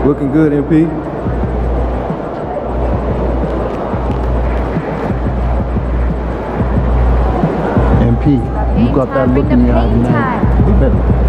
Looking good, MP. MP, you got that look in your eye tonight. You better.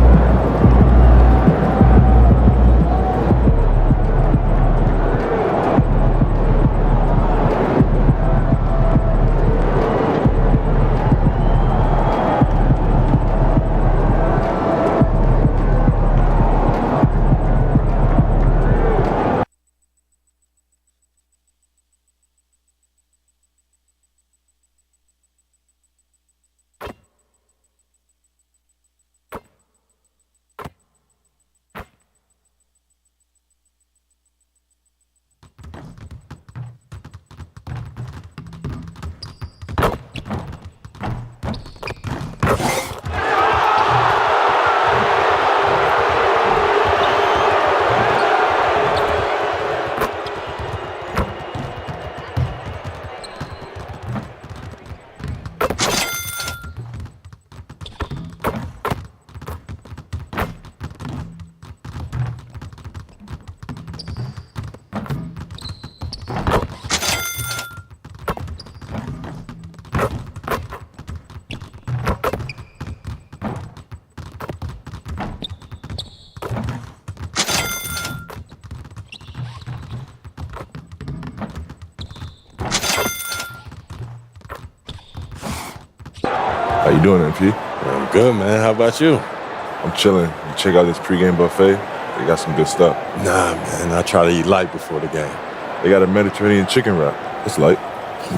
How you doing, MP? I'm good, man. How about you? I'm chilling. You check out this pregame buffet? They got some good stuff. Nah, man. I try to eat light before the game. They got a Mediterranean chicken wrap. It's light.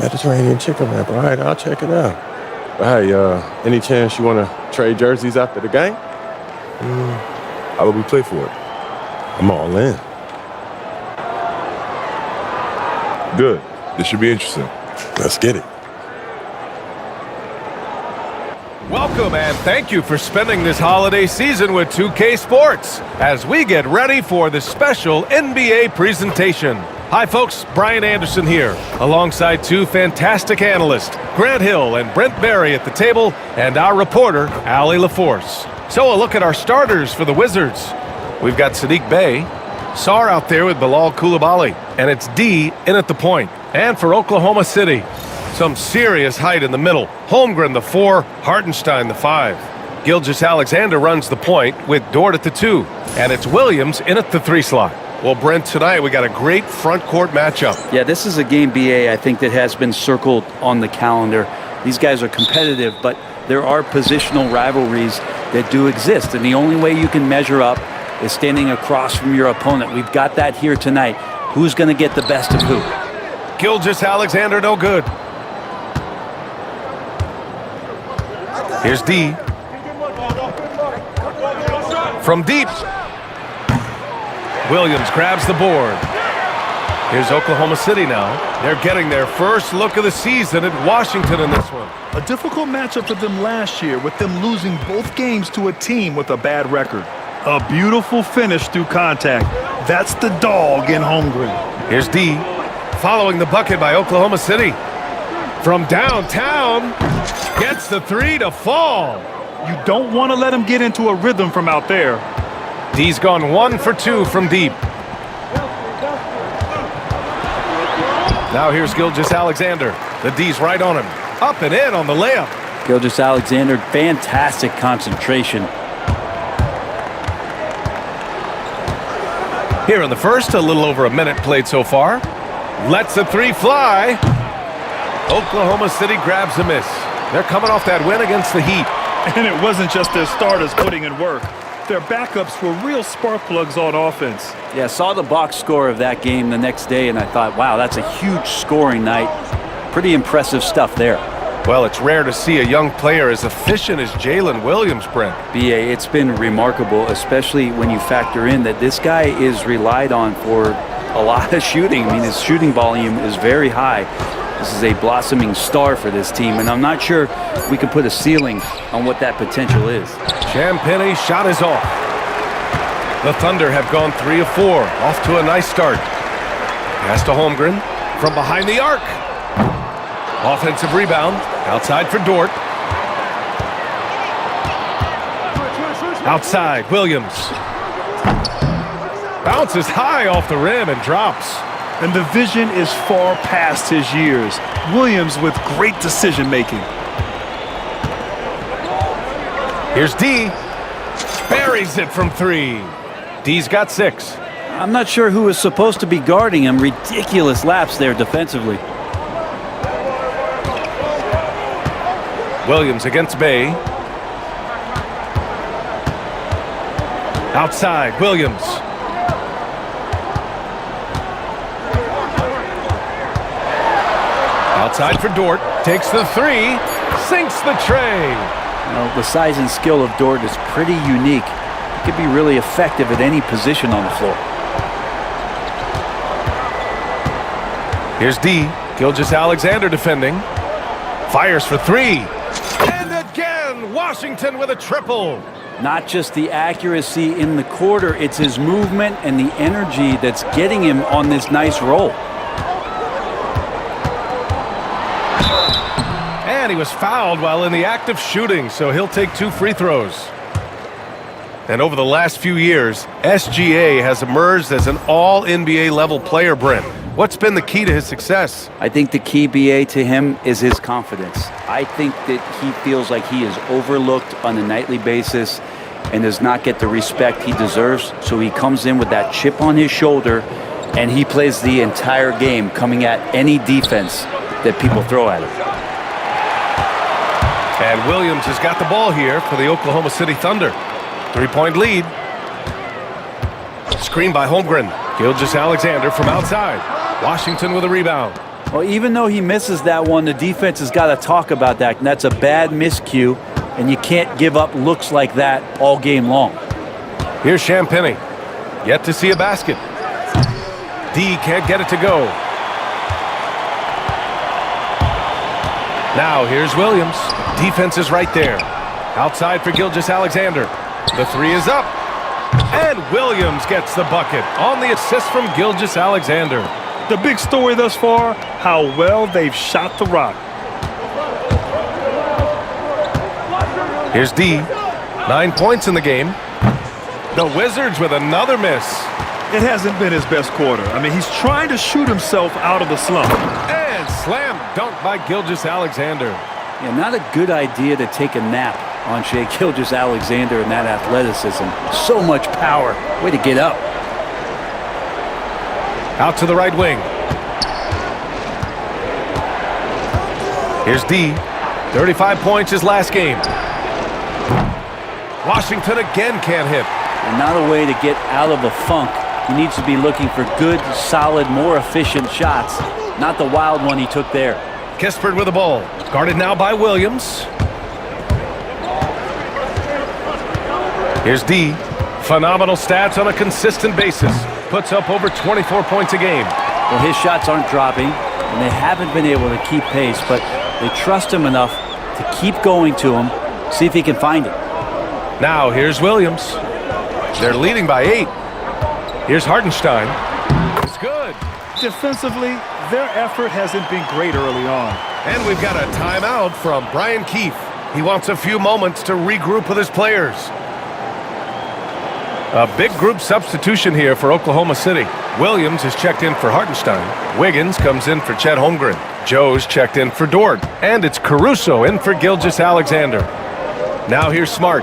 Mediterranean chicken wrap. All right, I'll check it out. But hey, any chance you want to trade jerseys after the game? How about we play for it? I'm all in. Good. This should be interesting. Let's get it. Welcome and thank you for spending this holiday season with 2K Sports as we get ready for the special NBA presentation. Hi folks, Brian Anderson here, alongside two fantastic analysts, Grant Hill and Brent Barry at the table, and our reporter, Allie LaForce. So a look at our starters for the Wizards. We've got Sadiq Bey, Sarr out there with Bilal Coulibaly, and it's D in at the point. And for Oklahoma City, some serious height in the middle. Holmgren the 4, Hartenstein the 5. Gilgeous-Alexander runs the point with Dort at the 2. And it's Williams in at the 3 slot. Well, Brent, tonight we got a great front court matchup. Yeah, this is a game, BA, I think that has been circled on the calendar. These guys are competitive, but there are positional rivalries that do exist. And the only way you can measure up is standing across from your opponent. We've got that here tonight. Who's going to get the best of who? Gilgeous-Alexander no good. Here's D. From deep. Williams grabs the board. Here's Oklahoma City now. They're getting their first look of the season at Washington in this one. A difficult matchup for them last year, with them losing both games to a team with a bad record. A beautiful finish through contact. That's the dog in Holmgren. Here's D. Following the bucket by Oklahoma City. From downtown, gets the 3 to fall. You don't want to let him get into a rhythm from out there. D's gone 1 for 2 from deep. Now here's Gilgeous-Alexander. The D's right on him. Up and in on the layup. Gilgeous-Alexander, fantastic concentration. Here in the first, a little over a minute played so far. Lets the 3 fly. Oklahoma City grabs a miss. They're coming off that win against the Heat. And it wasn't just their starters putting in work. Their backups were real spark plugs on offense. Yeah, saw the box score of that game the next day, and I thought, wow, that's a huge scoring night. Pretty impressive stuff there. Well, it's rare to see a young player as efficient as Jalen Williams, Brent. BA, it's been remarkable, especially when you factor in that this guy is relied on for a lot of shooting. I mean, his shooting volume is very high. This is a blossoming star for this team, and I'm not sure we can put a ceiling on what that potential is. Champagne's shot is off. The Thunder have gone 3 of 4, off to a nice start. Pass to Holmgren from behind the arc. Offensive rebound, outside for Dort. Outside, Williams. Bounces high off the rim and drops. And the vision is far past his years. Williams with great decision-making. Here's D. Buries it from 3. D's got 6. I'm not sure who was supposed to be guarding him. Ridiculous lapse there defensively. Williams against Bay. Outside, Williams. Outside for Dort. Takes the 3. Sinks the tray. Well, the size and skill of Dort is pretty unique. He could be really effective at any position on the floor. Here's D. Gilgeous-Alexander defending. Fires for 3. And again, Washington with a triple. Not just the accuracy in the quarter, it's his movement and the energy that's getting him on this nice roll. And he was fouled while in the act of shooting, so he'll take 2 free throws. And over the last few years, SGA has emerged as an all-NBA level player, Brent. What's been the key to his success? I think the key, BA, to him is his confidence. I think that he feels like he is overlooked on a nightly basis and does not get the respect he deserves. So he comes in with that chip on his shoulder, and he plays the entire game coming at any defense that people throw at him. And Williams has got the ball here for the Oklahoma City Thunder. 3-point lead. Screen by Holmgren. Gilgeous-Alexander from outside. Washington with a rebound. Well, even though he misses that one, the defense has got to talk about that. And that's a bad miscue, and you can't give up looks like that all game long. Here's Champagny. Yet to see a basket. D can't get it to go. Now here's Williams. Defense is right there. Outside for Gilgeous-Alexander. The 3 is up. And Williams gets the bucket on the assist from Gilgeous-Alexander. The big story thus far, how well they've shot the rock. Here's D. 9 points in the game. The Wizards with another miss. It hasn't been his best quarter. I mean, he's trying to shoot himself out of the slump. And slam dunk by Gilgeous-Alexander. Yeah, not a good idea to take a nap on Shai Gilgeous-Alexander and that athleticism. So much power. Way to get up. Out to the right wing. Here's D. 35 points his last game. Washington again can't hit. And not a way to get out of a funk. He needs to be looking for good, solid, more efficient shots. Not the wild one he took there. Kispert with the ball. Guarded now by Williams. Here's D. Phenomenal stats on a consistent basis. Puts up over 24 points a game. Well, his shots aren't dropping, and they haven't been able to keep pace, but they trust him enough to keep going to him, see if he can find it. Now here's Williams. They're leading by 8. Here's Hartenstein. It's good. Defensively, their effort hasn't been great early on. And we've got a timeout from Brian Keefe. He wants a few moments to regroup with his players. A big group substitution here for Oklahoma City. Williams is checked in for Hartenstein. Wiggins comes in for Chet Holmgren. Joe's checked in for Dort. And it's Caruso in for Gilgeous-Alexander. Now here's Smart.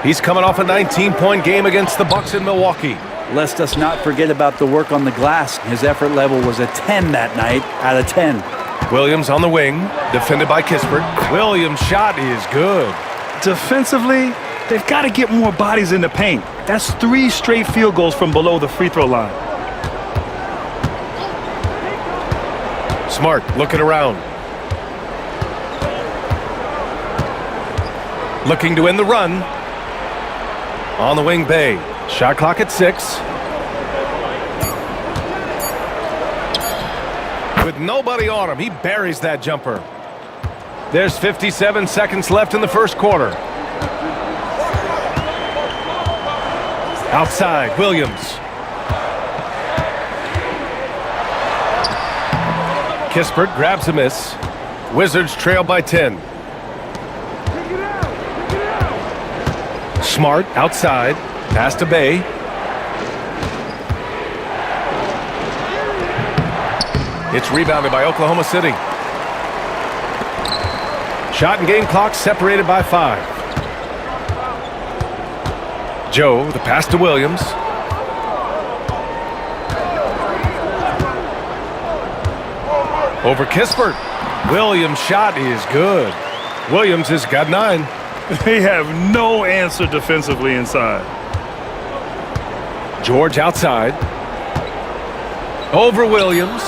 He's coming off a 19-point game against the Bucks in Milwaukee. Lest us not forget about the work on the glass. His effort level was a 10 that night out of 10. Williams on the wing, defended by Kispert. Williams' shot is good. Defensively, they've got to get more bodies in the paint. That's 3 straight field goals from below the free throw line. Smart looking around. Looking to end the run. On the wing, Bay. Shot clock at 6. With nobody on him, he buries that jumper. There's 57 seconds left in the first quarter. Outside, Williams. Kispert grabs a miss. Wizards trail by 10. Smart outside. Pass to Bay. It's rebounded by Oklahoma City. Shot and game clock separated by 5. Joe, the pass to Williams. Over Kispert. Williams' shot is good. Williams has got 9. They have no answer defensively inside. George outside. Over Williams.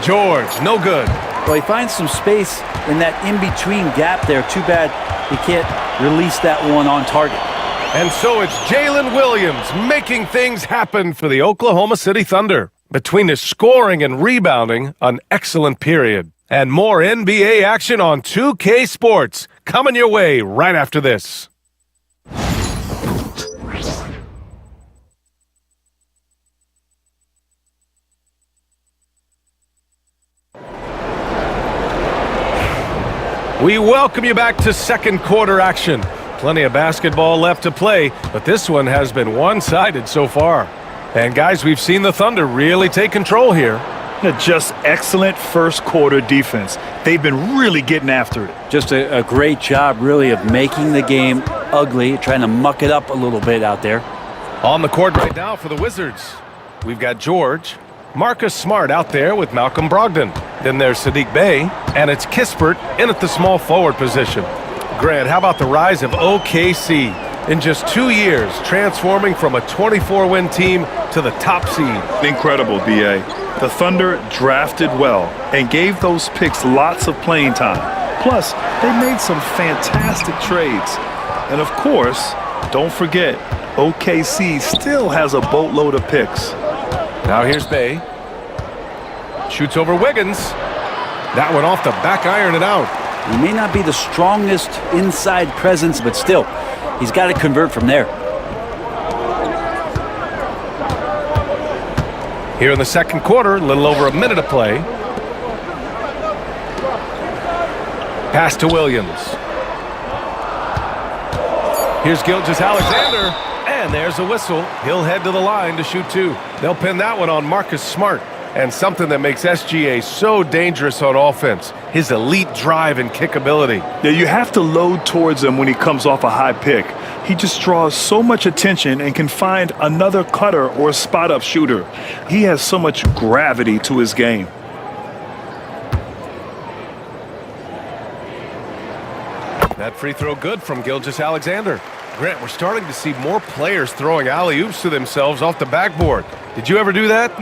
George, no good. Well, he finds some space in that in-between gap there. Too bad he can't release that one on target. And so it's Jalen Williams making things happen for the Oklahoma City Thunder. Between his scoring and rebounding, an excellent period. And more NBA action on 2K Sports coming your way right after this. We welcome you back to second quarter action. Plenty of basketball left to play, but this one has been one-sided so far. And guys, we've seen the Thunder really take control here. Just excellent first quarter defense. They've been really getting after it. Just a great job, really, of making the game ugly, trying to muck it up a little bit out there. On the court right now for the Wizards, we've got George, Marcus Smart out there with Malcolm Brogdon. Then there's Sadiq Bey, and it's Kispert in at the small forward position. Grant, how about the rise of OKC? In just 2 years, transforming from a 24-win team to the top seed. Incredible, B.A. The Thunder drafted well and gave those picks lots of playing time. Plus, they made some fantastic trades. And of course, don't forget, OKC still has a boatload of picks. Now here's Bey. Shoots over Wiggins. That one off the back iron and out. He may not be the strongest inside presence, but still, he's got to convert from there. Here in the second quarter, a little over a minute to play. Pass to Williams. Here's Gilgeous-Alexander, and there's a whistle. He'll head to the line to shoot 2. They'll pin that one on Marcus Smart. And something that makes SGA so dangerous on offense, his elite drive and kick ability. Yeah, you have to load towards him when he comes off a high pick. He just draws so much attention and can find another cutter or a spot-up shooter. He has so much gravity to his game. That free throw good from Gilgeous-Alexander. Grant, we're starting to see more players throwing alley-oops to themselves off the backboard. Did you ever do that?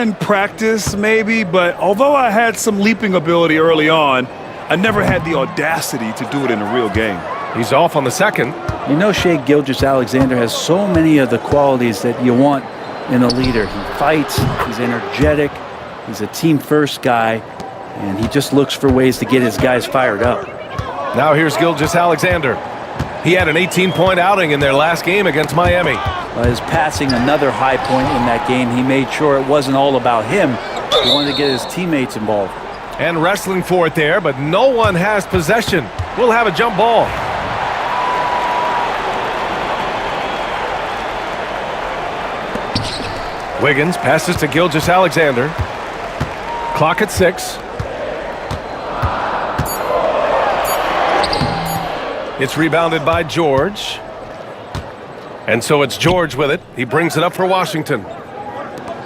In practice, maybe, but although I had some leaping ability early on, I never had the audacity to do it in a real game. He's off on the second. You know, Shea Gilgeous-Alexander has so many of the qualities that you want in a leader. He fights, he's energetic, he's a team-first guy, and he just looks for ways to get his guys fired up. Now here's Gilgeous-Alexander. He had an 18-point outing in their last game against Miami. His passing another high point in that game. He made sure it wasn't all about him. He wanted to get his teammates involved. And wrestling for it there, but no one has possession. We'll have a jump ball. Wiggins passes to Gilgeous-Alexander. Clock at 6. It's rebounded by George. And so it's George with it. He brings it up for Washington.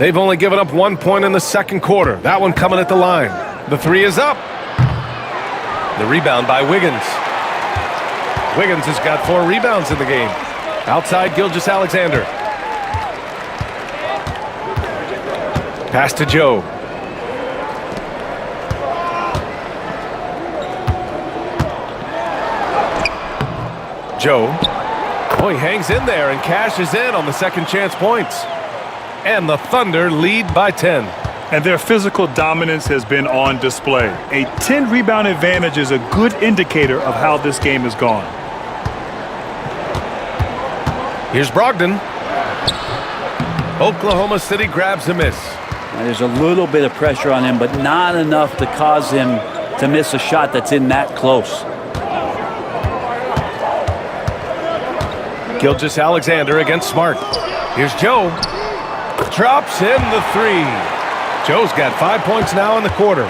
They've only given up 1 point in the second quarter. That one coming at the line. The three is up. The rebound by Wiggins. Wiggins has got 4 rebounds in the game. Outside Gilgeous-Alexander. Pass to Joe. Joe. Oh, he hangs in there and cashes in on the second chance points. And the Thunder lead by 10. And their physical dominance has been on display. A 10-rebound advantage is a good indicator of how this game has gone. Here's Brogdon. Oklahoma City grabs a miss. Now, there's a little bit of pressure on him, but not enough to cause him to miss a shot that's in that close. Gilgeous-Alexander against Smart. Here's Joe. Drops in the 3. Joe's got 5 points now in the quarter.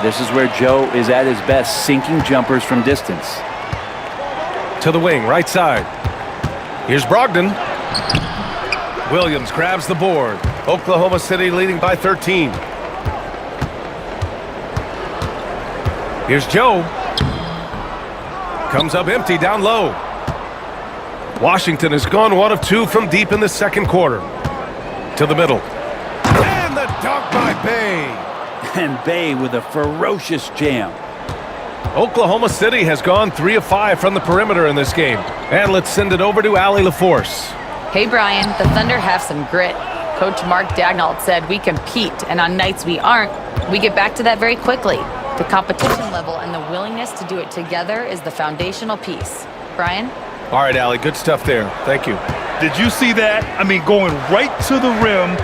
This is where Joe is at his best, sinking jumpers from distance. To the wing, right side. Here's Brogdon. Williams grabs the board. Oklahoma City leading by 13. Here's Joe. Comes up empty down low. Washington has gone 1 of 2 from deep in the second quarter. To the middle. And the dunk by Bay. And Bay with a ferocious jam. Oklahoma City has gone 3 of 5 from the perimeter in this game. And let's send it over to Allie LaForce. Hey, Brian, the Thunder have some grit. Coach Mark Daignault said we compete, and on nights we aren't, we get back to that very quickly. The competition level and the willingness to do it together is the foundational piece. Brian? All right, Allie, good stuff there. Thank you. Did you see that? I mean, going right to the rim,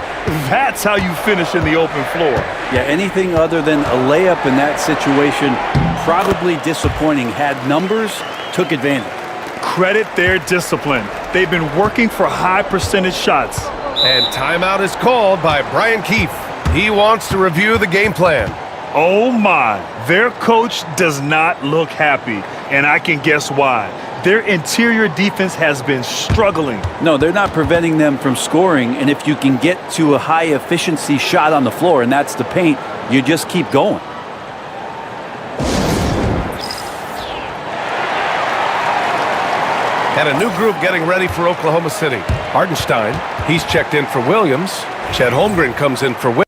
that's how you finish in the open floor. Yeah, anything other than a layup in that situation, probably disappointing. Had numbers, took advantage. Credit their discipline. They've been working for high percentage shots. And timeout is called by Brian Keefe. He wants to review the game plan. Oh my, their coach does not look happy, and I can guess why. Their interior defense has been struggling. No, they're not preventing them from scoring, and if you can get to a high-efficiency shot on the floor, and that's the paint, you just keep going. And a new group getting ready for Oklahoma City. Hartenstein, he's checked in for Williams. Chet Holmgren comes in for Williams.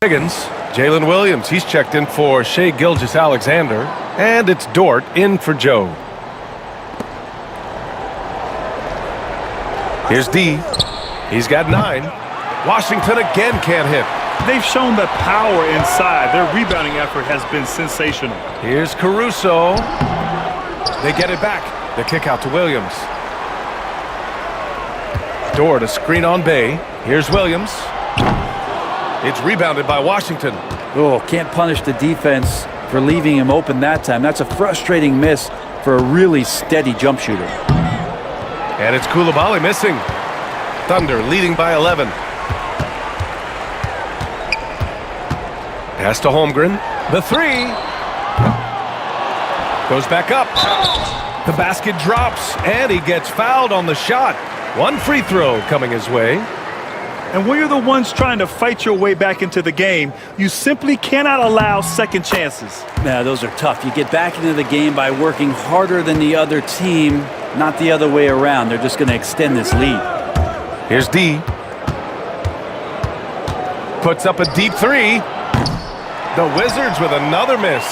Higgins, Jalen Williams, he's checked in for Shea Gilgeous-Alexander, and it's Dort in for Joe. Here's D. He's got 9. Washington again can't hit. They've shown that power inside. Their rebounding effort has been sensational. Here's Caruso. They get it back. The kick out to Williams. Dort, a screen on Bay. Here's Williams. It's rebounded by Washington. Oh, can't punish the defense for leaving him open that time. That's a frustrating miss for a really steady jump shooter. And it's Coulibaly missing. Thunder leading by 11. Pass to Holmgren. The 3. Goes back up. The basket drops, and he gets fouled on the shot. 1 free throw coming his way. And when you're the ones trying to fight your way back into the game, you simply cannot allow second chances. Now, those are tough. You get back into the game by working harder than the other team, not the other way around. They're just going to extend this lead. Here's D. Puts up a deep 3. The Wizards with another miss.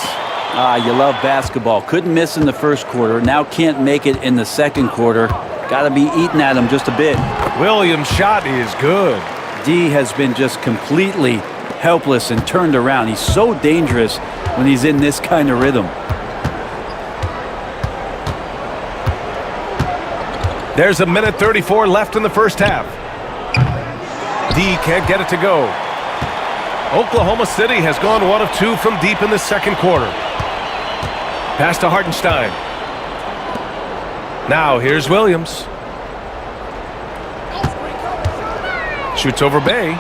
You love basketball. Couldn't miss in the first quarter. Now can't make it in the second quarter. Got to be eating at him just a bit. Williams' shot is good. D has been just completely helpless and turned around. He's so dangerous when he's in this kind of rhythm. There's a minute 34 left in the first half. D can't get it to go. Oklahoma City has gone 1 of 2 from deep in the second quarter. Pass to Hartenstein. Now here's Williams. Shoots over Bay.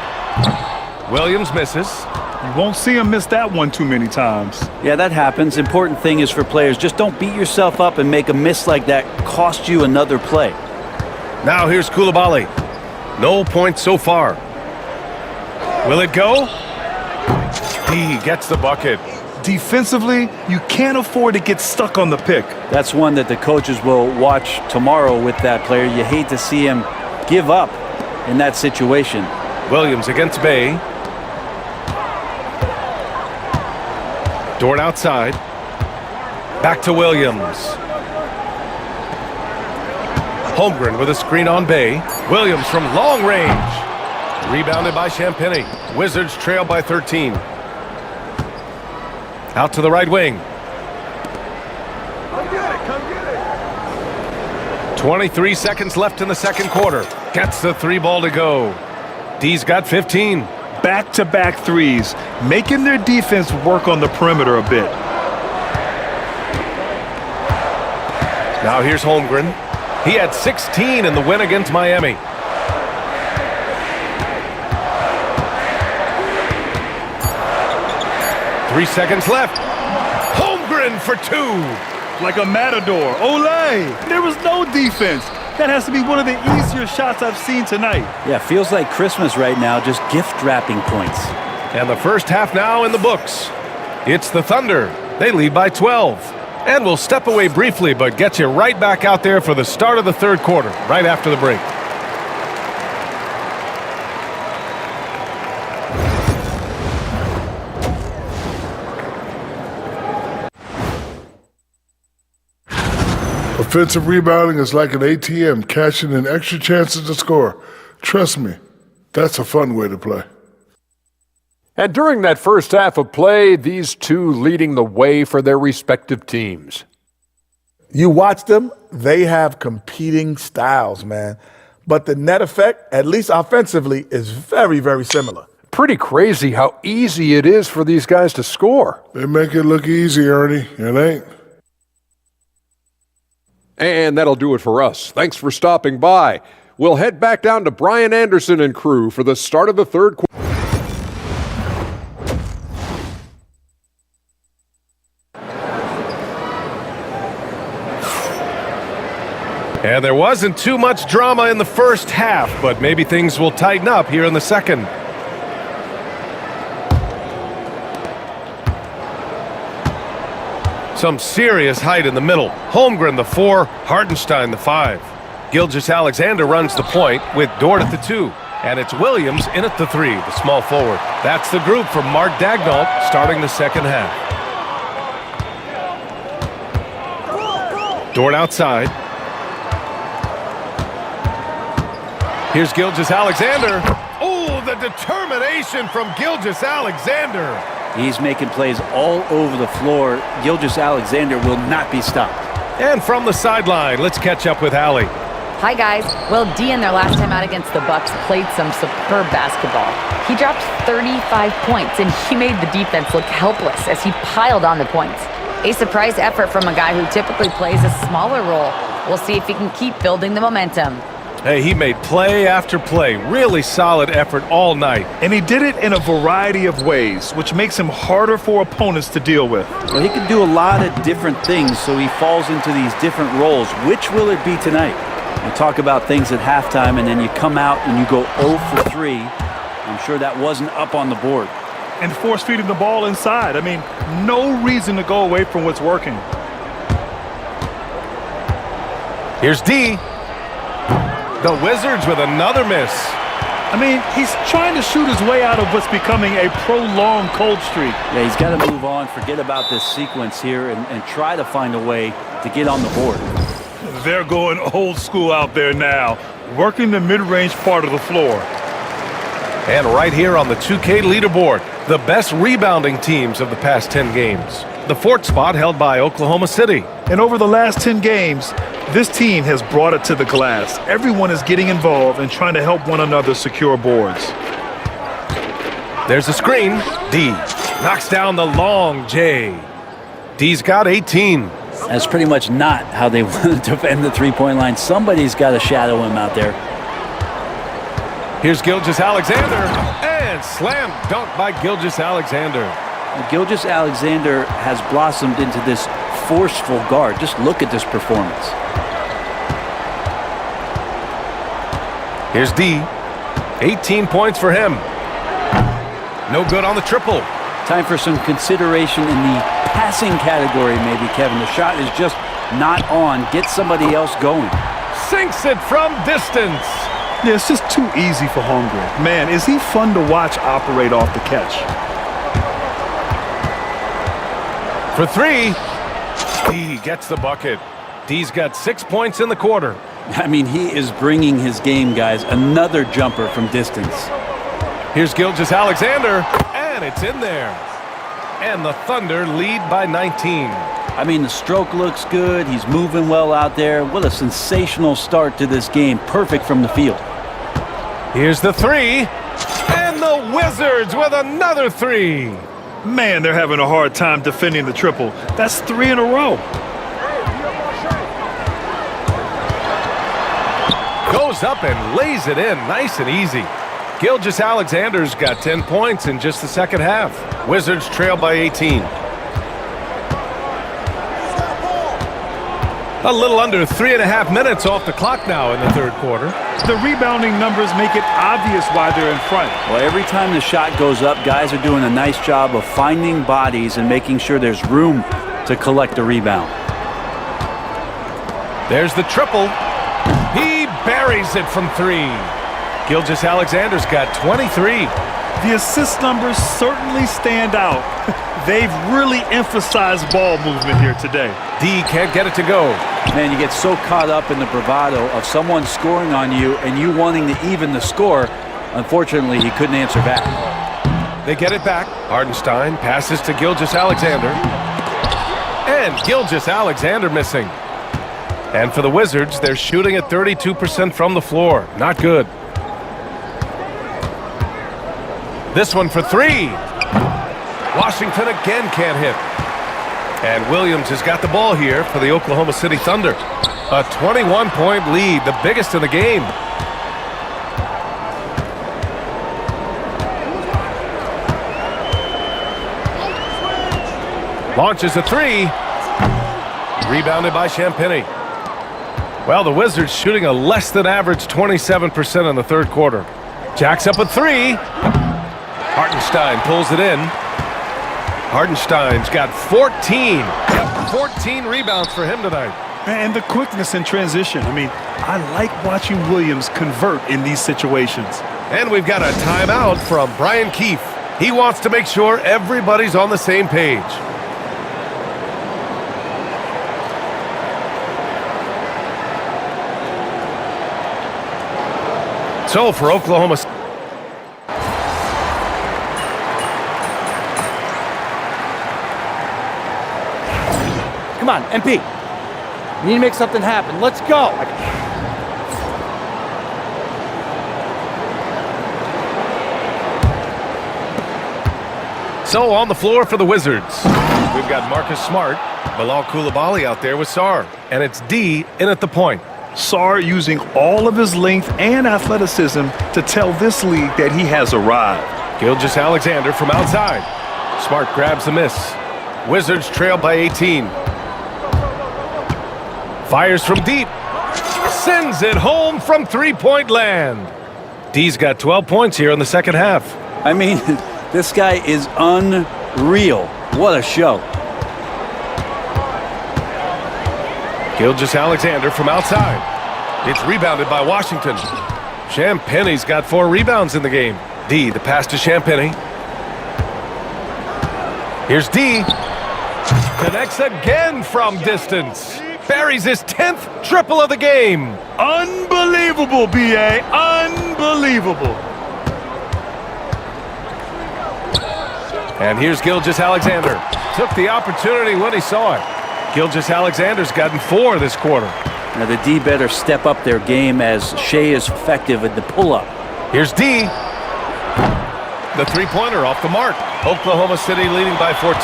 Williams misses. You won't see him miss that one too many times. Yeah, that happens. Important thing is for players, just don't beat yourself up and make a miss like that cost you another play. Now here's Coulibaly. No points so far. Will it go? He gets the bucket. Defensively, you can't afford to get stuck on the pick. That's one that the coaches will watch tomorrow with that player. You hate to see him give up in that situation. Williams against Bay. Dort outside. Back to Williams. Holmgren with a screen on Bay. Williams from long range. Rebounded by Champagny. Wizards trail by 13. Out to the right wing. Come get it. 23 seconds left in the second quarter. Gets the 3 ball to go. D's got 15. Back-to-back threes, making their defense work on the perimeter a bit. Now here's Holmgren. He had 16 in the win against Miami. Three seconds left. Holmgren for 2. Like a matador. Olay! There was no defense. That has to be one of the easier shots I've seen tonight. Yeah, feels like Christmas right now, just gift wrapping points. And the first half now in the books. It's the Thunder. They lead by 12. And we'll step away briefly, but get you right back out there for the start of the third quarter, right after the break. Offensive rebounding is like an ATM, cashing in extra chances to score. Trust me, that's a fun way to play. And during that first half of play, these two leading the way for their respective teams. You watch them, they have competing styles, man. But the net effect, at least offensively, is very, very similar. Pretty crazy how easy it is for these guys to score. They make it look easy, Ernie. It ain't. And that'll do it for us. Thanks for stopping by. We'll head back down to Brian Anderson and crew for the start of the third quarter. And there wasn't too much drama in the first half, but maybe things will tighten up here in the second. Some serious height in the middle. Holmgren the 4, Hartenstein the 5. Gilgeous-Alexander runs the point with Dort at the 2. And it's Williams in at the 3, the small forward. That's the group for Mark Daignault starting the second half. Dort outside. Here's Gilgeous-Alexander. Oh, the determination from Gilgeous-Alexander. He's making plays all over the floor. Gilgeous-Alexander will not be stopped. And from the sideline, let's catch up with Allie. Hi, guys. Well, D in their last time out against the Bucks played some superb basketball. He dropped 35 points, and he made the defense look helpless as he piled on the points. A surprise effort from a guy who typically plays a smaller role. We'll see if he can keep building the momentum. Hey, he made play after play. Really solid effort all night. And he did it in a variety of ways, which makes him harder for opponents to deal with. Well, he can do a lot of different things, so he falls into these different roles. Which will it be tonight? We talk about things at halftime, and then you come out and you go 0 for 3. I'm sure that wasn't up on the board. And force-feeding the ball inside. I mean, no reason to go away from what's working. Here's D. The Wizards with another miss. I mean, he's trying to shoot his way out of what's becoming a prolonged cold streak. Yeah, he's got to move on, forget about this sequence here, and try to find a way to get on the board. They're going old school out there now, working the mid-range part of the floor. And right here on the 2K leaderboard, the best rebounding teams of the past 10 games. The 4th spot held by Oklahoma City. And over the last 10 games, this team has brought it to the glass. Everyone is getting involved and trying to help one another secure boards. There's a screen. D knocks down the long J. D's got 18. That's pretty much not how they want to defend the three-point line. Somebody's got to shadow him out there. Here's Gilgeous-Alexander, and slam dunk by Gilgeous-Alexander. Gilgeous-Alexander has blossomed into this forceful guard. Just look at this performance. Here's D. 18 points for him. No good on the triple. Time for some consideration in the passing category, maybe, Kevin. The shot is just not on. Get somebody else going. Sinks it from distance. Yeah, it's just too easy for Holmgren. Man, is he fun to watch operate off the catch. For 3, D gets the bucket. D's got 6 points in the quarter. I mean, he is bringing his game, guys. Another jumper from distance. Here's Gilgeous-Alexander, and it's in there. And the Thunder lead by 19. I mean, the stroke looks good. He's moving well out there. What a sensational start to this game. Perfect from the field. Here's the 3, and the Wizards with another 3. Man, they're having a hard time defending the triple. That's 3 in a row. Goes up and lays it in nice and easy. Gilgeous-Alexander's got 10 points in just the second half. Wizards trail by 18. A little under 3.5 minutes off the clock now in the third quarter. The rebounding numbers make it obvious why they're in front. Well, every time the shot goes up, guys are doing a nice job of finding bodies and making sure there's room to collect a rebound. There's the triple. He buries it from 3. Gilgeous-Alexander's got 23. The assist numbers certainly stand out. They've really emphasized ball movement here today. D can't get it to go. Man, you get so caught up in the bravado of someone scoring on you and you wanting to even the score. Unfortunately, he couldn't answer back. They get it back. Hardenstein passes to Gilgeous-Alexander. And Gilgeous-Alexander missing. And for the Wizards, they're shooting at 32% from the floor. Not good. This one for 3. Washington again can't hit. And Williams has got the ball here for the Oklahoma City Thunder. A 21-point lead, the biggest in the game. Launches a 3. Rebounded by Champagnie. Well, the Wizards shooting a less than average 27% in the third quarter. Jacks up a 3. Hartenstein pulls it in. Hartenstein's got 14. 14 rebounds for him tonight. And the quickness in transition. I mean, I like watching Williams convert in these situations. And we've got a timeout from Brian Keefe. He wants to make sure everybody's on the same page. So for Oklahoma State. Come on, MP. We need to make something happen. Let's go. So on the floor for the Wizards, we've got Marcus Smart, Bilal Coulibaly out there with Sarr, and it's D in at the point. Sarr using all of his length and athleticism to tell this league that he has arrived. Gilgeous-Alexander from outside. Smart grabs the miss. Wizards trail by 18. Fires from deep. Sends it home from three-point land. D's got 12 points here in the second half. I mean, this guy is unreal. What a show. Gilgeous-Alexander from outside. It's rebounded by Washington. Champagne's got 4 rebounds in the game. D, the pass to Champagne. Here's D. Connects again from distance. Buries his 10th triple of the game. Unbelievable, B.A. Unbelievable. And here's Gilgeous-Alexander. Took the opportunity when he saw it. Gilgeous-Alexander's gotten 4 this quarter. Now the D better step up their game as Shea is effective at the pull-up. Here's D. The three-pointer off the mark. Oklahoma City leading by 14.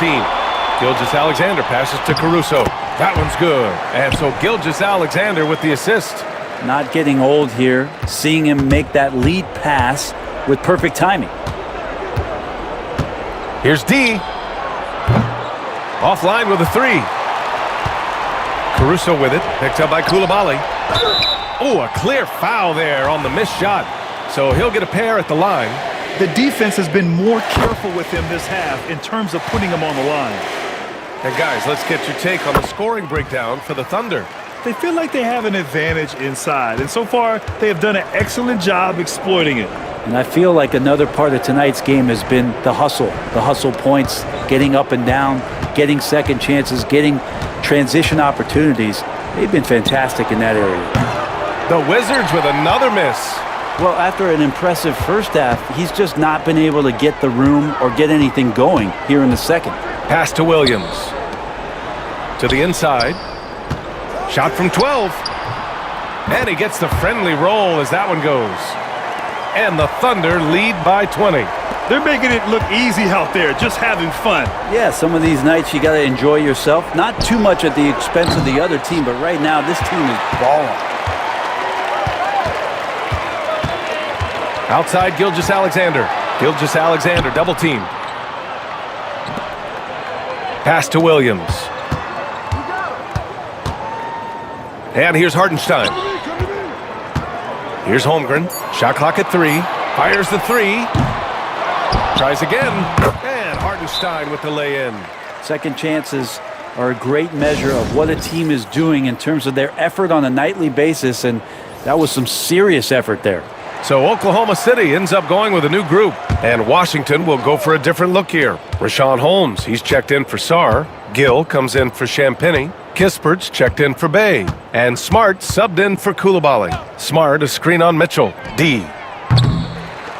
Gilgeous-Alexander passes to Caruso. That one's good. And so Gilgeous-Alexander with the assist. Not getting old here. Seeing him make that lead pass with perfect timing. Here's D. Offline with a 3. Caruso with it. Picked up by Coulibaly. Oh, a clear foul there on the missed shot. So he'll get a pair at the line. The defense has been more careful with him this half in terms of putting him on the line. And guys, let's get your take on the scoring breakdown for the Thunder. They feel like they have an advantage inside, and so far they have done an excellent job exploiting it. And I feel like another part of tonight's game has been the hustle points, getting up and down, getting second chances, getting transition opportunities. They've been fantastic in that area. The Wizards with another miss. Well, after an impressive first half, he's just not been able to get the room or get anything going here in the second. Pass to Williams. To the inside. Shot from 12. And he gets the friendly roll as that one goes. And the Thunder lead by 20. They're making it look easy out there, just having fun. Yeah, some of these nights you got to enjoy yourself. Not too much at the expense of the other team, but right now this team is balling. Outside Gilgeous-Alexander. Gilgeous-Alexander double team. Pass to Williams. And here's Hartenstein. Here's Holmgren. Shot clock at 3. Fires the 3. Tries again. And Hartenstein with the lay-in. Second chances are a great measure of what a team is doing in terms of their effort on a nightly basis, and that was some serious effort there. So Oklahoma City ends up going with a new group, and Washington will go for a different look here. Rashawn Holmes, he's checked in for Sarr. Gill comes in for Champagnie. Kispert's checked in for Bay. And Smart subbed in for Coulibaly. Smart a screen on Mitchell. D.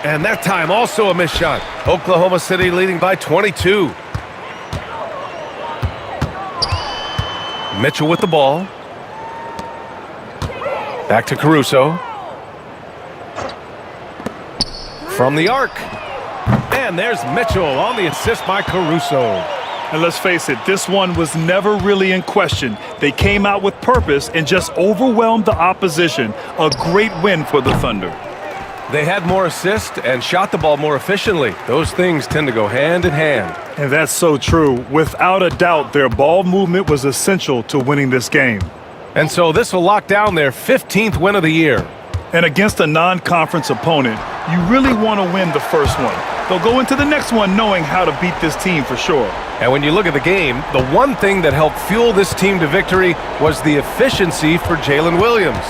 And that time also a missed shot. Oklahoma City leading by 22. Mitchell with the ball. Back to Caruso. From the arc. And there's Mitchell on the assist by Caruso. And let's face it, this one was never really in question. They came out with purpose and just overwhelmed the opposition. A great win for the Thunder. They had more assists and shot the ball more efficiently. Those things tend to go hand in hand. And that's so true. Without a doubt, their ball movement was essential to winning this game. And so this will lock down their 15th win of the year. And against a non-conference opponent, you really want to win the first one. They'll go into the next one knowing how to beat this team for sure. And when you look at the game, the one thing that helped fuel this team to victory was the efficiency for Jalen Williams.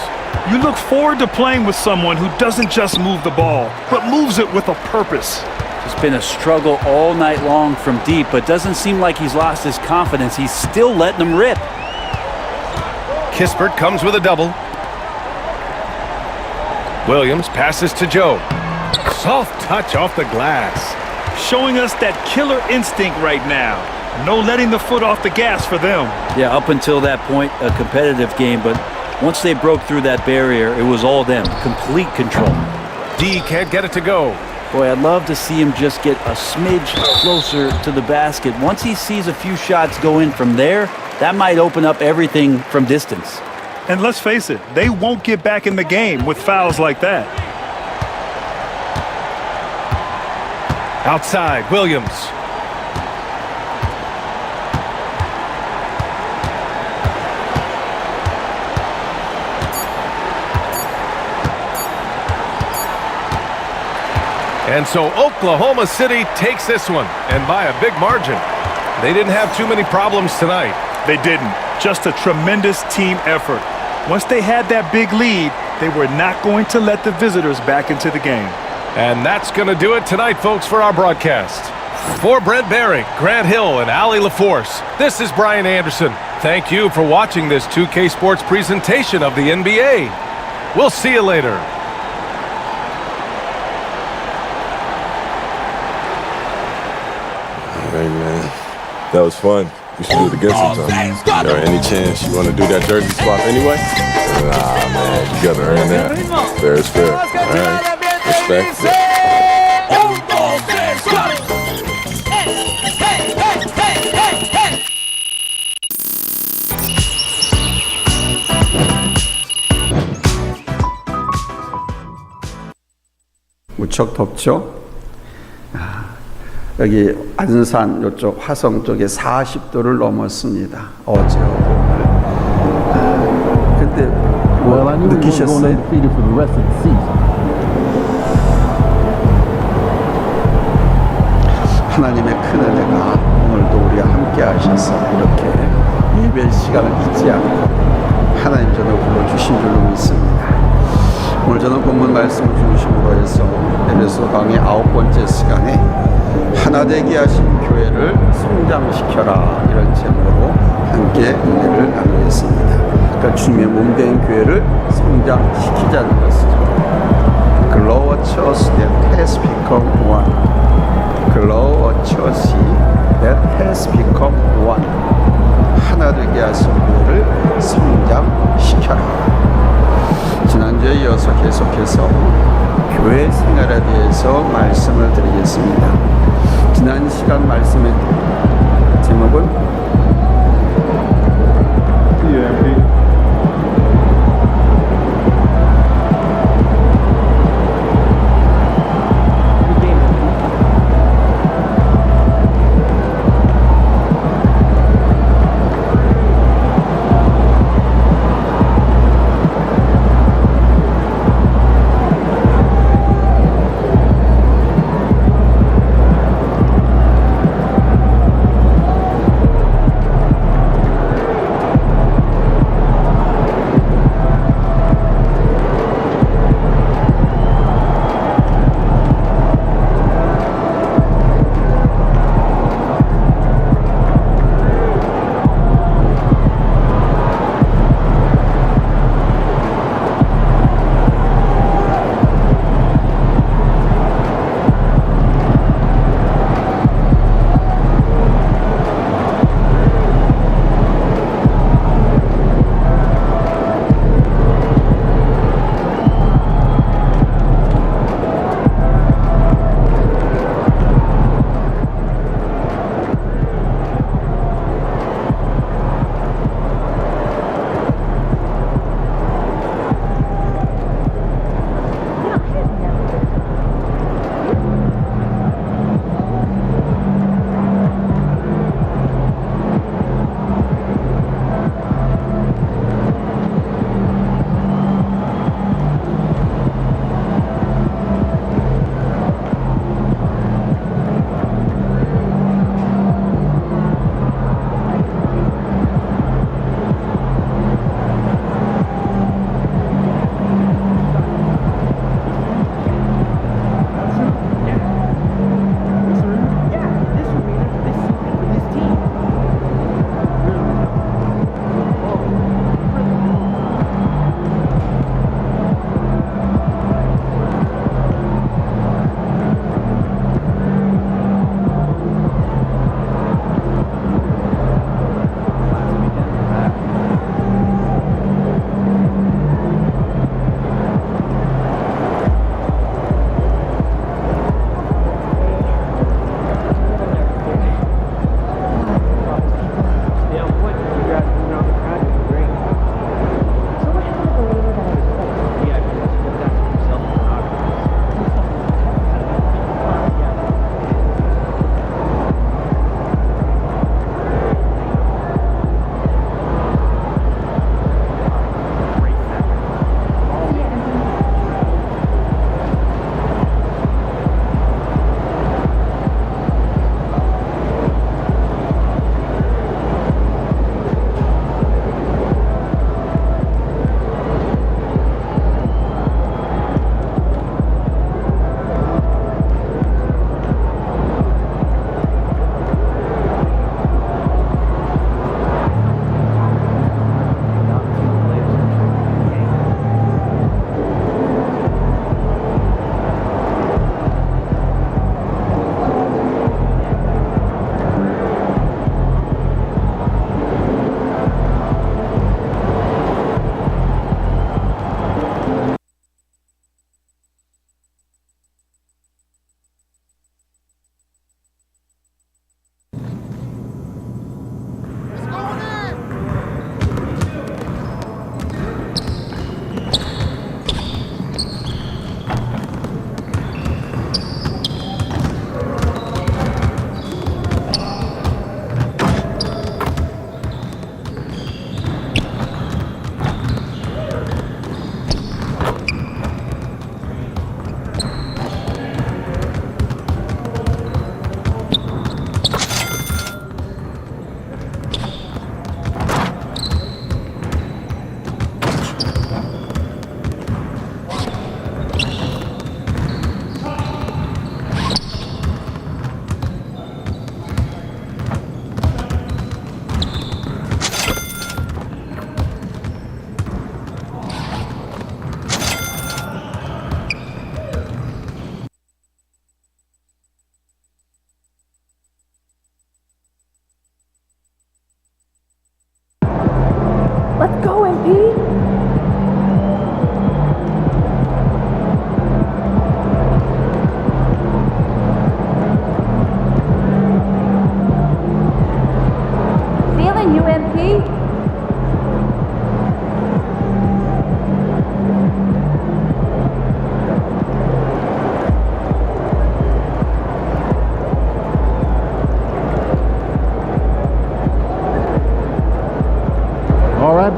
You look forward to playing with someone who doesn't just move the ball, but moves it with a purpose. It's been a struggle all night long from deep, but doesn't seem like he's lost his confidence. He's still letting them rip. Kispert comes with a double. Williams passes to Joe. Soft touch off the glass. Showing us that killer instinct right now. No letting the foot off the gas for them. Yeah, up until that point, a competitive game, but once they broke through that barrier, it was all them. Complete control. D can't get it to go. Boy, I'd love to see him just get a smidge closer to the basket. Once he sees a few shots go in from there, that might open up everything from distance. And let's face it, they won't get back in the game with fouls like that. Outside, Williams. And so Oklahoma City takes this one, and by a big margin. They didn't have too many problems tonight. They didn't. Just a tremendous team effort. Once they had that big lead, they were not going to let the visitors back into the game. And that's going to do it tonight, folks, for our broadcast. For Brent Barry, Grant Hill, and Allie LaForce, this is Brian Anderson. Thank you for watching this 2K Sports presentation of the NBA. We'll see you later. Hey, man. That was fun. We should do it again sometime. Yo, any chance you want to do that jersey swap anyway? Nah, man, you gotta earn that. Fair is fair. All right. Respect. 무척 덥죠? 여기 안산 이쪽 화성 쪽에 40도를 넘었습니다. 어제 오늘. 근데 뭐 느끼셨어요? 하나님의 큰 은혜가 오늘도 우리가 함께 하셔서 이렇게 예배 시간을 잊지 않고 하나님 전을 불러주신 줄로 믿습니다. 오늘 저는 본문 말씀을 중심으로 해서 에베소 강의 9번째 시간에 하나되게 하신 교회를 성장시켜라 이런 제목으로 함께 은혜를 나누겠습니다. 그러니까 주님의 몸된 교회를 성장시키자는 것이죠. Grow a church that has become one. Grow a church that has become one. 하나되게 하신 교회를 성장시켜라. 지난주에 이어서 계속해서 교회 생활에 대해서 말씀을 드리겠습니다. 지난 시간 말씀의 제목은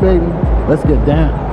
baby. Let's get down.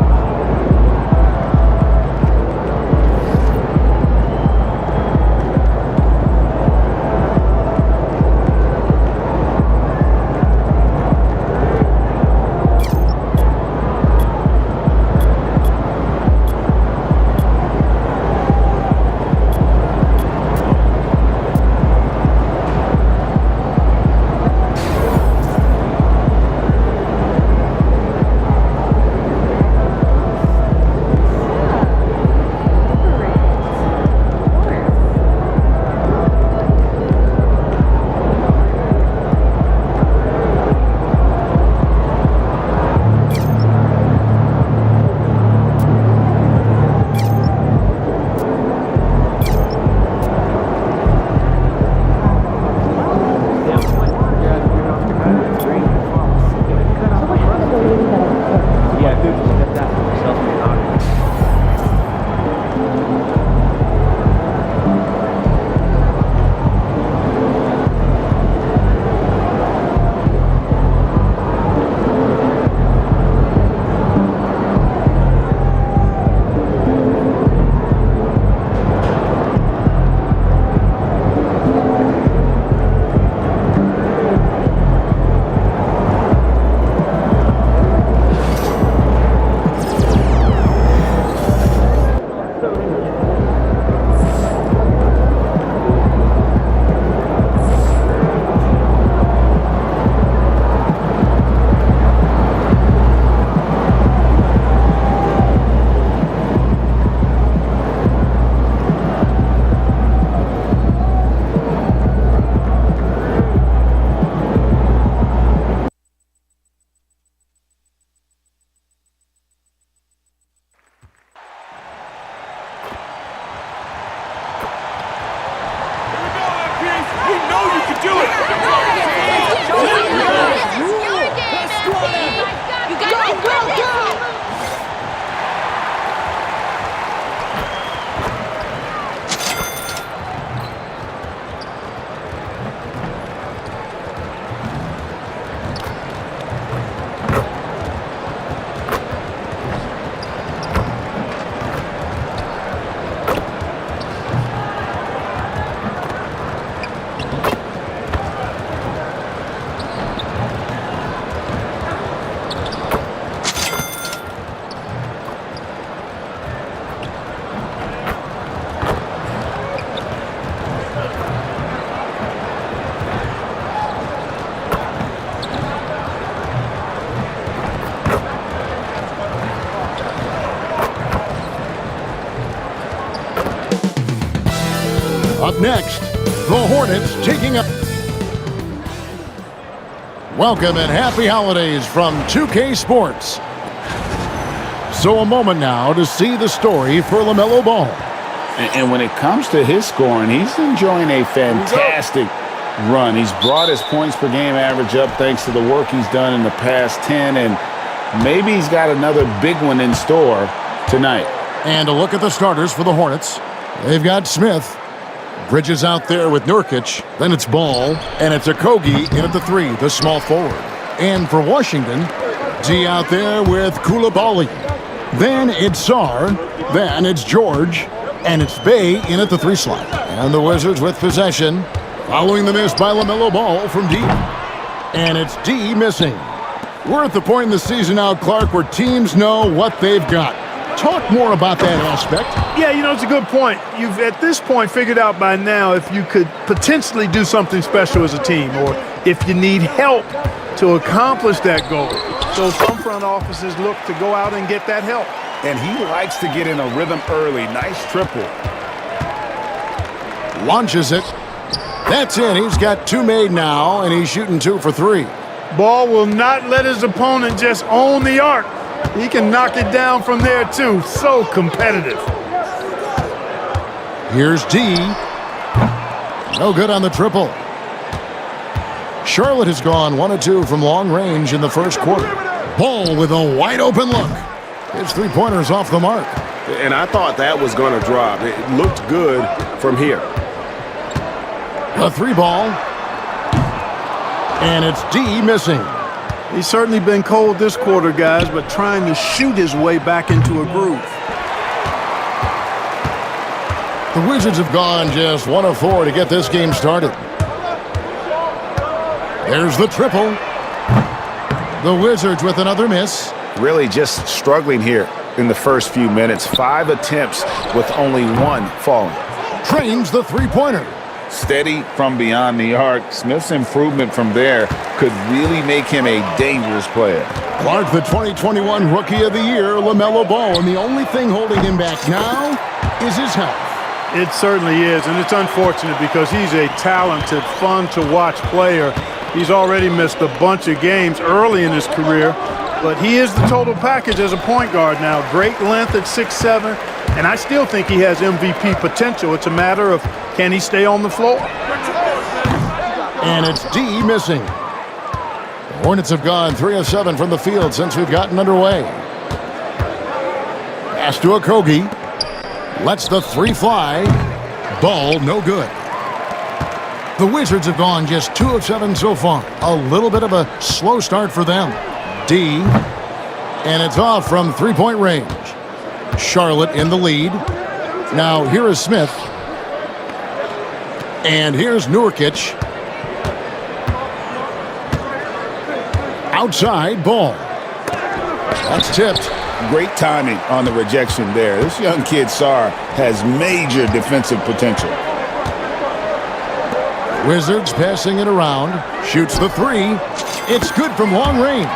Up next, the Hornets taking up. Welcome and happy holidays from 2K Sports. So a moment now to see the story for LaMelo Ball. And when it comes to his scoring, he's enjoying a fantastic run. He's brought his points per game average up thanks to the work he's done in the past 10, and maybe he's got another big one in store tonight. And a look at the starters for the Hornets. They've got Smith. Bridges out there with Nurkic. Then it's Ball. And it's Okogie in at the 3, the small forward. And for Washington, D out there with Koulibaly. Then it's Sarr. Then it's George. And it's Bay in at the 3 slot. And the Wizards with possession. Following the miss by LaMelo Ball from deep. And it's D missing. We're at the point in the season now, Clark, where teams know what they've got. Talk more about that aspect. Yeah, you know, it's a good point. You've, at this point, figured out by now if you could potentially do something special as a team or if you need help to accomplish that goal. So some front offices look to go out and get that help. And he likes to get in a rhythm early. Nice triple. Launches it. That's it. He's got 2 made now, and he's shooting 2 for 3. Ball will not let his opponent just own the arc. He can knock it down from there, too. So competitive. Here's D. No good on the triple. Charlotte has gone 1 of 2 from long range in the first quarter. Ball with a wide open look. His 3-pointer's off the mark. And I thought that was going to drop. It looked good from here. A 3 ball. And it's D missing. He's certainly been cold this quarter, guys, but trying to shoot his way back into a groove. The Wizards have gone just 1 of 4 to get this game started. There's the triple. The Wizards with another miss. Really just struggling here in the first few minutes. 5 attempts with only 1 falling. Trains the three-pointer. Steady from beyond the arc. Smith's improvement from there could really make him a dangerous player. Clark, the 2021 Rookie of the Year, LaMelo Ball, and the only thing holding him back now is his health. It certainly is, and it's unfortunate because he's a talented, fun-to-watch player. He's already missed a bunch of games early in his career, but he is the total package as a point guard now. Great length at 6'7", and I still think he has MVP potential. It's a matter of can he stay on the floor? And it's D missing. The Hornets have gone 3 of 7 from the field since we've gotten underway. Pass to Okogie. Lets the 3 fly. Ball no good. The Wizards have gone just 2 of 7 so far. A little bit of a slow start for them. D. And it's off from three-point range. Charlotte in the lead. Now here is Smith. And here's Nurkic. Outside Ball. That's tipped. Great timing on the rejection there. This young kid, Sarr, has major defensive potential. Wizards passing it around. Shoots the 3. It's good from long range.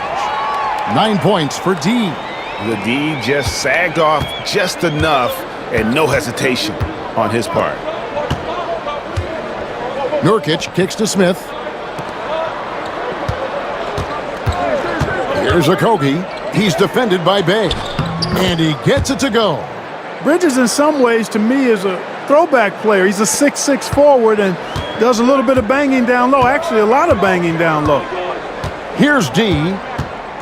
9 points for D. The D just sagged off just enough and no hesitation on his part. Nurkic kicks to Smith. Here's Okogie. He's defended by Bay. And he gets it to go. Bridges, in some ways, to me, is a throwback player. He's a 6'6" forward and does a little bit of banging down low. Actually, a lot of banging down low. Here's D.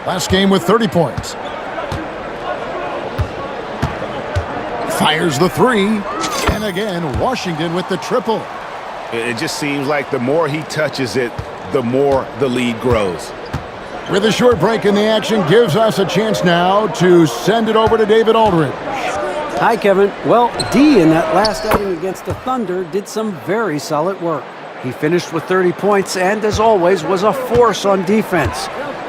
Last game with 30 points. Fires the 3. And again, Washington with the triple. It just seems like the more he touches it, the more the lead grows. With a short break in the action, gives us a chance now to send it over to David Aldridge. Hi, Kevin. Well, D in that last outing against the Thunder did some very solid work. He finished with 30 points and, as always, was a force on defense,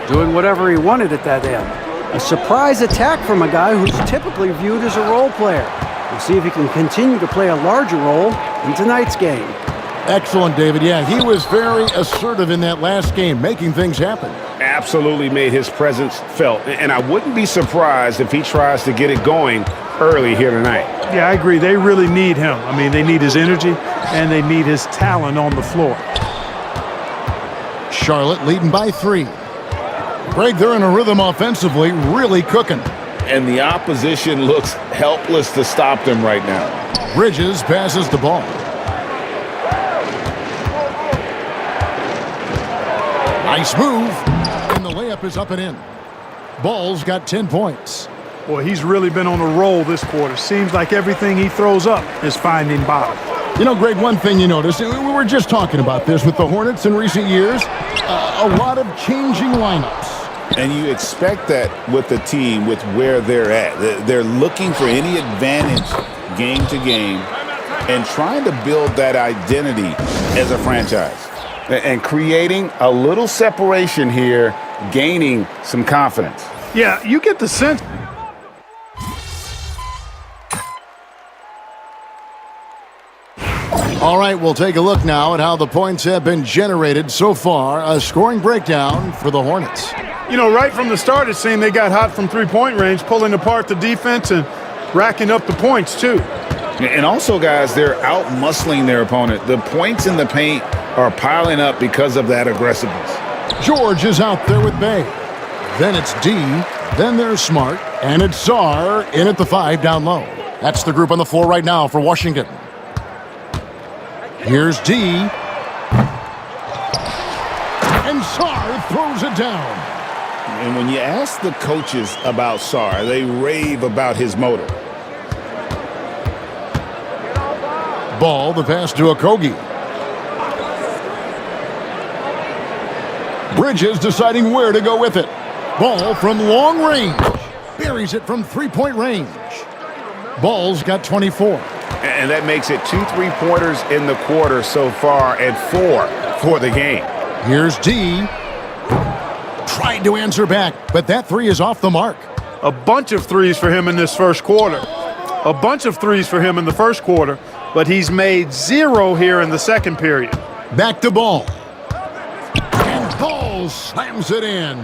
doing whatever he wanted at that end. A surprise attack from a guy who's typically viewed as a role player. We'll see if he can continue to play a larger role in tonight's game. Excellent, David. Yeah, he was very assertive in that last game, making things happen. Absolutely made his presence felt. And I wouldn't be surprised if he tries to get it going early here tonight. Yeah, I agree. They really need him. I mean, they need his energy and they need his talent on the floor. Charlotte leading by 3. Greg, they're in a rhythm offensively, really cooking. And the opposition looks helpless to stop them right now. Bridges passes the ball. Nice move, and the layup is up and in. Ball's got 10 points. Boy, he's really been on a roll this quarter. Seems like everything he throws up is finding bottom. You know, Greg, one thing you notice, we were just talking about this with the Hornets in recent years, a lot of changing lineups. And you expect that with the team, with where they're at. They're looking for any advantage game to game and trying to build that identity as a franchise. And creating a little separation here, gaining some confidence. Yeah, you get the sense. All right, we'll take a look now at how the points have been generated so far. A scoring breakdown for the Hornets. You know, right from the start, it seemed they got hot from three-point range, pulling apart the defense and racking up the points, too. And also, guys, they're out-muscling their opponent. The points in the paint are piling up because of that aggressiveness. George is out there with Bay. Then it's D. Then there's Smart. And it's Sarr in at the 5 down low. That's the group on the floor right now for Washington. Here's D. And Sarr throws it down. And when you ask the coaches about Sarr, they rave about his motor. Ball, the pass to Okogie. Bridges deciding where to go with it. Ball from long range. Buries it from three-point range. Ball's got 24. And that makes it 2 3-pointers in the quarter so far and 4 for the game. Here's D. Tried to answer back, but that three is off the mark. A bunch of threes for him in this first quarter. A bunch of threes for him in the first quarter, but he's made 0 here in the second period. Back to Ball. And Ball slams it in.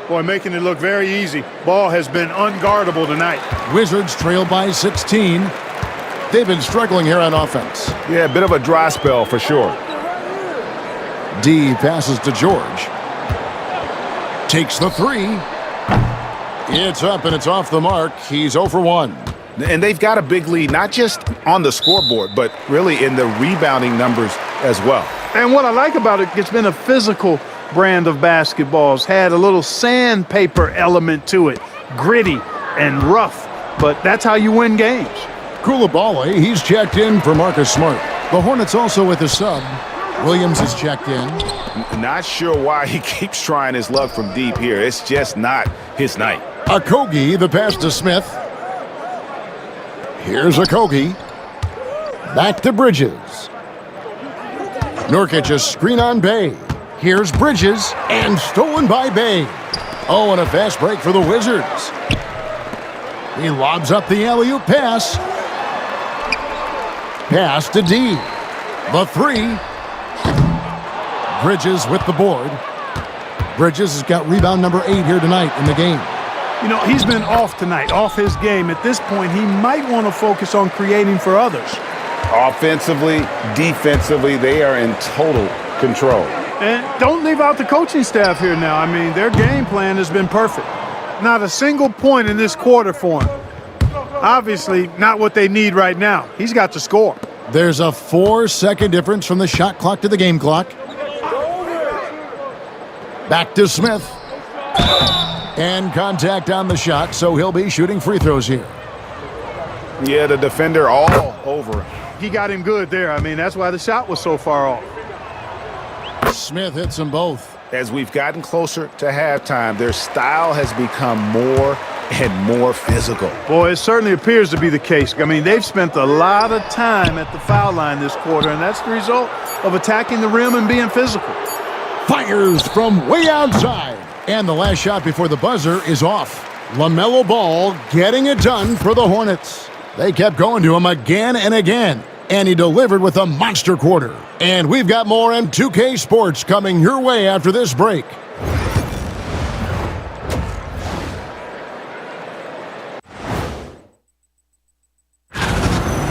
Boy, making it look very easy. Ball has been unguardable tonight. Wizards trail by 16. They've been struggling here on offense. Yeah, a bit of a dry spell for sure. D passes to George. Takes the three. It's up and it's off the mark. He's 0 for 1. And they've got a big lead, not just on the scoreboard, but really in the rebounding numbers as well. And what I like about it, it's been a physical brand of basketball. It's had a little sandpaper element to it, gritty and rough, but that's how you win games. Koulibaly, he's checked in for Marcus Smart. The Hornets also with a sub. Williams is checked in. Not sure why he keeps trying his luck from deep here. It's just not his night. Okogie, the pass to Smith. Here's Okogie. Back to Bridges. Nurkic a screen on Bay. Here's Bridges, and stolen by Bay. Oh, and a fast break for the Wizards. He lobs up the alley-oop pass. Pass to D. The three. Bridges with the board. Bridges has got rebound number 8 here tonight in the game. You know, he's been off tonight, off his game. At this point, he might want to focus on creating for others. Offensively, defensively, they are in total control. And don't leave out the coaching staff here now. I mean, their game plan has been perfect. Not a single point in this quarter for him. Obviously, not what they need right now. He's got to score. There's a 4-second difference from the shot clock to the game clock. Back to Smith. And contact on the shot, so he'll be shooting free throws here. Yeah, the defender all over him. He got him good there. I mean, that's why the shot was so far off. Smith hits them both. As we've gotten closer to halftime, their style has become more and more physical. Boy, it certainly appears to be the case. I mean, they've spent a lot of time at the foul line this quarter, and that's the result of attacking the rim and being physical. Fires from way outside. And the last shot before the buzzer is off. LaMelo Ball getting it done for the Hornets. They kept going to him again and again. And he delivered with a monster quarter. And we've got more M2K Sports coming your way after this break.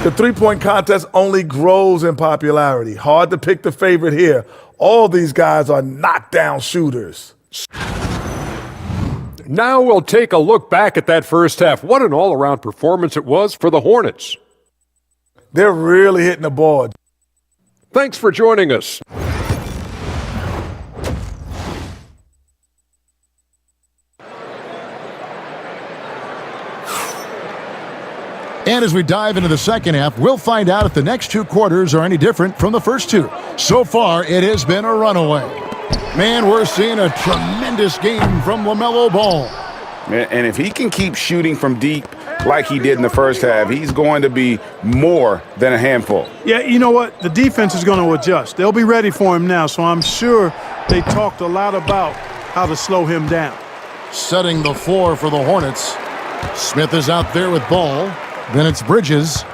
The three-point contest only grows in popularity. Hard to pick the favorite here. All these guys are knockdown shooters. Now we'll take a look back at that first half. What an all-around performance it was for the Hornets. They're really hitting the ball. Thanks for joining us. And as we dive into the second half, we'll find out if the next 2 quarters are any different from the first 2. So far, it has been a runaway. Man, we're seeing a tremendous game from LaMelo Ball. And if he can keep shooting from deep like he did in the first half, he's going to be more than a handful. Yeah, you know what? The defense is going to adjust. They'll be ready for him now, so I'm sure they talked a lot about how to slow him down. Setting the floor for the Hornets. Smith is out there with Ball. Then it's Bridges.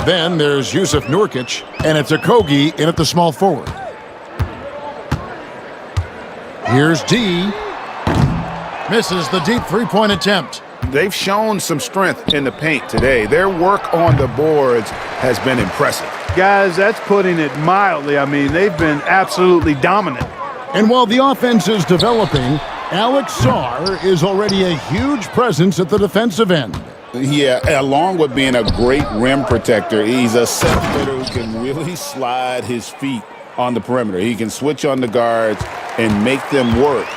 Then there's Jusuf Nurkic. And it's Okogie in at the small forward. Here's D. Misses the deep three-point attempt. They've shown some strength in the paint today. Their work on the boards has been impressive. Guys, that's putting it mildly. I mean, they've been absolutely dominant. And while the offense is developing, Alex Sarr is already a huge presence at the defensive end. Yeah, along with being a great rim protector, he's a set footer who can really slide his feet on the perimeter. He can switch on the guards and make them work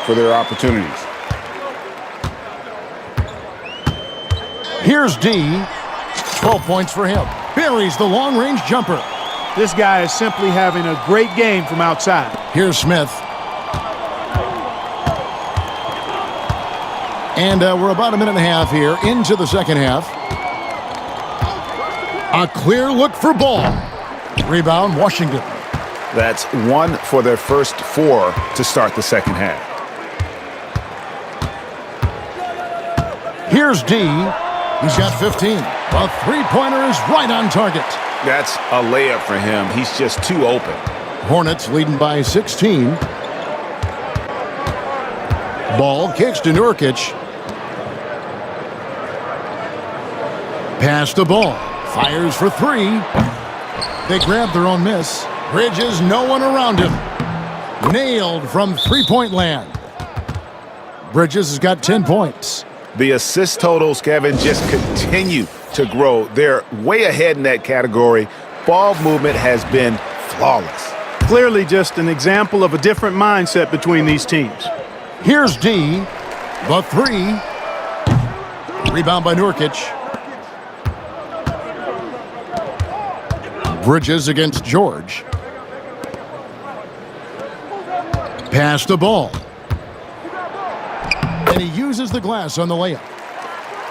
for their opportunities. Here's D. 12 points for him. Buries the long-range jumper. This guy is simply having a great game from outside. Here's Smith. And we're about a minute and a half here into the second half. A clear look for ball. Rebound, Washington. That's 1 for their first 4 to start the second half. Here's D. He's got 15. The three-pointer is right on target. That's a layup for him. He's just too open. Hornets leading by 16. Ball kicks to Nurkic. Pass the ball. Fires for 3. They grab their own miss. Bridges, no one around him. Nailed from three-point land. Bridges has got 10 points. The assist totals, Kevin, just continue to grow. They're way ahead in that category. Ball movement has been flawless. Clearly just an example of a different mindset between these teams. Here's D. The 3. Rebound by Nurkic. Bridges against George. Pass the ball. And he uses the glass on the layup.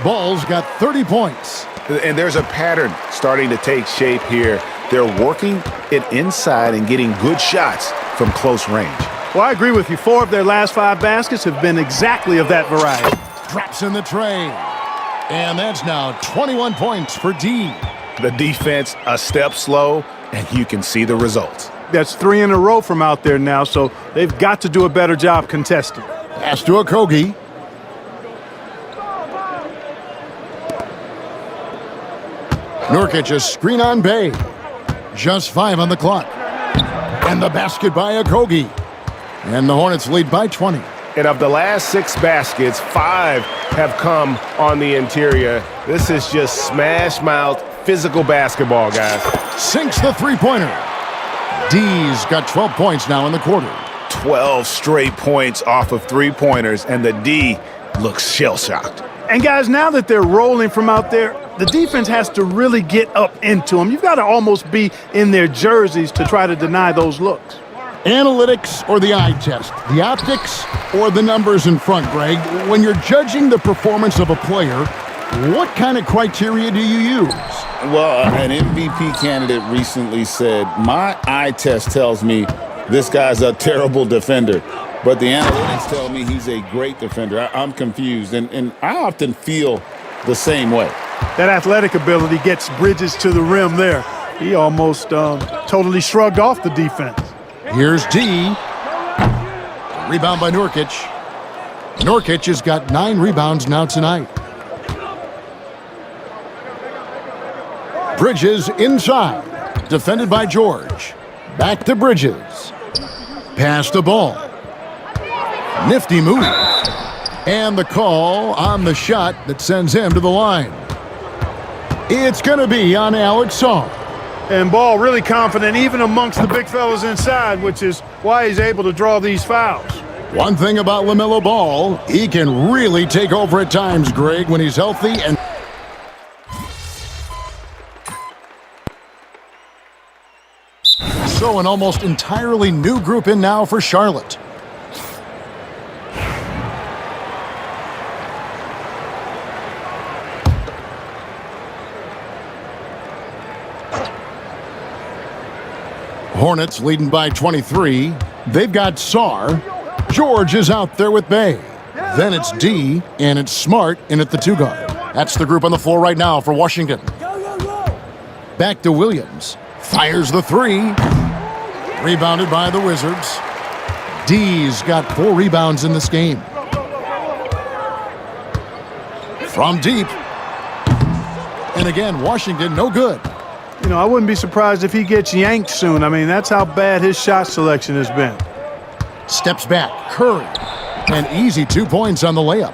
Ball's got 30 points. And there's a pattern starting to take shape here. They're working it inside and getting good shots from close range. Well, I agree with you. 4 of their last 5 baskets have been exactly of that variety. Drops in the tray. And that's now 21 points for D. The defense a step slow, and you can see the results. That's 3 in a row from out there now, so they've got to do a better job contesting. Pass to Okogie. Nurkic a screen on Bay. Just 5 on the clock. And the basket by Okogie. And the Hornets lead by 20. And of the last 6 baskets, 5 have come on the interior. This is just smash-mouth physical basketball, guys. Sinks the three-pointer. D's got 12 points now in the quarter. 12 straight points off of three-pointers, and the D looks shell-shocked. And guys, now that they're rolling from out there, the defense has to really get up into them. You've got to almost be in their jerseys to try to deny those looks. Analytics or the eye test? The optics or the numbers in front, Greg? When you're judging the performance of a player, what kind of criteria do you use? Well, an MVP candidate recently said, my eye test tells me this guy's a terrible defender, but the analytics tell me he's a great defender. I'm confused, and I often feel the same way. That athletic ability gets Bridges to the rim there. He almost totally shrugged off the defense. Here's D. Rebound by Nurkic. Nurkic has got 9 rebounds now tonight. Bridges inside. Defended by George. Back to Bridges. Pass the ball. Nifty move. And the call on the shot that sends him to the line. It's going to be on Alex Song. And Ball really confident even amongst the big fellas inside, which is why he's able to draw these fouls. One thing about LaMelo Ball, he can really take over at times, Greg, when he's healthy. And so an almost entirely new group in now for Charlotte. Hornets leading by 23. They've got Sarr. George is out there with Bay. Then it's D, and it's Smart in at the 2 guard. That's the group on the floor right now for Washington. Back to Williams. Fires the 3. Rebounded by the Wizards. D's got 4 rebounds in this game. From deep. And again, Washington no good. You know, I wouldn't be surprised if he gets yanked soon. I mean, that's how bad his shot selection has been. Steps back. Curry. An easy 2 points on the layup.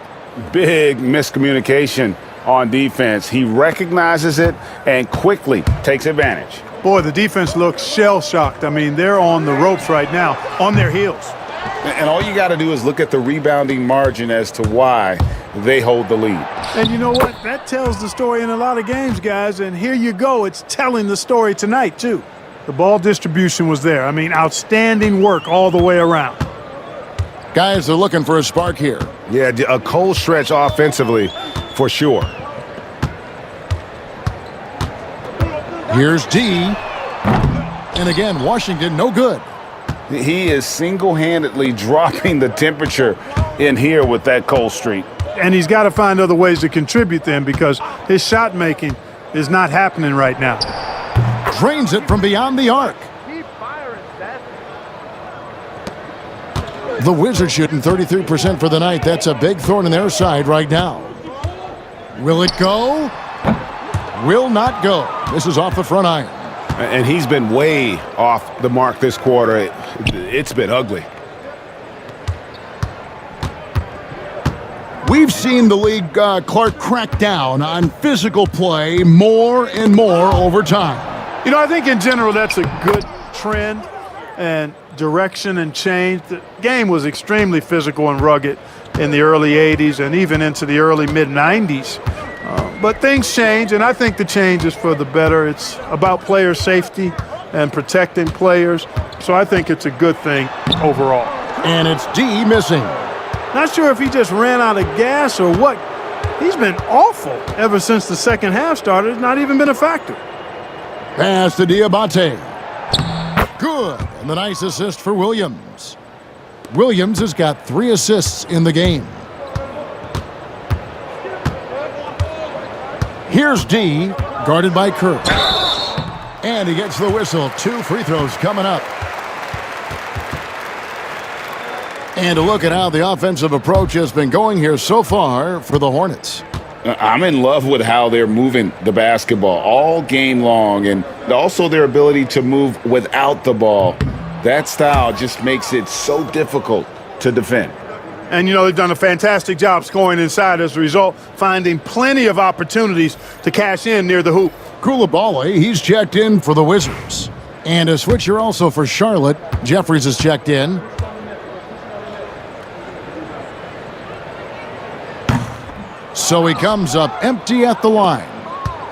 Big miscommunication on defense. He recognizes it and quickly takes advantage. Boy, the defense looks shell-shocked. I mean, they're on the ropes right now, on their heels. And all you got to do is look at the rebounding margin as to why they hold the lead. And you know what? That tells the story in a lot of games, guys. And here you go. It's telling the story tonight, too. The ball distribution was there. I mean, outstanding work all the way around. Guys are looking for a spark here. Yeah, a cold stretch offensively for sure. Here's D. And again, Washington, no good. He is single-handedly dropping the temperature in here with that cold streak. And he's got to find other ways to contribute then, because his shot making is not happening right now. Drains it from beyond the arc. The Wizards shooting 33% for the night. That's a big thorn in their side right now. Will it go? Will not go. This is off the front iron. And he's been way off the mark this quarter. It's been ugly. We've seen the league, Clark, crack down on physical play more and more over time. You know, I think in general that's a good trend and direction and change. The game was extremely physical and rugged in the early 80s and even into the early mid-90s. But things change, and I think the change is for the better. It's about player safety and protecting players, so I think it's a good thing overall. And it's D missing. Not sure if he just ran out of gas or what. He's been awful ever since the second half started. It's not even been a factor. Pass to Diabate. Good. And the nice assist for Williams. Williams has got 3 assists in the game. Here's D, guarded by Kerr. And he gets the whistle. 2 free throws coming up. And a look at how the offensive approach has been going here so far for the Hornets. I'm in love with how they're moving the basketball all game long, and also their ability to move without the ball. That style just makes it so difficult to defend. And, you know, they've done a fantastic job scoring inside as a result, finding plenty of opportunities to cash in near the hoop. Koulibaly, he's checked in for the Wizards. And a switcher also for Charlotte. Jeffries has checked in. So he comes up empty at the line.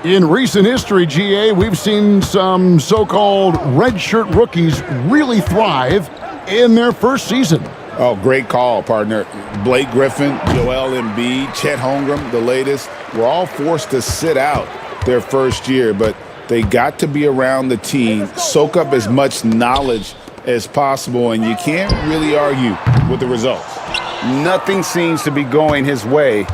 In recent history, GA, we've seen some so-called redshirt rookies really thrive in their first season. Oh, great call, partner. Blake Griffin, Joel Embiid, Chet Holmgren, the latest, were all forced to sit out their first year, but they got to be around the team, soak up as much knowledge as possible, and you can't really argue with the results. Nothing seems to be going his way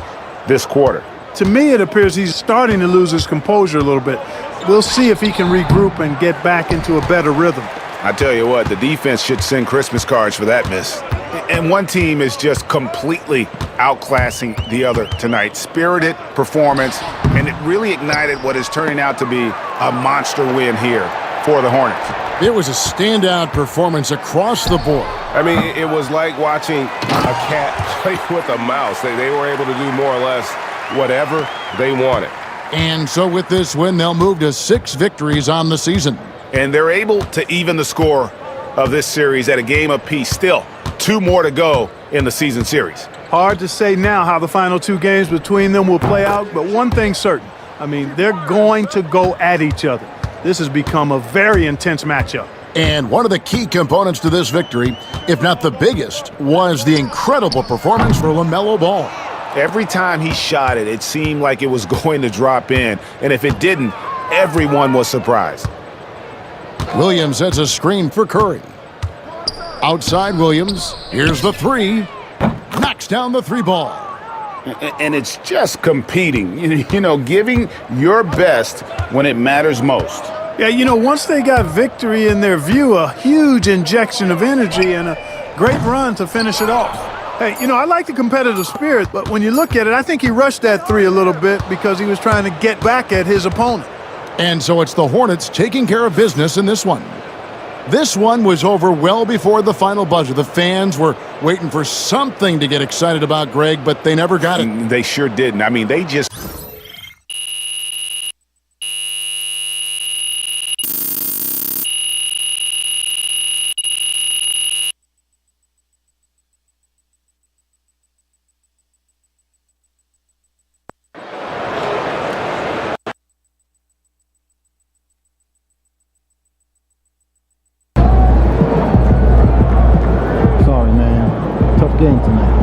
this quarter. To me, it appears he's starting to lose his composure a little bit. We'll see if he can regroup and get back into a better rhythm. I tell you what, the defense should send Christmas cards for that miss. And one team is just completely outclassing the other tonight. Spirited performance, and it really ignited what is turning out to be a monster win here for the Hornets. It was a standout performance across the board. I mean, it was like watching a cat play with a mouse. They were able to do more or less whatever they wanted. And so with this win, they'll move to 6 victories on the season. And they're able to even the score of this series at a game apiece. Still, 2 more to go in the season series. Hard to say now how the final 2 games between them will play out, but one thing's certain. I mean, they're going to go at each other. This has become a very intense matchup. And one of the key components to this victory, if not the biggest, was the incredible performance for LaMelo Ball. Every time he shot it, it seemed like it was going to drop in. And if it didn't, everyone was surprised. Williams sets a screen for Curry. Outside Williams. Here's the 3. Knocks down the 3 ball. And it's just competing, you know, giving your best when it matters most. Yeah, you know, once they got victory in their view, a huge injection of energy and a great run to finish it off. Hey, you know, I like the competitive spirit, but when you look at it, I think he rushed that 3 a little bit because he was trying to get back at his opponent. And so it's the Hornets taking care of business in this one. This one was over well before the final buzzer. The fans were waiting for something to get excited about, Greg, but they never got it. They sure didn't. I mean, they just... Sorry, man. Tough game tonight.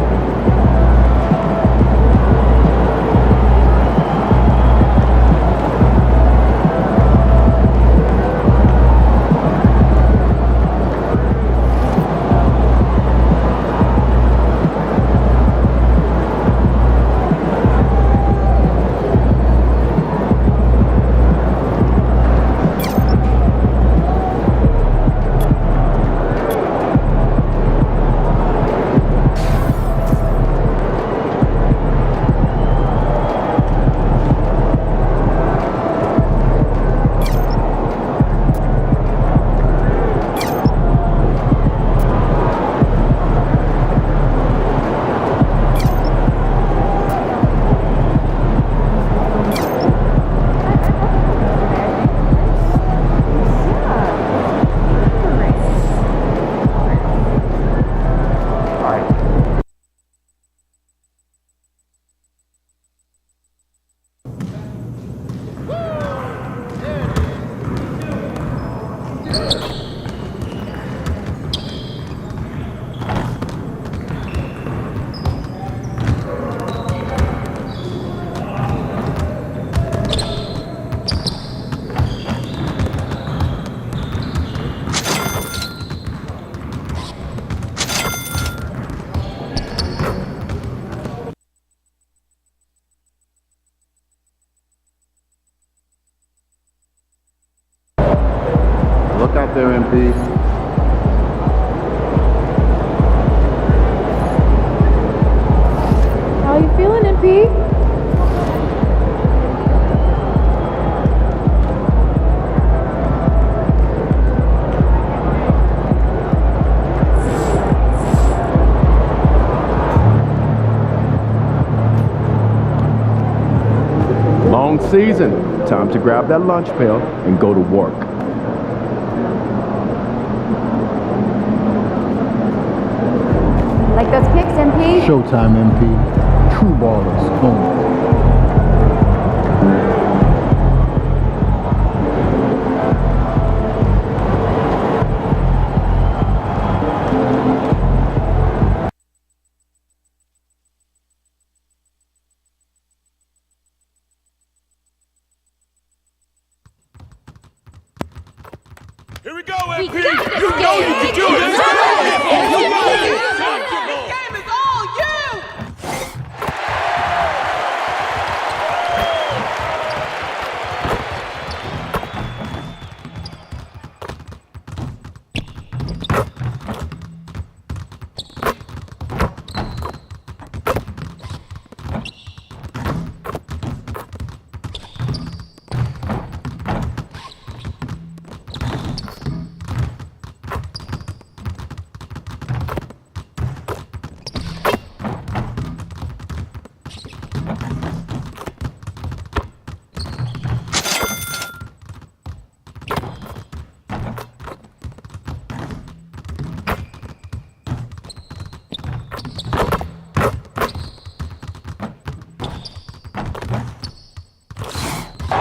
Look out there, MP. How you feeling, MP? Long season. Time to grab that lunch pail and go to work. Like those kicks, MP? Showtime, MP. True ballers. Boom. Here we go, MP! You know you can do it!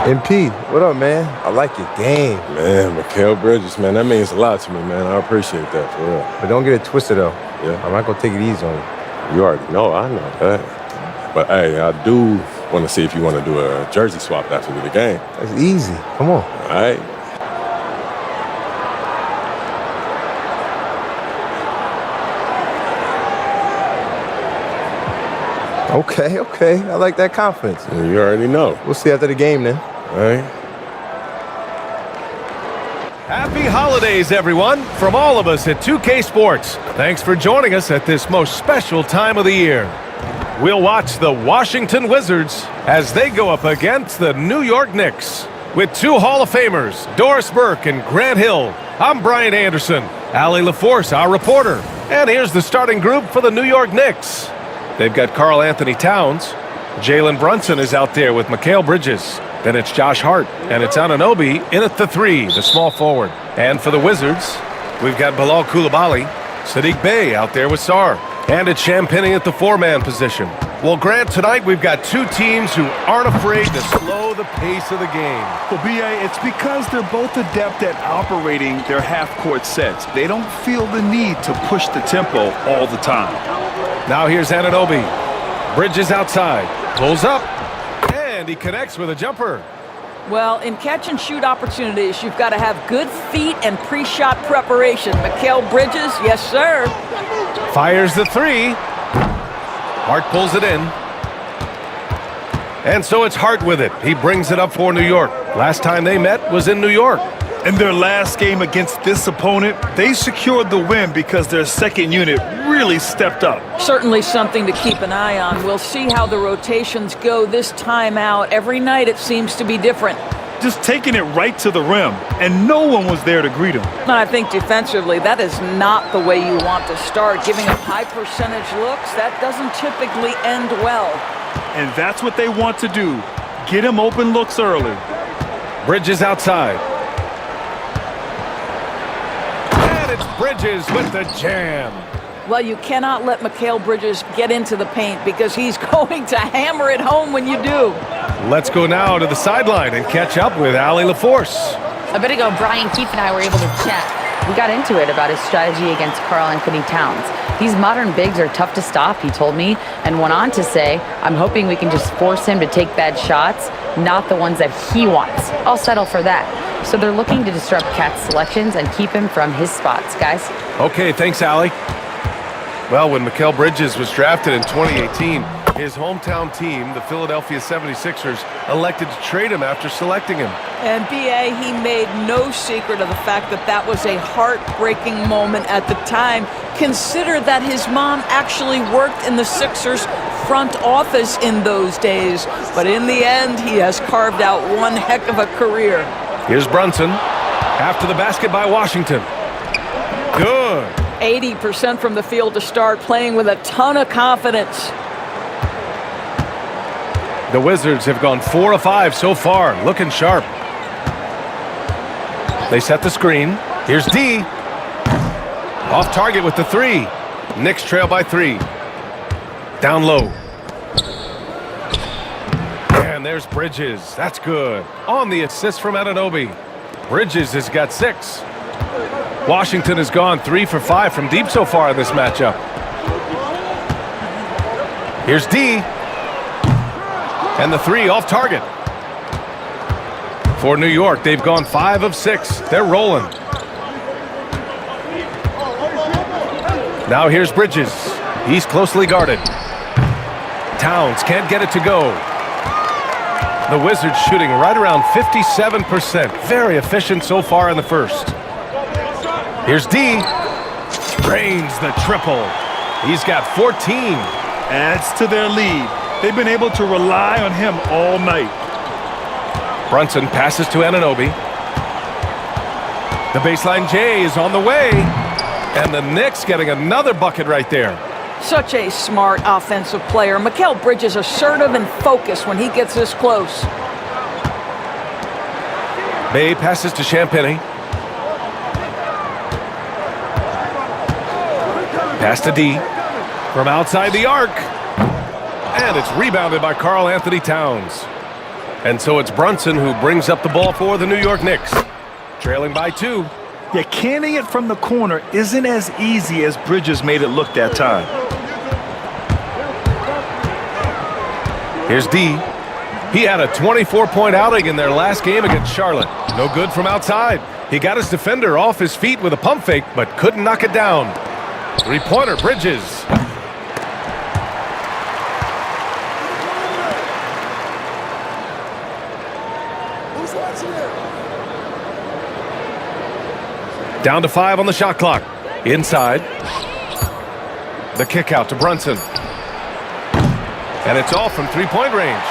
MP, what up, man? I like your game. Man, Mikal Bridges, man, that means a lot to me, man. I appreciate that, for real. But don't get it twisted, though. Yeah. I'm not going to take it easy on you. You already know, I know that. But, hey, I do want to see if you want to do a jersey swap after the game. That's easy. Come on. All right. Okay. I like that confidence. Yeah, you already know. We'll see after the game, then. All right. Happy holidays, everyone, from all of us at 2K Sports. Thanks for joining us at this most special time of the year. We'll watch the Washington Wizards as they go up against the New York Knicks. With two Hall of Famers, Doris Burke and Grant Hill, I'm Brian Anderson, Allie LaForce, our reporter. And here's the starting group for the New York Knicks. They've got Karl Anthony Towns. Jalen Brunson is out there with Mikal Bridges. Then it's Josh Hart, and it's Anunoby in at the 3, the small forward. And for the Wizards, we've got Bilal Coulibaly, Sadiq Bey out there with Sarr, and it's Champagnie at the 4-man position. Well, Grant, tonight we've got two teams who aren't afraid to slow the pace of the game. Well, B.A., it's because they're both adept at operating their half-court sets. They don't feel the need to push the tempo all the time. Now here's Anunoby. Bridges outside, pulls up, and he connects with a jumper. Well, in catch-and-shoot opportunities, you've got to have good feet and pre-shot preparation. Mikal Bridges, yes, sir. Fires the 3. Hart pulls it in. And so it's Hart with it. He brings it up for New York. Last time they met was in New York. In their last game against this opponent, they secured the win because their second unit really stepped up. Certainly something to keep an eye on. We'll see how the rotations go this time out. Every night it seems to be different. Just taking it right to the rim, and no one was there to greet him. I think defensively, that is not the way you want to start. Giving up high percentage looks, that doesn't typically end well. And that's what they want to do. Get him open looks early. Bridges outside. And it's Bridges with the jam. Well, you cannot let Mikal Bridges get into the paint because he's going to hammer it home when you do. Let's go now to the sideline and catch up with Allie LaForce. A bit ago, Brian Keefe and I were able to chat. We got into it about his strategy against Karl Anthony Towns. These modern bigs are tough to stop, he told me, and went on to say, I'm hoping we can just force him to take bad shots, not the ones that he wants. I'll settle for that. So they're looking to disrupt Cat's selections and keep him from his spots, guys. Okay, thanks, Allie. Well, when Mikal Bridges was drafted in 2018, his hometown team, the Philadelphia 76ers, elected to trade him after selecting him. And B.A., he made no secret of the fact that that was a heartbreaking moment at the time. Consider that his mom actually worked in the Sixers front office in those days. But in the end, he has carved out one heck of a career. Here's Brunson. After the basket by Washington. Good. 80% from the field to start, playing with a ton of confidence. The Wizards have gone 4 of 5 so far, looking sharp. They set the screen. Here's D. Off target with the 3. Knicks trail by 3. Down low. And there's Bridges. That's good. On the assist from Anunoby. Bridges has got 6. Washington has gone 3 for 5 from deep so far in this matchup. Here's D. And the 3 off target. For New York, they've gone 5 of 6. They're rolling. Now here's Bridges. He's closely guarded. Towns can't get it to go. The Wizards shooting right around 57%. Very efficient so far in the first. Here's D. Drains the triple. He's got 14. Adds to their lead. They've been able to rely on him all night. Brunson passes to Anunoby. The baseline J is on the way. And the Knicks getting another bucket right there. Such a smart offensive player. Mikal Bridges assertive and focused when he gets this close. Bay passes to Champagnie. Pass to D. From outside the arc. And it's rebounded by Karl Anthony Towns. And so it's Brunson who brings up the ball for the New York Knicks. Trailing by 2. Yeah, canning it from the corner isn't as easy as Bridges made it look that time. Here's D. He had a 24-point outing in their last game against Charlotte. No good from outside. He got his defender off his feet with a pump fake, but couldn't knock it down. Three-pointer, Bridges. Down to 5 on the shot clock. Inside. The kick out to Brunson. And it's all from three-point range.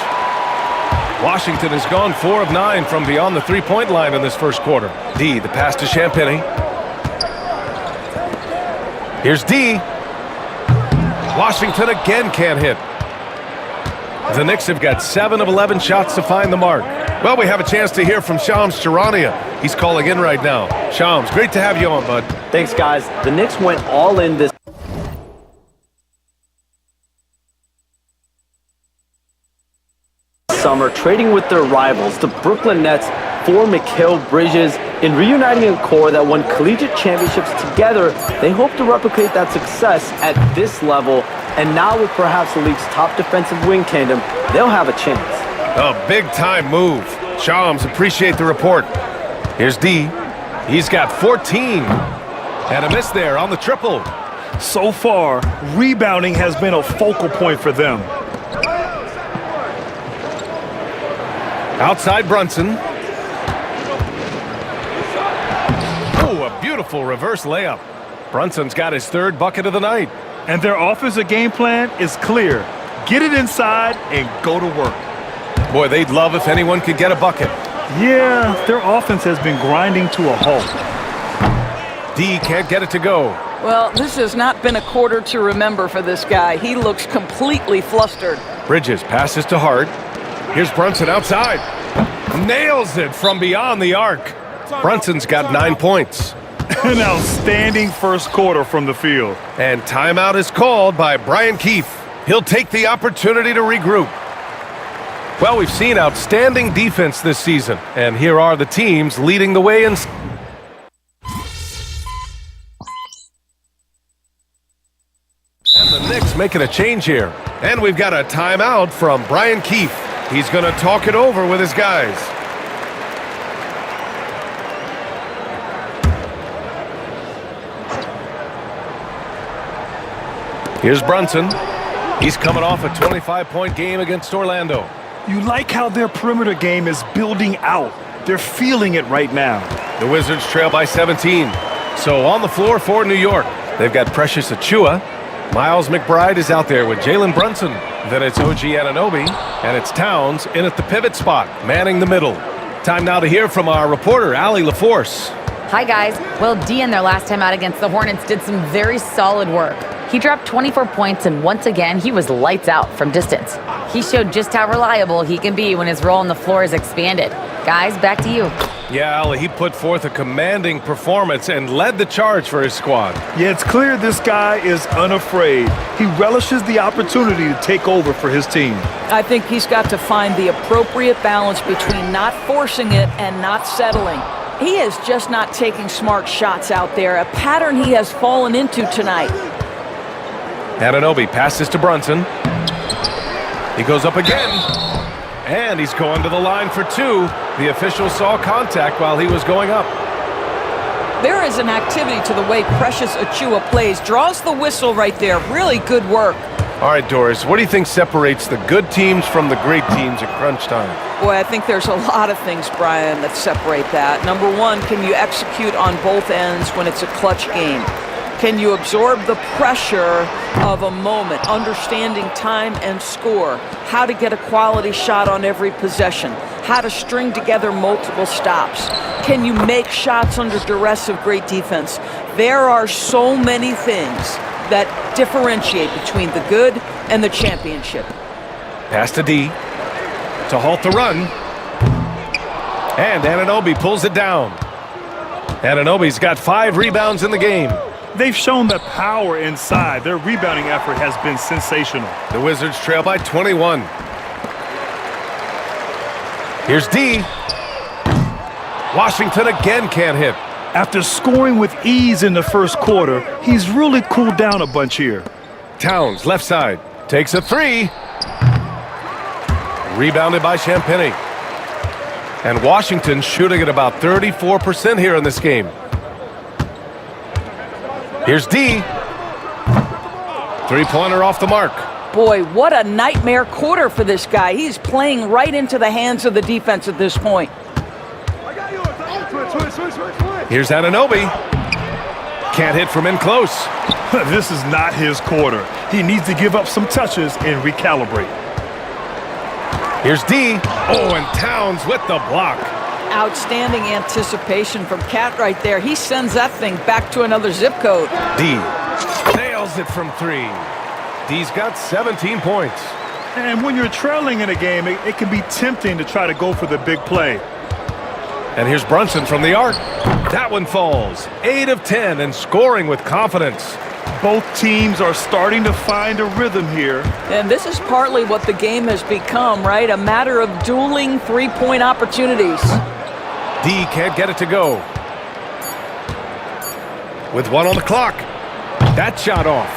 Washington has gone 4 of 9 from beyond the three-point line in this first quarter. D, the pass to Champagnie. Here's D. Washington again can't hit. The Knicks have got 7 of 11 shots to find the mark. Well, we have a chance to hear from Shams Charania. He's calling in right now. Shams, great to have you on, bud. Thanks, guys. The Knicks went all in this summer, trading with their rivals, the Brooklyn Nets, for Mikal Bridges. In reuniting a core that won collegiate championships together, they hope to replicate that success at this level. And now with perhaps the league's top defensive wing tandem, they'll have a chance. A big-time move. Shams, appreciate the report. Here's D. He's got 14. And a miss there on the triple. So far, rebounding has been a focal point for them. Outside Brunson. Oh, a beautiful reverse layup. Brunson's got his 3rd bucket of the night. And their offensive game plan is clear. Get it inside and go to work. Boy, they'd love if anyone could get a bucket. Yeah, their offense has been grinding to a halt. D can't get it to go. Well, this has not been a quarter to remember for this guy. He looks completely flustered. Bridges passes to Hart. Here's Brunson outside. Nails it from beyond the arc. Brunson's got 9 points. An outstanding first quarter from the field. And timeout is called by Brian Keefe. He'll take the opportunity to regroup. Well, we've seen outstanding defense this season, and here are the teams leading the way in. And the Knicks making a change here. And we've got a timeout from Brian Keefe. He's going to talk it over with his guys. Here's Brunson. He's coming off a 25-point game against Orlando. You like how their perimeter game is building out. They're feeling it right now. The Wizards trail by 17. So on the floor for New York, they've got Precious Achiuwa. Miles McBride is out there with Jalen Brunson. Then it's OG Anunoby, and it's Towns in at the pivot spot, manning the middle. Time now to hear from our reporter, Allie LaForce. Hi, guys. Well, D in their last time out against the Hornets did some very solid work. He dropped 24 points, and once again, he was lights out from distance. He showed just how reliable he can be when his role on the floor is expanded. Guys, back to you. Yeah, Allie, he put forth a commanding performance and led the charge for his squad. Yeah, it's clear this guy is unafraid. He relishes the opportunity to take over for his team. I think he's got to find the appropriate balance between not forcing it and not settling. He is just not taking smart shots out there, a pattern he has fallen into tonight. Anunoby passes to Brunson. He goes up again. And he's going to the line for two. The official saw contact while he was going up. There is an activity to the way Precious Achiuwa plays. Draws the whistle right there. Really good work. All right, Doris, what do you think separates the good teams from the great teams at crunch time? Boy, I think there's a lot of things, Brian, that separate that. Number one, can you execute on both ends when it's a clutch game? Can you absorb the pressure of a moment, understanding time and score, how to get a quality shot on every possession, how to string together multiple stops? Can you make shots under duress of great defense? There are so many things that differentiate between the good and the championship. Pass to D to halt the run. And Anunoby pulls it down. Anunoby's got 5 rebounds in the game. They've shown the power inside. Their rebounding effort has been sensational. The Wizards trail by 21. Here's D. Washington again can't hit. After scoring with ease in the first quarter, he's really cooled down a bunch here. Towns, left side, takes a 3. Rebounded by Champagnie. And Washington shooting at about 34% here in this game. Here's D. 3-pointer off the mark. Boy, what a nightmare quarter for this guy. He's playing right into the hands of the defense at this point. Here's Anunoby. Can't hit from in close. This is not his quarter. He needs to give up some touches and recalibrate. Here's D. Oh, and Towns with the block. Outstanding anticipation from Cat right there. He sends that thing back to another zip code. D nails it from 3. D's got 17 points. And when you're trailing in a game, it can be tempting to try to go for the big play. And here's Brunson from the arc. That one falls. 8 of 10 and scoring with confidence. Both teams are starting to find a rhythm here. And this is partly what the game has become, right? A matter of dueling three-point opportunities. D can't get it to go. With 1 on the clock. That shot off.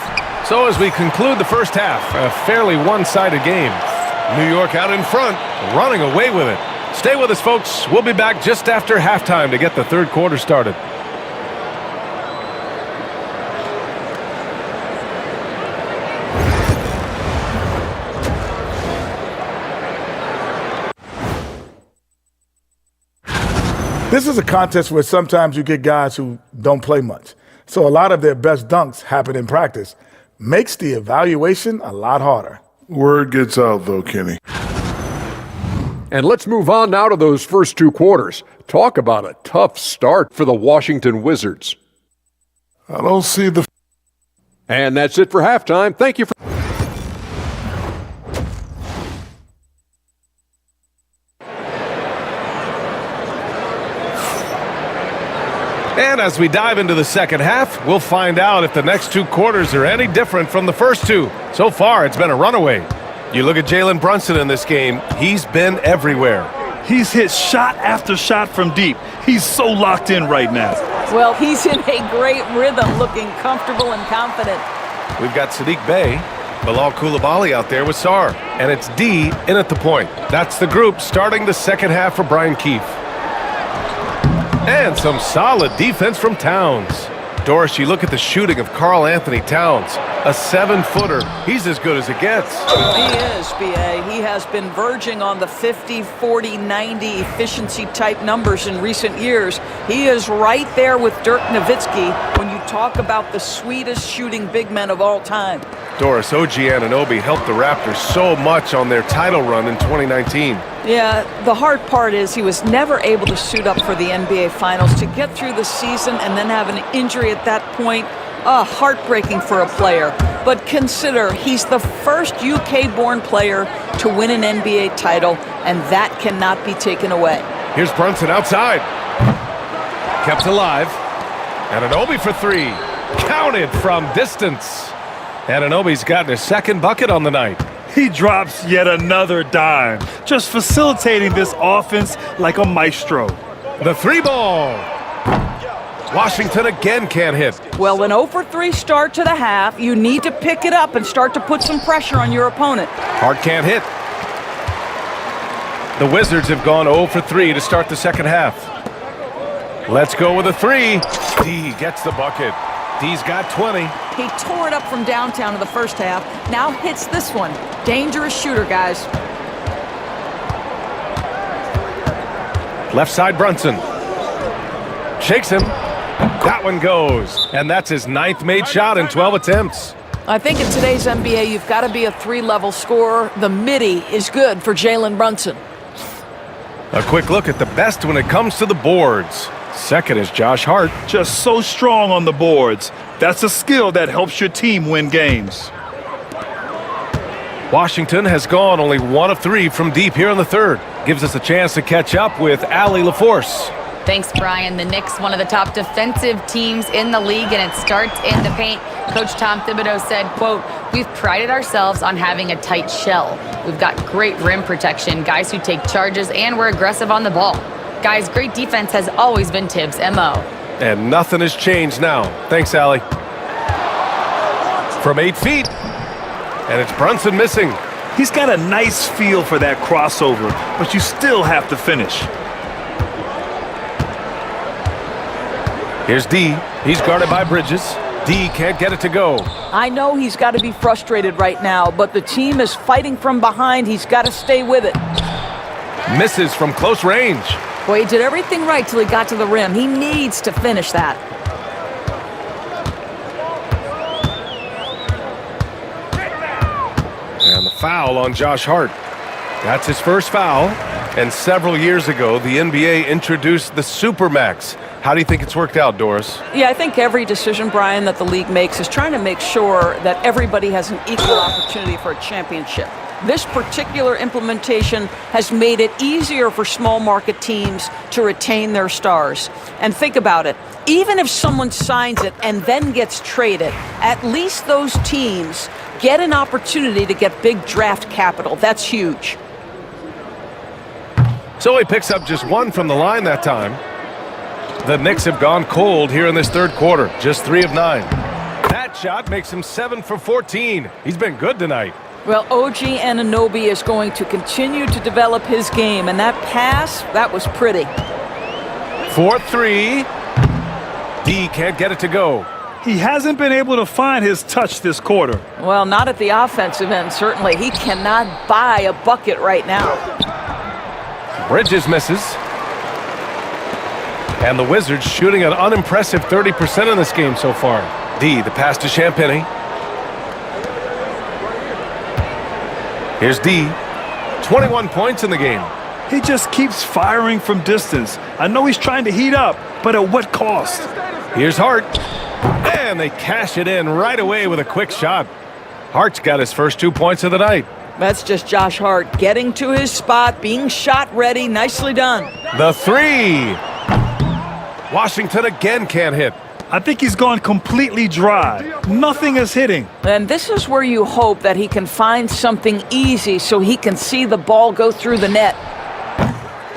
So as we conclude the first half, a fairly one-sided game. New York out in front, running away with it. Stay with us, folks. We'll be back just after halftime to get the third quarter started. This is a contest where sometimes you get guys who don't play much. So a lot of their best dunks happen in practice. Makes the evaluation a lot harder. Word gets out, though, Kenny. And let's move on now to those first 2 quarters. Talk about a tough start for the Washington Wizards. I don't see the... And that's it for halftime. Thank you for... And as we dive into the second half, we'll find out if the next 2 quarters are any different from the first 2. So far, it's been a runaway. You look at Jalen Brunson in this game, he's been everywhere. He's hit shot after shot from deep. He's so locked in right now. Well, he's in a great rhythm, looking comfortable and confident. We've got Sadiq Bey, Bilal Coulibaly out there with Sarr. And it's D in at the point. That's the group starting the second half for Brian Keefe. And some solid defense from Towns. Doris, you look at the shooting of Karl Anthony Towns. A 7-footer. He's as good as it gets. He is, B.A. He has been verging on the 50, 40, 90 efficiency type numbers in recent years. He is right there with Dirk Nowitzki when you talk about the sweetest shooting big men of all time. Doris, OG Anunoby helped the Raptors so much on their title run in 2019. Yeah, the hard part is he was never able to suit up for the NBA Finals. To get through the season and then have an injury at that point, heartbreaking for a player. But consider, he's the first UK-born player to win an NBA title, and that cannot be taken away. Here's Brunson outside. Kept alive. Anunoby for three. Counted from distance. Anunoby's gotten his second bucket on the night. He drops yet another dime, just facilitating this offense like a maestro. The three ball. Washington again can't hit. Well, an 0 for 3 start to the half, you need to pick it up and start to put some pressure on your opponent. Hart can't hit. The Wizards have gone 0 for 3 to start the second half. Let's go with a three. D gets the bucket. D's got 20. He tore it up from downtown in the first half. Now hits this one. Dangerous shooter, guys. Left side Brunson. Shakes him. That one goes. And that's his 9th made shot in 12 attempts. I think in today's NBA, you've got to be a 3-level scorer. The midi is good for Jalen Brunson. A quick look at the best when it comes to the boards. Second is Josh Hart. Just so strong on the boards. That's a skill that helps your team win games. Washington has gone only 1 of 3 from deep here in the third. Gives us a chance to catch up with Allie LaForce. Thanks, Brian. The Knicks, one of the top defensive teams in the league, and it starts in the paint. Coach Tom Thibodeau said, quote, "We've prided ourselves on having a tight shell. We've got great rim protection, guys who take charges, and we're aggressive on the ball. Guys, great defense has always been Tibbs' MO." And nothing has changed now. Thanks, Allie. From 8 feet. And it's Brunson missing. He's got a nice feel for that crossover, but you still have to finish. Here's D. He's guarded by Bridges. D can't get it to go. I know he's got to be frustrated right now, but the team is fighting from behind. He's got to stay with it. Misses from close range. Boy, he did everything right till he got to the rim. He needs to finish that. And the foul on Josh Hart. That's his first foul. And several years ago, the NBA introduced the Supermax. How do you think it's worked out, Doris? Yeah, I think every decision, Brian, that the league makes is trying to make sure that everybody has an equal opportunity for a championship. This particular implementation has made it easier for small market teams to retain their stars. And think about it. Even if someone signs it and then gets traded, at least those teams get an opportunity to get big draft capital. That's huge. So he picks up just 1 from the line that time. The Knicks have gone cold here in this third quarter. Just 3 of 9. That shot makes him 7 for 14. He's been good tonight. Well, OG Anunoby is going to continue to develop his game, and that pass, that was pretty. 4-3. D can't get it to go. He hasn't been able to find his touch this quarter. Well, not at the offensive end, certainly. He cannot buy a bucket right now. Bridges misses. And the Wizards shooting an unimpressive 30% in this game so far. D, the pass to Champagnie. Here's D. 21 points in the game. He just keeps firing from distance. I know he's trying to heat up, but at what cost? Here's Hart. And they cash it in right away with a quick shot. Hart's got his first 2 points of the night. That's just Josh Hart getting to his spot, being shot ready. Nicely done. The three. Washington again can't hit. I think he's gone completely dry. Nothing is hitting. And this is where you hope that he can find something easy so he can see the ball go through the net.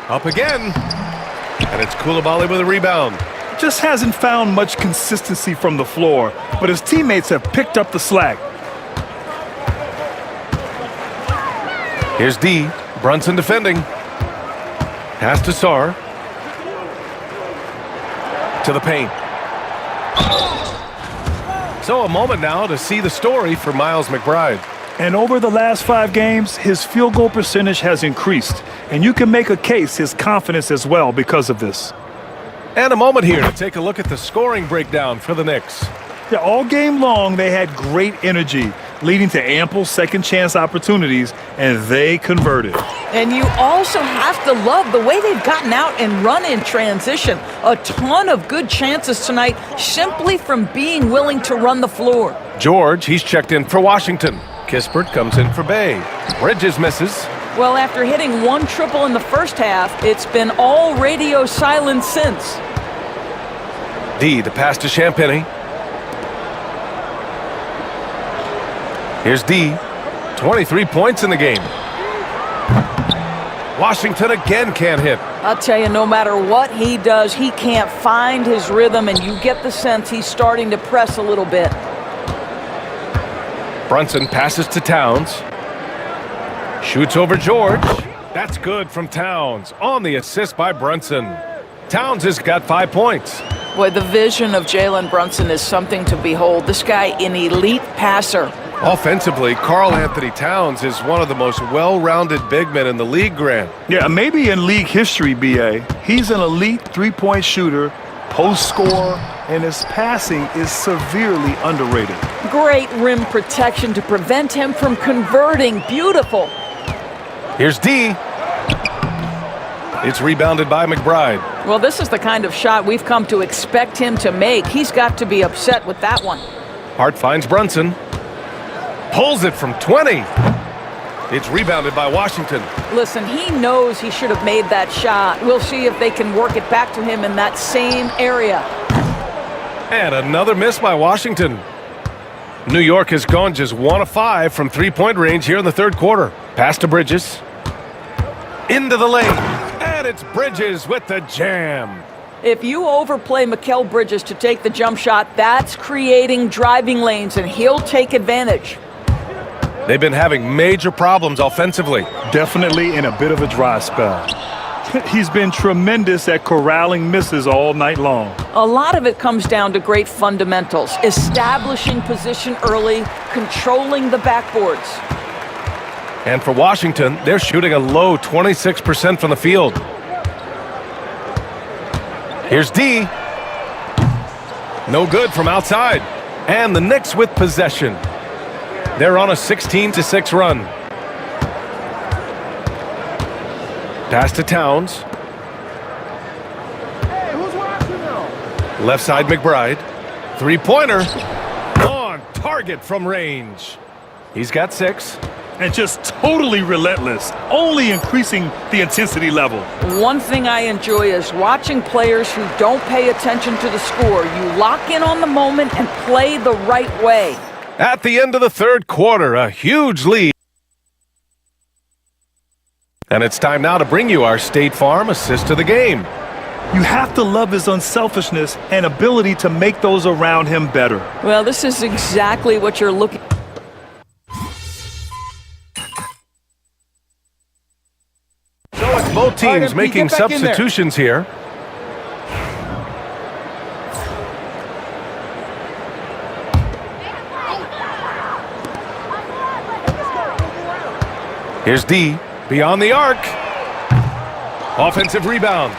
Up again. And it's Koulibaly with a rebound. Just hasn't found much consistency from the floor, but his teammates have picked up the slack. Here's D. Brunson defending. Pass to Sarr. To the paint. So a moment now to see the story for Miles McBride. And over the last 5 games, his field goal percentage has increased. And you can make a case his confidence as well because of this. And a moment here to take a look at the scoring breakdown for the Knicks. Yeah, all game long, they had great energy, leading to ample second chance opportunities, and they converted. And you also have to love the way they've gotten out and run in transition. A ton of good chances tonight simply from being willing to run the floor. George, he's checked in for Washington. Kispert comes in for Bay. Bridges misses. Well, after hitting 1 triple in the first half, it's been all radio silence since. D to pass to Champagny. Here's D. 23 points in the game. Washington again can't hit. I'll tell you, no matter what he does, he can't find his rhythm, and you get the sense he's starting to press a little bit. Brunson passes to Towns. Shoots over George. That's good from Towns. On the assist by Brunson. Towns has got 5 points. Boy, the vision of Jalen Brunson is something to behold. This guy, an elite passer. Offensively, Karl Anthony Towns is one of the most well-rounded big men in the league, Grant. Yeah, maybe in league history, B.A. He's an elite three-point shooter, post scorer, and his passing is severely underrated. Great rim protection to prevent him from converting. Beautiful. Here's D. It's rebounded by McBride. Well, this is the kind of shot we've come to expect him to make. He's got to be upset with that one. Hart finds Brunson. Pulls it from 20. It's rebounded by Washington. Listen, he knows he should have made that shot. We'll see if they can work it back to him in that same area. And another miss by Washington. New York has gone just 1 of 5 from three-point range here in the third quarter. Pass to Bridges. Into the lane. And it's Bridges with the jam. If you overplay Mikal Bridges to take the jump shot, that's creating driving lanes, and he'll take advantage. They've been having major problems offensively. Definitely in a bit of a dry spell. He's been tremendous at corralling misses all night long. A lot of it comes down to great fundamentals, establishing position early, controlling the backboards. And for Washington, they're shooting a low 26% from the field. Here's D. No good from outside. And the Knicks with possession. They're on a 16-6 run. Pass to Towns. Left side McBride. Three-pointer. On target from range. He's got 6. And just totally relentless, only increasing the intensity level. One thing I enjoy is watching players who don't pay attention to the score. You lock in on the moment and play the right way. At the end of the third quarter, a huge lead. And it's time now to bring you our State Farm assist to the game. You have to love his unselfishness and ability to make those around him better. Well, this is exactly what you're looking for. Both teams making substitutions here. Here's D. Beyond the arc. Offensive rebound.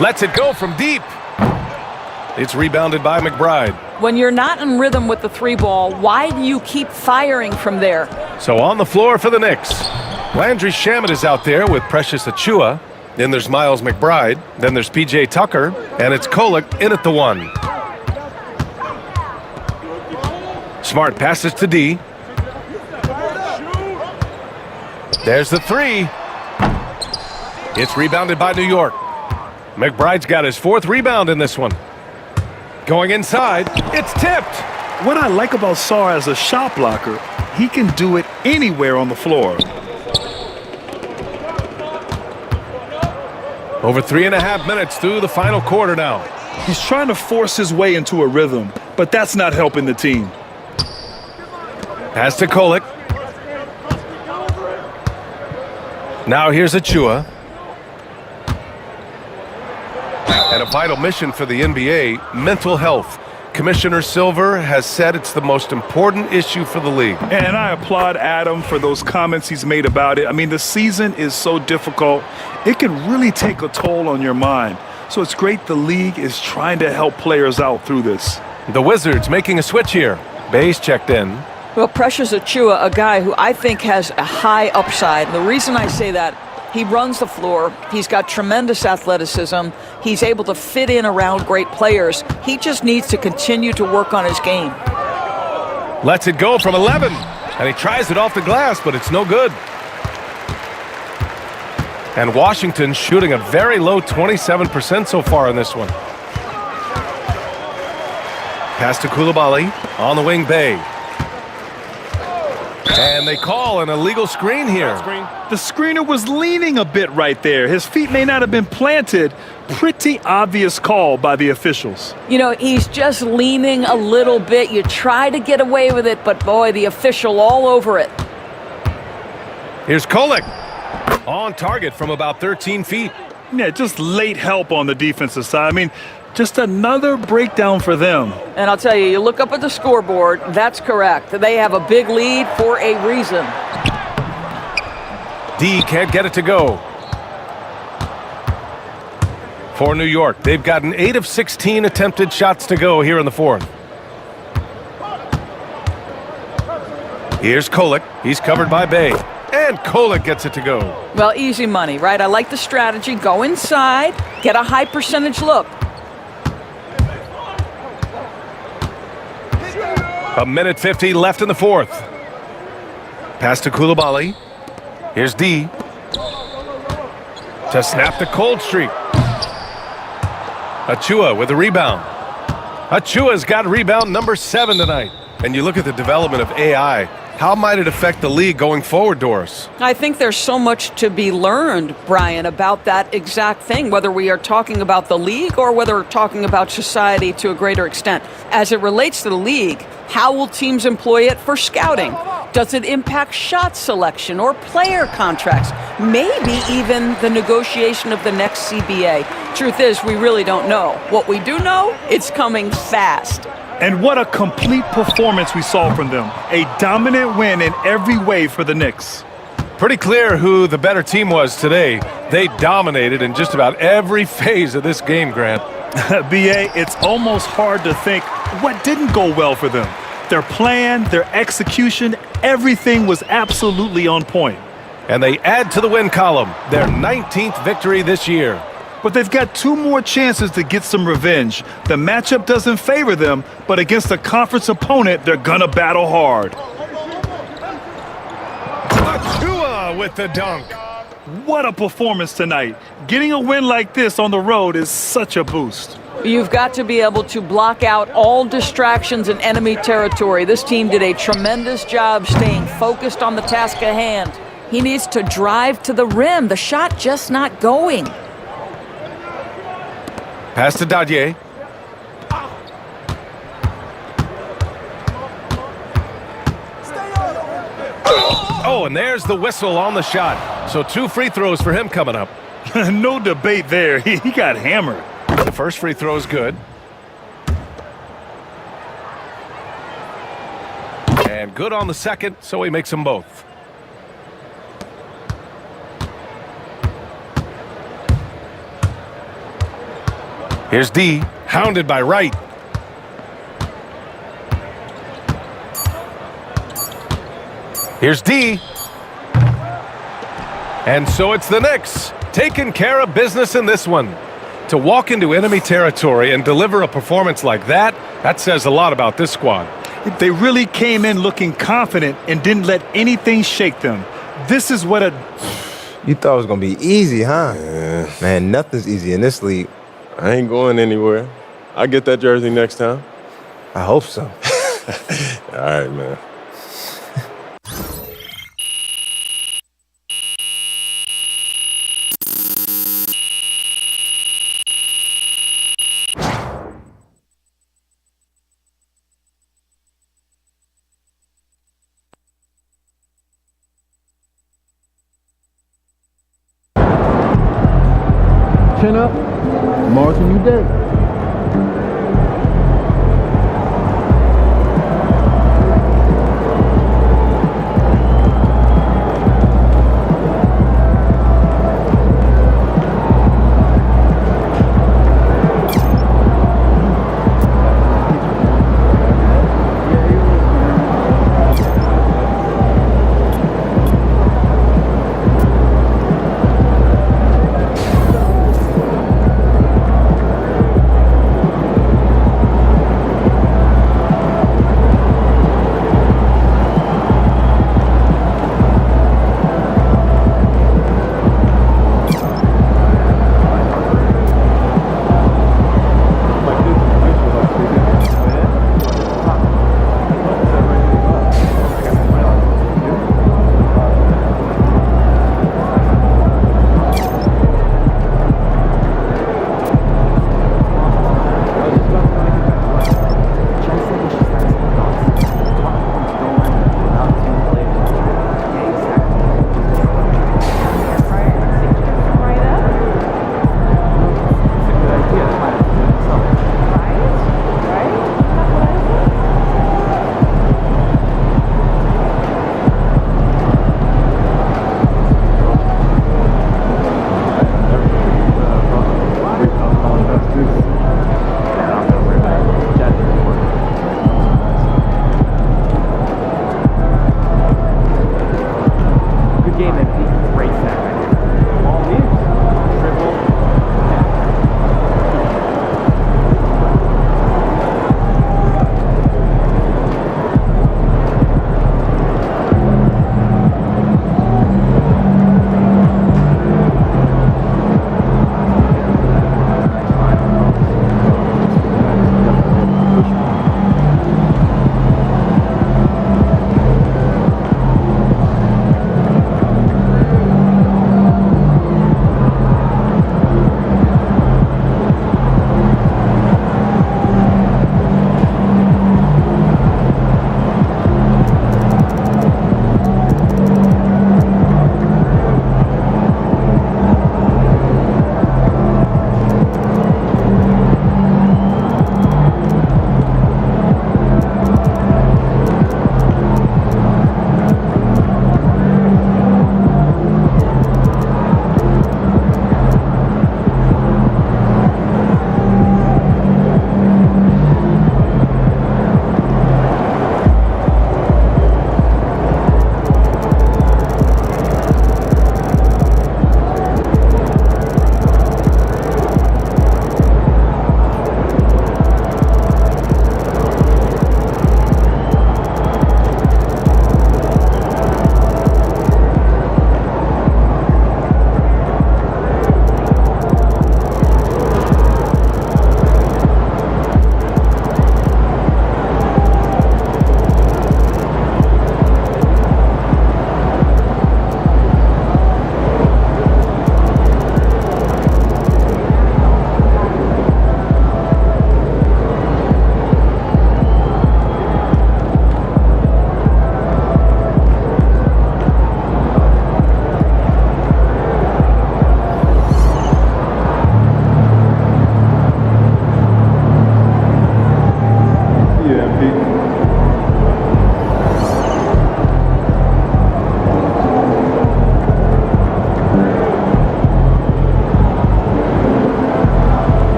Lets it go from deep. It's rebounded by McBride. When you're not in rhythm with the 3-ball, why do you keep firing from there? So on the floor for the Knicks. Landry Shamet is out there with Precious Achiuwa. Then there's Miles McBride. Then there's P.J. Tucker. And it's Kolek in at the 1. Smart passes to D. There's the 3. It's rebounded by New York. McBride's got his 4th rebound in this one. Going inside, it's tipped. What I like about Sarr as a shot blocker, he can do it anywhere on the floor. Over 3.5 minutes through the final quarter now. He's trying to force his way into a rhythm, but that's not helping the team. Pass to Kolek. Now here's Achua. And a vital mission for the NBA, mental health. Commissioner Silver has said it's the most important issue for the league. And I applaud Adam for those comments he's made about it. I mean, the season is so difficult. It can really take a toll on your mind. So it's great the league is trying to help players out through this. The Wizards making a switch here. Bay's checked in. Well, Precious Achua, a guy who I think has a high upside. And the reason I say that, he runs the floor. He's got tremendous athleticism. He's able to fit in around great players. He just needs to continue to work on his game. Lets it go from 11. And he tries it off the glass, but it's no good. And Washington shooting a very low 27% so far in this one. Pass to Coulibaly. On the wing, Bay. And they call an illegal screen here. The screener was leaning a bit right there. His feet may not have been planted. Pretty obvious call by the officials. You know, he's just leaning a little bit. You try to get away with it, but boy, the official all over it. Here's Kolek. On target from about 13 feet. Yeah, just late help on the defensive side. I mean, just another breakdown for them. And I'll tell you, you look up at the scoreboard, that's correct. They have a big lead for a reason. D can't get it to go. For New York, they've gotten 8 of 16 attempted shots to go here in the 4th. Here's Kolek. He's covered by Bay. And Kolek gets it to go. Well, easy money, right? I like the strategy. Go inside, get a high percentage look. A minute 50 left in the 4th. Pass to Coulibaly. Here's D. To snap the cold streak. Achua with the rebound. Achua's got rebound number 7 tonight. And you look at the development of AI. How might it affect the league going forward, Doris? I think there's so much to be learned, Brian, about that exact thing, whether we are talking about the league or whether we're talking about society to a greater extent. As it relates to the league, how will teams employ it for scouting? Does it impact shot selection or player contracts? Maybe even the negotiation of the next CBA. Truth is, we really don't know. What we do know, it's coming fast. And what a complete performance we saw from them. A dominant win in every way for the Knicks. Pretty clear who the better team was today. They dominated in just about every phase of this game, Grant. B.A., it's almost hard to think what didn't go well for them. Their plan, their execution, everything was absolutely on point. And they add to the win column, their 19th victory this year. But they've got 2 more chances to get some revenge. The matchup doesn't favor them, but against a conference opponent, they're gonna battle hard. Achua with the dunk. What a performance tonight. Getting a win like this on the road is such a boost. You've got to be able to block out all distractions in enemy territory. This team did a tremendous job staying focused on the task at hand. He needs to drive to the rim. The shot just not going. Pass to Dadier. Oh, and there's the whistle on the shot. So 2 free throws for him coming up. No debate there. He got hammered. The first free throw is good. And good on the second, so he makes them both. Here's D, hounded by Wright. Here's D. And so it's the Knicks, taking care of business in this one. To walk into enemy territory and deliver a performance like that, that says a lot about this squad. They really came in looking confident and didn't let anything shake them. This is what You thought it was going to be easy, huh? Yeah. Man, nothing's easy in this league. I ain't going anywhere. I'll get that jersey next time. I hope so. All right, man. Chin up, marching you dead.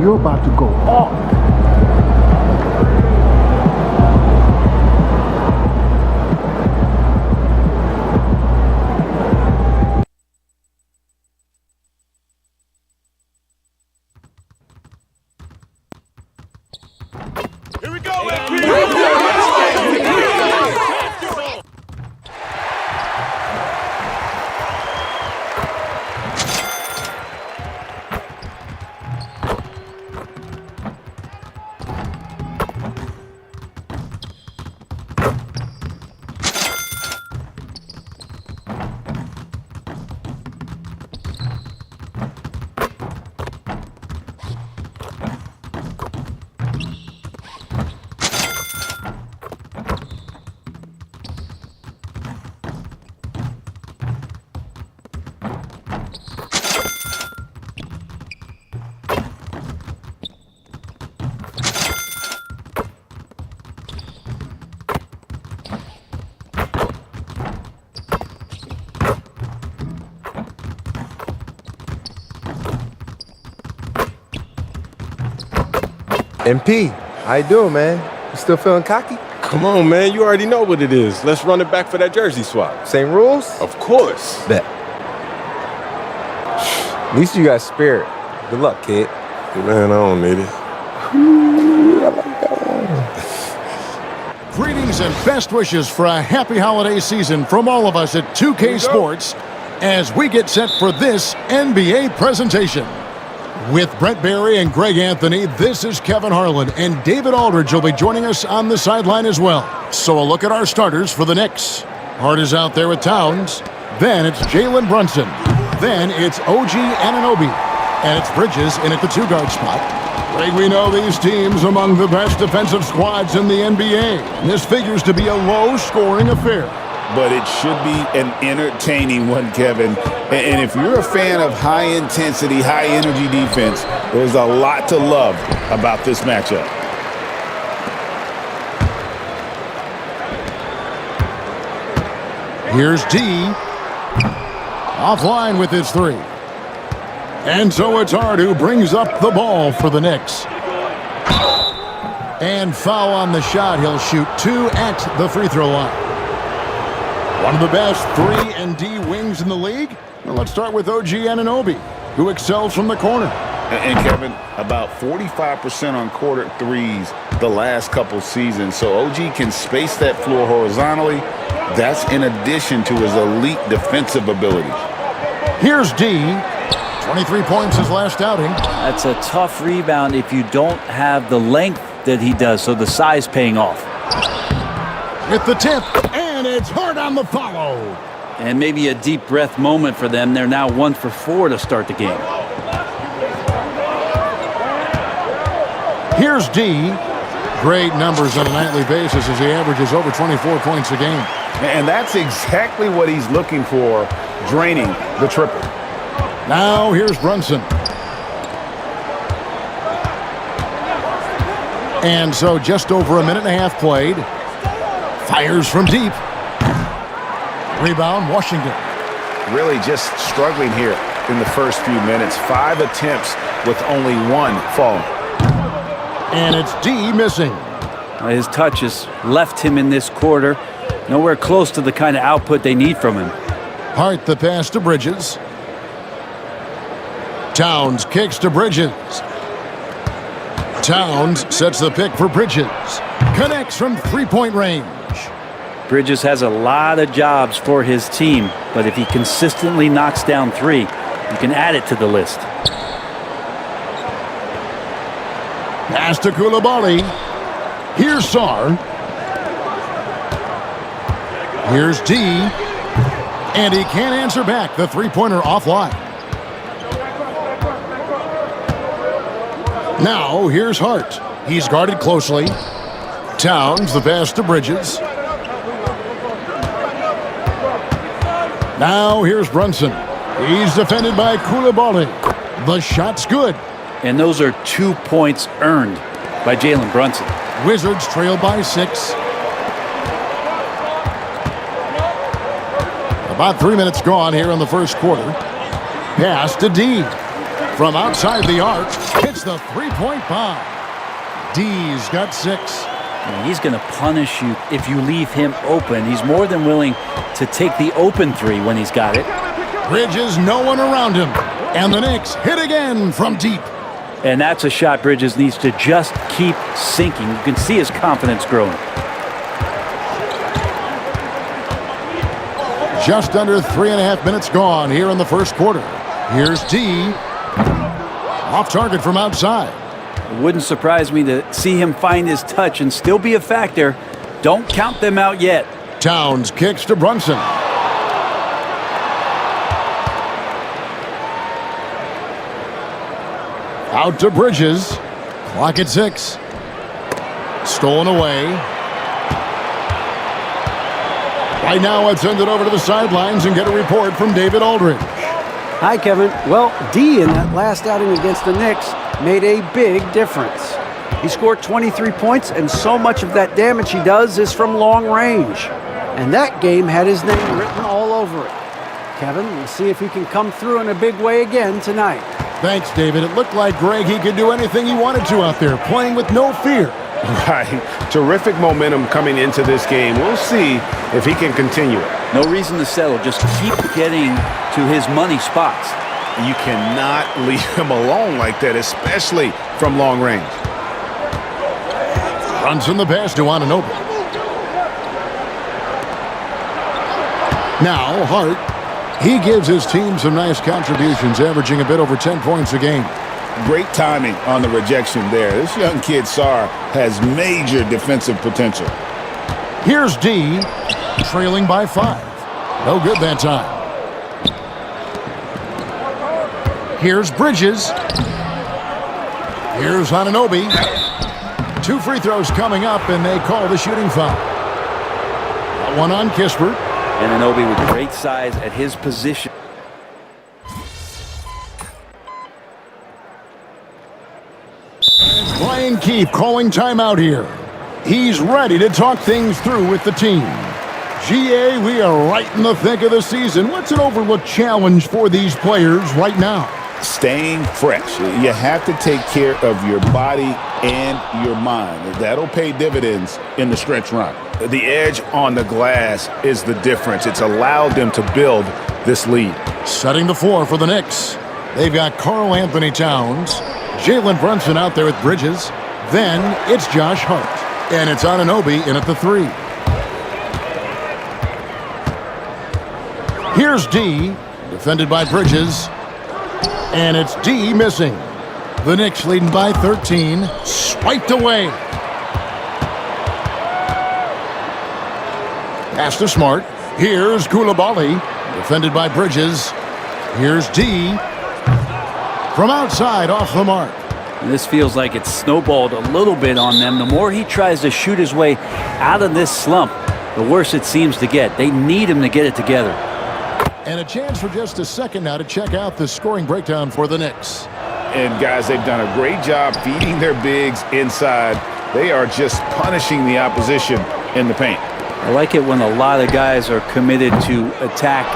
you're about to go off. Here we go, MP! MP, how you doing, man? You still feeling cocky? Come on, man. You already know what it is. Let's run it back for that jersey swap. Same rules? Of course. Bet. At least you got spirit. Good luck, kid. Man, I don't need it. I like that one. Greetings and best wishes for a happy holiday season from all of us at 2K Sports as we get set for this NBA presentation. With Brett Barry and Greg Anthony, this is Kevin Harlan, and David Aldridge will be joining us on the sideline as well. So a look at our starters for the Knicks. Hart is out there with Towns. Then it's Jalen Brunson. Then it's OG Anunoby. And it's Bridges in at the two-guard spot. Greg, we know these teams among the best defensive squads in the NBA. And this figures to be a low-scoring affair. But it should be an entertaining one, Kevin. And if you're a fan of high-intensity, high-energy defense, there's a lot to love about this matchup. Here's D. Offline with his three. And so it's Hart who brings up the ball for the Knicks. And foul on the shot. He'll shoot two at the free throw line. One of the best 3 and D wings in the league? Well, let's start with OG Anunoby, who excels from the corner. And Kevin, about 45% on quarter threes the last couple seasons. So OG can space that floor horizontally. That's in addition to his elite defensive abilities. Here's D. 23 points his last outing. That's a tough rebound if you don't have the length that he does, so the size paying off. With the tip, and it's Hart on the follow. And maybe a deep breath moment for them. They're now 1 for 4 to start the game. Here's D. Great numbers on a nightly basis as he averages over 24 points a game. And that's exactly what he's looking for, draining the triple. Now here's Brunson. And so just over a minute and a half played. Fires from deep. Rebound, Washington. Really just struggling here in the first few minutes. 5 attempts with only 1 falling. And it's D missing. His touches left him in this quarter. Nowhere close to the kind of output they need from him. Hart the pass to Bridges. Towns kicks to Bridges. Towns sets the pick for Bridges. Connects from three-point range. Bridges has a lot of jobs for his team, but if he consistently knocks down 3, you can add it to the list. Pass to Koulibaly. Here's Sarr. Here's D. And he can't answer back. The three-pointer offline. Now, here's Hart. He's guarded closely. Towns, the pass to Bridges. Now, here's Brunson. He's defended by Koulibaly. The shot's good. And those are 2 points earned by Jalen Brunson. Wizards trail by 6. About 3 minutes gone here in the first quarter. Pass to D. From outside the arc, hits the three-point bomb. D's got 6. He's going to punish you if you leave him open. He's more than willing to take the open three when he's got it. Bridges, no one around him. And the Knicks hit again from deep. And that's a shot Bridges needs to just keep sinking. You can see his confidence growing. Just under 3.5 minutes gone here in the first quarter. Here's D. Off target from outside. It wouldn't surprise me to see him find his touch and still be a factor. Don't count them out yet. Towns kicks to Brunson. Out to Bridges. Clock at 6. Stolen away. Right now, let's send it over to the sidelines and get a report from David Aldridge. Hi, Kevin. Well, D in that last outing against the Knicks made a big difference. He scored 23 points, and so much of that damage he does is from long range. And that game had his name written all over it. Kevin, we'll see if he can come through in a big way again tonight. Thanks, David. It looked like Greg, he could do anything he wanted to out there, playing with no fear. Right. Terrific momentum coming into this game. We'll see if he can continue it. No reason to settle. Just keep getting to his money spots. You cannot leave him alone like that, especially from long range. Brunson the pass to Anunoby. Now, Hart. He gives his team some nice contributions, averaging a bit over 10 points a game. Great timing on the rejection there. This young kid, Sarr, has major defensive potential. Here's D, trailing by 5. No good that time. Here's Bridges. Here's Anunoby. 2 free throws coming up, and they call the shooting foul. That one on Kispert. Anunoby with great size at his position. Brian Keefe calling timeout here. He's ready to talk things through with the team. GA, we are right in the thick of the season. What's an overlooked challenge for these players right now? Staying fresh. You have to take care of your body and your mind. That'll pay dividends in the stretch run. The edge on the glass is the difference. It's allowed them to build this lead. Setting the floor for the Knicks. They've got Karl Anthony Towns, Jalen Brunson out there with Bridges. Then it's Josh Hart. And it's Anunoby in at the 3. Here's D, defended by Bridges. And it's D missing. The Knicks leading by 13. Swiped away. Pass to Smart. Here's Koulibaly. Defended by Bridges. Here's D. From outside, off the mark. And this feels like it's snowballed a little bit on them. The more he tries to shoot his way out of this slump, the worse it seems to get. They need him to get it together. And a chance for just a second now to check out the scoring breakdown for the Knicks. And guys, they've done a great job feeding their bigs inside. They are just punishing the opposition in the paint. I like it when a lot of guys are committed to attack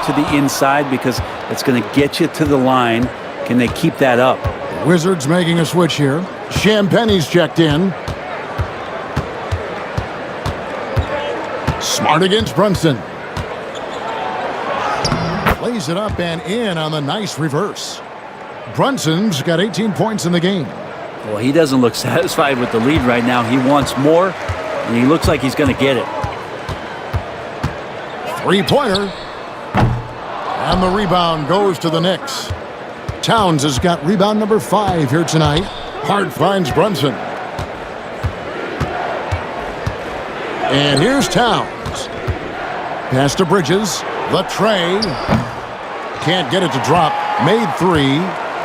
to the inside because it's going to get you to the line. Can they keep that up? The Wizards making a switch here. Champagne's checked in. Smart against Brunson. Plays it up and in on the nice reverse. Brunson's got 18 points in the game. Well, he doesn't look satisfied with the lead right now. He wants more, and he looks like he's going to get it. Three-pointer. And the rebound goes to the Knicks. Towns has got rebound number 5 here tonight. Hart finds Brunson. And here's Towns. Pass to Bridges. The tray. Can't get it to drop. Made 3.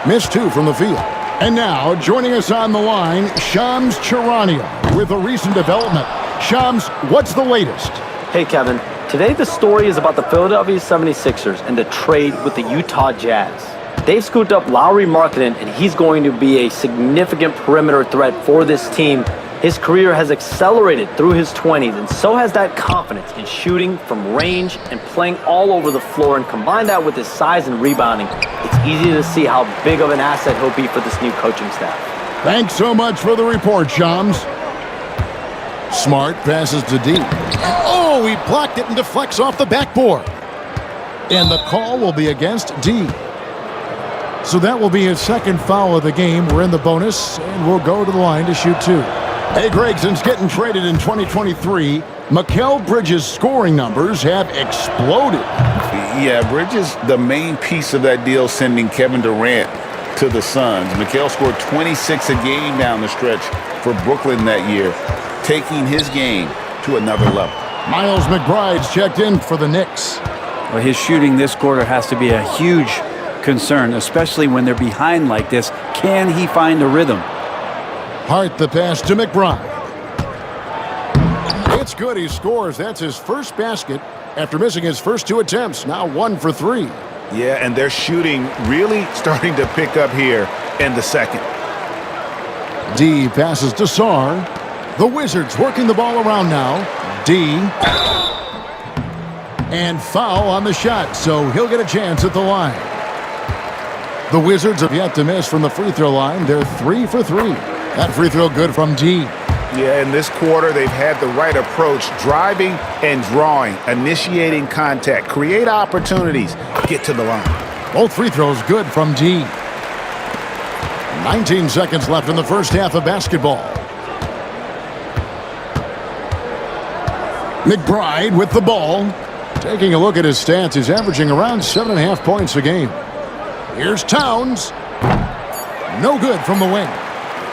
Missed 2 from the field. And now, joining us on the line, Shams Charania with a recent development. Shams, what's the latest? Hey, Kevin. Today, the story is about the Philadelphia 76ers and the trade with the Utah Jazz. They've scooped up Lauri Markkanen, and he's going to be a significant perimeter threat for this team His career has accelerated through his 20s, and so has that confidence in shooting from range and playing all over the floor. And combine that with his size and rebounding, it's easy to see how big of an asset he'll be for this new coaching staff. Thanks so much for the report, Shams. Smart passes to D. Oh, he blocked it and deflects off the backboard. And the call will be against D. So that will be his second foul of the game. We're in the bonus, and we'll go to the line to shoot 2. Hey, Greg, since getting traded in 2023, Mikal Bridges' scoring numbers have exploded. Yeah, Bridges, the main piece of that deal, sending Kevin Durant to the Suns. Mikal scored 26 a game down the stretch for Brooklyn that year, taking his game to another level. Miles McBride's checked in for the Knicks. Well, his shooting this quarter has to be a huge concern, especially when they're behind like this. Can he find a rhythm? Hart the pass to McBride. It's good, he scores. That's his first basket after missing his first 2 attempts. Now 1 for 3. Yeah, and their shooting really starting to pick up here in the second. D passes to Sarr. The Wizards working the ball around now. D. And foul on the shot, so he'll get a chance at the line. The Wizards have yet to miss from the free throw line. They're 3 for 3. That free throw good from D. Yeah, in this quarter, they've had the right approach, driving and drawing, initiating contact, create opportunities, get to the line. Both free throws good from D. 19 seconds left in the first half of basketball. McBride with the ball. Taking a look at his stats, he's averaging around 7.5 points a game. Here's Towns. No good from the wing.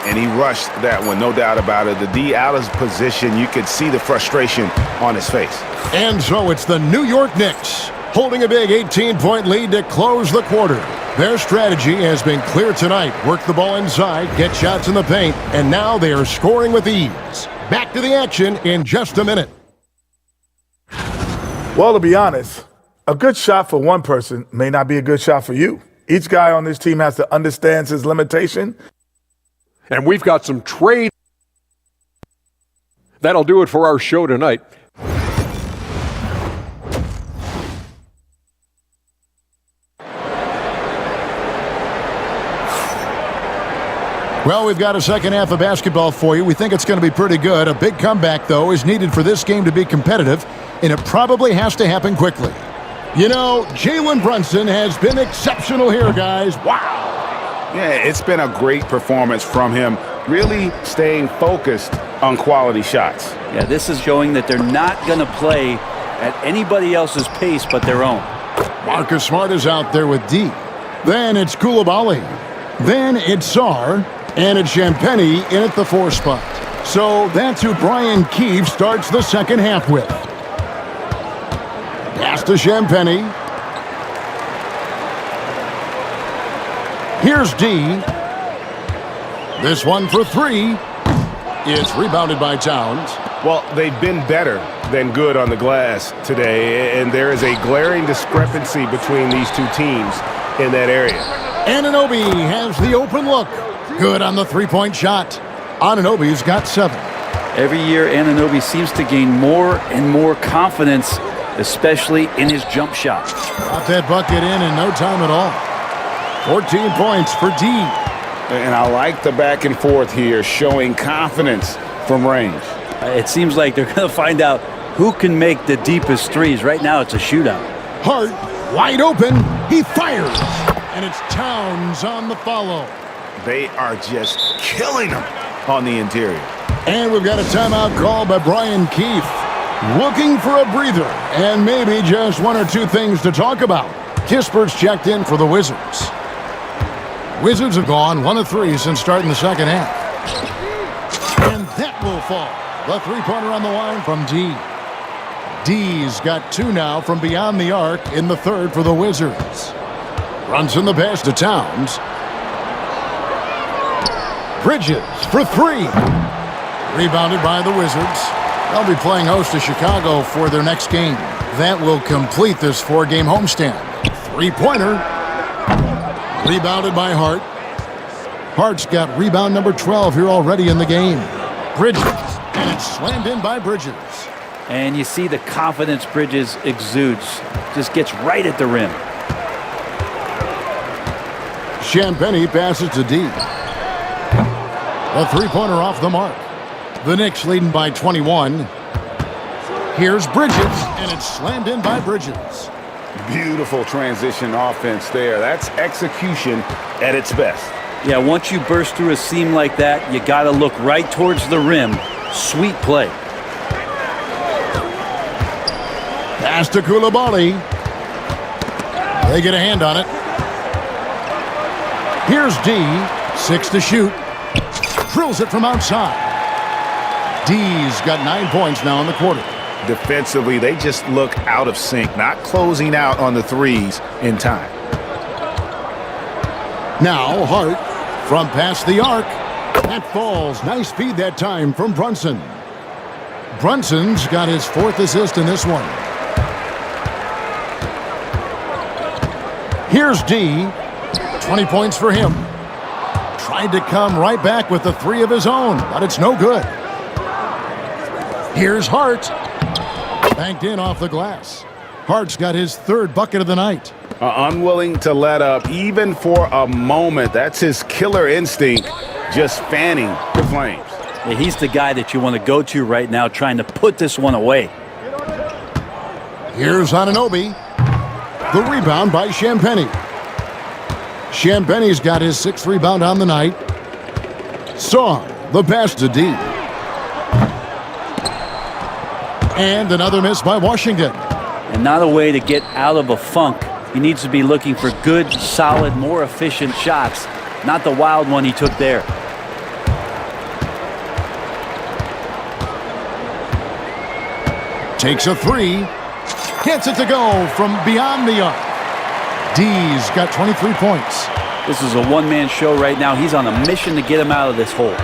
And he rushed that one, no doubt about it. The D out of position, you could see the frustration on his face. And so it's the New York Knicks holding a big 18-point lead to close the quarter. Their strategy has been clear tonight. Work the ball inside, get shots in the paint, and now they are scoring with ease. Back to the action in just a minute. Well, to be honest, a good shot for one person may not be a good shot for you. Each guy on this team has to understand his limitation. And we've got some trade. That'll do it for our show tonight. Well, we've got a second half of basketball for you. We think it's going to be pretty good. A big comeback, though, is needed for this game to be competitive, and it probably has to happen quickly. You know, Jalen Brunson has been exceptional here, guys. Wow. Yeah, it's been a great performance from him, really staying focused on quality shots. Yeah, this is showing that they're not going to play at anybody else's pace but their own. Marcus Smart is out there with D. Then it's Koulibaly. Then it's Sarr. And it's Champagnie in at the 4 spot. So that's who Brian Keefe starts the second half with. Pass to Champagnie. Here's D. This one for 3. It's rebounded by Towns. Well, they've been better than good on the glass today, and there is a glaring discrepancy between these two teams in that area. Anunoby has the open look. Good on the 3-point shot. Anunoby's got 7. Every year, Anunoby seems to gain more and more confidence, especially in his jump shot. Got that bucket in no time at all. 14 points for D. And I like the back and forth here, showing confidence from range. It seems like they're going to find out who can make the deepest threes. Right now, it's a shootout. Hart, wide open. He fires. And it's Towns on the follow. They are just killing them on the interior. And we've got a timeout call by Brian Keefe. Looking for a breather and maybe just 1 or 2 things to talk about. Kispert's checked in for the Wizards. Wizards have gone 1 of 3 since starting the second half. And that will fall. The 3-pointer on the line from D. D's got 2 now from beyond the arc in the third for the Wizards. Brunson the pass to Towns. Bridges for 3. Rebounded by the Wizards. They'll be playing host to Chicago for their next game. That will complete this 4-game homestand. 3-pointer. Rebounded by Hart. Hart's got rebound number 12 here already in the game. Bridges, and it's slammed in by Bridges. And you see the confidence Bridges exudes. Just gets right at the rim. Champagnie passes to D. A three-pointer off the mark. The Knicks leading by 21. Here's Bridges, and it's slammed in by Bridges. Beautiful transition offense there. That's execution at its best. Yeah, once you burst through a seam like that, you got to look right towards the rim. Sweet play. Pass to Koulibaly. They get a hand on it. Here's D. 6 to shoot. Drills it from outside. D's got 9 points now in the quarter. Defensively, they just look out of sync, not closing out on the threes in time. Now Hart from past the arc. That falls. Nice feed that time from Brunson. Brunson's got his 4th assist in this one. Here's D. 20 points for him. Tried to come right back with the 3 of his own, but it's no good. Here's Hart. Banked in off the glass. Hart's got his 3rd bucket of the night. Unwilling to let up even for a moment. That's his killer instinct, just fanning the flames. Yeah, he's the guy that you want to go to right now, trying to put this one away. Here's Anunoby. The rebound by Champagnie. Champagnie's got his 6th rebound on the night. Song, the pass to D. And another miss by Washington. And not a way to get out of a funk. He needs to be looking for good, solid, more efficient shots. Not the wild one he took there. Takes a 3. Gets it to go from beyond the arc. D's got 23 points. This is a one-man show right now. He's on a mission to get him out of this hole.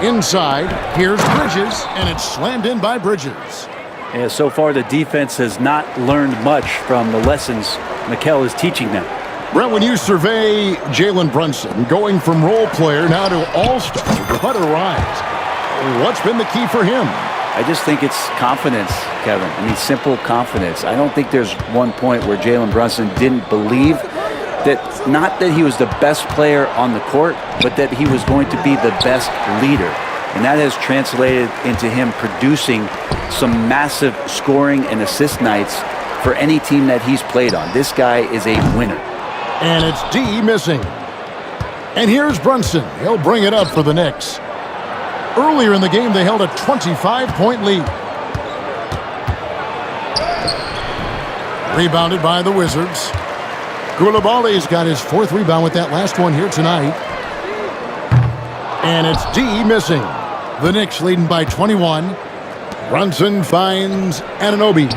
Inside, here's Bridges, and it's slammed in by Bridges. Yeah, so far the defense has not learned much from the lessons Mikel is teaching them. Brett, when you survey Jalen Brunson, going from role player now to all-star, what a rise. What's been the key for him? I just think it's confidence, Kevin. I mean, simple confidence. I don't think there's one point where Jalen Brunson didn't believe that, not that he was the best player on the court, but that he was going to be the best leader. And that has translated into him producing some massive scoring and assist nights for any team that he's played on. This guy is a winner. And it's D missing. And here's Brunson. He'll bring it up for the Knicks. Earlier in the game, they held a 25-point lead. Rebounded by the Wizards. Koulibaly's got his 4th rebound with that last one here tonight. And it's D missing. The Knicks leading by 21. Brunson finds Anunoby.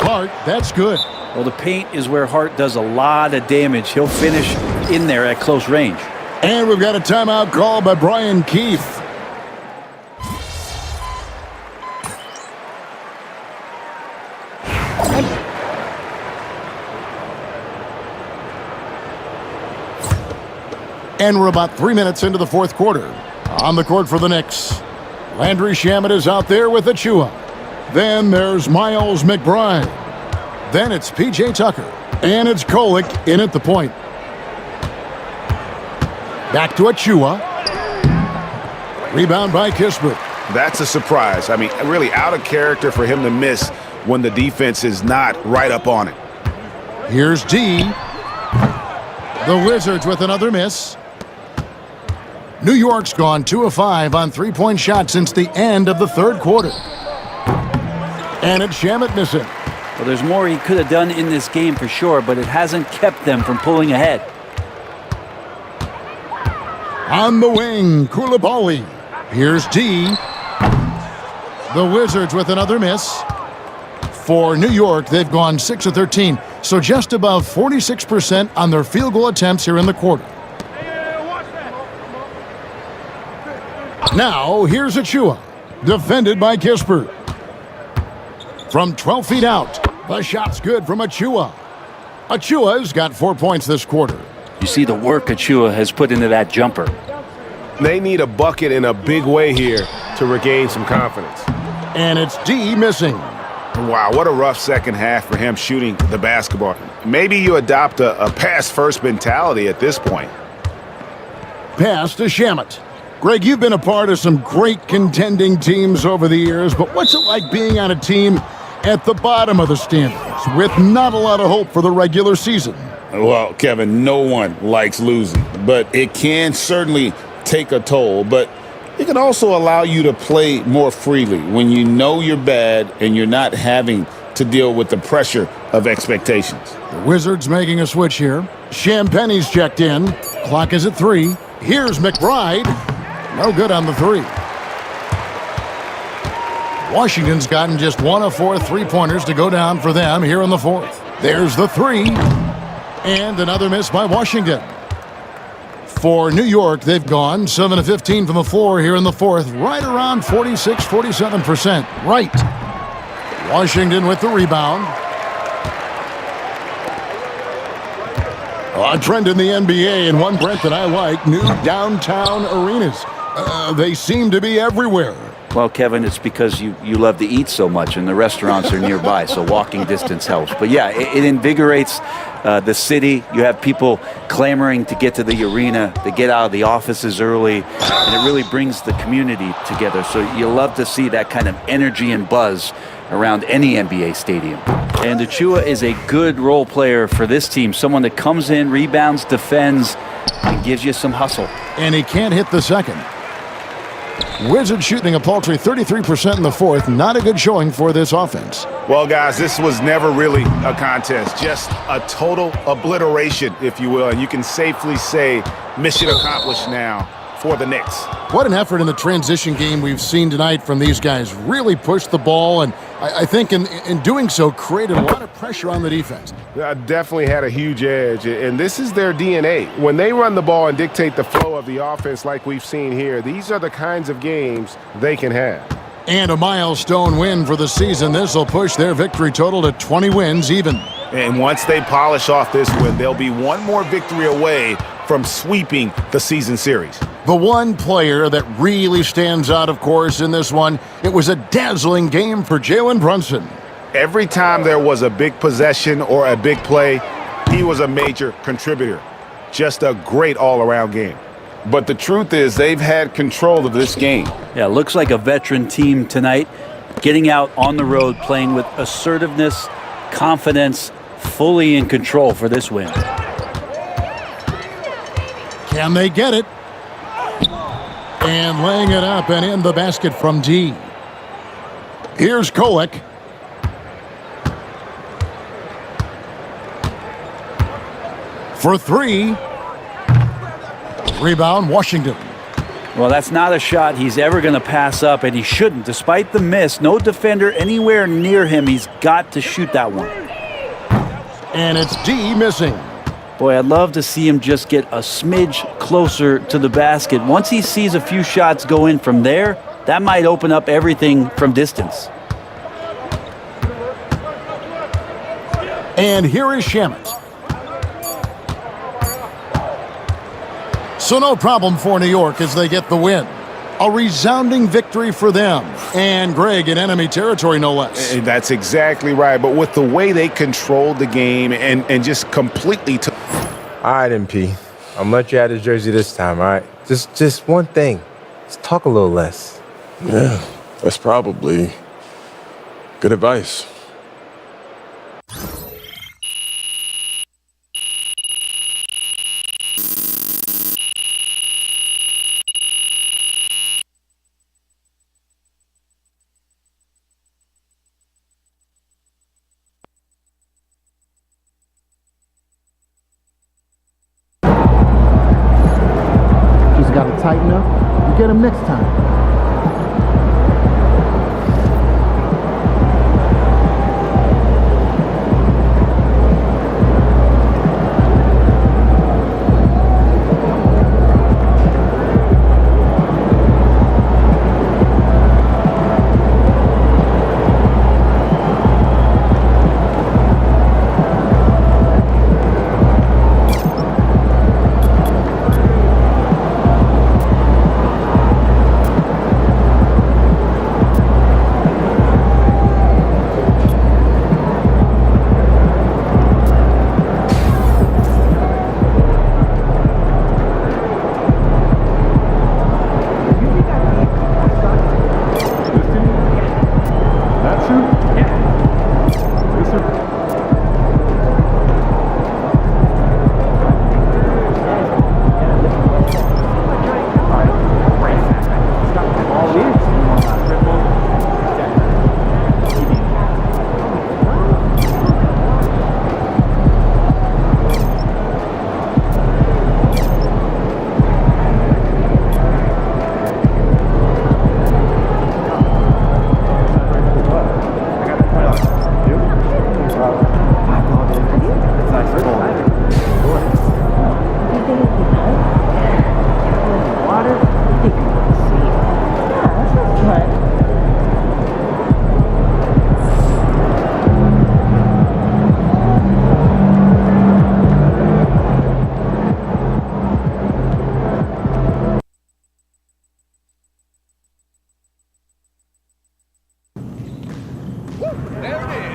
Hart, that's good. Well, the paint is where Hart does a lot of damage. He'll finish in there at close range. And we've got a timeout called by Brian Keith. And we're about 3 minutes into the 4th quarter. On the court for the Knicks, Landry Shamet is out there with Achua. Then there's Miles McBride. Then it's P.J. Tucker. And it's Kolek in at the point. Back to Achua. Rebound by Kispert. That's a surprise. I mean, really out of character for him to miss when the defense is not right up on it. Here's D. The Wizards with another miss. New York's gone 2 of 5 on 3-point shots since the end of the 3rd quarter. And it's Shamet missing. Well, there's more he could have done in this game for sure, but it hasn't kept them from pulling ahead. On the wing, Koulibaly. Here's D. The Wizards with another miss. For New York, they've gone 6 of 13, so just above 46% on their field goal attempts here in the quarter. Now, here's Achua, defended by Kispert. From 12 feet out, the shot's good from Achua. Achua's got 4 points this quarter. You see the work Achua has put into that jumper. They need a bucket in a big way here to regain some confidence. And it's D missing. Wow, what a rough second half for him shooting the basketball. Maybe you adopt a pass-first mentality at this point. Pass to Shamet. Greg, you've been a part of some great contending teams over the years, but what's it like being on a team at the bottom of the standings with not a lot of hope for the regular season? Well, Kevin, no one likes losing, but it can certainly take a toll. But it can also allow you to play more freely when you know you're bad and you're not having to deal with the pressure of expectations. The Wizards making a switch here. Champagne's checked in. Clock is at 3. Here's McBride. No good on the 3. Washington's gotten just 1 of 4 three-pointers to go down for them here in the 4th. There's the 3. And another miss by Washington. For New York, they've gone 7 of 15 from the floor here in the 4th, right around 46-47%. Right. Washington with the rebound. A trend in the NBA, and one, Brent, that I like, new downtown arenas. They seem to be everywhere. Well, Kevin, it's because you love to eat so much and the restaurants are nearby, so walking distance helps. But yeah, it invigorates the city. You have people clamoring to get to the arena, to get out of the offices early, and it really brings the community together. So you love to see that kind of energy and buzz around any NBA stadium. And Achua is a good role player for this team, someone that comes in, rebounds, defends, and gives you some hustle. And he can't hit the second. Wizards shooting a paltry 33% in the 4th. Not a good showing for this offense. Well, guys, this was never really a contest. Just a total obliteration, if you will. And you can safely say mission accomplished now for the Knicks. What an effort in the transition game we've seen tonight from these guys. Really pushed the ball, and I think in doing so created a lot of pressure on the defense. Definitely had a huge edge, and this is their DNA. When they run the ball and dictate the flow of the offense like we've seen here, these are the kinds of games they can have. And a milestone win for the season. This will push their victory total to 20 wins even. And once they polish off this win, they'll be one more victory away from sweeping the season series. The one player that really stands out, of course, in this one, it was a dazzling game for Jalen Brunson. Every time there was a big possession or a big play, he was a major contributor. Just a great all-around game. But the truth is they've had control of this game. Yeah, looks like a veteran team tonight, getting out on the road, playing with assertiveness, confidence, fully in control for this win. Can they get it? And laying it up and in the basket from D. Here's Kolek. For 3. Rebound, Washington. Well, that's not a shot he's ever going to pass up, and he shouldn't. Despite the miss, no defender anywhere near him. He's got to shoot that one. And it's D missing. Boy, I'd love to see him just get a smidge closer to the basket. Once he sees a few shots go in from there, that might open up everything from distance. And here is Shamet. So no problem for New York as they get the win. A resounding victory for them. And Greg in enemy territory, no less. That's exactly right. But with the way they controlled the game and just completely took... All right, MP. I'm gonna let you out of jersey this time, all right? Just one thing. Just talk a little less. Yeah, that's probably good advice. Got to tighten up and get him next time. There it is.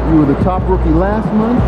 You were the top rookie last month.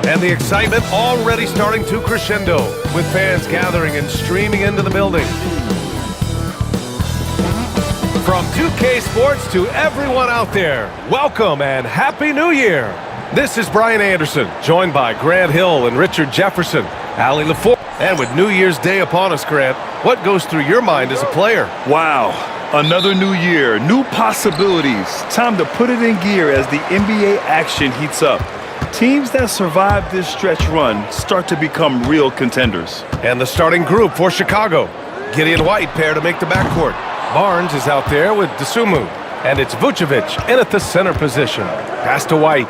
And the excitement already starting to crescendo, with fans gathering and streaming into the building. From 2K Sports to everyone out there, welcome and Happy New Year! This is Brian Anderson, joined by Grant Hill and Richard Jefferson, Allie LaForge. And with New Year's Day upon us, Grant, what goes through your mind as a player? Wow, another new year, new possibilities. Time to put it in gear as the NBA action heats up. Teams that survive this stretch run start to become real contenders. And the starting group for Chicago. Gideon White pair to make the backcourt. Barnes is out there with Dosunmu. And it's Vucevic in at the center position. Pass to White.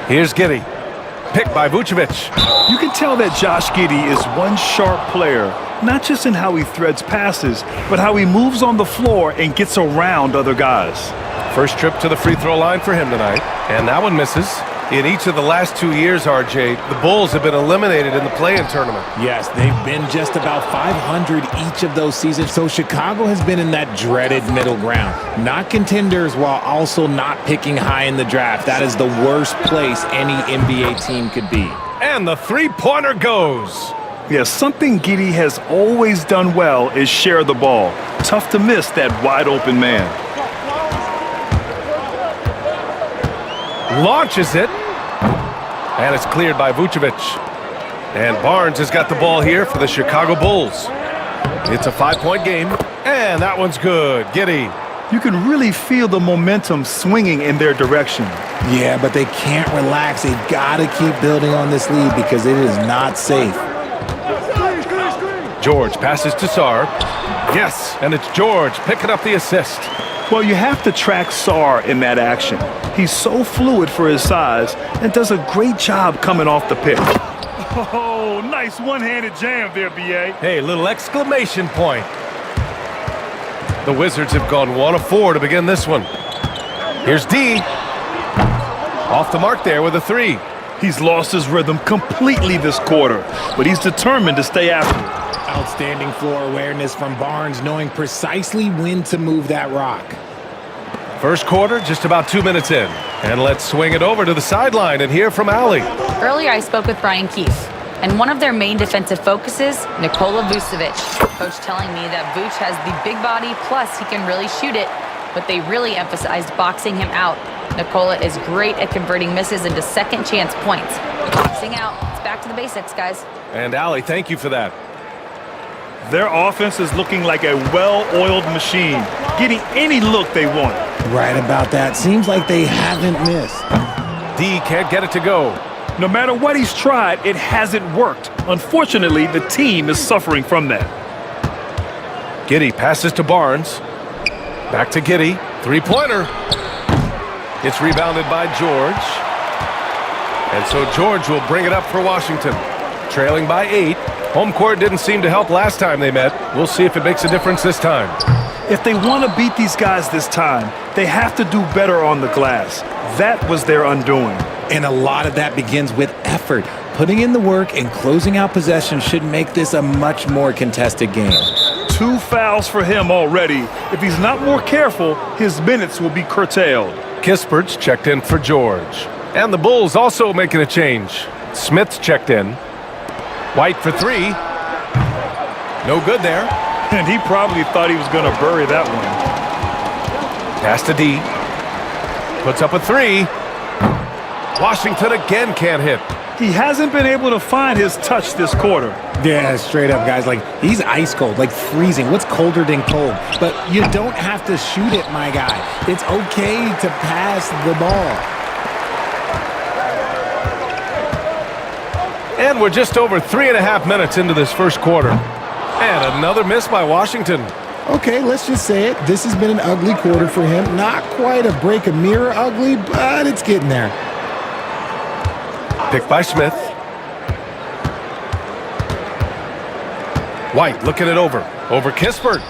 Here's Giddey. Picked by Vucevic. You can tell that Josh Giddey is one sharp player, not just in how he threads passes, but how he moves on the floor and gets around other guys. First trip to the free throw line for him tonight. And that one misses. In each of the last 2 years, RJ, the Bulls have been eliminated in the play-in tournament. Yes, they've been just about 500 each of those seasons, so Chicago has been in that dreaded middle ground. Not contenders while also not picking high in the draft. That is the worst place any NBA team could be. And the three-pointer goes. Yeah, something Giddey has always done well is share the ball. Tough to miss that wide-open man. Launches it. And it's cleared by Vucevic. And Barnes has got the ball here for the Chicago Bulls. It's a 5-point game. And that one's good. Giddey. You can really feel the momentum swinging in their direction. Yeah, but they can't relax. They've got to keep building on this lead because it is not safe. George passes to Sarr. Yes, and it's George picking up the assist. Well, you have to track Sarr in that action. He's so fluid for his size and does a great job coming off the pick. Oh, nice one-handed jam there, B.A. Hey, little exclamation point. The Wizards have gone 1 of 4 to begin this one. Here's D. Off the mark there with a 3. He's lost his rhythm completely this quarter, but he's determined to stay after it. Outstanding floor awareness from Barnes, knowing precisely when to move that rock. First quarter, just about 2 minutes in. And let's swing it over to the sideline and hear from Allie. Earlier, I spoke with Brian Keefe, and one of their main defensive focuses, Nikola Vucevic. Coach telling me that Vuce has the big body, plus he can really shoot it, but they really emphasized boxing him out. Nikola is great at converting misses into second chance points. Boxing out. It's back to the basics, guys. And Allie, thank you for that. Their offense is looking like a well-oiled machine, getting any look they want. Right about that. Seems like they haven't missed. D can't get it to go. No matter what he's tried, it hasn't worked. Unfortunately, the team is suffering from that. Giddey passes to Barnes. Back to Giddey. Three-pointer. It's rebounded by George. And so George will bring it up for Washington. Trailing by 8. Home court didn't seem to help last time they met. We'll see if it makes a difference this time. If they want to beat these guys this time, they have to do better on the glass. That was their undoing. And a lot of that begins with effort. Putting in the work and closing out possession should make this a much more contested game. 2 fouls for him already. If he's not more careful, his minutes will be curtailed. Kispert's checked in for George. And the Bulls also making a change. Smith's checked in. White for 3. No good there. And he probably thought he was going to bury that one. Pass to D. Puts up a 3. Washington again can't hit. He hasn't been able to find his touch this quarter. Yeah, straight up, guys. Like, he's ice cold, like freezing. What's colder than cold? But you don't have to shoot it, my guy. It's okay to pass the ball. And we're just over 3.5 minutes into this first quarter. And another miss by Washington. Okay, let's just say it. This has been an ugly quarter for him. Not quite a break a mirror ugly, but it's getting there. Picked by Smith. White looking it over. Over Kispert.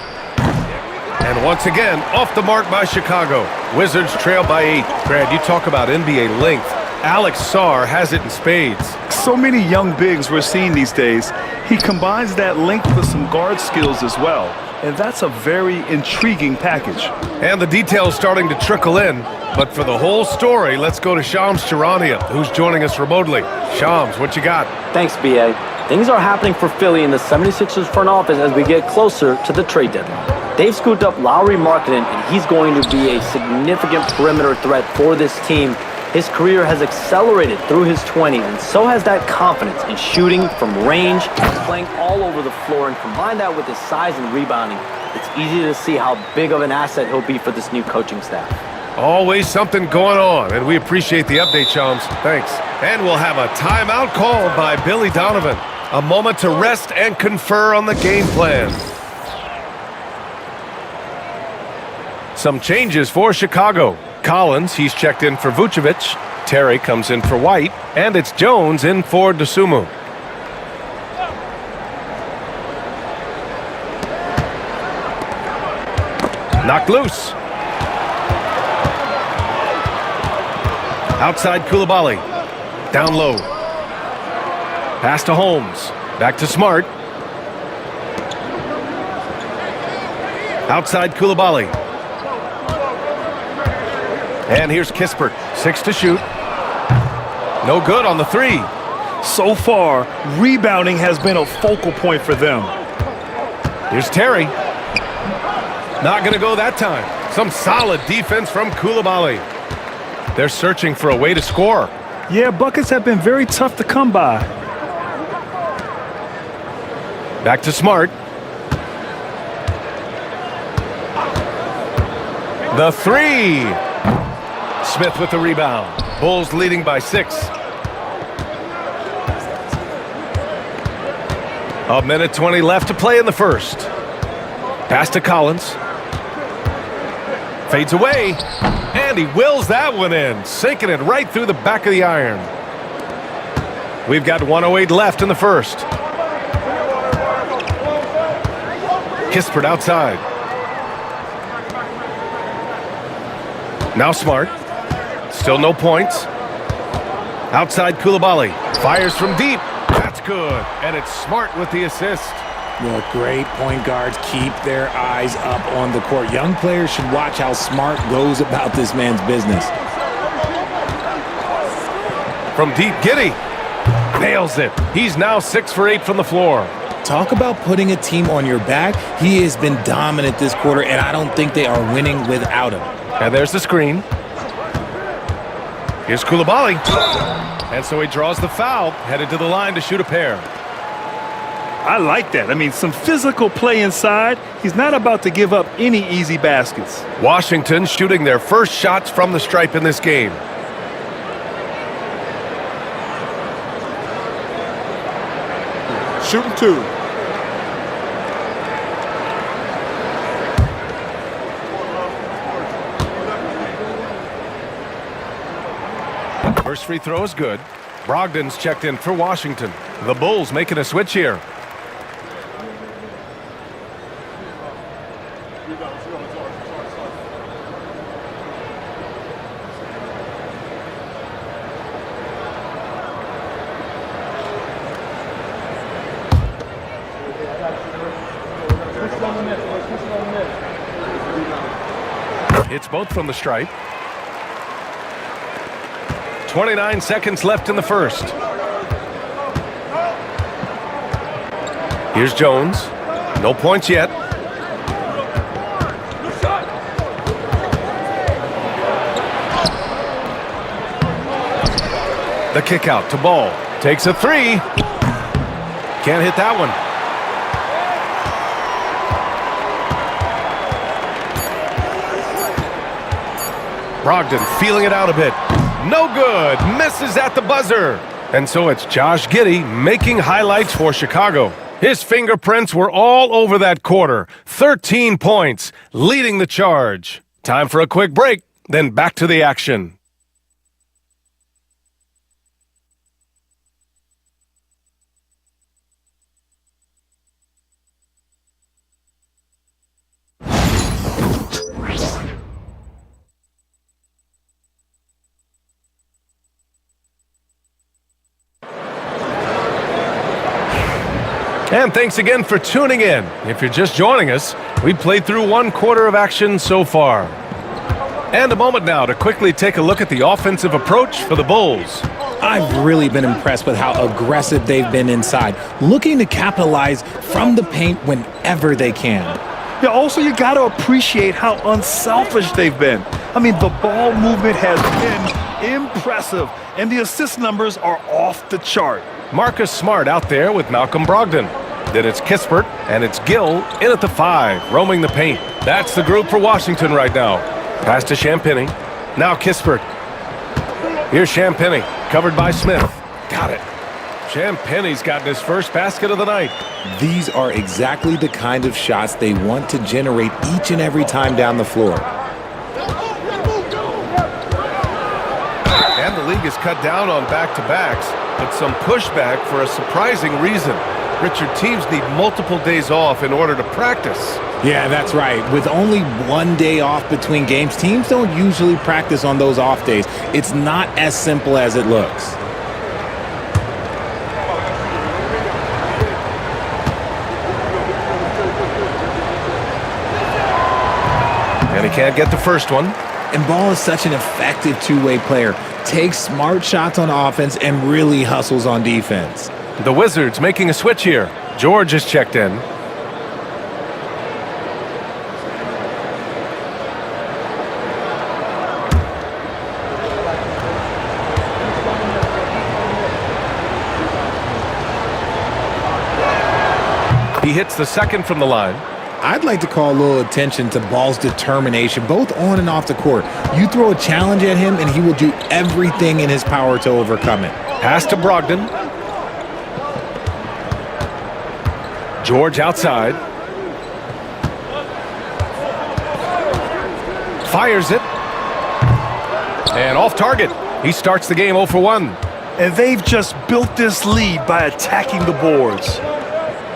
And once again, off the mark by Chicago. Wizards trail by 8. Brad, you talk about NBA length. Alex Sarr has it in spades. So many young bigs we're seeing these days. He combines that length with some guard skills as well. And that's a very intriguing package. And the details starting to trickle in. But for the whole story, let's go to Shams Charania, who's joining us remotely. Shams, what you got? Thanks, B.A. Things are happening for Philly in the 76ers front office as we get closer to the trade deadline. They've scooped up Lauri Markkanen, and he's going to be a significant perimeter threat for this team. His career has accelerated through his 20s, and so has that confidence in shooting from range and playing all over the floor. And combine that with his size and rebounding, it's easy to see how big of an asset he'll be for this new coaching staff. Always something going on, and we appreciate the update, Shams. Thanks. And we'll have a timeout called by Billy Donovan. A moment to rest and confer on the game plan. Some changes for Chicago. Collins, he's checked in for Vucevic. Terry comes in for White. And it's Jones in for Dosunmu. Knocked loose. Outside Koulibaly. Down low. Pass to Holmes. Back to Smart. Outside Koulibaly. And here's Kispert. 6 to shoot. No good on the 3. So far, rebounding has been a focal point for them. Here's Terry. Not going to go that time. Some solid defense from Koulibaly. They're searching for a way to score. Yeah, buckets have been very tough to come by. Back to Smart. The 3. Smith with the rebound. Bulls leading by 6. A minute 20 left to play in the first. Pass to Collins. Fades away. And he wills that one in, sinking it right through the back of the iron. We've got 1:08 left in the first. Kispert outside. Now Smart. Still no points. Outside Koulibaly. Fires from deep. That's good. And it's Smart with the assist. Look, great point guards keep their eyes up on the court. Young players should watch how Smart goes about this man's business. From deep, Giddey. Nails it. He's now 6 for 8 from the floor. Talk about putting a team on your back. He has been dominant this quarter, and I don't think they are winning without him. And there's the screen. Here's Koulibaly. And so he draws the foul, headed to the line to shoot a pair. I like that. I mean, some physical play inside. He's not about to give up any easy baskets. Washington shooting their first shots from the stripe in this game. Shooting 2. First free throw is good. Brogdon's checked in for Washington. The Bulls making a switch here. It's both from the stripe. 29 seconds left in the first. Here's Jones. No points yet. The kick out to Ball. Takes a 3. Can't hit that one. Brogdon feeling it out a bit. No good. Misses at the buzzer. And so it's Josh Giddey making highlights for Chicago. His fingerprints were all over that quarter. 13 points, leading the charge. Time for a quick break, then back to the action. And thanks again for tuning in. If you're just joining us, we played through 1 quarter of action so far. And a moment now to quickly take a look at the offensive approach for the Bulls. I've really been impressed with how aggressive they've been inside, looking to capitalize from the paint whenever they can. Yeah, also, you got to appreciate how unselfish they've been. I mean, the ball movement has been impressive, and the assist numbers are off the chart. Marcus Smart out there with Malcolm Brogdon. Then it's Kispert, and it's Gill in at the 5, roaming the paint. That's the group for Washington right now. Pass to Champagnie. Now Kispert. Here's Champagnie, covered by Smith. Got it. Champagnie's gotten his first basket of the night. These are exactly the kind of shots they want to generate each and every time down the floor. And the league has cut down on back-to-backs, but some pushback for a surprising reason. Richard, teams need multiple days off in order to practice. Yeah, that's right. With only 1 day off between games, teams don't usually practice on those off days. It's not as simple as it looks. And he can't get the first one. And Ball is such an effective two-way player. Takes smart shots on offense and really hustles on defense. The Wizards making a switch here. George is checked in. He hits the second from the line. I'd like to call a little attention to Ball's determination, both on and off the court. You throw a challenge at him, and he will do everything in his power to overcome it. Pass to Brogdon. George outside. Fires it. And off target. He starts the game 0 for 1. And they've just built this lead by attacking the boards.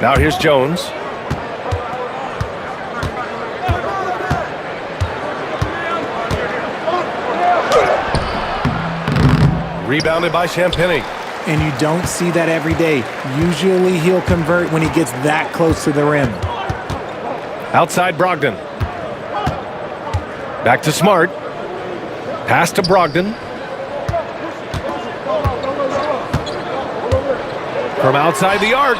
Now here's Jones. Rebounded by Champagny. And you don't see that every day. Usually he'll convert when he gets that close to the rim. Outside Brogdon. Back to Smart. Pass to Brogdon. From outside the arc.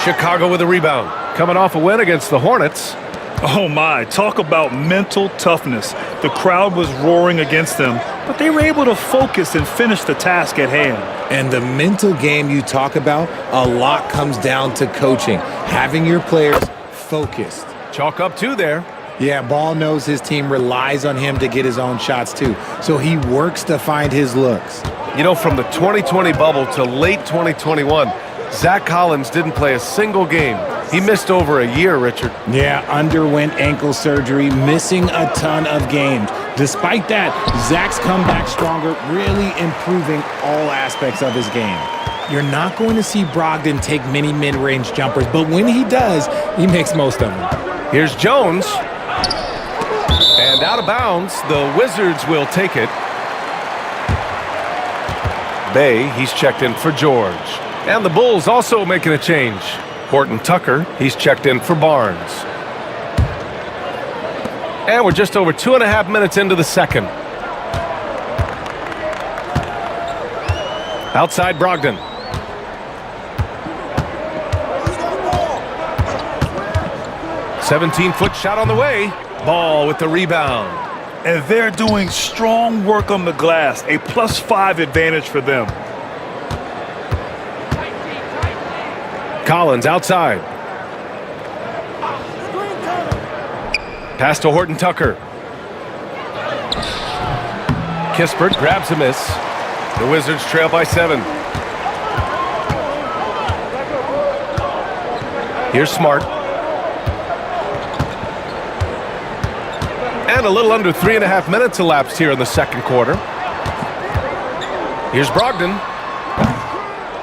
Chicago with a rebound. Coming off a win against the Hornets. Oh my, talk about mental toughness. The crowd was roaring against them, but they were able to focus and finish the task at hand. And the mental game you talk about, a lot comes down to coaching. Having your players focused. Chalk up 2 there. Yeah, Ball knows his team relies on him to get his own shots too. So he works to find his looks. You know, from the 2020 bubble to late 2021, Zach Collins didn't play a single game. He missed over a year, Richard. Yeah, underwent ankle surgery, missing a ton of games. Despite that, Zach's come back stronger, really improving all aspects of his game. You're not going to see Brogdon take many mid-range jumpers, but when he does, he makes most of them. Here's Jones. And out of bounds, the Wizards will take it. Bay, he's checked in for George. And the Bulls also making a change. Horton Tucker, he's checked in for Barnes. And we're just over 2.5 minutes into the second. Outside Brogdon. "17-foot shot on the way. Ball with the rebound. And they're doing strong work on the glass, a +5 advantage for them. Collins outside. Pass to Horton Tucker. Kispert grabs a miss. The Wizards trail by 7. Here's Smart. And a little under 3.5 minutes elapsed here in the second quarter. Here's Brogdon.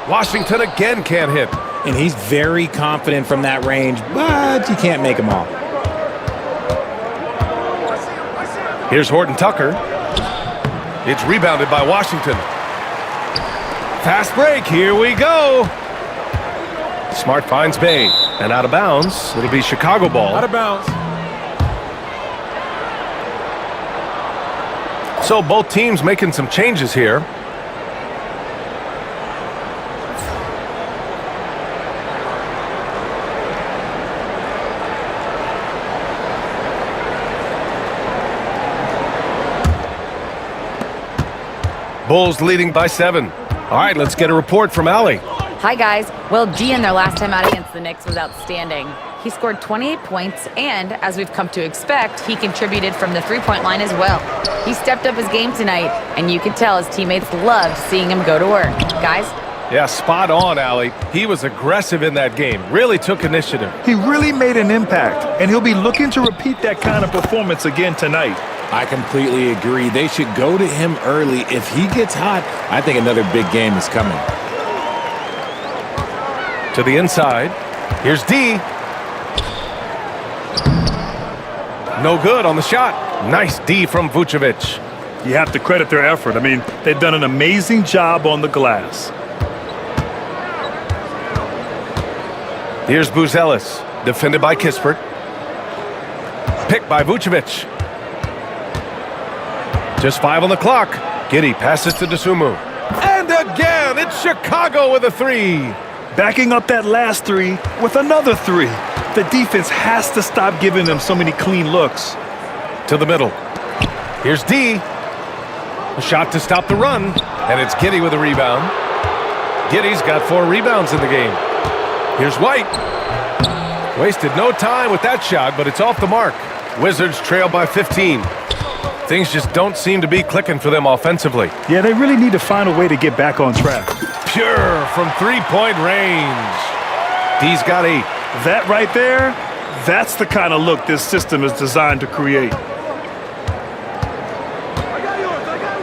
Washington again can't hit. And he's very confident from that range, but you can't make them all. Here's Horton Tucker. It's rebounded by Washington. Fast break, here we go. Smart finds Bay. And out of bounds, it'll be Chicago ball. Out of bounds. So both teams making some changes here. Bulls leading by 7. All right, let's get a report from Allie. Hi, guys. Well, D in their last time out against the Knicks was outstanding. He scored 28 points, and as we've come to expect, he contributed from the three-point line as well. He stepped up his game tonight, and you could tell his teammates loved seeing him go to work. Guys? Yeah, spot on, Allie. He was aggressive in that game, really took initiative. He really made an impact, and he'll be looking to repeat that kind of performance again tonight. I completely agree. They should go to him early. If he gets hot, I think another big game is coming. To the inside. Here's D. No good on the shot. Nice D from Vucevic. You have to credit their effort. I mean, they've done an amazing job on the glass. Here's Buzelis, defended by Kispert. Picked by Vucevic. Just 5 on the clock. Giddey passes to Dosunmu. And again, it's Chicago with a 3. Backing up that last 3 with another 3. The defense has to stop giving them so many clean looks. To the middle. Here's D. A shot to stop the run. And it's Giddey with a rebound. Giddey's got 4 rebounds in the game. Here's White. Wasted no time with that shot, but it's off the mark. Wizards trail by 15. Things just don't seem to be clicking for them offensively. Yeah, they really need to find a way to get back on track. Pure from 3-point range. D's got 8. That right there, that's the kind of look this system is designed to create.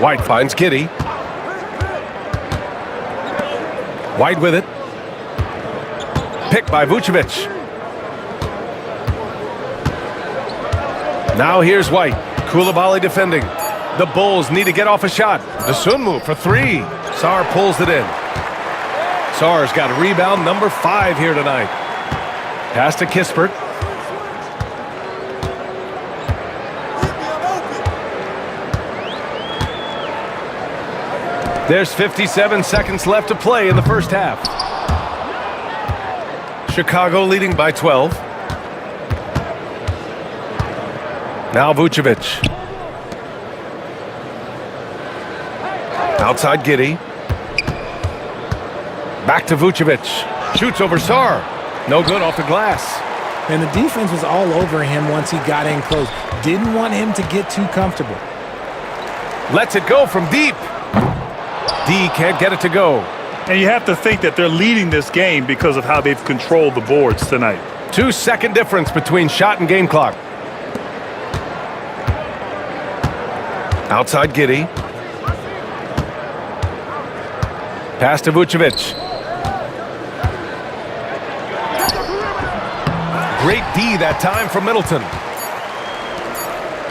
White finds Giddey. White with it. Picked by Vucevic. Now here's White. Koulibaly defending. The Bulls need to get off a shot. Dosunmu for 3. Sarr pulls it in. Sarr's got a rebound number 5 here tonight. Pass to Kispert. There's 57 seconds left to play in the first half. Chicago leading by 12. Now Vucevic. Outside Giddey. Back to Vucevic. Shoots over Sarr. No good off the glass. And the defense was all over him once he got in close. Didn't want him to get too comfortable. Lets it go from deep. D can't get it to go. And you have to think that they're leading this game because of how they've controlled the boards tonight. 2-second difference between shot and game clock. Outside Giddey. Pass to Vucevic. Great D that time from Middleton.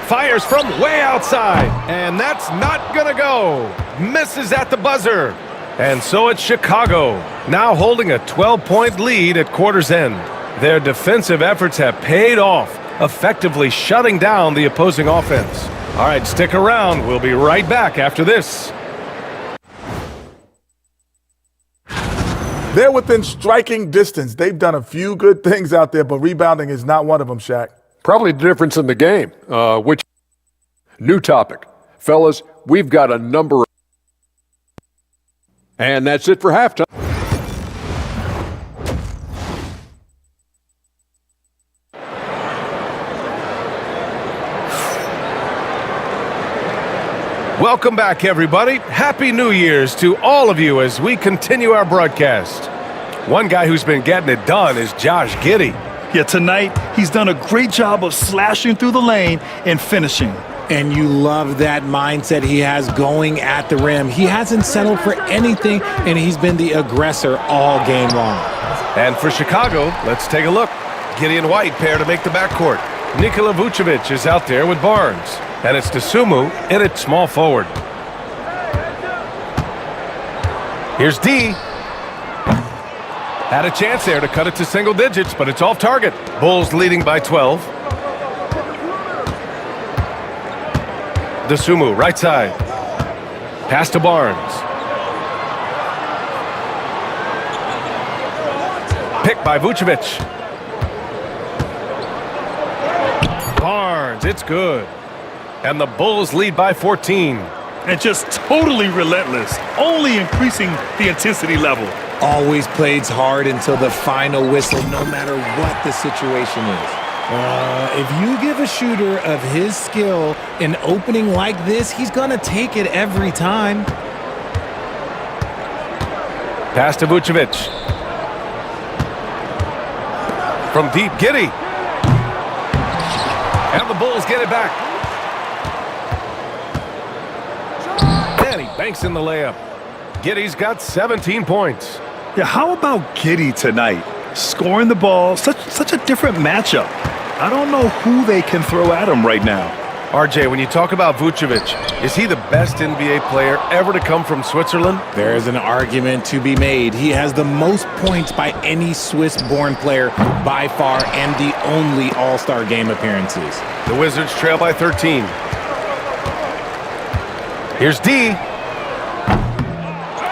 Fires from way outside. And that's not gonna go. Misses at the buzzer. And so it's Chicago, now holding a 12-point lead at quarter's end. Their defensive efforts have paid off, effectively shutting down the opposing offense. All right, stick around. We'll be right back after this. They're within striking distance. They've done a few good things out there, but rebounding is not one of them, Shaq. Probably the difference in the game, which new topic. Fellas, we've got a number of... And that's it for halftime. Welcome back, everybody. Happy New Year's to all of you as we continue our broadcast. One guy who's been getting it done is Josh Giddey. Yeah, tonight he's done a great job of slashing through the lane and finishing. And you love that mindset he has going at the rim. He hasn't settled for anything, and he's been the aggressor all game long. And for Chicago, let's take a look. Giddey and White pair to make the backcourt. Nikola Vucevic is out there with Barnes. And it's Dosunmu in at small forward. Here's D. Had a chance there to cut it to single digits, but it's off target. Bulls leading by 12. Dosunmu, right side. Pass to Barnes. Picked by Vucevic. Barnes, it's good. And the Bulls lead by 14. And just totally relentless, only increasing the intensity level. Always plays hard until the final whistle, no matter what the situation is. If you give a shooter of his skill an opening like this, he's going to take it every time. Pass to Vucevic. From deep, Giddey. And the Bulls get it back. And he banks in the layup. Giddey's got 17 points. Yeah, how about Giddey tonight? Scoring the ball, such a different matchup. I don't know who they can throw at him right now. RJ, when you talk about Vucevic, is he the best NBA player ever to come from Switzerland? There is an argument to be made. He has the most points by any Swiss-born player by far and the only All-Star game appearances. The Wizards trail by 13. Here's D.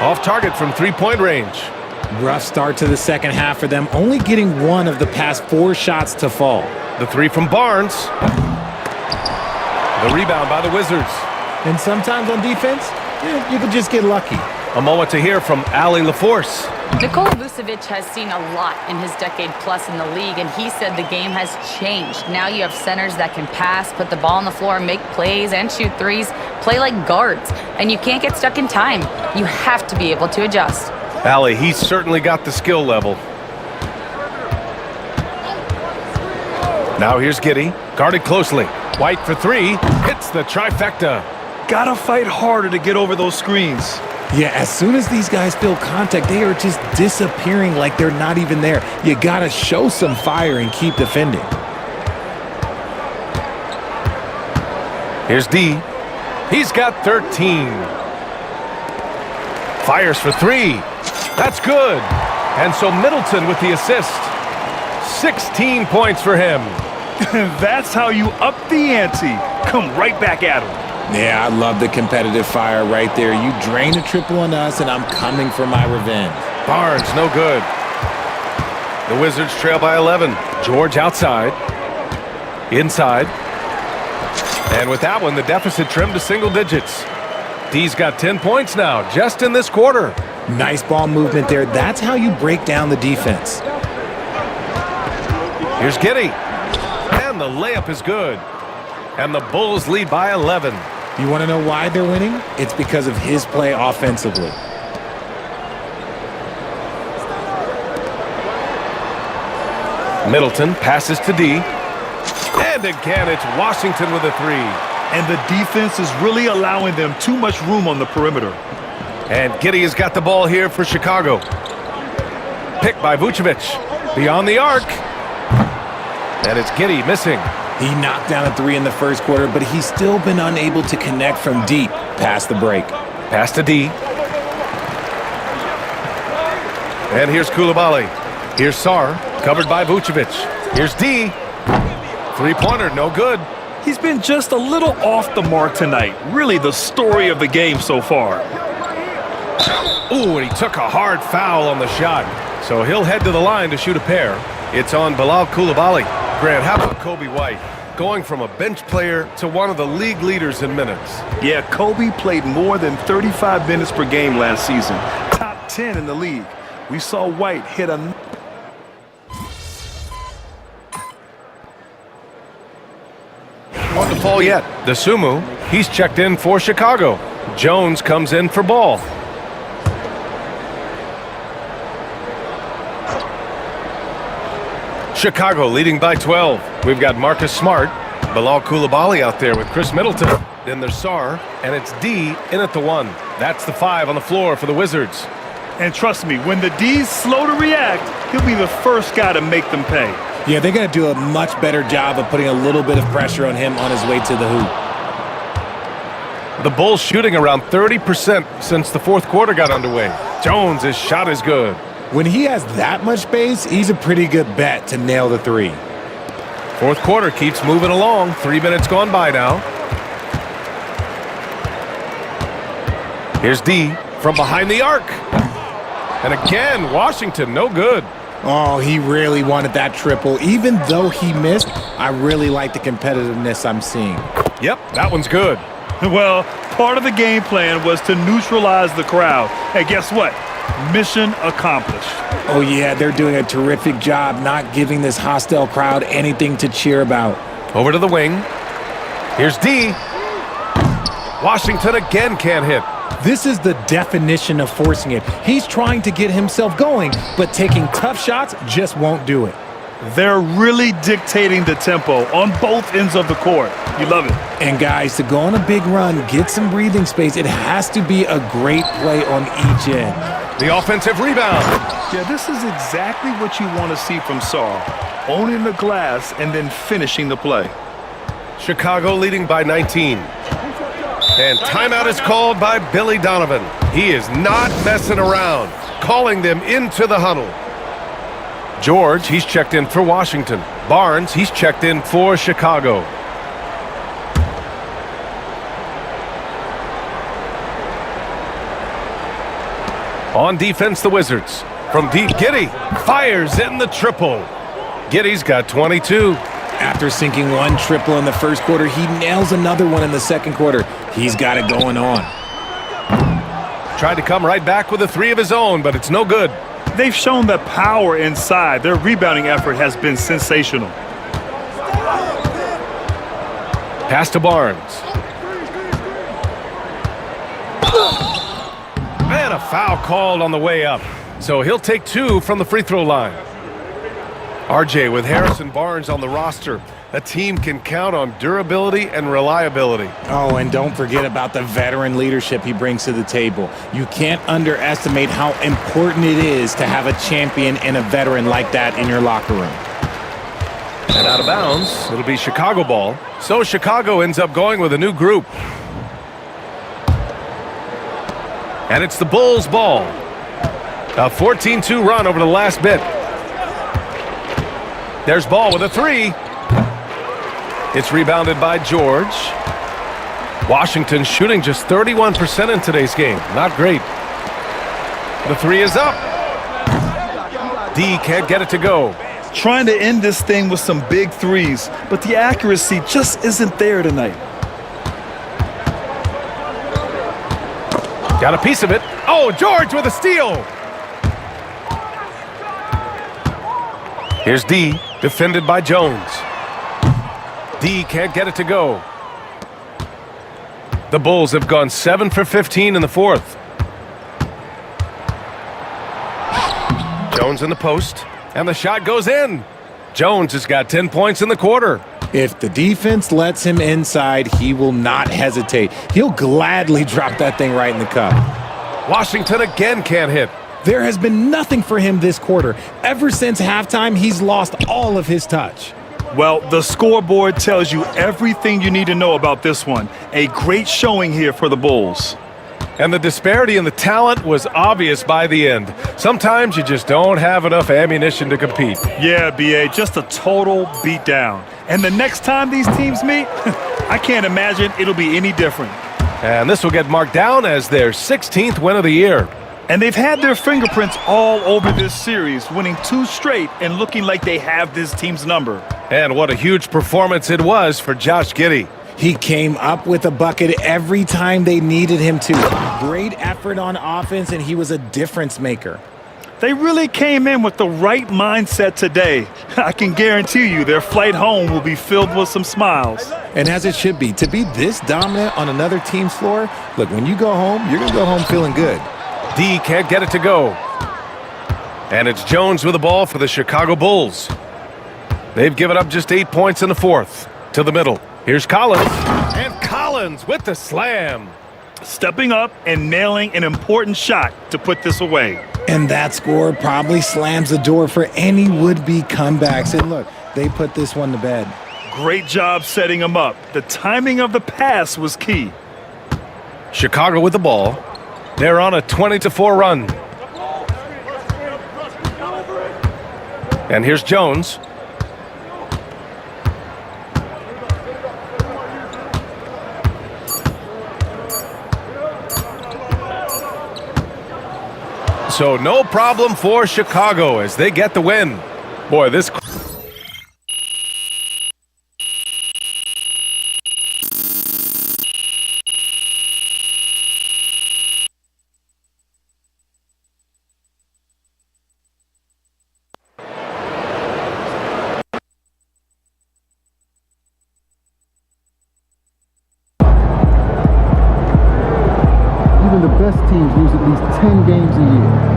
Off target from three-point range. Rough start to the second half for them, only getting one of the past 4 shots to fall. The three from Barnes. The rebound by the Wizards. And sometimes on defense, you could just get lucky. A moment to hear from Ali LaForce. Nikola Vucevic has seen a lot in his decade plus in the league, and he said the game has changed. Now you have centers that can pass, put the ball on the floor, make plays, and shoot threes, play like guards, and you can't get stuck in time. You have to be able to adjust. Ali, he's certainly got the skill level. Now here's Giddey, guarded closely. White for three, hits the trifecta. Gotta fight harder to get over those screens. Yeah, as soon as these guys feel contact, they are just disappearing like they're not even there. You gotta show some fire and keep defending. Here's D. He's got 13. Fires for three. That's good. And so Middleton with the assist. 16 points for him. That's how you up the ante. Come right back at him. Yeah, I love the competitive fire right there. You drain a triple on us, and I'm coming for my revenge. Barnes, no good. The Wizards trail by 11. George outside. Inside. And with that one, the deficit trimmed to single digits. D's got 10 points now, just in this quarter. Nice ball movement there. That's how you break down the defense. Here's Giddey. And the layup is good. And the Bulls lead by 11. You want to know why they're winning? It's because of his play offensively. Middleton passes to D. And again, it's Washington with a three. And the defense is really allowing them too much room on the perimeter. And Giddey has got the ball here for Chicago. Picked by Vucevic. Beyond the arc. And it's Giddey missing. He knocked down a three in the first quarter, but he's still been unable to connect from deep past the break. Pass to D. And here's Koulibaly. Here's Sarr, covered by Vucevic. Here's D. Three-pointer, no good. He's been just a little off the mark tonight. Really the story of the game so far. Ooh, and he took a hard foul on the shot. So he'll head to the line to shoot a pair. It's on Bilal Koulibaly. Grant, how about Kobe White? Going from a bench player to one of the league leaders in minutes. Yeah, Kobe played more than 35 minutes per game last season. Top 10 in the league. We saw White hit a... One to fall yet. The Sumu, he's checked in for Chicago. Jones comes in for Ball. Chicago leading by 12. We've got Marcus Smart, Bilal Koulibaly out there with Chris Middleton. Then there's Sarr, and it's D in at the one. That's the 5 on the floor for the Wizards. And trust me, when the D's slow to react, he'll be the first guy to make them pay. Yeah, they're going to do a much better job of putting a little bit of pressure on him on his way to the hoop. The Bulls shooting around 30% since the fourth quarter got underway. Jones, his shot is good. When he has that much space, he's a pretty good bet to nail the three. Fourth quarter keeps moving along. 3 minutes gone by now. Here's D from behind the arc. And again, Washington, no good. Oh, he really wanted that triple. Even though he missed, I really like the competitiveness I'm seeing. Yep, that one's good. Well, part of the game plan was to neutralize the crowd. And guess what? Mission accomplished. Oh, yeah, they're doing a terrific job not giving this hostile crowd anything to cheer about. Over to the wing. Here's D. Washington again can't hit. This is the definition of forcing it. He's trying to get himself going, but taking tough shots just won't do it. They're really dictating the tempo on both ends of the court. You love it. And guys, to go on a big run, get some breathing space, it has to be a great play on each end. The offensive rebound. Yeah, this is exactly what you want to see from Saul. Owning the glass and then finishing the play. Chicago leading by 19. And timeout is called by Billy Donovan. He is not messing around, calling them into the huddle. George, he's checked in for Washington. Barnes, he's checked in for Chicago. On defense, the Wizards. From deep, Giddey fires in the triple. Giddey's got 22. After sinking one triple in the first quarter, he nails another one in the second quarter. He's got it going on. Tried to come right back with a three of his own, but it's no good. They've shown the power inside. Their rebounding effort has been sensational. Pass to Barnes. And a foul called on the way up. So he'll take two from the free throw line. RJ, with Harrison Barnes on the roster, a team can count on durability and reliability. Oh, and don't forget about the veteran leadership he brings to the table. You can't underestimate how important it is to have a champion and a veteran like that in your locker room. And out of bounds, it'll be Chicago ball. So Chicago ends up going with a new group. And it's the Bulls ball. A 14-2 run over the last bit. There's Ball with a three. It's rebounded by George. Washington shooting just 31% in today's game. Not great. The three is up. D can't get it to go. Trying to end this thing with some big threes, but the accuracy just isn't there tonight. Got a piece of it. Oh, George with a steal. Here's D, defended by Jones. D can't get it to go. The Bulls have gone 7 for 15 in the fourth. Jones in the post, and the shot goes in. Jones has got 10 points in the quarter. If the defense lets him inside, he will not hesitate. He'll gladly drop that thing right in the cup. Washington again can't hit. There has been nothing for him this quarter. Ever since halftime, he's lost all of his touch. Well, the scoreboard tells you everything you need to know about this one. A great showing here for the Bulls. And the disparity in the talent was obvious by the end. Sometimes you just don't have enough ammunition to compete. Yeah, B.A., just a total beatdown. And the next time these teams meet, I can't imagine it'll be any different. And this will get marked down as their 16th win of the year. And they've had their fingerprints all over this series, winning 2 straight and looking like they have this team's number. And what a huge performance it was for Josh Giddey. He came up with a bucket every time they needed him to. Great effort on offense, and he was a difference maker. They really came in with the right mindset today. I can guarantee you their flight home will be filled with some smiles. And as it should be. To be this dominant on another team's floor, look, when you go home, you're going to go home feeling good. D can't get it to go. And it's Jones with the ball for the Chicago Bulls. They've given up just 8 points in the fourth. To the middle. Here's Collins. And Collins with the slam. Stepping up and nailing an important shot to put this away. And that score probably slams the door for any would-be comebacks. And look, they put this one to bed. Great job setting him up. The timing of the pass was key. Chicago with the ball. They're on a 20-4 run. And here's Jones. So no problem for Chicago as they get the win. Boy, this... Even the best teams lose at least 10 games a year.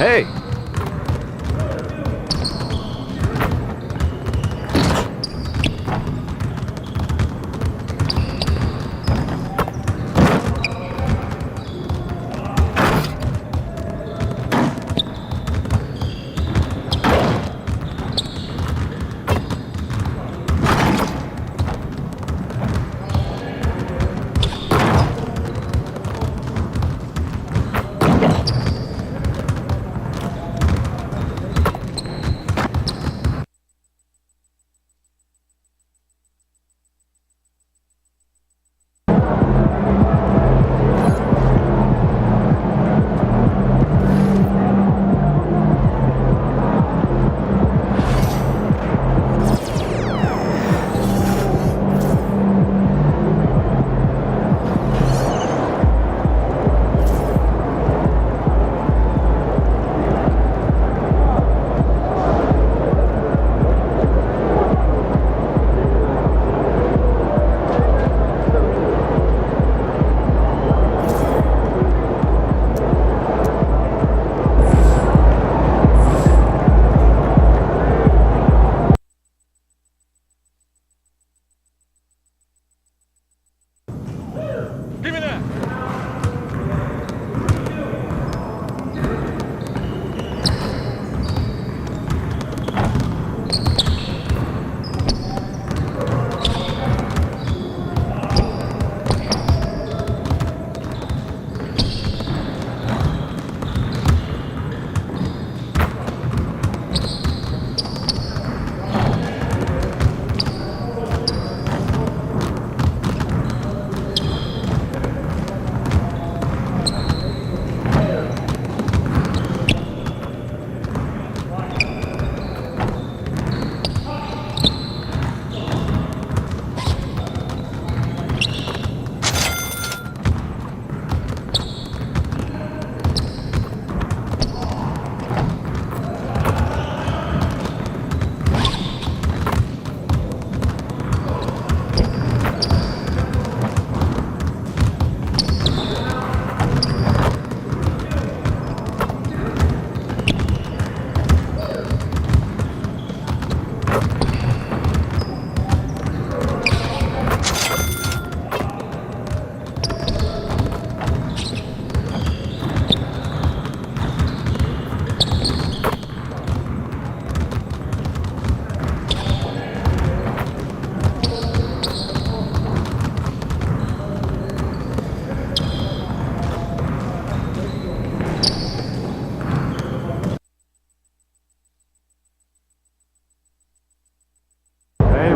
Hey.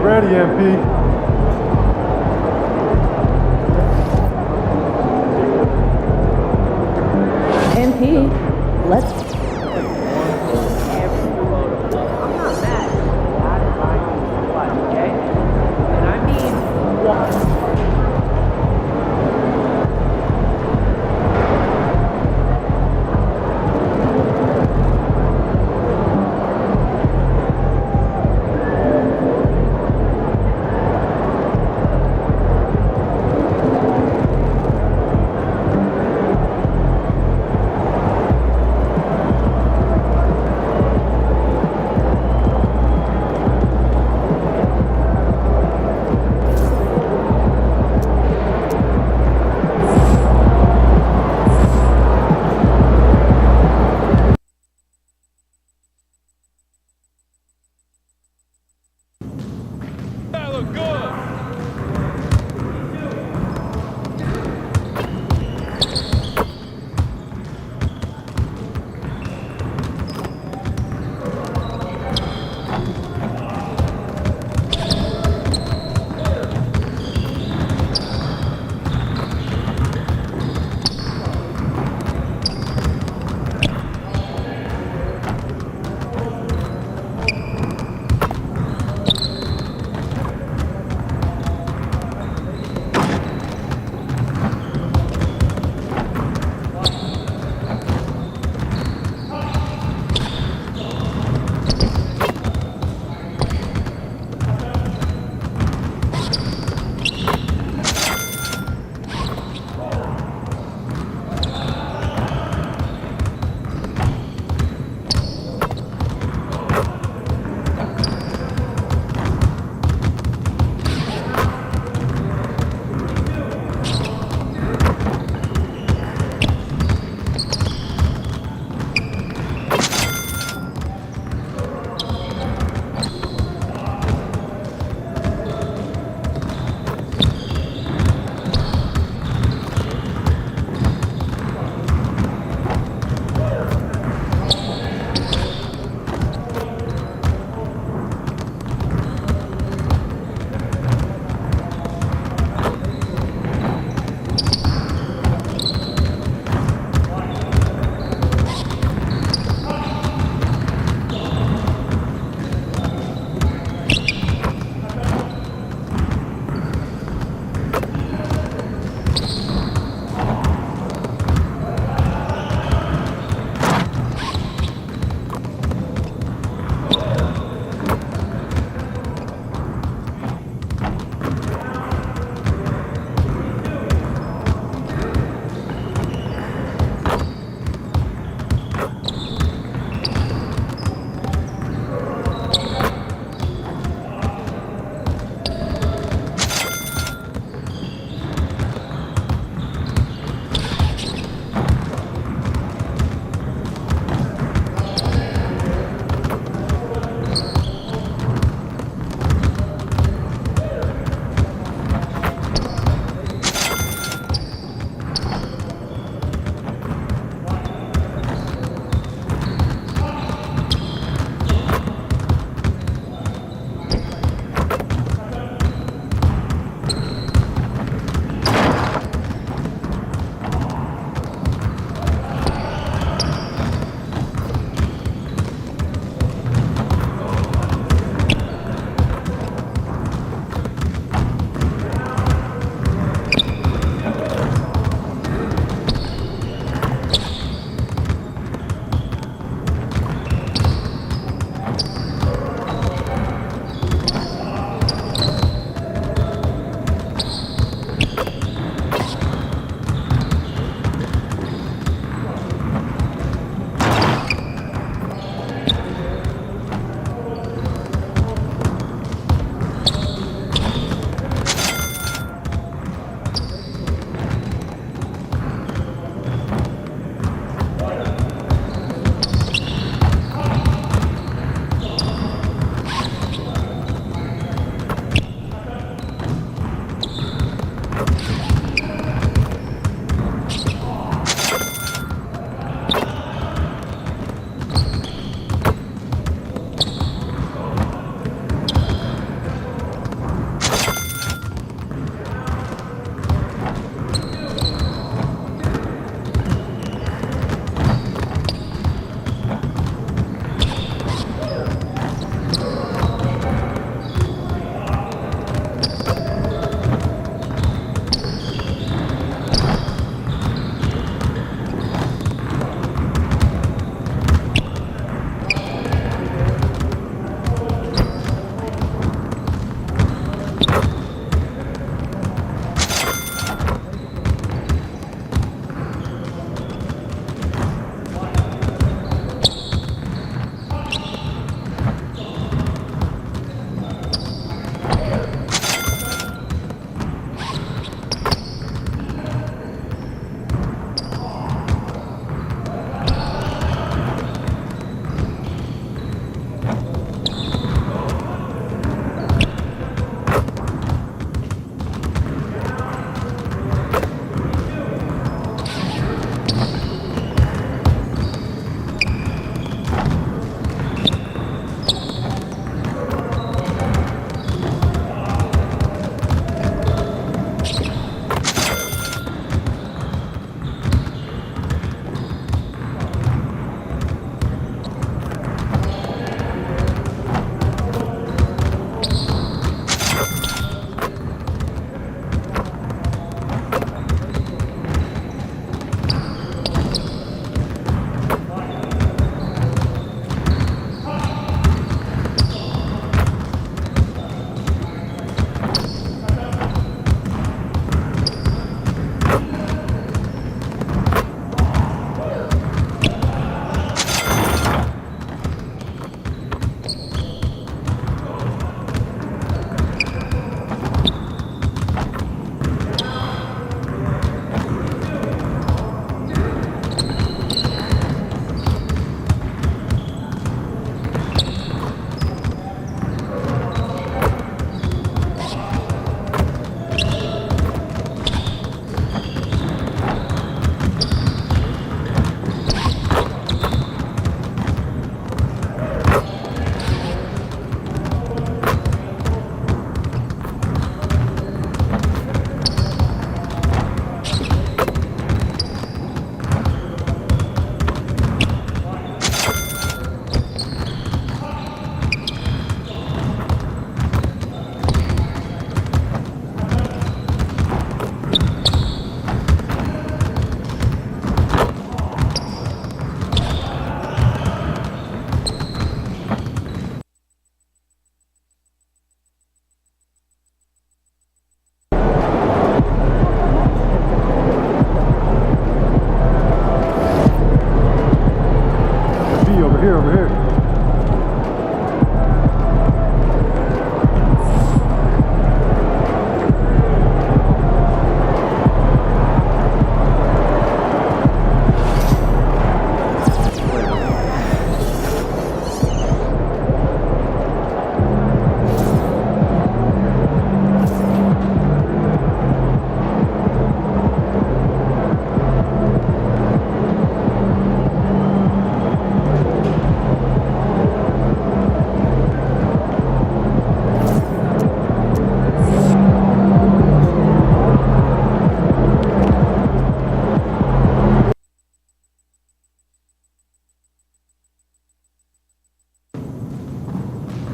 Ready, MP. MP, let's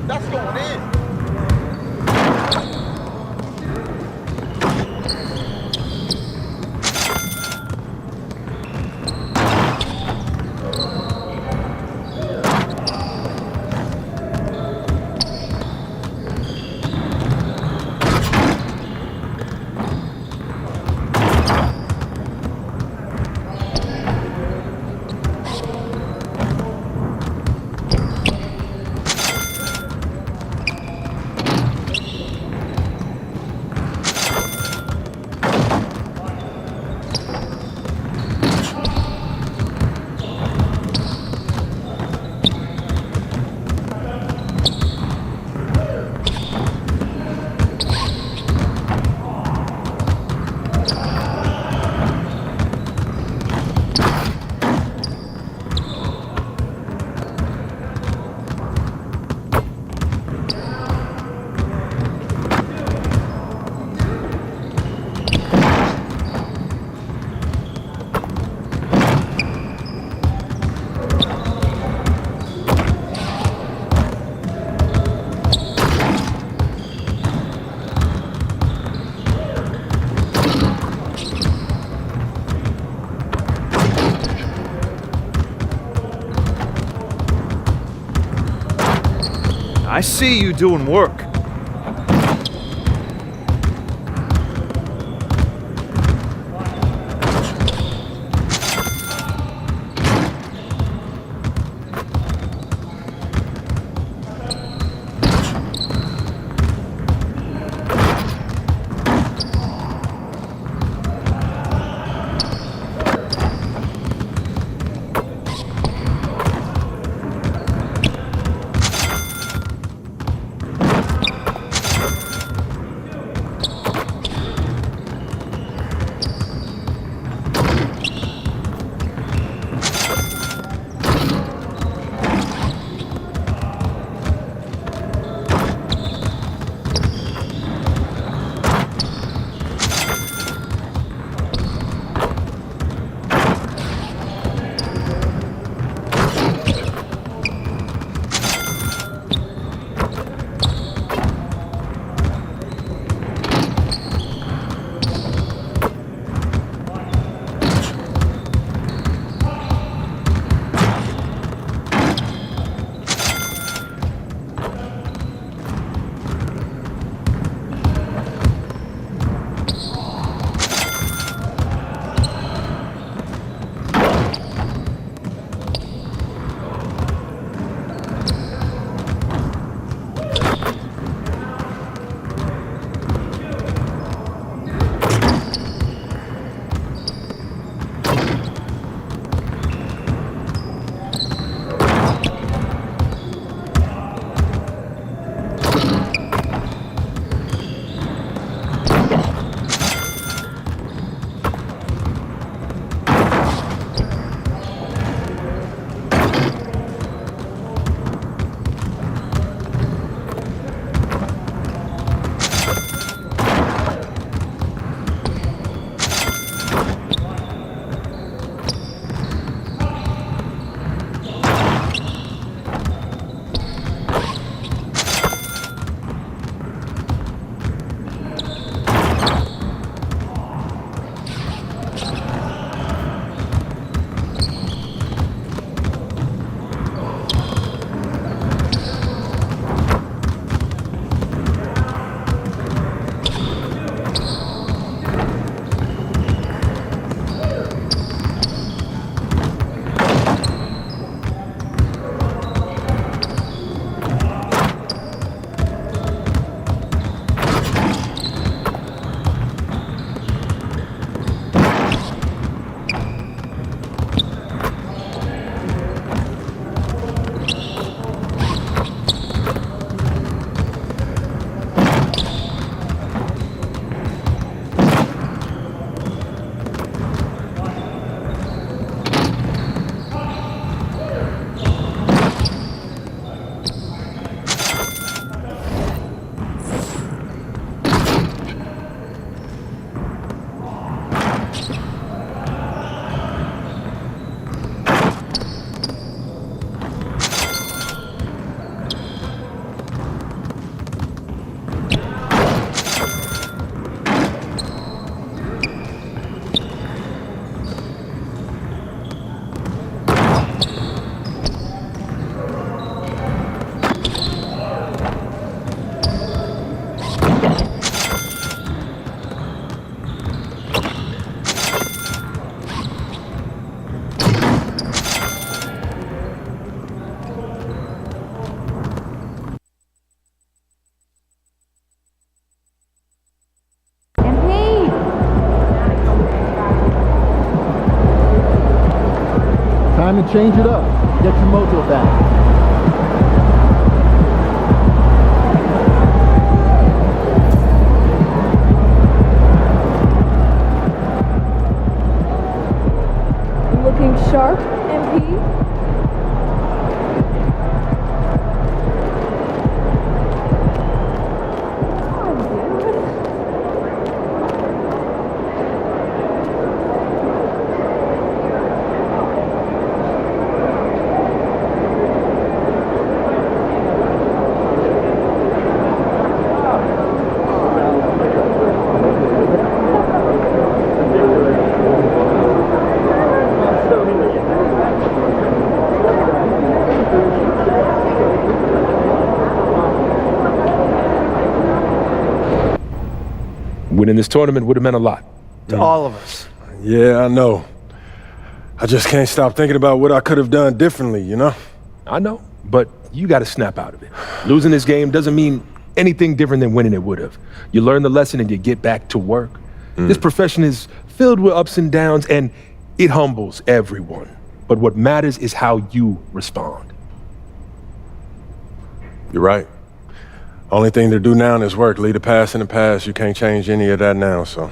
That's going in. I see you doing work. to change it up, get your mojo back. Looking sharp, MP. Winning this tournament would have meant a lot. To all of us. Yeah, I know. I just can't stop thinking about what I could have done differently, you know? I know, but you got to snap out of it. Losing this game doesn't mean anything different than winning it would have. You learn the lesson and you get back to work. This profession is filled with ups and downs, and it humbles everyone. But what matters is how you respond. You're right. Only thing to do now is work. Leave the past in the past. You can't change any of that now, so.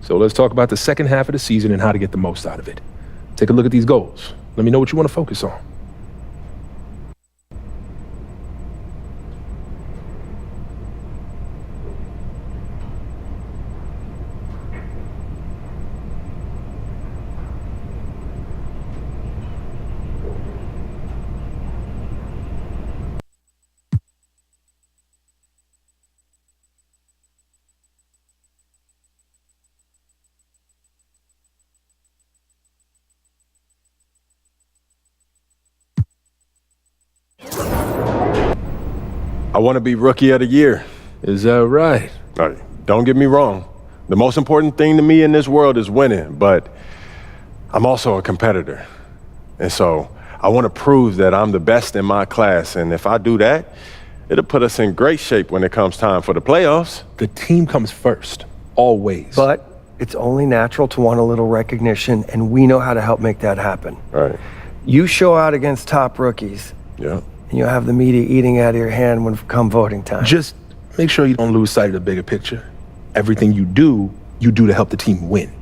So let's talk about the second half of the season and how to get the most out of it. Take a look at these goals. Let me know what you want to focus on. I want to be Rookie of the Year. Is that right? Don't get me wrong. The most important thing to me in this world is winning, but I'm also a competitor. And so I want to prove that I'm the best in my class. And if I do that, it'll put us in great shape when it comes time for the playoffs. The team comes first, always. But it's only natural to want a little recognition, and we know how to help make that happen. Right. You show out against top rookies, Yeah. and you'll have the media eating out of your hand when come voting time. Just make sure you don't lose sight of the bigger picture. Everything you do to help the team win.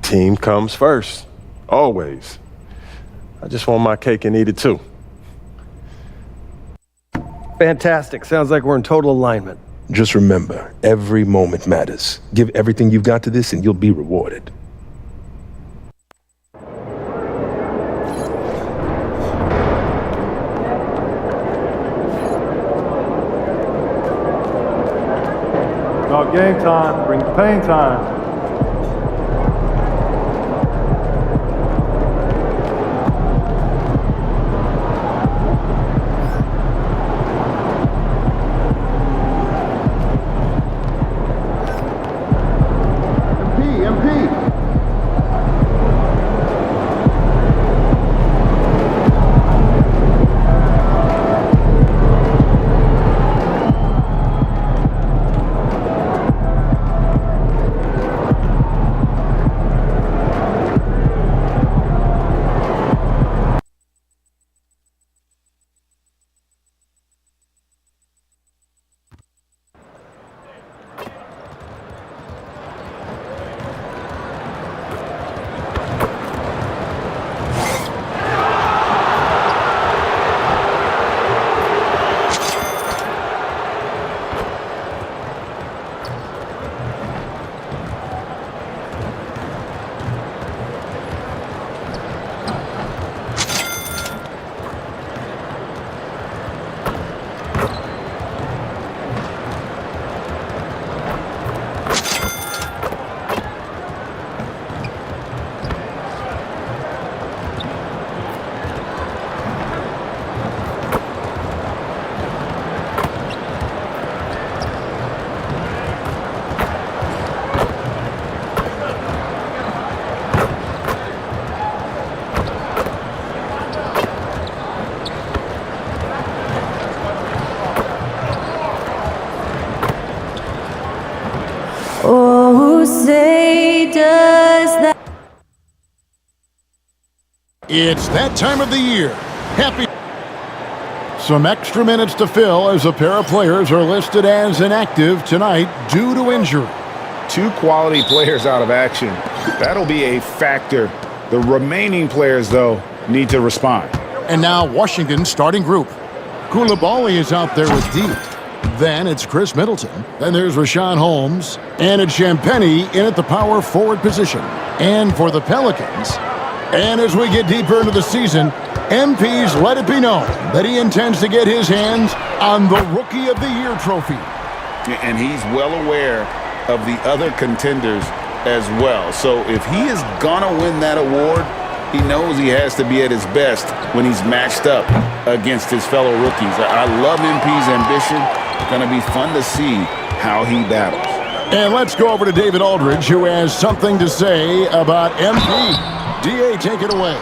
Team comes first, always. I just want my cake and eat it too. Fantastic. Sounds like we're in total alignment. Just remember, every moment matters. Give everything you've got to this and you'll be rewarded. Not game time, bring the pain time. Oh, say does that It's that time of the year. Happy. Some extra minutes to fill as a pair of players are listed as inactive tonight due to injury. 2 quality players out of action. That'll be a factor. The remaining players, though, need to respond. And now Washington's starting group. Koulibaly is out there with D. Then it's Chris Middleton. Then there's Rashawn Holmes. And it's Champagnie in at the power forward position. And for the Pelicans, and as we get deeper into the season, MP's let it be known that he intends to get his hands on the Rookie of the Year trophy. And he's well aware of the other contenders as well. So if he is gonna win that award, he knows he has to be at his best when he's matched up against his fellow rookies. I love MP's ambition. It's gonna be fun to see how he battles. And let's go over to David Aldridge, who has something to say about MP. DA, take it away.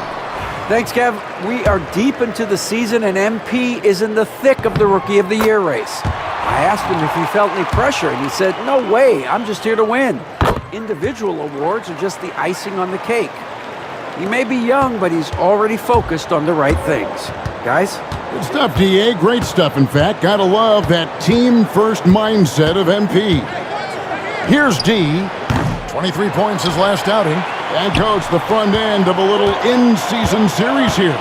Thanks, Kev. We are deep into the season, and MP is in the thick of the Rookie of the Year race. I asked him if he felt any pressure, and he said, "No way, I'm just here to win. Individual awards are just the icing on the cake." He may be young, but he's already focused on the right things. Guys? Good stuff, DA. Great stuff, in fact. Gotta love that team-first mindset of MP. Here's D. 23 points his last outing. And, Coach, the front end of a little in-season series here.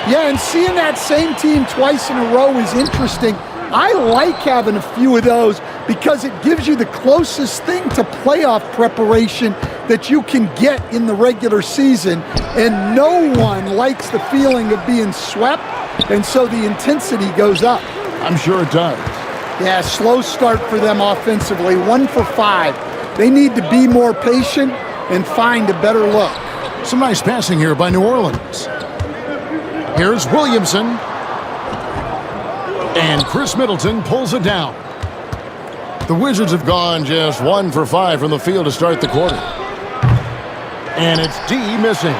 Yeah, and seeing that same team twice in a row is interesting. I like having a few of those because it gives you the closest thing to playoff preparation that you can get in the regular season. And no one likes the feeling of being swept, and so the intensity goes up. I'm sure it does. Yeah, slow start for them offensively, 1 for 5. They need to be more patient and find a better look. Some nice passing here by New Orleans. Here's Williamson. And Chris Middleton pulls it down. The Wizards have gone just 1 for 5 from the field to start the quarter. And it's D missing.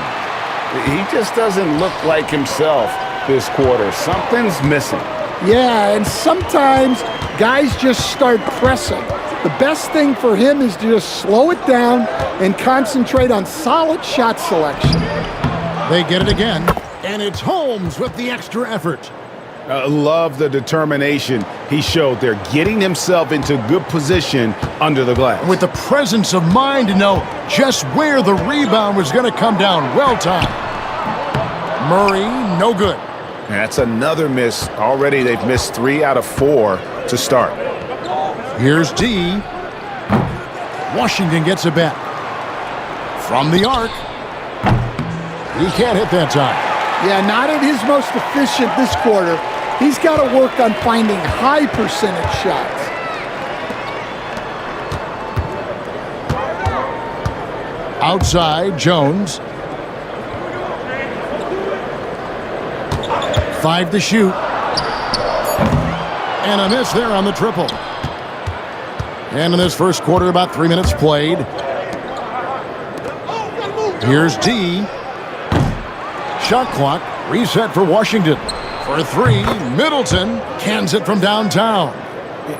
He just doesn't look like himself this quarter. Something's missing. Yeah, and sometimes guys just start pressing. The best thing for him is to just slow it down and concentrate on solid shot selection. They get it again, and it's Holmes with the extra effort. Love the determination he showed there, getting himself into good position under the glass. With the presence of mind to know just where the rebound was going to come down. Well timed. Murray, no good. That's another miss. Already they've missed 3 out of 4 to start. Here's D. Washington gets it back. From the arc. He can't hit that time. Yeah, not at his most efficient this quarter. He's got to work on finding high percentage shots. Outside, Jones. 5 to shoot. And a miss there on the triple. And in this first quarter, about 3 minutes played. Here's D. Shot clock reset for Washington. For 3, Middleton cans it from downtown.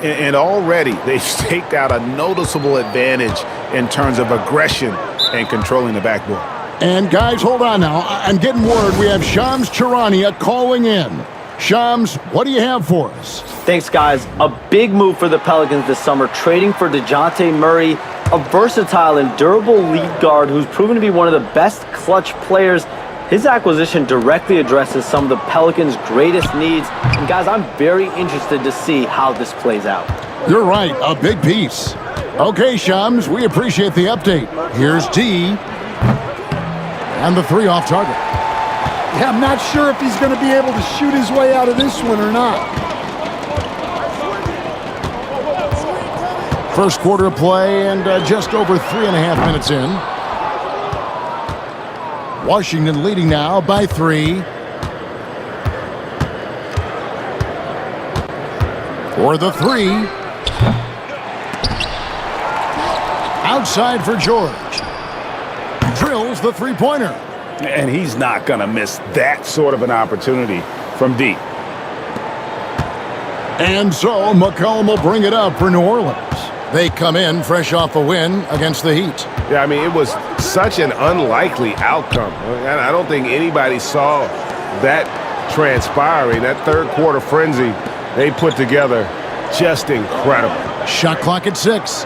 And already they've staked out a noticeable advantage in terms of aggression and controlling the backboard. And guys, hold on now. I'm getting word we have Shams Charania calling in. Shams, what do you have for us? Thanks, guys. A big move for the Pelicans this summer, trading for DeJounte Murray, a versatile and durable lead guard who's proven to be one of the best clutch players. His acquisition directly addresses some of the Pelicans' greatest needs. And guys, I'm very interested to see how this plays out. You're right, a big piece. Okay, Shams, we appreciate the update. Here's D. And the 3 off target. Yeah, I'm not sure if he's going to be able to shoot his way out of this one or not. First quarter of play and just over 3.5 minutes in. Washington leading now by 3. For the 3. Outside for George. Drills the three-pointer. And he's not going to miss that sort of an opportunity from deep. And so McCollum will bring it up for New Orleans. They come in fresh off a win against the Heat. Yeah, I mean, it was such an unlikely outcome. I don't think anybody saw that transpiring. That third quarter frenzy they put together, just incredible. Shot clock at 6.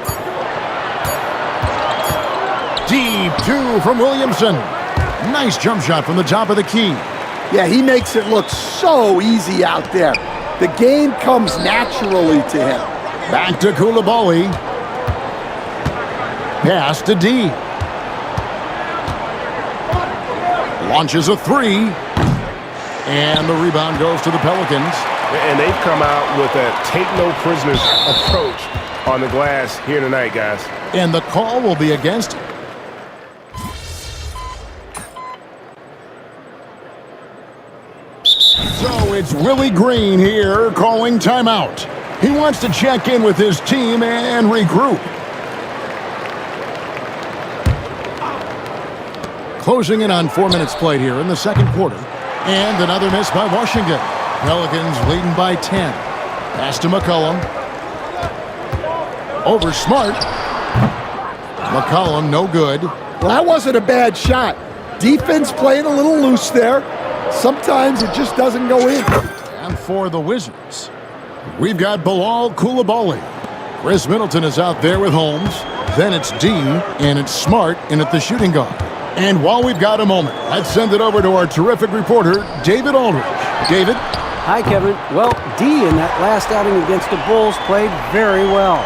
Deep 2 from Williamson. Nice jump shot from the top of the key. Yeah, he makes it look so easy out there. The game comes naturally to him. Back to Koulibaly. Pass to D. Launches a 3. And the rebound goes to the Pelicans. And they've come out with a take-no-prisoners approach on the glass here tonight, guys. And the call will be against... So it's Willie Green here calling timeout. He wants to check in with his team and regroup. Closing in on 4 minutes played here in the second quarter. And another miss by Washington. Pelicans leading by 10. Pass to McCollum. Over Smart. McCollum, no good. Well, that wasn't a bad shot. Defense playing a little loose there. Sometimes it just doesn't go in. And for the Wizards, we've got Bilal Koulibaly. Chris Middleton is out there with Holmes. Then it's D, and it's Smart in at the shooting guard. And while we've got a moment, let's send it over to our terrific reporter, David Aldridge. David? Hi, Kevin. Well, D in that last outing against the Bulls played very well.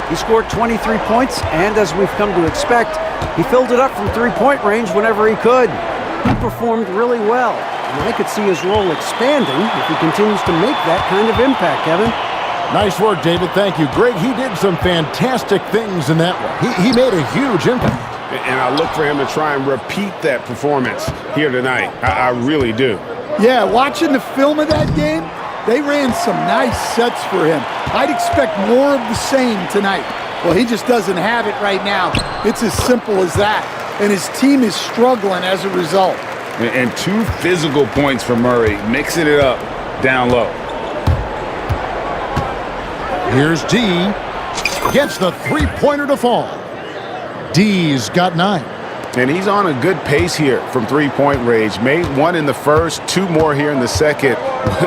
He scored 23 points, and as we've come to expect, he filled it up from three-point range whenever he could. He performed really well, and I could see his role expanding if he continues to make that kind of impact, Kevin. Nice work, David. Thank you. Greg, he did some fantastic things in that one. He made a huge impact. And I look for him to try and repeat that performance here tonight. I really do. Yeah, watching the film of that game, they ran some nice sets for him. I'd expect more of the same tonight. Well, he just doesn't have it right now. It's as simple as that. And his team is struggling as a result. And 2 physical points for Murray, mixing it up down low. Here's D. Gets the three-pointer to fall. D's got 9. And he's on a good pace here from three-point range. Made 1 in the first, 2 more here in the second.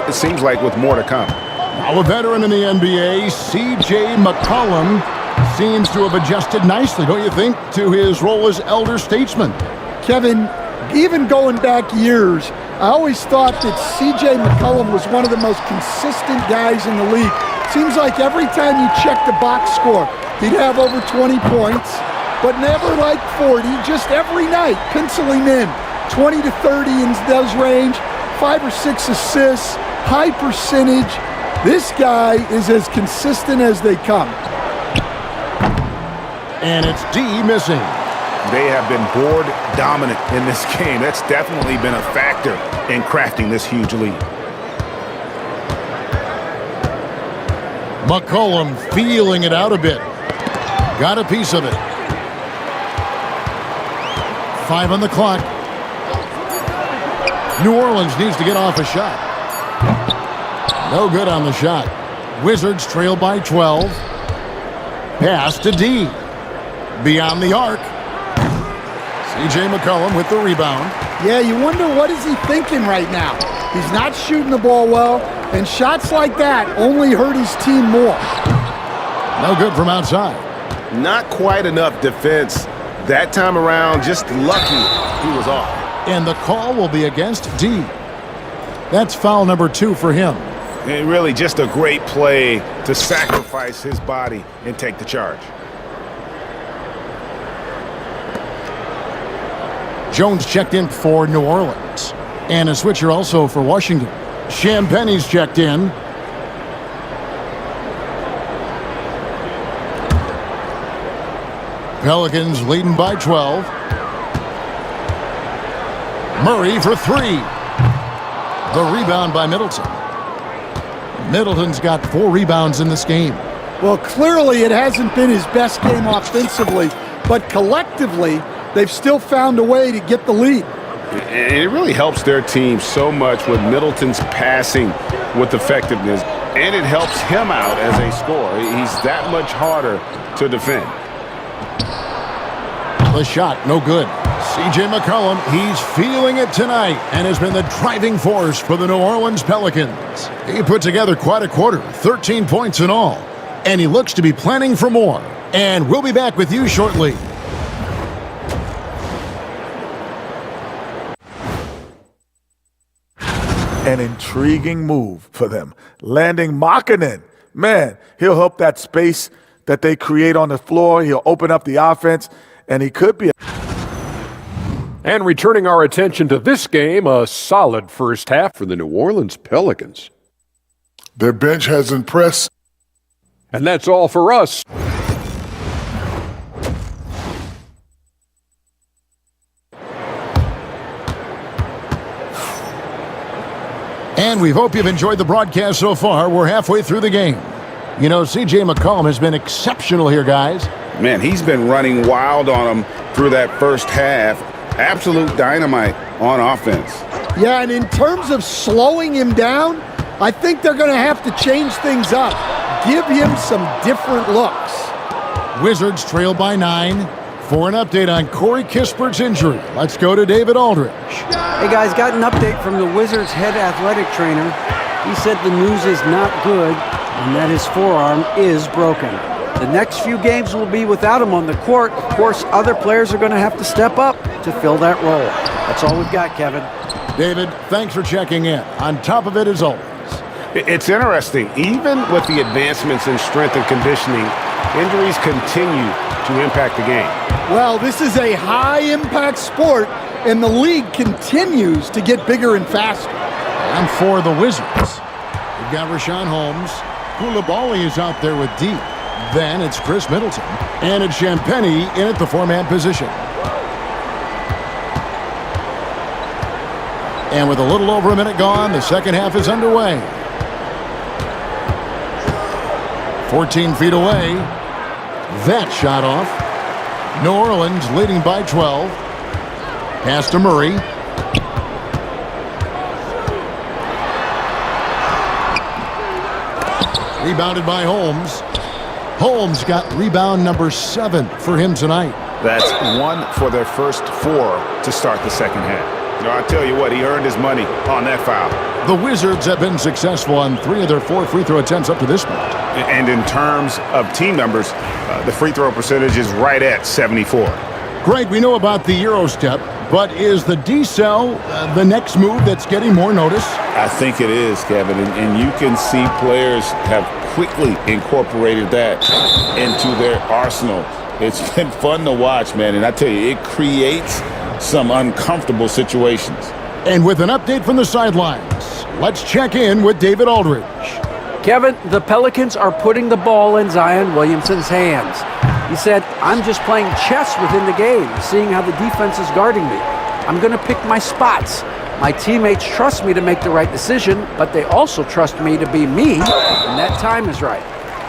It seems like with more to come. Now a veteran in the NBA, C.J. McCollum, seems to have adjusted nicely, don't you think, to his role as elder statesman. Kevin, even going back years, I always thought that C.J. McCollum was one of the most consistent guys in the league. Seems like every time you check the box score, he'd have over 20 points. But never like 40, just every night, pencil him in. 20 to 30 in those range, 5 or 6 assists, high percentage. This guy is as consistent as they come. And it's D missing. They have been board dominant in this game. That's definitely been a factor in crafting this huge lead. McCollum feeling it out a bit. Got a piece of it. 5 on the clock. New Orleans needs to get off a shot. No good on the shot. Wizards trail by 12. Pass to D. Beyond the arc. C.J. McCollum with the rebound. Yeah, you wonder what is he thinking right now. He's not shooting the ball well, and shots like that only hurt his team more. No good from outside. Not quite enough defense. That time around, just lucky he was off. And the call will be against D. That's foul number 2 for him. And really just a great play to sacrifice his body and take the charge. Jones checked in for New Orleans. And a switcher also for Washington. Champagne's checked in. Pelicans leading by 12. Murray for 3. The rebound by Middleton. Middleton's got 4 rebounds in this game. Well, clearly it hasn't been his best game offensively, but collectively, they've still found a way to get the lead. And it really helps their team so much with Middleton's passing with effectiveness, and it helps him out as a scorer. He's that much harder to defend. The shot, no good. C.J. McCollum, he's feeling it tonight and has been the driving force for the New Orleans Pelicans. He put together quite a quarter, 13 points in all, and he looks to be planning for more. And we'll be back with you shortly. An intriguing move for them. Landing Markkanen. Man, he'll help that space that they create on the floor. He'll open up the offense, and he could be. And returning our attention to this game, a solid first half for the New Orleans Pelicans. Their bench has impressed. And that's all for us. And we hope you've enjoyed the broadcast so far. We're halfway through the game. You know, C.J. McCollum has been exceptional here, guys. Man, he's been running wild on them through that first half. Absolute dynamite on offense. Yeah, and in terms of slowing him down, I think they're going to have to change things up. Give him some different looks. Wizards trail by 9. For an update on Corey Kispert's injury, let's go to David Aldridge. Hey guys, got an update from the Wizards head athletic trainer. He said the news is not good and that his forearm is broken. The next few games will be without him on the court. Of course, other players are going to have to step up to fill that role. That's all we've got, Kevin. David, thanks for checking in. On top of it, as always. It's interesting. Even with the advancements in strength and conditioning, injuries continue to impact the game. Well, this is a high-impact sport, and the league continues to get bigger and faster. And for the Wizards, we've got Rashawn Holmes. Koulibaly is out there with D. Then it's Chris Middleton. And it's Champagnie in at the four-man position. And with a little over a minute gone, the second half is underway. 14 feet away. That shot off. New Orleans leading by 12. Pass to Murray. Rebounded by Holmes. Holmes got rebound number 7 for him tonight. That's 1 for their first 4 to start the second half. You know, I tell you what, he earned his money on that foul. The Wizards have been successful on 3 of their 4 free throw attempts up to this point. And in terms of team numbers, the free throw percentage is right at 74. Greg, we know about the Euro step, but is the D-cell the next move that's getting more notice? I think it is, Kevin, and you can see players have quickly incorporated that into their arsenal. It's been fun to watch, man, and I tell you, it creates some uncomfortable situations. And with an update from the sidelines, let's check in with David Aldridge. Kevin, the Pelicans are putting the ball in Zion Williamson's hands. He said, I'm just playing chess within the game, seeing how the defense is guarding me. I'm going to pick my spots. My teammates trust me to make the right decision, but they also trust me to be me when that time is right.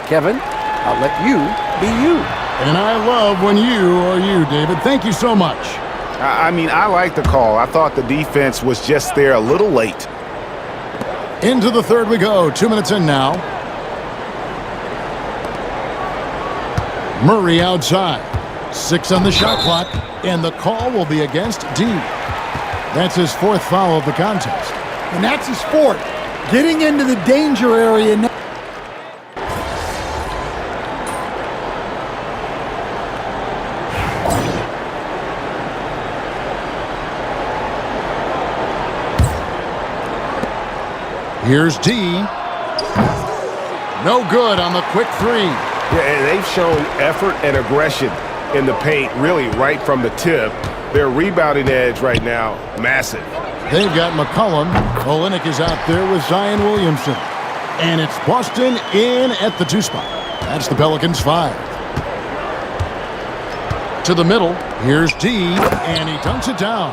Kevin, I'll let you be you. And I love when you are you, David. Thank you so much. I mean, I like the call. I thought the defense was just there a little late. Into the third we go. 2 minutes in now. Murray outside. 6 on the shot clock. And the call will be against D. That's his 4th foul of the contest. And that's his 4th. Getting into the danger area now. Here's D. No good on the quick 3. Yeah, and they've shown effort and aggression in the paint, really right from the tip. Their rebounding edge right now, massive. They've got McCollum. Olynyk is out there with Zion Williamson. And it's Boston in at the 2 spot. That's the Pelicans 5. To the middle. Here's D. And he dunks it down.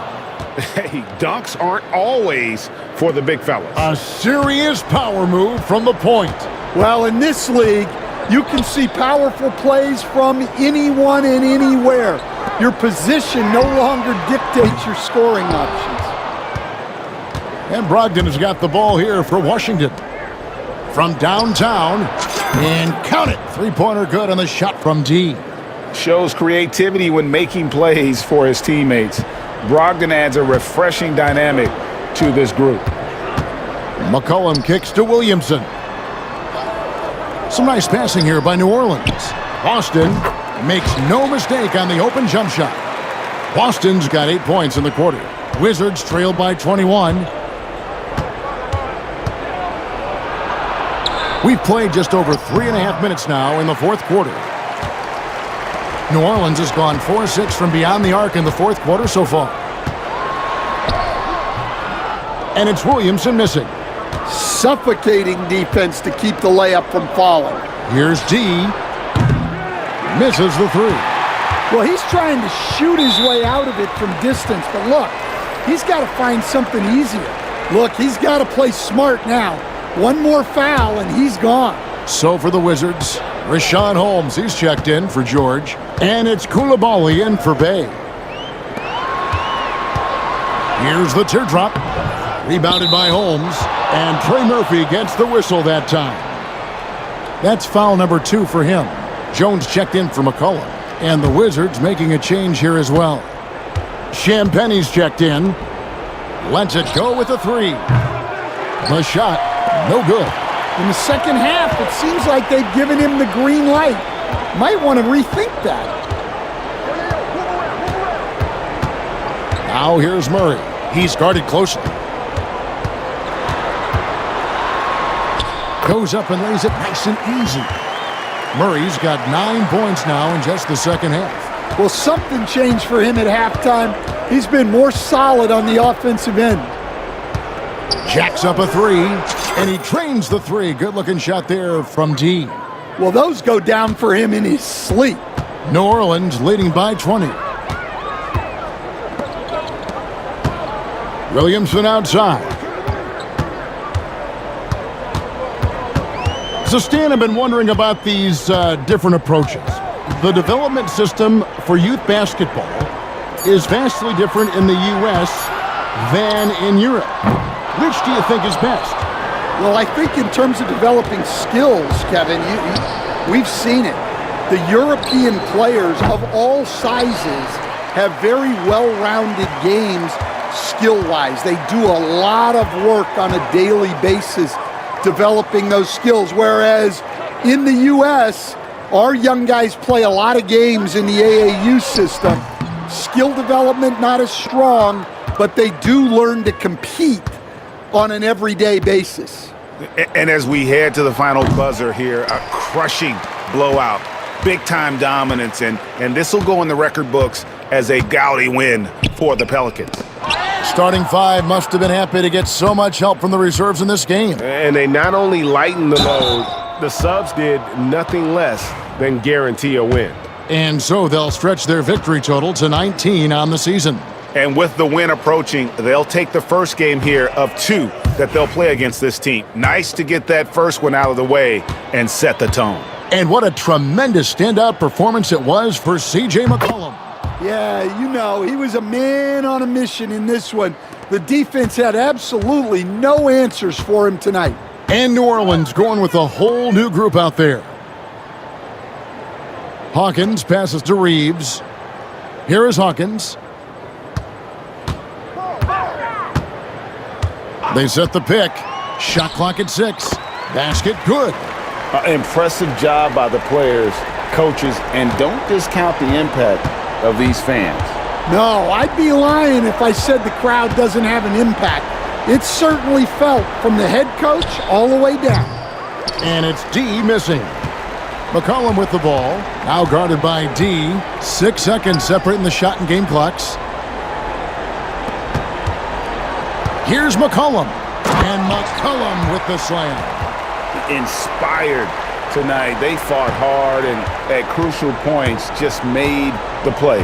Hey, dunks aren't always for the big fellas. A serious power move from the point. Well, in this league, you can see powerful plays from anyone and anywhere. Your position no longer dictates your scoring options. And Brogdon has got the ball here for Washington. From downtown, and count it. 3-pointer good on the shot from D. shows creativity when making plays for his teammates. Brogdon adds a refreshing dynamic to this group. McCollum kicks to Williamson. Some nice passing here by New Orleans. Boston makes no mistake on the open jump shot. Boston's got 8 points in the quarter. Wizards trail by 21. We've played just over 3.5 minutes now in the fourth quarter. New Orleans has gone 4-6 from beyond the arc in the fourth quarter so far. And it's Williamson missing. Suffocating defense to keep the layup from falling. Here's D. Misses the three. Well, he's trying to shoot his way out of it from distance, but look, he's got to find something easier. Look, he's got to play smart now. One more foul and he's gone. So for the Wizards, Rashawn Holmes, he's checked in for George. And it's Koulibaly in for Bay. Here's the teardrop. Rebounded by Holmes. And Trey Murphy gets the whistle that time. That's foul number 2 for him. Jones checked in for McCollum. And the Wizards making a change here as well. Champagne's checked in. Lets it go with a 3. The shot, no good. In the second half, it seems like they've given him the green light. Might want to rethink that. Now here's Murray. He's guarded closely. Goes up and lays it nice and easy. Murray's got 9 points now in just the second half. Well, something changed for him at halftime. He's been more solid on the offensive end. Jacks up a 3, and he trains the 3. Good-looking shot there from D. Well, those go down for him in his sleep. New Orleans leading by 20. Williamson outside. So, Stan, I've been wondering about these different approaches. The development system for youth basketball is vastly different in the U.S. than in Europe. Which do you think is best? Well, I think in terms of developing skills, Kevin, we've seen it. The European players of all sizes have very well-rounded games skill-wise. They do a lot of work on a daily basis developing those skills, whereas in the U.S., our young guys play a lot of games in the AAU system. Skill development not as strong, but they do learn to compete on an everyday basis. And as we head to the final buzzer here, a crushing blowout, big-time dominance, and this will go in the record books as a gaudy win for the Pelicans. Starting 5 must have been happy to get so much help from the reserves in this game. And they not only lightened the load, the subs did nothing less than guarantee a win. And so they'll stretch their victory total to 19 on the season. And with the win approaching, they'll take the first game here of 2 that they'll play against this team. Nice to get that first one out of the way and set the tone. And what a tremendous standout performance it was for C.J. McCollum. Yeah, you know, he was a man on a mission in this one. The defense had absolutely no answers for him tonight. And New Orleans going with a whole new group out there. Hawkins passes to Reeves. Here is Hawkins. They set the pick. Shot clock at 6. Basket good. Impressive job by the players, coaches, and don't discount the impact of these fans. No, I'd be lying if I said the crowd doesn't have an impact. It's certainly felt from the head coach all the way down. And it's D missing. McCollum with the ball. Now guarded by D. 6 seconds separating the shot and game clocks. Here's McCollum. And McCollum with the slam. Inspired tonight. They fought hard and at crucial points just made the plays.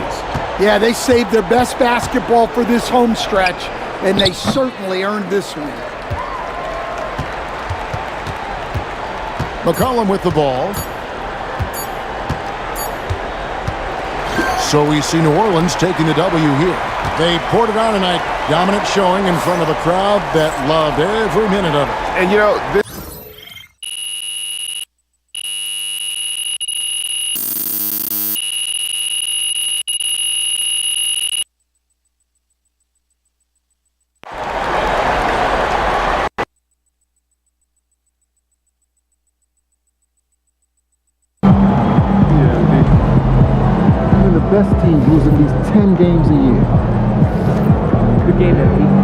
Yeah, they saved their best basketball for this home stretch, and they certainly earned this win. McCollum with the ball. So we see New Orleans taking the W here. They poured it on tonight. Dominant showing in front of a crowd that loved every minute of it. And, you know, this best teams lose at least 10 games a year. Good game, MP.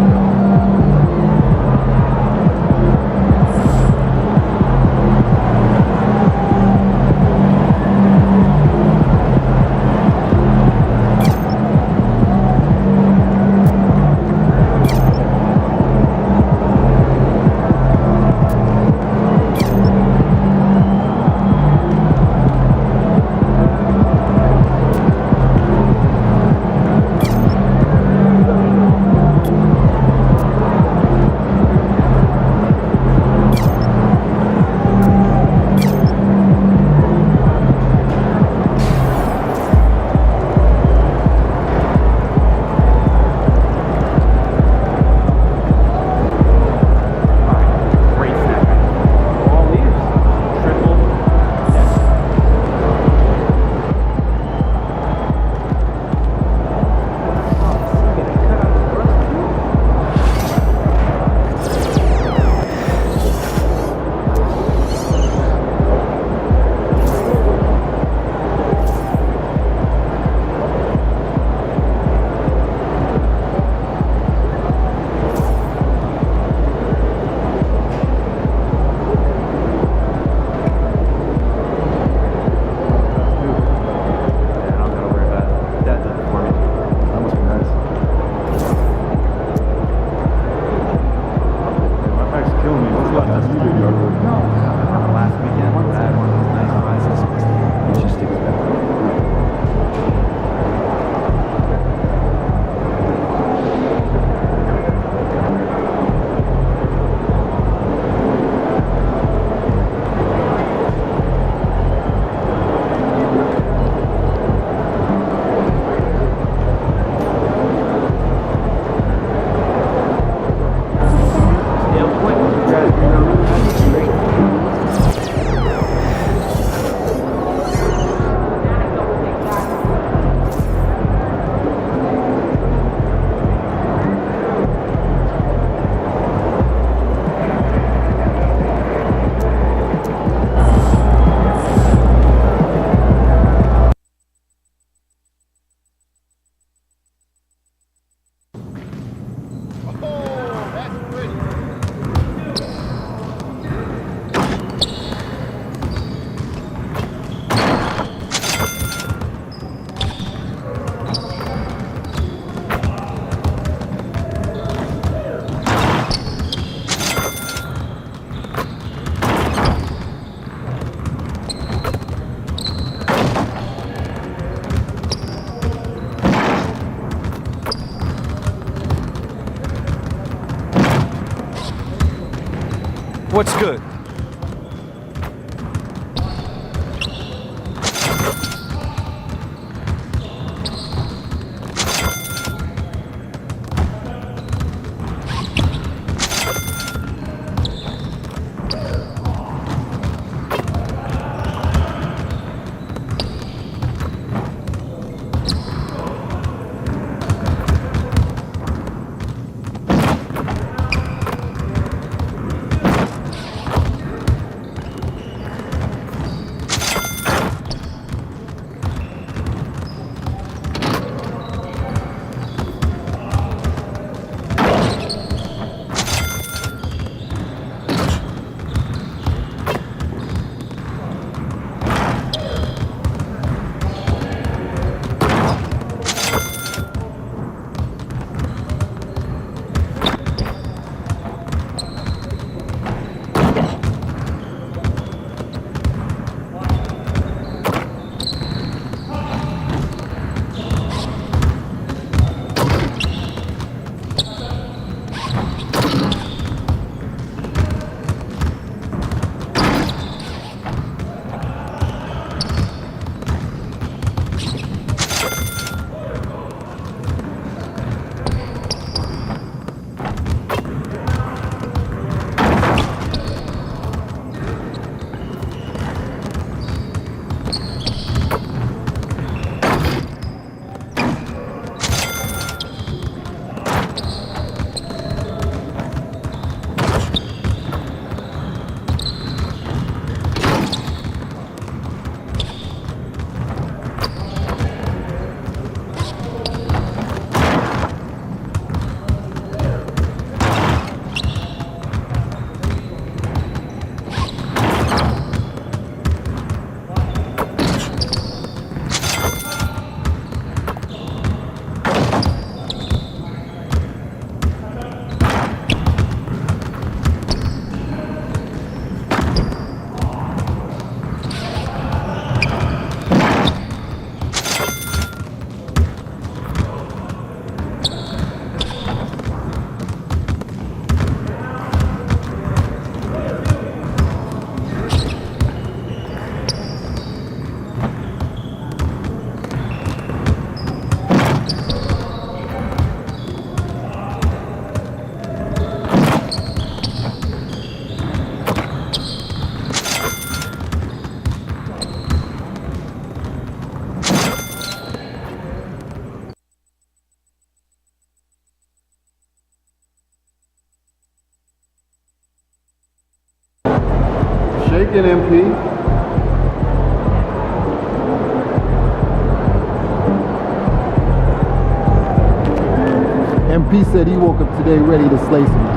What's good? again, MP. MP said he woke up today ready to slay some.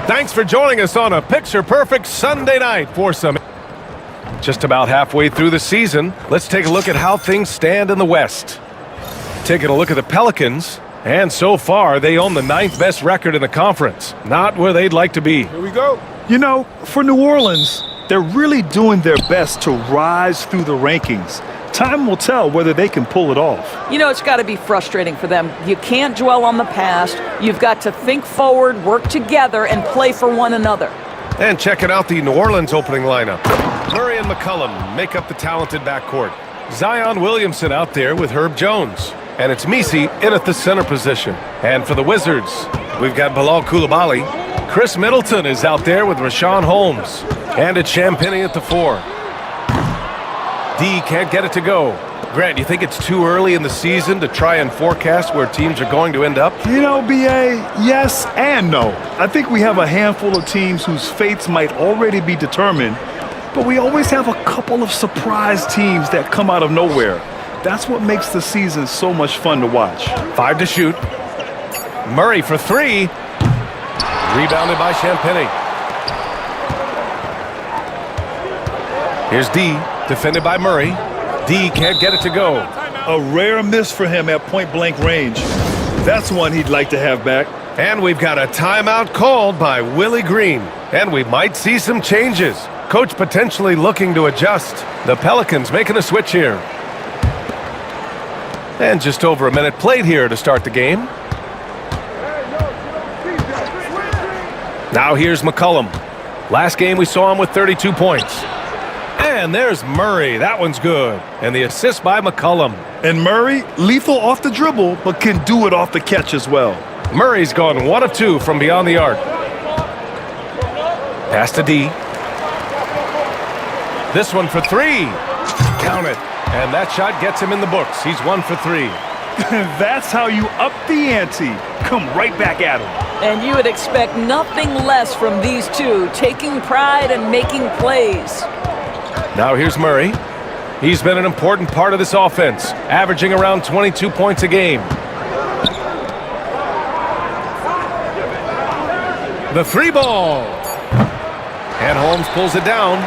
Thanks for joining us on a picture-perfect Sunday night for some. Just about halfway through the season, let's take a look at how things stand in the West. Taking a look at the Pelicans, and so far they own the 9th best record in the conference. Not where they'd like to be. Here we go. You know, for New Orleans, they're really doing their best to rise through the rankings. Time will tell whether they can pull it off. You know, it's got to be frustrating for them. You can't dwell on the past. You've got to think forward, work together, and play for one another. And checking out the New Orleans opening lineup. Murray and McCollum make up the talented backcourt. Zion Williamson out there with Herb Jones. And it's Messi in at the center position. And for the Wizards, we've got Bilal Coulibaly. Chris Middleton is out there with Rashawn Holmes. And it's Champagnie at the 4. D can't get it to go. Grant, you think it's too early in the season to try and forecast where teams are going to end up? You know, B.A., yes and no. I think we have a handful of teams whose fates might already be determined, but we always have a couple of surprise teams that come out of nowhere. That's what makes the season so much fun to watch. 5 to shoot. Murray for 3. Rebounded by Champagnie. Here's D. Defended by Murray. D can't get it to go. A rare miss for him at point-blank range. That's one he'd like to have back. And we've got a timeout called by Willie Green. And we might see some changes. Coach potentially looking to adjust. The Pelicans making a switch here. And just over a minute played here to start the game. Now here's McCollum. Last game we saw him with 32 points. And there's Murray. That one's good. And the assist by McCollum. And Murray, lethal off the dribble, but can do it off the catch as well. Murray's gone 1 of 2 from beyond the arc. Pass to D. This one for 3. Count it. And that shot gets him in the books. He's 1 for 3. That's how you up the ante. Come right back at him. And you would expect nothing less from these two, taking pride and making plays. Now here's Murray. He's been an important part of this offense, averaging around 22 points a game. The 3 ball. And Holmes pulls it down.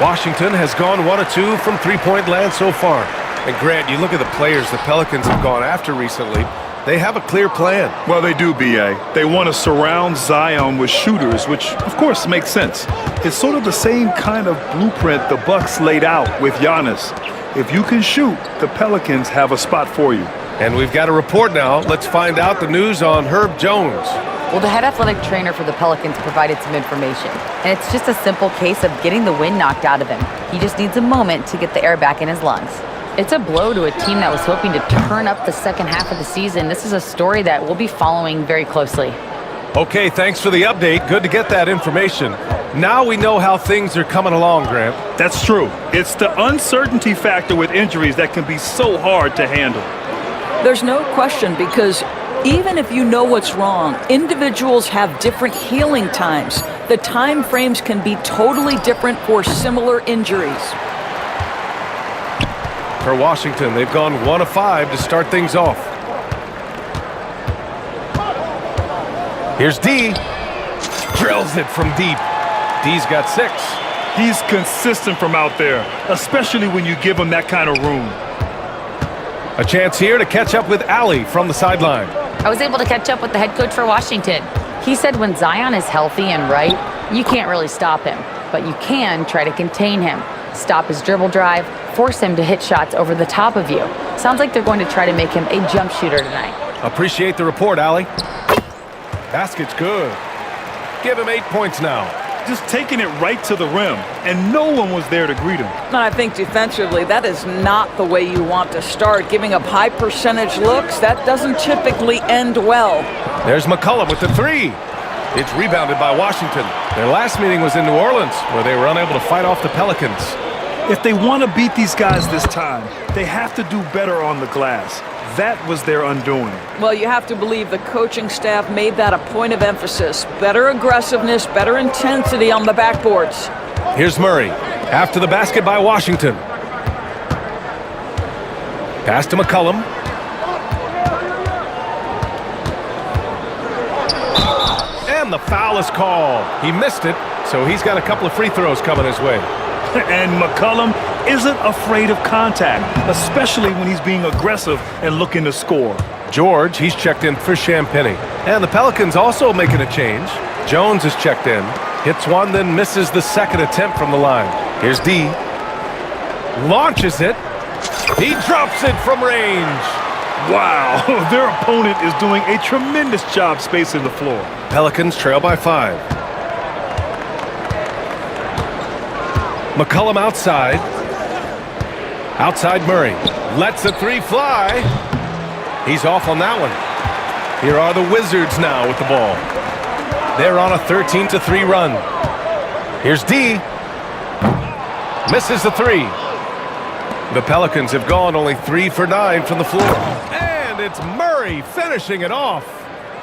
Washington has gone 1 of 2 from three-point land so far. And Grant, you look at the players the Pelicans have gone after recently. They have a clear plan. Well, they do, B.A. They want to surround Zion with shooters, which, of course, makes sense. It's sort of the same kind of blueprint the Bucks laid out with Giannis. If you can shoot, the Pelicans have a spot for you. And we've got a report now. Let's find out the news on Herb Jones. Well, the head athletic trainer for the Pelicans provided some information. And it's just a simple case of getting the wind knocked out of him. He just needs a moment to get the air back in his lungs. It's a blow to a team that was hoping to turn up the second half of the season. This is a story that we'll be following very closely. Okay, thanks for the update. Good to get that information. Now we know how things are coming along, Grant. That's true. It's the uncertainty factor with injuries that can be so hard to handle. There's no question, because even if you know what's wrong, individuals have different healing times. The time frames can be totally different for similar injuries. for Washington. They've gone 1 of 5 to start things off. Here's D. Drills it from deep. D's got 6. He's consistent from out there, especially when you give him that kind of room. A chance here to catch up with Allie from the sideline. I was able to catch up with the head coach for Washington. He said when Zion is healthy and right, you can't really stop him, but you can try to contain him. Stop his dribble drive, force him to hit shots over the top of you. Sounds like they're going to try to make him a jump shooter tonight. Appreciate the report, Allie. Basket's good. Give him 8 points now. Just taking it right to the rim, and no one was there to greet him. And I think defensively, that is not the way you want to start. Giving up high percentage looks, that doesn't typically end well. There's McCollum with the 3. It's rebounded by Washington. Their last meeting was in New Orleans, where they were unable to fight off the Pelicans. If they want to beat these guys this time, they have to do better on the glass. That was their undoing. Well, you have to believe the coaching staff made that a point of emphasis. Better aggressiveness, better intensity on the backboards. Here's Murray. After the basket by Washington. Pass to McCollum. And the foul is called. He missed it, so he's got a couple of free throws coming his way. And McCollum isn't afraid of contact, especially when he's being aggressive and looking to score. George, he's checked in for Champagny. And the Pelicans also making a change. Jones is checked in. Hits one, then misses the second attempt from the line. Here's D. Launches it. He drops it from range. Wow, their opponent is doing a tremendous job spacing the floor. Pelicans trail by 5. McCollum outside. Outside Murray. Lets a 3 fly. He's off on that one. Here are the Wizards now with the ball. They're on a 13-3 run. Here's D. Misses the 3. The Pelicans have gone only 3 for 9 from the floor. And it's Murray finishing it off.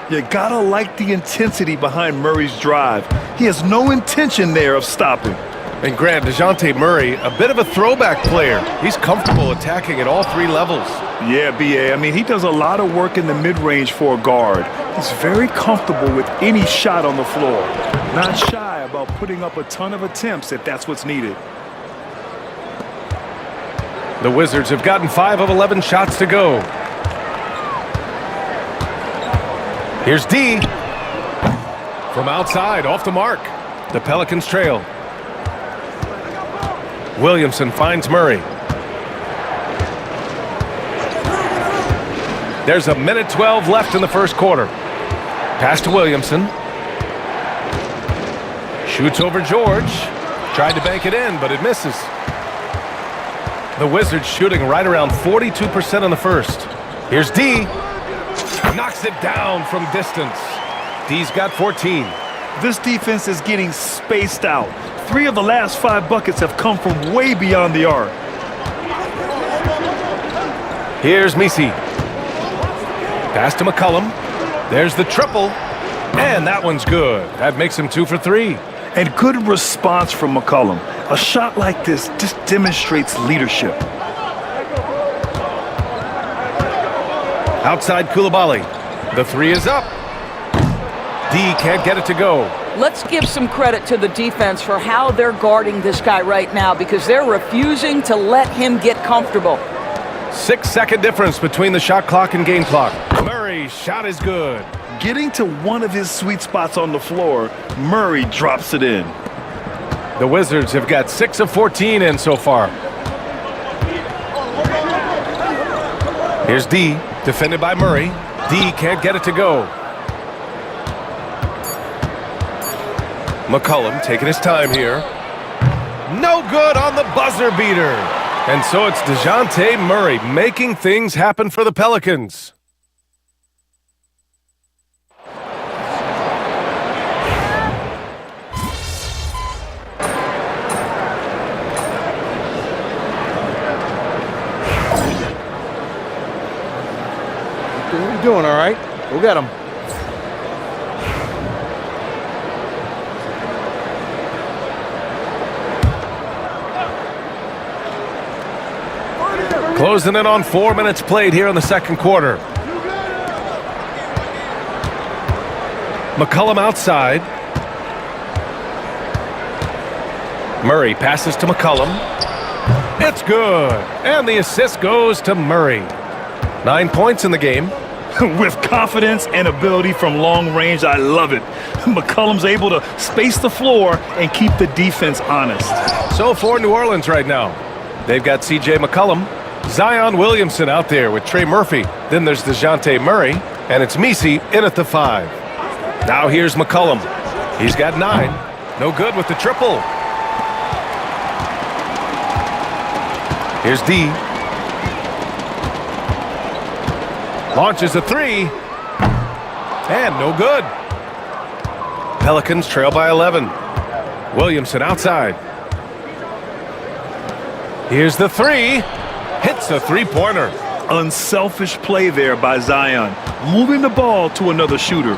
You gotta like the intensity behind Murray's drive. He has no intention there of stopping. And Grant, DeJounte Murray, a bit of a throwback player. He's comfortable attacking at all 3 levels. Yeah, B.A. I mean, he does a lot of work in the mid-range for a guard. He's very comfortable with any shot on the floor. Not shy about putting up a ton of attempts if that's what's needed. The Wizards have gotten 5 of 11 shots to go. Here's D. From outside, off the mark. The Pelicans trail. Williamson finds Murray. There's 1:12 left in the first quarter. Pass to Williamson. Shoots over George. Tried to bank it in, but it misses. The Wizards shooting right around 42% in the first. Here's D. Knocks it down from distance. D's got 14. This defense is getting spaced out. 3 of the last 5 buckets have come from way beyond the arc. Here's Misi. Pass to McCollum. There's the triple. And that one's good. That makes him 2 for 3. And good response from McCollum. A shot like this just demonstrates leadership. Outside Coulibaly. The 3 is up. D can't get it to go. Let's give some credit to the defense for how they're guarding this guy right now, because they're refusing to let him get comfortable. 6-second difference between the shot clock and game clock. Murray's shot is good. Getting to one of his sweet spots on the floor, Murray drops it in. The Wizards have got 6 of 14 in so far. Here's D, defended by Murray. D can't get it to go. McCollum taking his time here. No good on the buzzer beater. And so it's DeJounte Murray making things happen for the Pelicans. What are you doing, all right? Go get him. Closing in on 4 minutes played here in the second quarter. McCollum outside. Murray passes to McCollum. It's good. And the assist goes to Murray. 9 points in the game. With confidence and ability from long range, I love it. McCollum's able to space the floor and keep the defense honest. So for New Orleans right now, they've got C.J. McCollum, Zion Williamson out there with Trey Murphy. Then there's DeJounte Murray, and it's Messi in at the 5. Now here's McCollum. He's got 9. No good with the triple. Here's D. Launches a 3. And no good. Pelicans trail by 11. Williamson outside. Here's the 3. Hits a three-pointer. Unselfish play there by Zion, moving the ball to another shooter.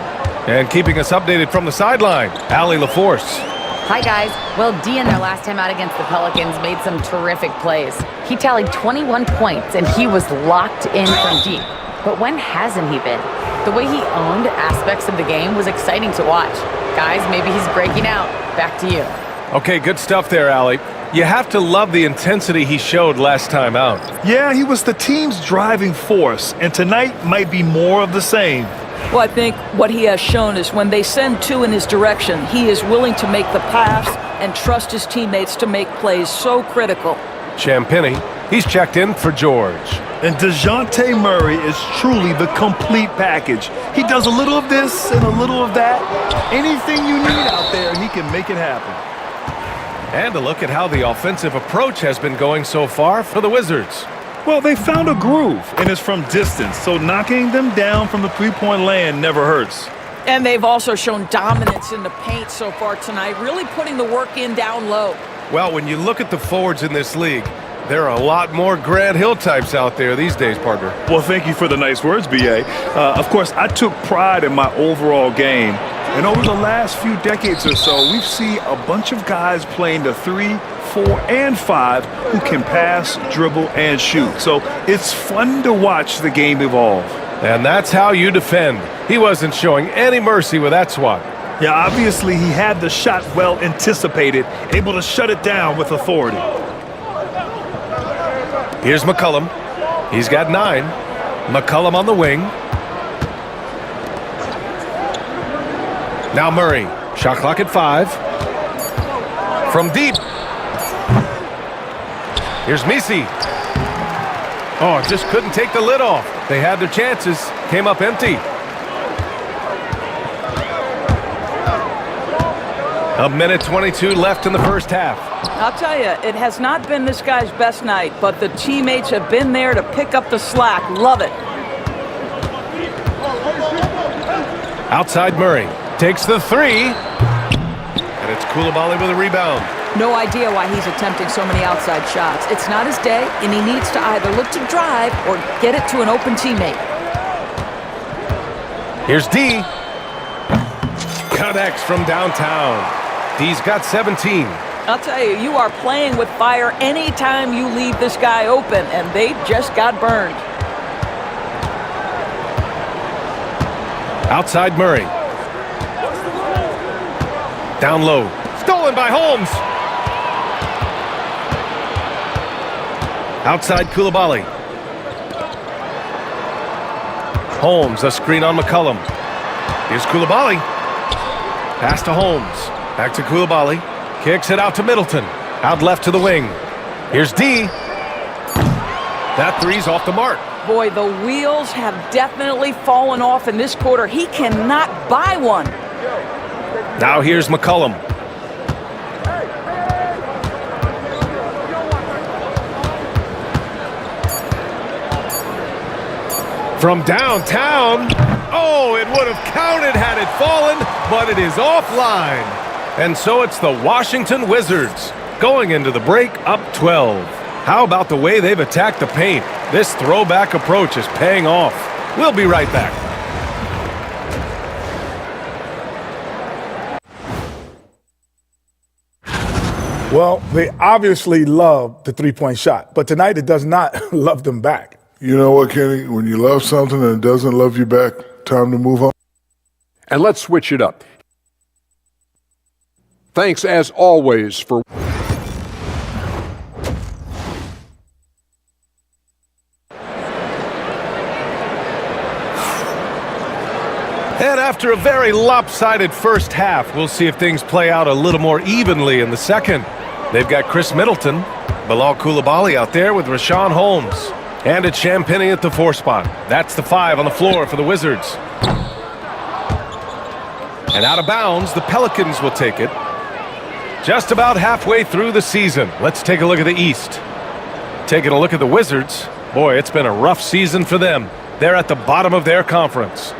And keeping us updated from the sideline, Allie LaForce. Hi, guys. Well, D in their last time out against the Pelicans made some terrific plays. He tallied 21 points, and he was locked in from deep. But when hasn't he been? The way he owned aspects of the game was exciting to watch. Guys, maybe he's breaking out. Back to you. Okay, good stuff there, Allie. You have to love the intensity he showed last time out. Yeah, he was the team's driving force, and tonight might be more of the same. Well, I think what he has shown is when they send 2 in his direction, he is willing to make the pass and trust his teammates to make plays so critical. Champagny, he's checked in for George. And DeJounte Murray is truly the complete package. He does a little of this and a little of that. Anything you need out there, he can make it happen. And a look at how the offensive approach has been going so far for the Wizards. Well, they found a groove, and it's from distance, so knocking them down from the three-point land never hurts. And they've also shown dominance in the paint so far tonight, really putting the work in down low. Well, when you look at the forwards in this league, there are a lot more Grant Hill types out there these days, partner. Well, thank you for the nice words, B.A. Of course, I took pride in my overall game. And over the last few decades or so, we've seen a bunch of guys playing the 3, 4, and 5 who can pass, dribble, and shoot. So it's fun to watch the game evolve. And that's how you defend. He wasn't showing any mercy with that swat. Yeah, obviously he had the shot well anticipated, able to shut it down with authority. Here's McCollum. He's got 9. McCollum on the wing. Now Murray. Shot clock at 5. From deep. Here's Messi. Oh, just couldn't take the lid off. They had their chances. Came up empty. A minute 22 left in the first half. I'll tell you, it has not been this guy's best night, but the teammates have been there to pick up the slack. Love it. Outside Murray. Takes the 3. And it's Coulibaly with a rebound. No idea why he's attempting so many outside shots. It's not his day, and he needs to either look to drive or get it to an open teammate. Here's D. Connects from downtown. D's got 17. I'll tell you, you are playing with fire anytime you leave this guy open, and they just got burned. Outside Murray. Down low. Stolen by Holmes. Outside Coulibaly. Holmes, a screen on McCollum. Here's Coulibaly. Pass to Holmes. Back to Coulibaly. Kicks it out to Middleton. Out left to the wing. Here's D. That 3's off the mark. Boy, the wheels have definitely fallen off in this quarter. He cannot buy one. Now here's McCollum. From downtown. Oh, it would have counted had it fallen, but it is offline. And so it's the Washington Wizards going into the break up 12. How about the way they've attacked the paint? This throwback approach is paying off. We'll be right back. Well, they obviously love the three-point shot, but tonight it does not love them back. You know what, Kenny? When you love something and it doesn't love you back, time to move on. And let's switch it up. Thanks, as always, for... And after a very lopsided first half, we'll see if things play out a little more evenly in the second. They've got Chris Middleton, Bilal Coulibaly out there with Rashawn Holmes. And it's Champagnie at the 4 spot. That's the 5 on the floor for the Wizards. And out of bounds, the Pelicans will take it. Just about halfway through the season. Let's take a look at the East. Taking a look at the Wizards. Boy, it's been a rough season for them. They're at the bottom of their conference.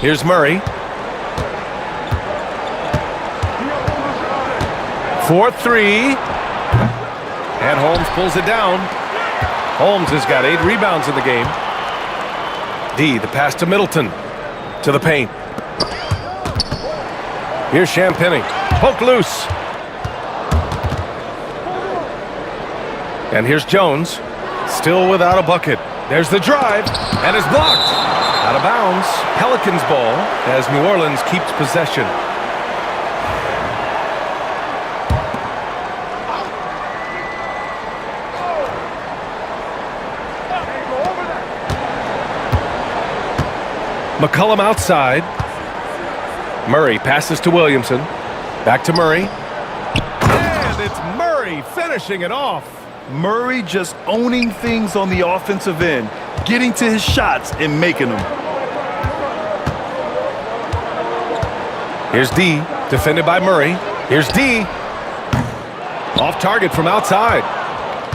Here's Murray. 4-3. And Holmes pulls it down. Holmes has got 8 rebounds in the game. D, the pass to Middleton. To the paint. Here's Champagnie. Poke loose. And here's Jones. Still without a bucket. There's the drive. And it's blocked. Out of bounds. Pelicans ball as New Orleans keeps possession. McCollum outside. Murray passes to Williamson. Back to Murray. And it's Murray finishing it off. Murray just owning things on the offensive end, getting to his shots and making them. Here's D, defended by Murray. Here's D. Off target from outside.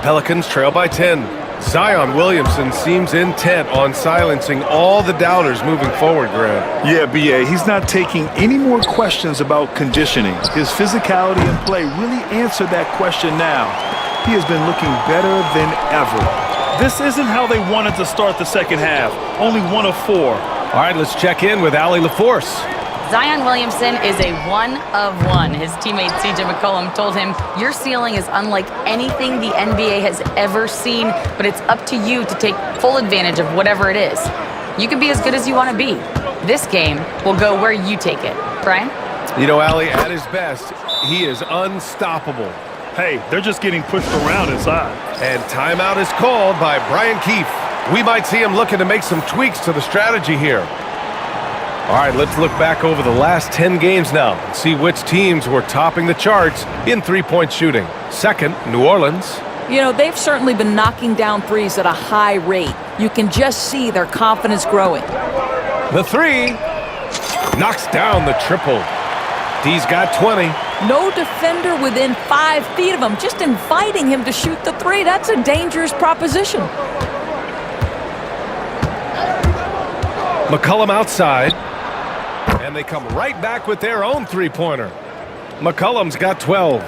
Pelicans trail by 10. Zion Williamson seems intent on silencing all the doubters moving forward, Grant. Yeah, B.A., he's not taking any more questions about conditioning. His physicality and play really answered that question now. He has been looking better than ever. This isn't how they wanted to start the second half. Only 1 of 4. All right, let's check in with Allie LaForce. Zion Williamson is a 1 of 1. His teammate CJ McCollum told him, your ceiling is unlike anything the NBA has ever seen, but it's up to you to take full advantage of whatever it is. You can be as good as you want to be. This game will go where you take it. Brian? You know, Allie, at his best, he is unstoppable. Hey, they're just getting pushed around inside. And timeout is called by Brian Keefe. We might see him looking to make some tweaks to the strategy here. All right, let's look back over the last 10 games now and see which teams were topping the charts in three-point shooting. Second, New Orleans. You know, they've certainly been knocking down threes at a high rate. You can just see their confidence growing. The 3 knocks down the triple. D's got 20. No defender within 5 feet of him, just inviting him to shoot the 3. That's a dangerous proposition. McCollum outside. And they come right back with their own three-pointer. McCollum's got 12.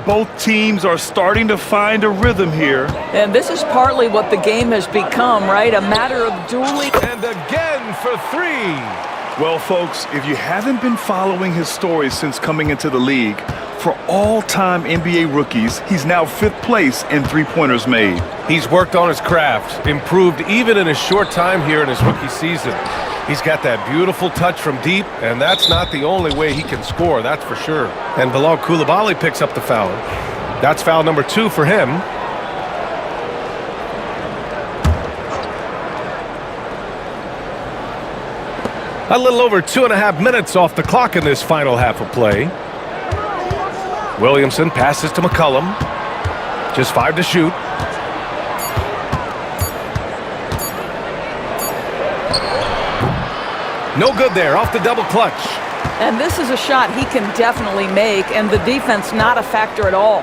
Both teams are starting to find a rhythm here. And this is partly what the game has become, right? A matter of dueling. And again for 3. Well, folks, if you haven't been following his story since coming into the league, for all-time NBA rookies, he's now 5th place in three-pointers made. He's worked on his craft, improved even in his short time here in his rookie season. He's got that beautiful touch from deep, and that's not the only way he can score, that's for sure. And Bilal Coulibaly picks up the foul. That's foul number 2 for him. A little over 2.5 minutes off the clock in this final half of play. Williamson passes to McCollum. Just 5 to shoot. No good there, off the double clutch. And this is a shot he can definitely make, and the defense not a factor at all.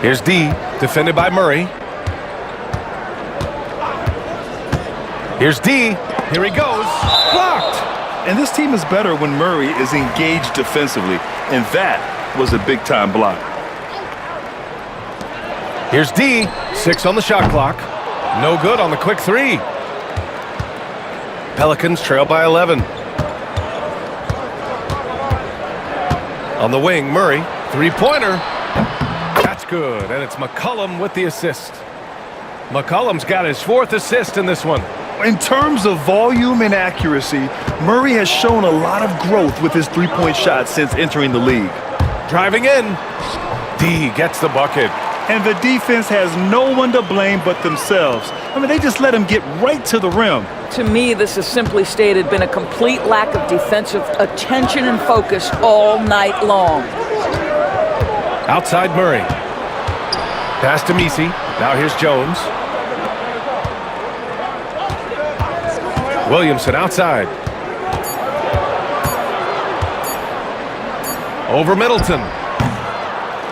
Here's D, defended by Murray. Here's D, here he goes, blocked. And this team is better when Murray is engaged defensively, and that was a big-time block. Here's D, 6 on the shot clock. No good on the quick 3. Pelicans trail by 11. On the wing, Murray. Three-pointer. That's good, and it's McCollum with the assist. McCollum's got his 4th assist in this one. In terms of volume and accuracy, Murray has shown a lot of growth with his three-point shot since entering the league. Driving in. D gets the bucket. And the defense has no one to blame but themselves. I mean, they just let him get right to the rim. To me, this has simply stated been a complete lack of defensive attention and focus all night long. Outside Murray. Pass to Messi. Now here's Jones. Williamson outside. Over Middleton.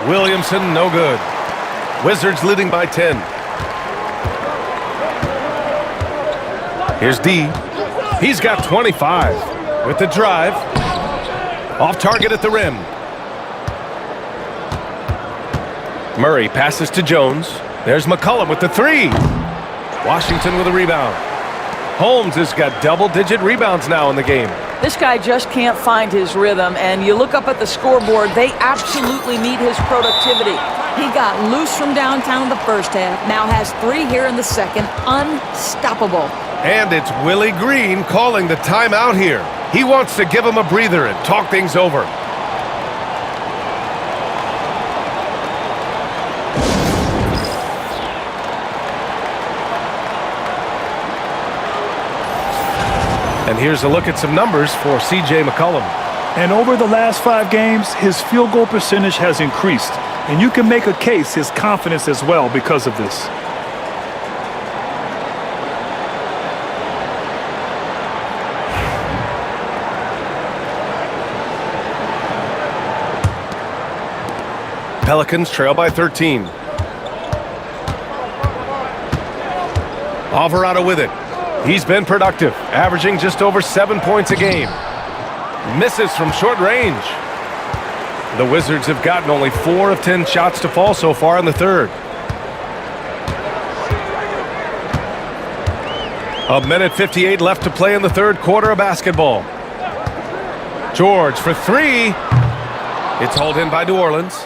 Williamson, no good. Wizards leading by 10. Here's D. He's got 25 with the drive. Off target at the rim. Murray passes to Jones. There's McCollum with the 3. Washington with a rebound. Holmes has got double-digit rebounds now in the game. This guy just can't find his rhythm, and you look up at the scoreboard, they absolutely need his productivity. He got loose from downtown in the first half, now has 3 here in the second. Unstoppable. And it's Willie Green calling the timeout here. He wants to give him a breather and talk things over. And here's a look at some numbers for C.J. McCollum. And over the last 5 games, his field goal percentage has increased. And you can make a case his confidence as well because of this. Pelicans trail by 13. Alvarado with it. He's been productive, averaging just over 7 points a game. Misses from short range. The Wizards have gotten only 4 of 10 shots to fall so far in the third. A minute 58 left to play in the third quarter of basketball. George for 3. It's hauled in by New Orleans.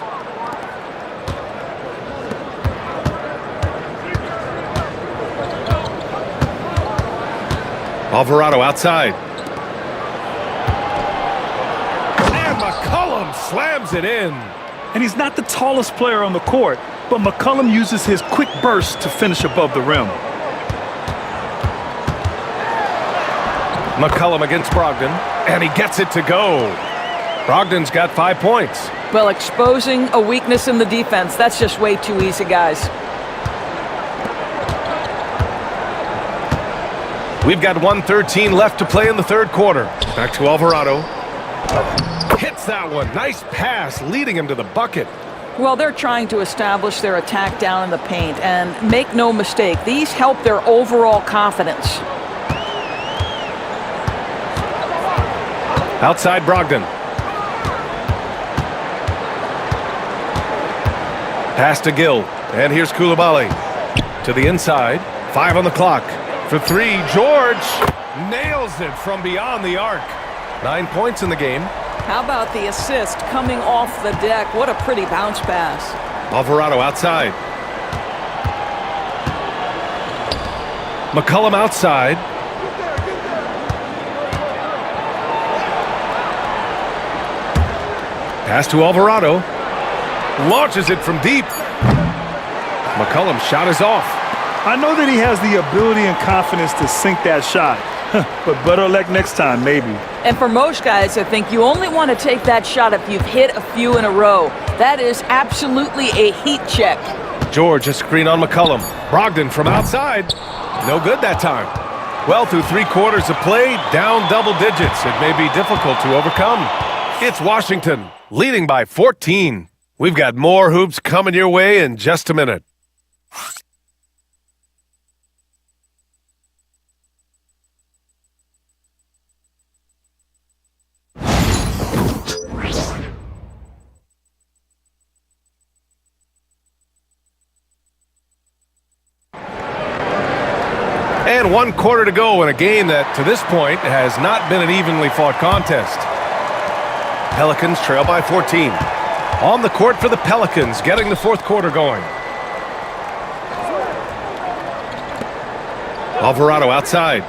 Alvarado outside. And McCollum slams it in. And he's not the tallest player on the court, but McCollum uses his quick burst to finish above the rim. McCollum against Brogdon, and he gets it to go. Brogdon's got 5 points. Well, exposing a weakness in the defense, that's just way too easy, guys. We've got 1:13 left to play in the third quarter. Back to Alvarado. Hits that one. Nice pass, leading him to the bucket. Well, they're trying to establish their attack down in the paint, and make no mistake, these help their overall confidence. Outside Brogdon. Pass to Gill. And here's Coulibaly. To the inside. 5 on the clock. For 3, George nails it from beyond the arc. 9 points in the game. How about the assist coming off the deck? What a pretty bounce pass. Alvarado outside. McCollum outside. Pass to Alvarado. Launches it from deep. McCollum's shot is off. I know that he has the ability and confidence to sink that shot, but better luck next time, maybe. And for most guys, I think you only want to take that shot if you've hit a few in a row. That is absolutely a heat check. George, a screen on McCollum. Brogdon from outside. No good that time. Well, through 3 quarters of play, down double digits. It may be difficult to overcome. It's Washington, leading by 14. We've got more hoops coming your way in just a minute. And 1 quarter to go in a game that, to this point, has not been an evenly fought contest. Pelicans trail by 14. On the court for the Pelicans, getting the fourth quarter going. Alvarado outside.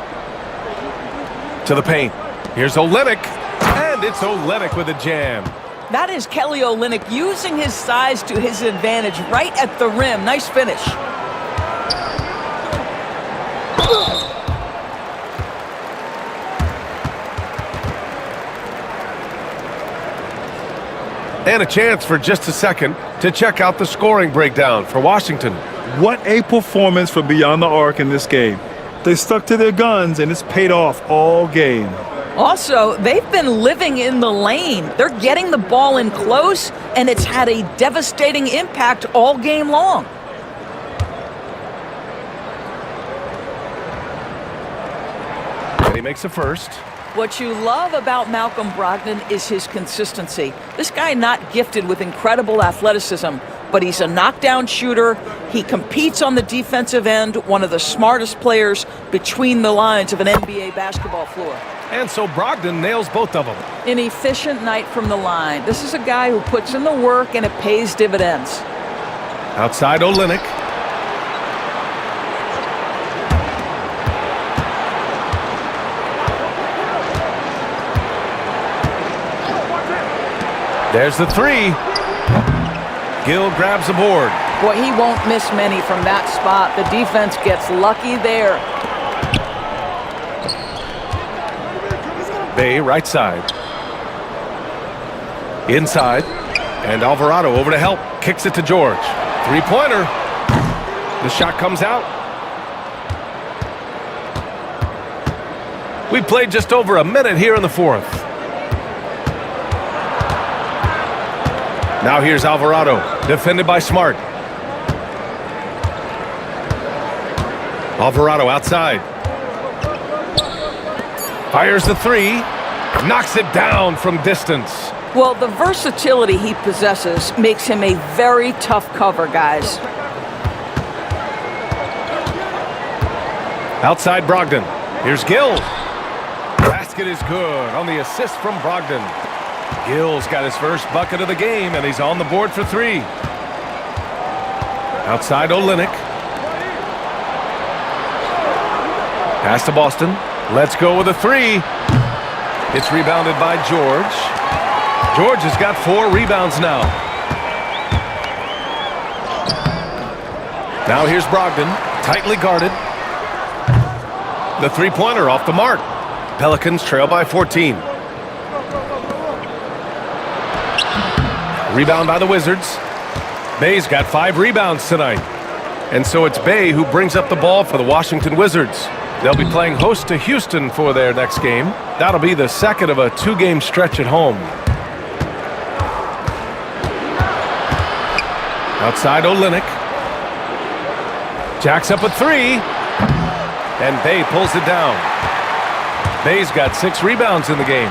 To the paint. Here's Olynyk. And it's Olynyk with a jam. That is Kelly Olynyk using his size to his advantage right at the rim. Nice finish. And a chance for just a second to check out the scoring breakdown for Washington. What a performance from beyond the arc in this game. They stuck to their guns, and it's paid off all game. Also, they've been living in the lane. They're getting the ball in close, and it's had a devastating impact all game long. And he makes a first. What you love about Malcolm Brogdon is his consistency. This guy not gifted with incredible athleticism, but he's a knockdown shooter. He competes on the defensive end, one of the smartest players between the lines of an NBA basketball floor. And so Brogdon nails both of them. An efficient night from the line. This is a guy who puts in the work and it pays dividends. Outside Olynyk. There's the three. Gill grabs the board. Boy, he won't miss many from that spot. The defense gets lucky there. Bay right side. Inside. And Alvarado over to help. Kicks it to George. Three-pointer. The shot comes out. We played just over a minute here in the fourth. Now here's Alvarado, defended by Smart. Alvarado outside. Fires the three. Knocks it down from distance. Well, the versatility he possesses makes him a very tough cover, guys. Outside Brogdon. Here's Gill. Basket is good on the assist from Brogdon. Gill's got his first bucket of the game, and he's on the board for three. Outside Olynyk. Pass to Boston. Let's go with a three. It's rebounded by George. George has got 4 rebounds now. Now here's Brogdon, tightly guarded. The three-pointer off the mark. Pelicans trail by 14. Rebound by the Wizards. Bay's got 5 rebounds tonight. And so it's Bay who brings up the ball for the Washington Wizards. They'll be playing host to Houston for their next game. That'll be the second of a 2-game stretch at home. Outside Olynyk. Jacks up a three. And Bay pulls it down. Bay's got 6 rebounds in the game.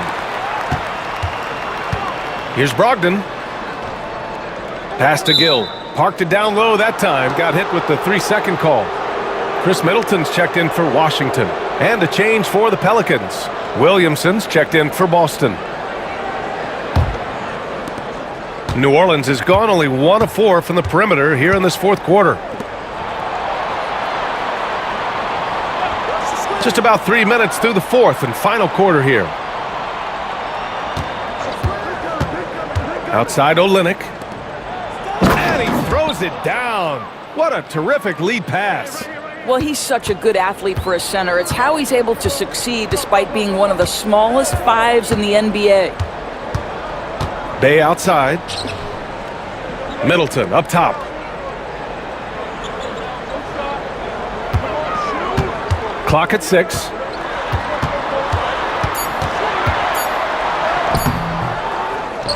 Here's Brogdon. Pass to Gill. Parked it down low that time. Got hit with the 3-second call. Chris Middleton's checked in for Washington. And a change for the Pelicans. Williamson's checked in for Boston. New Orleans has gone only 1 of 4 from the perimeter here in this fourth quarter. Just about 3 minutes through the fourth and final quarter here. Outside Olynyk. And he throws it down. What a terrific lead pass. Well, he's such a good athlete for a center. It's how he's able to succeed despite being one of the smallest 5s in the NBA. Bay outside. Middleton up top. Clock at 6.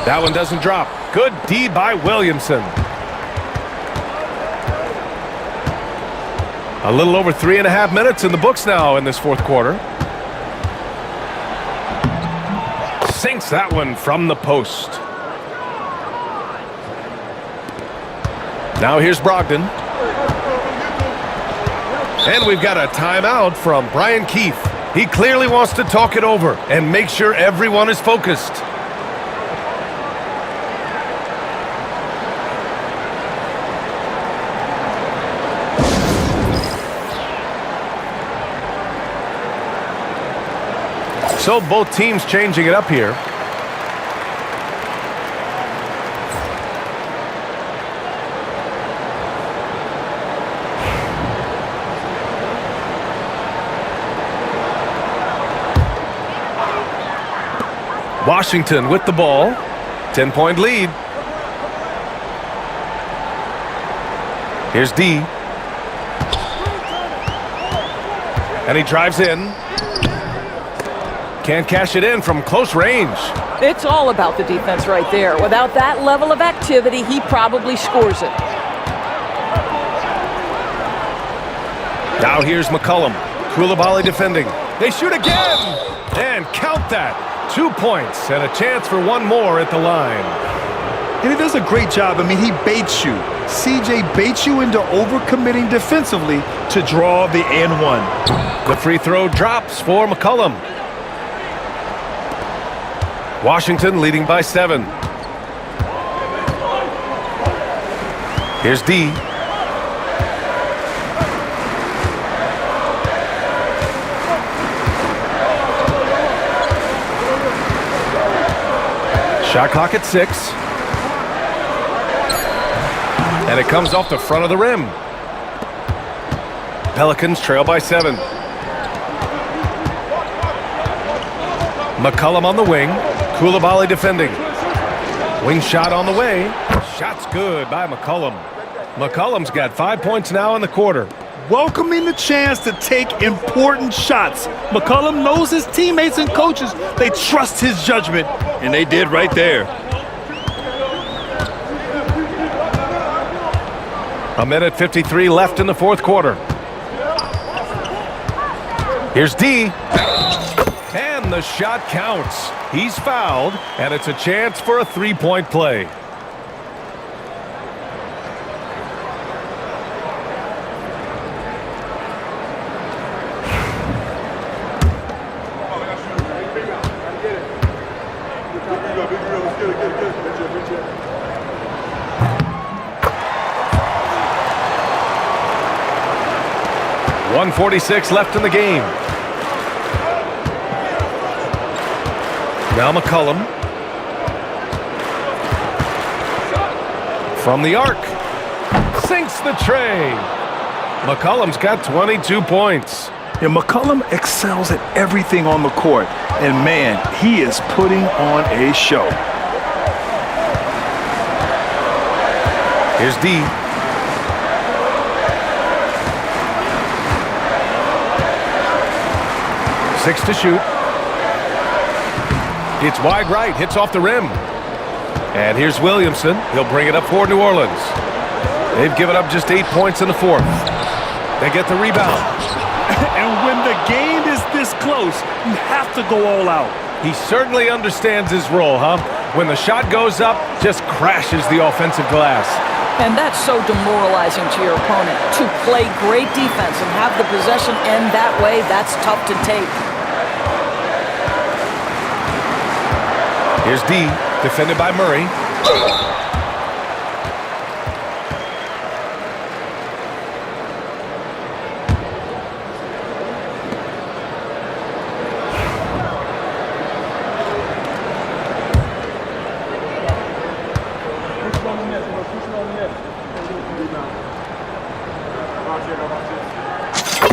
That one doesn't drop. Good D by Williamson. A little over 3.5 minutes in the books now in this fourth quarter. Sinks that one from the post. Now here's Brogdon. And we've got a timeout from Brian Keefe. He clearly wants to talk it over and make sure everyone is focused. So both teams changing it up here. Washington with the ball. 10-point lead. Here's D. And he drives in. Can't cash it in from close range. It's all about the defense right there. Without that level of activity, he probably scores it. Now here's McCollum. Koulibaly defending. They shoot again! And count that. 2 points and a chance for one more at the line. And he does a great job. I mean, he baits you. CJ baits you into overcommitting defensively to draw the and one. The free throw drops for McCollum. Washington leading by 7. Here's D. Shot clock at 6. And it comes off the front of the rim. Pelicans trail by 7. McCollum on the wing. Koulibaly defending. Wing shot on the way. Shot's good by McCollum. McCollum's got 5 points now in the quarter. Welcoming the chance to take important shots. McCollum knows his teammates and coaches. They trust his judgment, and they did right there. A minute 53 left in the fourth quarter. Here's D. And the shot counts. He's fouled, and it's a chance for a three-point play. .146 left in the game. Now McCollum. From the arc. Sinks the tray. McCollum's got 22 points. Yeah, McCollum excels at everything on the court. And man, he is putting on a show. Here's D. Six to shoot. It's wide right, hits off the rim. And here's Williamson. He'll bring it up for New Orleans. They've given up just 8 points in the fourth. They get the rebound. And when the game is this close, you have to go all out. He certainly understands his role, huh? When the shot goes up, just crashes the offensive glass. And that's so demoralizing to your opponent. To play great defense and have the possession end that way, that's tough to take. Here's D, defended by Murray.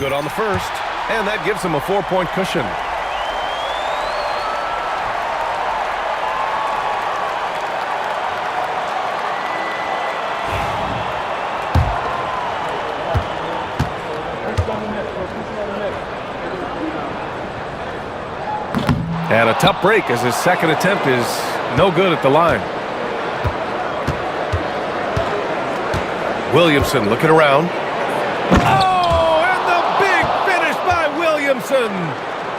Good on the first, and that gives him a 4-point cushion. And a tough break as his second attempt is no good at the line. Williamson looking around. Oh, and the big finish by Williamson.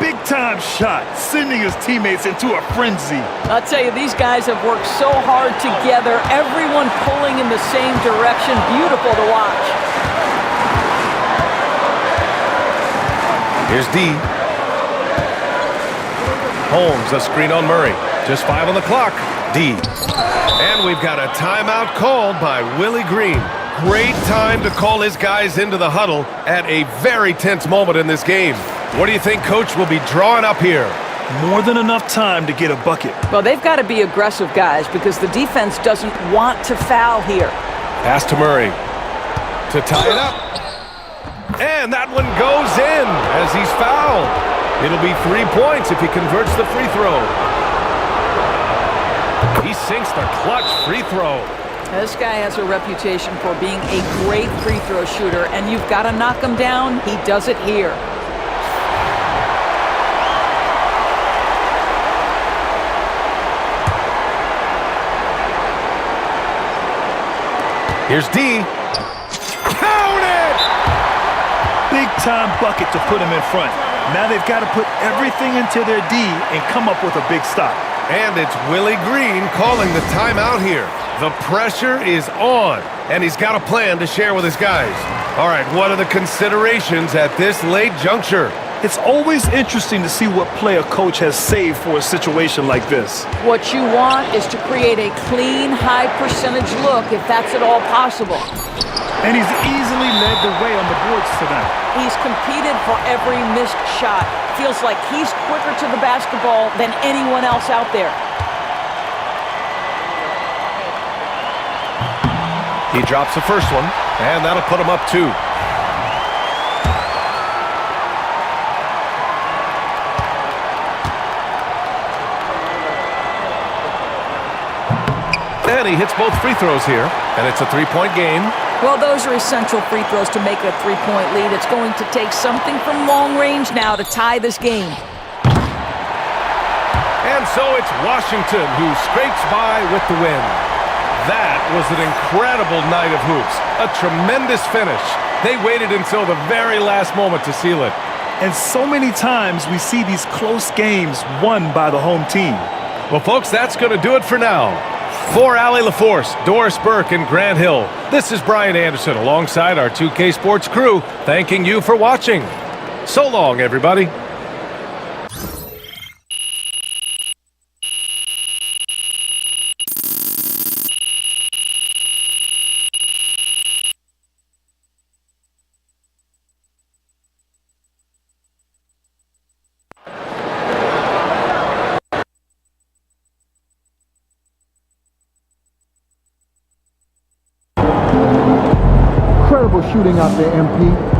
Big time shot, sending his teammates into a frenzy. I'll tell you, these guys have worked so hard together, everyone pulling in the same direction. Beautiful to watch. Here's D. Holmes, a screen on Murray. Just 5 on the clock. D. And we've got a timeout called by Willie Green. Great time to call his guys into the huddle at a very tense moment in this game. What do you think Coach will be drawing up here? More than enough time to get a bucket. Well, they've got to be aggressive, guys, because the defense doesn't want to foul here. Pass to Murray to tie it up. And that one goes in as he's fouled. It'll be 3 points if he converts the free throw. He sinks the clutch free throw. This guy has a reputation for being a great free throw shooter, and you've got to knock him down. He does it here. Here's D. Count it! Big time bucket to put him in front. Now they've got to put everything into their D and come up with a big stop. And it's Willie Green calling the timeout here. The pressure is on, and he's got a plan to share with his guys. All right, what are the considerations at this late juncture? It's always interesting to see what play a coach has saved for a situation like this. What you want is to create a clean, high-percentage look, if that's at all possible. And he's easily led the way on the boards tonight. He's competed for every missed shot. Feels like he's quicker to the basketball than anyone else out there. He drops the first one, and that'll put him up 2. And he hits both free throws here, and it's a 3-point game. Well, those are essential free throws to make a 3-point lead. It's going to take something from long range now to tie this game. And so it's Washington who scrapes by with the win. That was an incredible night of hoops. A tremendous finish. They waited until the very last moment to seal it. And so many times we see these close games won by the home team. Well, folks, that's going to do it for now. For Allie LaForce, Doris Burke, and Grant Hill, this is Brian Anderson alongside our 2K Sports crew, thanking you for watching. So long, everybody. Incredible shooting out there, MP.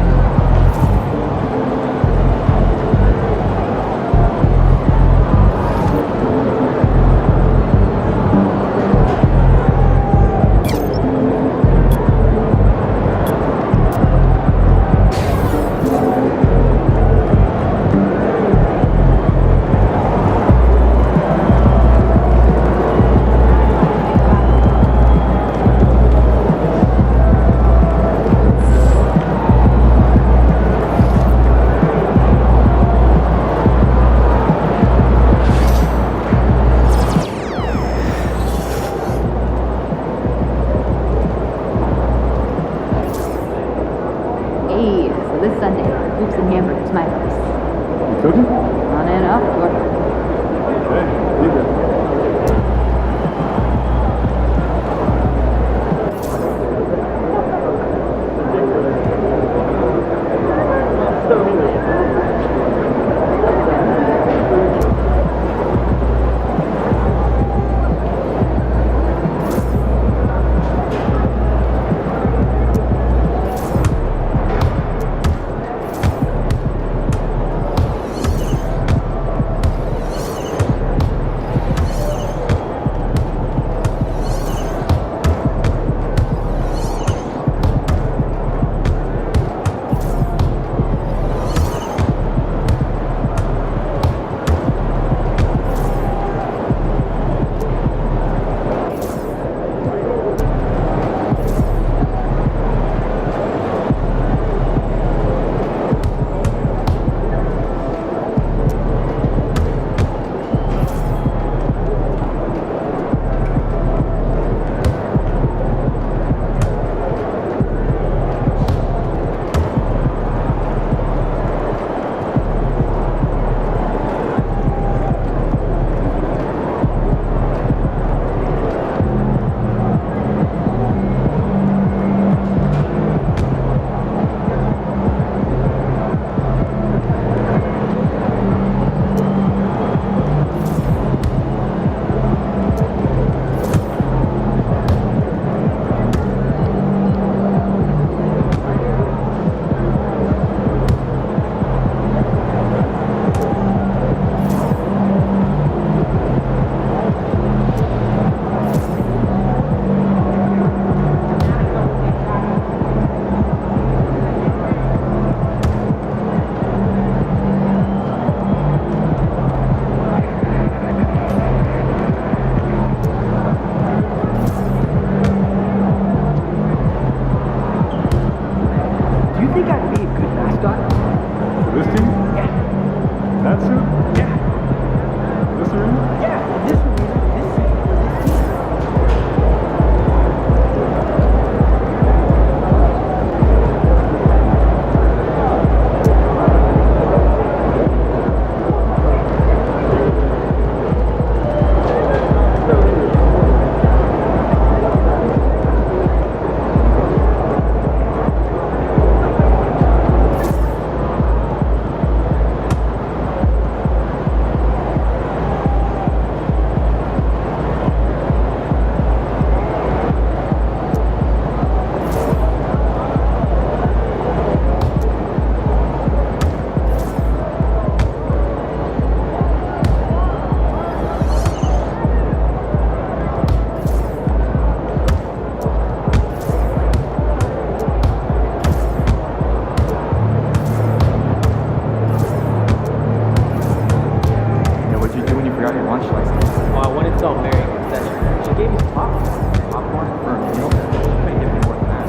popcorn for a meal. Couldn't give me more than that.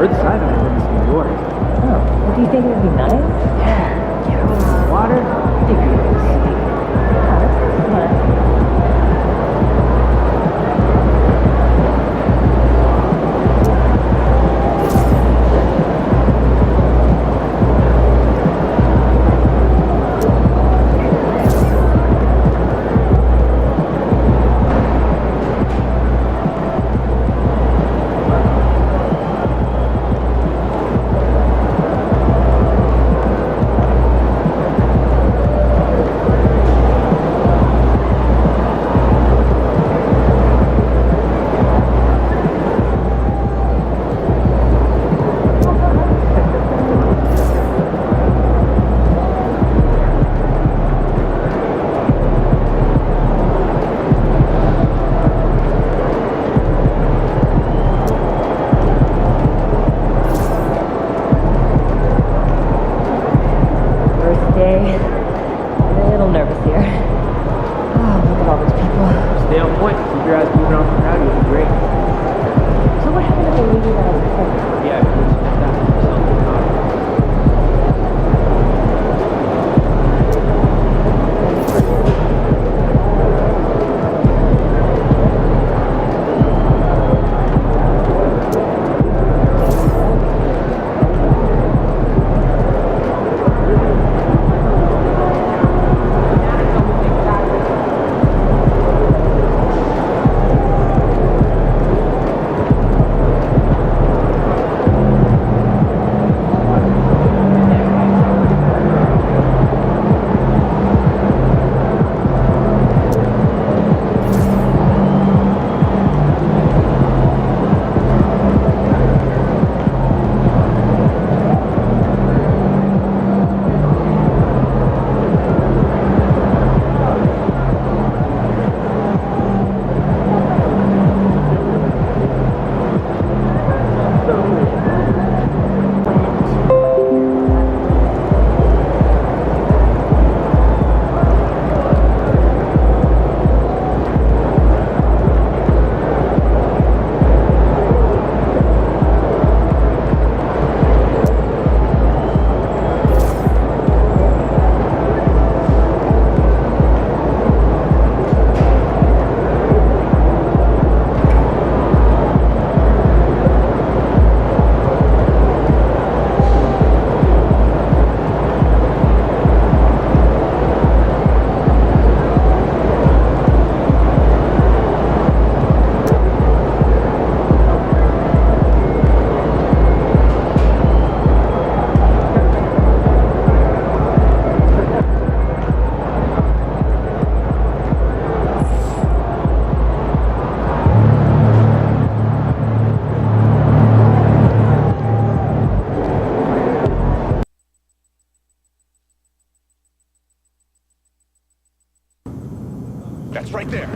Heard sign of it in New York. Oh, well, do you think it would be nice? Yeah, get out on the water. You could go to sleep. Yeah, that sounds fun. That's right there.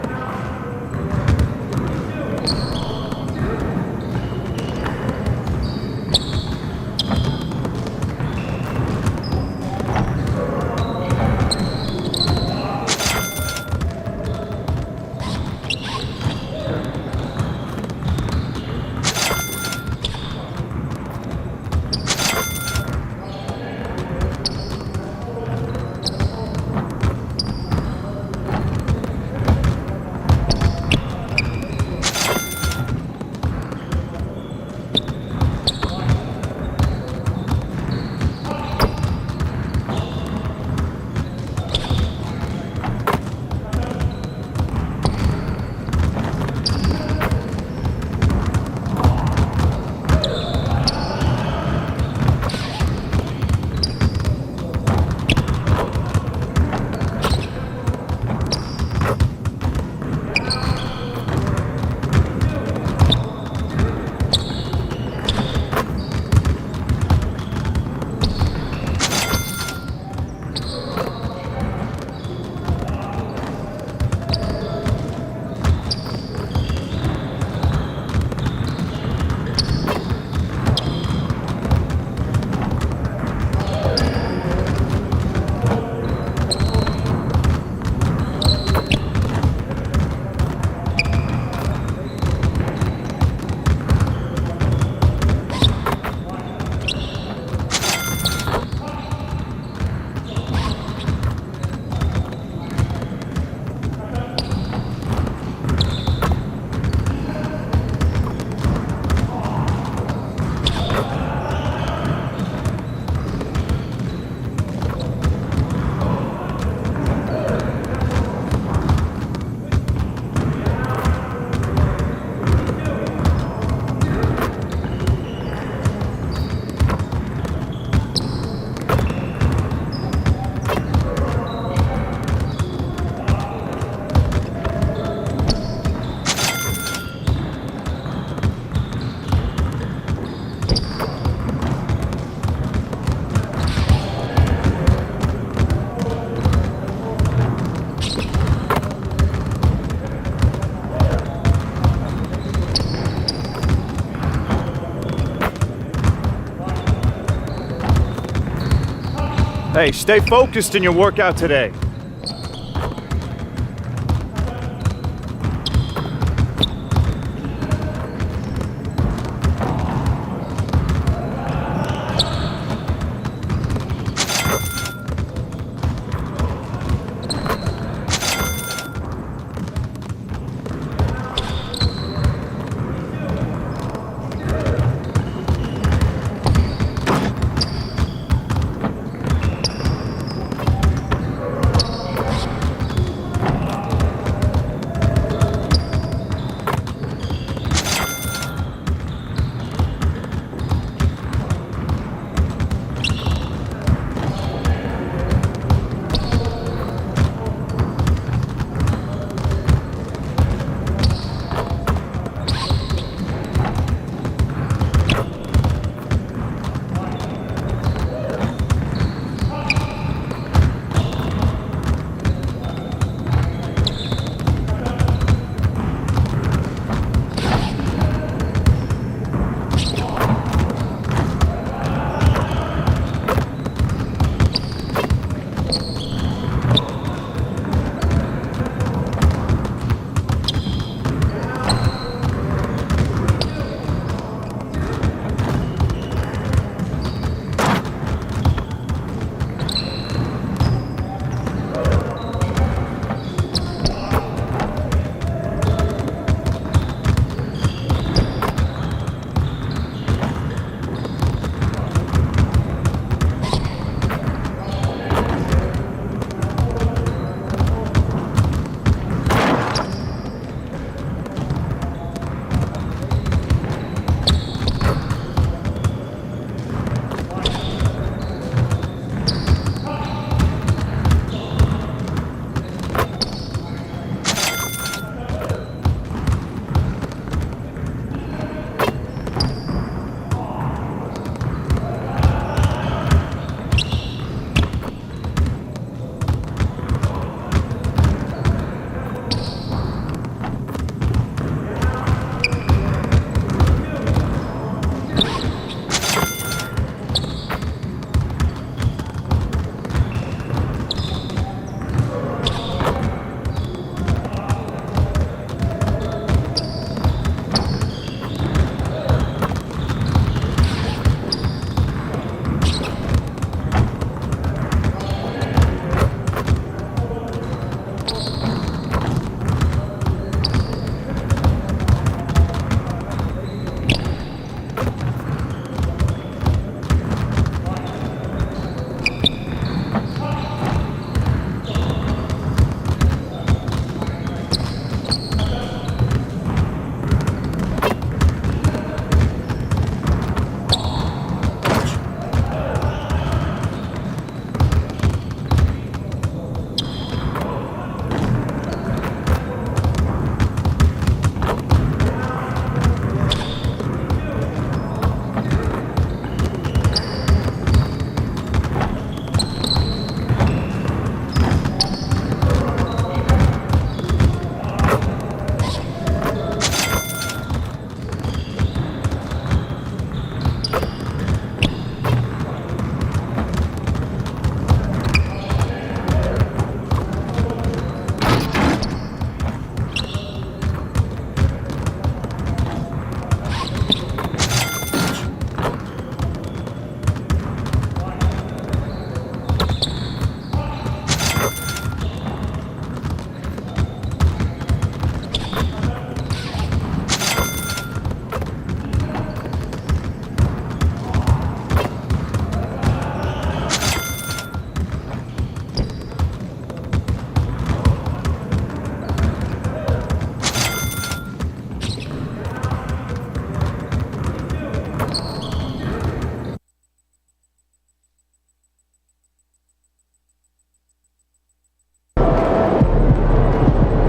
Hey, stay focused in your workout today.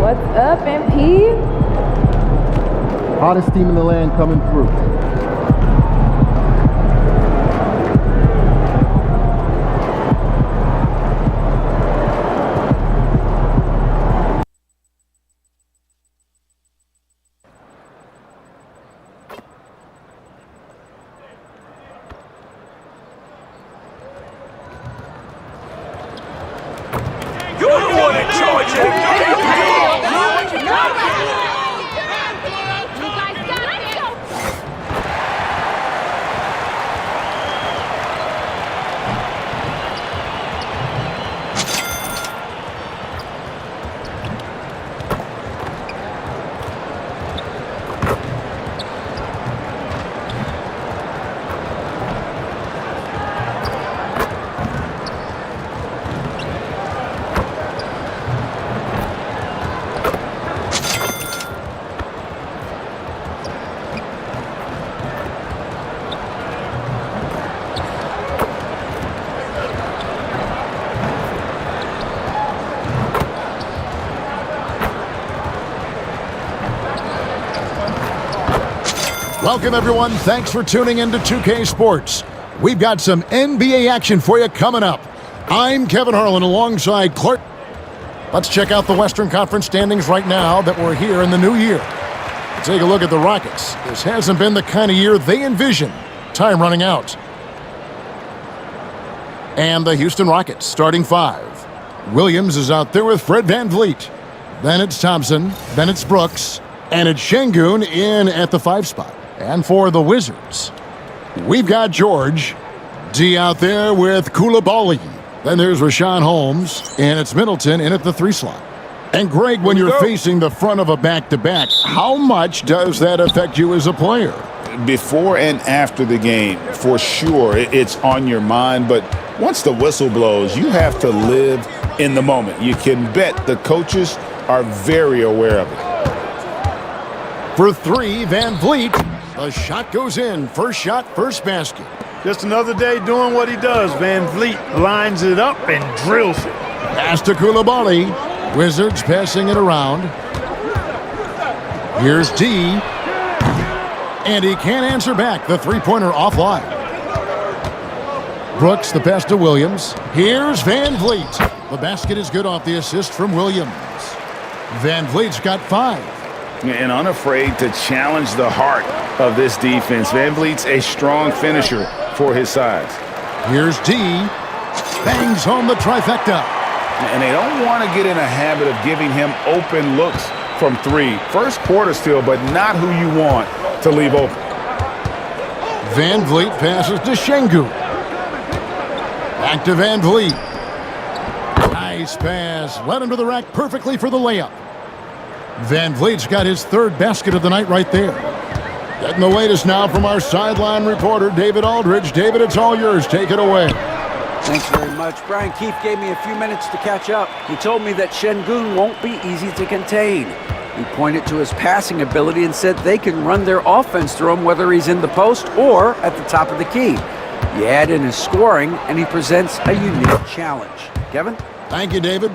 What's up, MP? Hottest team in the land coming through. Welcome, everyone. Thanks for tuning in to 2K Sports. We've got some NBA action for you coming up. I'm Kevin Harlan alongside Clark. Let's check out the Western Conference standings right now that we're here in the new year. Take a look at the Rockets. This hasn't been the kind of year they envisioned. Time running out. And the Houston Rockets starting 5. Williams is out there with Fred VanVleet. Then it's Thompson. Then it's Brooks. And it's Şengün in at the 5 spot. And for the Wizards, we've got George. D out there with Koulibaly. Then there's Rashawn Holmes. And it's Middleton in at the 3 slot. And Greg, when you're facing the front of a back-to-back, how much does that affect you as a player? Before and after the game, for sure, it's on your mind. But once the whistle blows, you have to live in the moment. You can bet the coaches are very aware of it. For 3, VanVleet. The shot goes in. First shot, first basket. Just another day doing what he does. VanVleet lines it up and drills it. Pass to Koulibaly. Wizards passing it around. Here's D. And he can't answer back. The three-pointer offline. Brooks, the pass to Williams. Here's VanVleet. The basket is good off the assist from Williams. VanVleet's got 5. And unafraid to challenge the heart of this defense. VanVleet's a strong finisher for his size. Here's D. Bangs home the trifecta. And they don't want to get in a habit of giving him open looks from 3. First quarter still, but not who you want to leave open. VanVleet passes to Şengün. Back to VanVleet. Nice pass. Led him to the rack perfectly for the layup. VanVleet's got his 3rd basket of the night right there. Getting the latest now from our sideline reporter, David Aldridge. David, it's all yours. Take it away. Thanks very much. Brian Keefe gave me a few minutes to catch up. He told me that Şengün won't be easy to contain. He pointed to his passing ability and said they can run their offense through him whether he's in the post or at the top of the key. You add in his scoring, and he presents a unique challenge. Kevin? Thank you, David.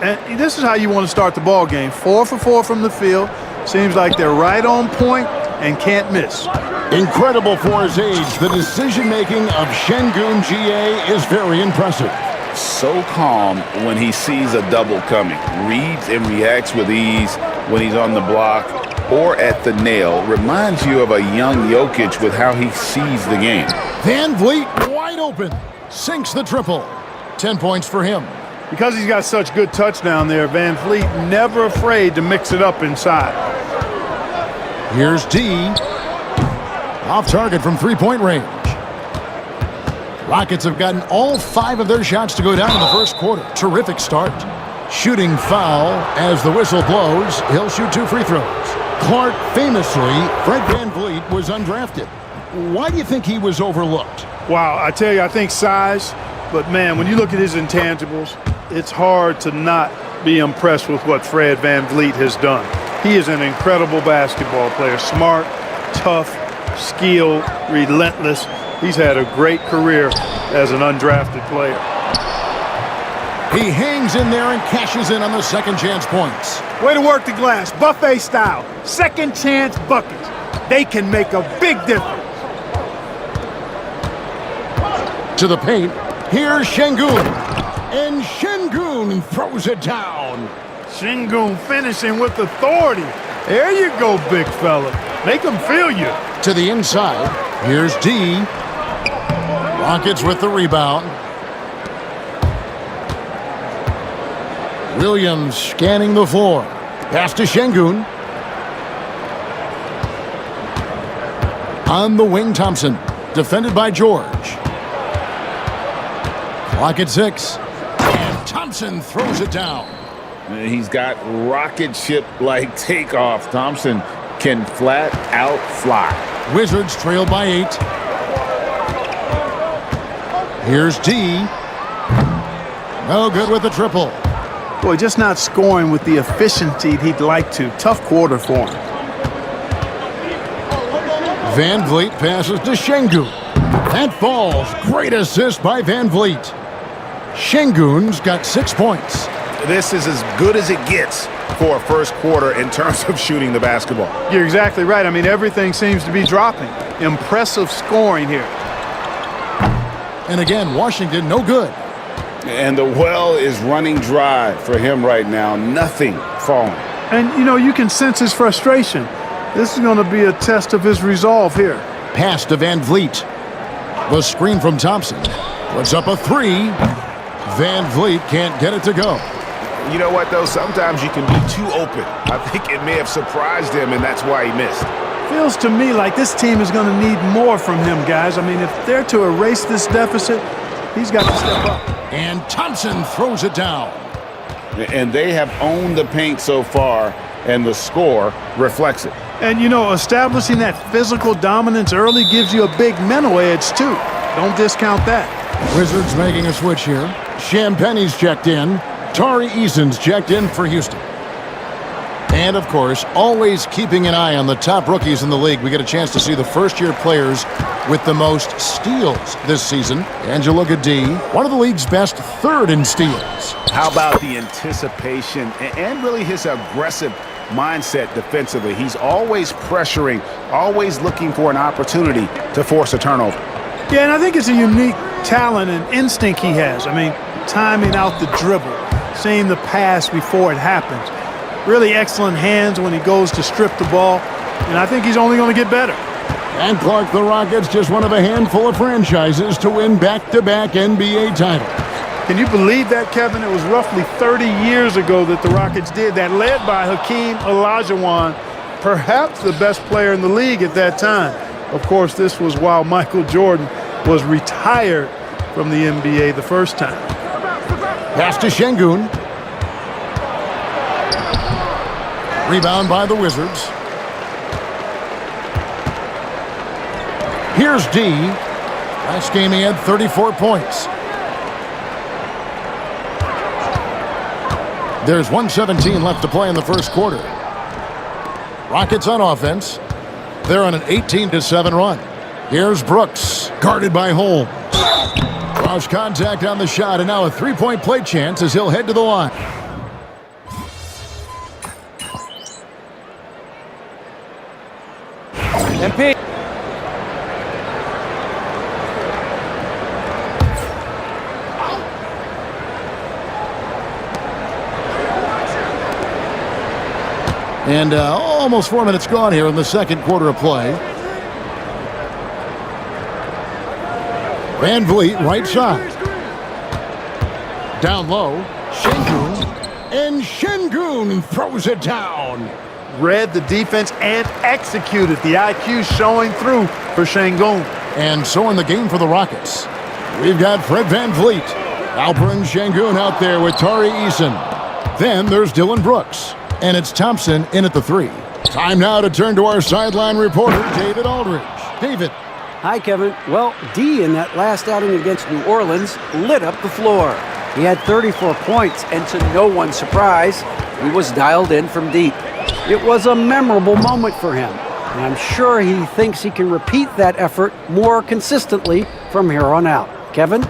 And this is how you want to start the ball game. 4 for 4 from the field. Seems like they're right on point and can't miss. Incredible for his age. The decision-making of Şengün GA is very impressive. So calm when he sees a double coming. Reads and reacts with ease when he's on the block or at the nail. Reminds you of a young Jokic with how he sees the game. VanVleet wide open. Sinks the triple. 10 points for him. Because he's got such good touch down there, VanVleet never afraid to mix it up inside. Here's D. Off target from 3-point range. Rockets have gotten all 5 of their shots to go down in the first quarter. Terrific start. Shooting foul as the whistle blows. He'll shoot 2 free throws. Clark, famously, Fred VanVleet was undrafted. Why do you think he was overlooked? Wow, I tell you, I think size. But, man, when you look at his intangibles, it's hard to not be impressed with what Fred VanVleet has done. He is an incredible basketball player. Smart, tough, skilled, relentless. He's had a great career as an undrafted player. He hangs in there and cashes in on the second chance points. Way to work the glass, buffet style. Second chance buckets. They can make a big difference. To the paint. Here's Şengün. And Şengün throws it down. Şengün finishing with authority. There you go, big fella. Make them feel you. To the inside. Here's D. Rockets with the rebound. Williams scanning the floor. Pass to Şengün. On the wing, Thompson. Defended by George. Clock at 6. And Thompson throws it down. He's got rocket ship-like takeoff. Thompson can flat out fly. Wizards trail by 8. Here's D. No good with the triple. Boy, just not scoring with the efficiency he'd like to. Tough quarter for him. VanVleet passes to Şengün. That falls. Great assist by VanVleet. Şengün's got 6 points. This is as good as it gets for a first quarter in terms of shooting the basketball. You're exactly right. I mean, everything seems to be dropping. Impressive scoring here. And again, Washington, no good. And the well is running dry for him right now. Nothing falling. And, you know, you can sense his frustration. This is going to be a test of his resolve here. Pass to Van Vliet. The screen from Thompson. Puts up a three. Van Vliet can't get it to go. You know what, though? Sometimes you can be too open. I think it may have surprised him, and that's why he missed. Feels to me like this team is going to need more from him, guys. I mean, if they're to erase this deficit, he's got to step up. And Thompson throws it down. And they have owned the paint so far, and the score reflects it. And, you know, establishing that physical dominance early gives you a big mental edge, too. Don't discount that. Wizards making a switch here. Champagne's checked in. Tari Eason's checked in for Houston. And, of course, always keeping an eye on the top rookies in the league. We get a chance to see the first-year players with the most steals this season. Angelo Gaddi, one of the league's best third in steals. How about the anticipation and really his aggressive mindset defensively? He's always pressuring, always looking for an opportunity to force a turnover. Yeah, and I think it's a unique talent and instinct he has. I mean, timing out the dribble, seeing the pass before it happens. Really excellent hands when he goes to strip the ball, and I think he's only going to get better. And Clark, the Rockets, just one of a handful of franchises to win back-to-back NBA titles. Can you believe that, Kevin? It was roughly 30 years ago that the Rockets did that, led by Hakeem Olajuwon, perhaps the best player in the league at that time. Of course, this was while Michael Jordan was retired from the NBA the first time. Pass to Şengün. Rebound by the Wizards. Here's D. Last game he had 34 points. There's 1:17 left to play in the first quarter. Rockets on offense. They're on an 18-7 run. Here's Brooks, guarded by Holmes. Cross contact on the shot, and now a three-point play chance as he'll head to the line. MP. And almost 4 minutes gone here in the second quarter of play. Van Vliet, right side. Down low, Şengün. And Şengün throws it down. Read the defense and executed. The IQ showing through for Şengün. And so in the game for the Rockets, we've got Fred Van Vliet, Alperen Şengün out there with Tari Eason. Then there's Dylan Brooks. And it's Thompson in at the three. Time now to turn to our sideline reporter, David Aldridge. David. Hi, Kevin. Well, D in that last outing against New Orleans lit up the floor. He had 34 points, and to no one's surprise, he was dialed in from deep. It was a memorable moment for him, and I'm sure he thinks he can repeat that effort more consistently from here on out. Kevin?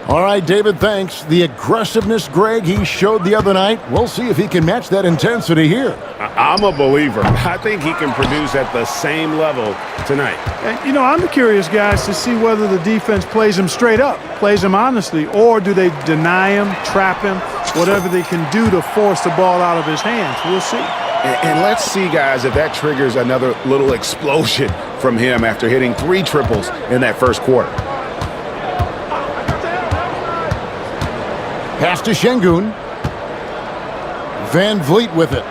All right, David, thanks. The aggressiveness, Greg, he showed the other night. We'll see if he can match that intensity here. I'm a believer. I think he can produce at the same level tonight. And, you know, I'm curious, guys, to see whether the defense plays him straight up, plays him honestly, or do they deny him, trap him, whatever they can do to force the ball out of his hands. We'll see. And let's see, guys, if that triggers another little explosion from him after hitting 3 triples in that first quarter. Pass to Şengün. Van Vliet with it.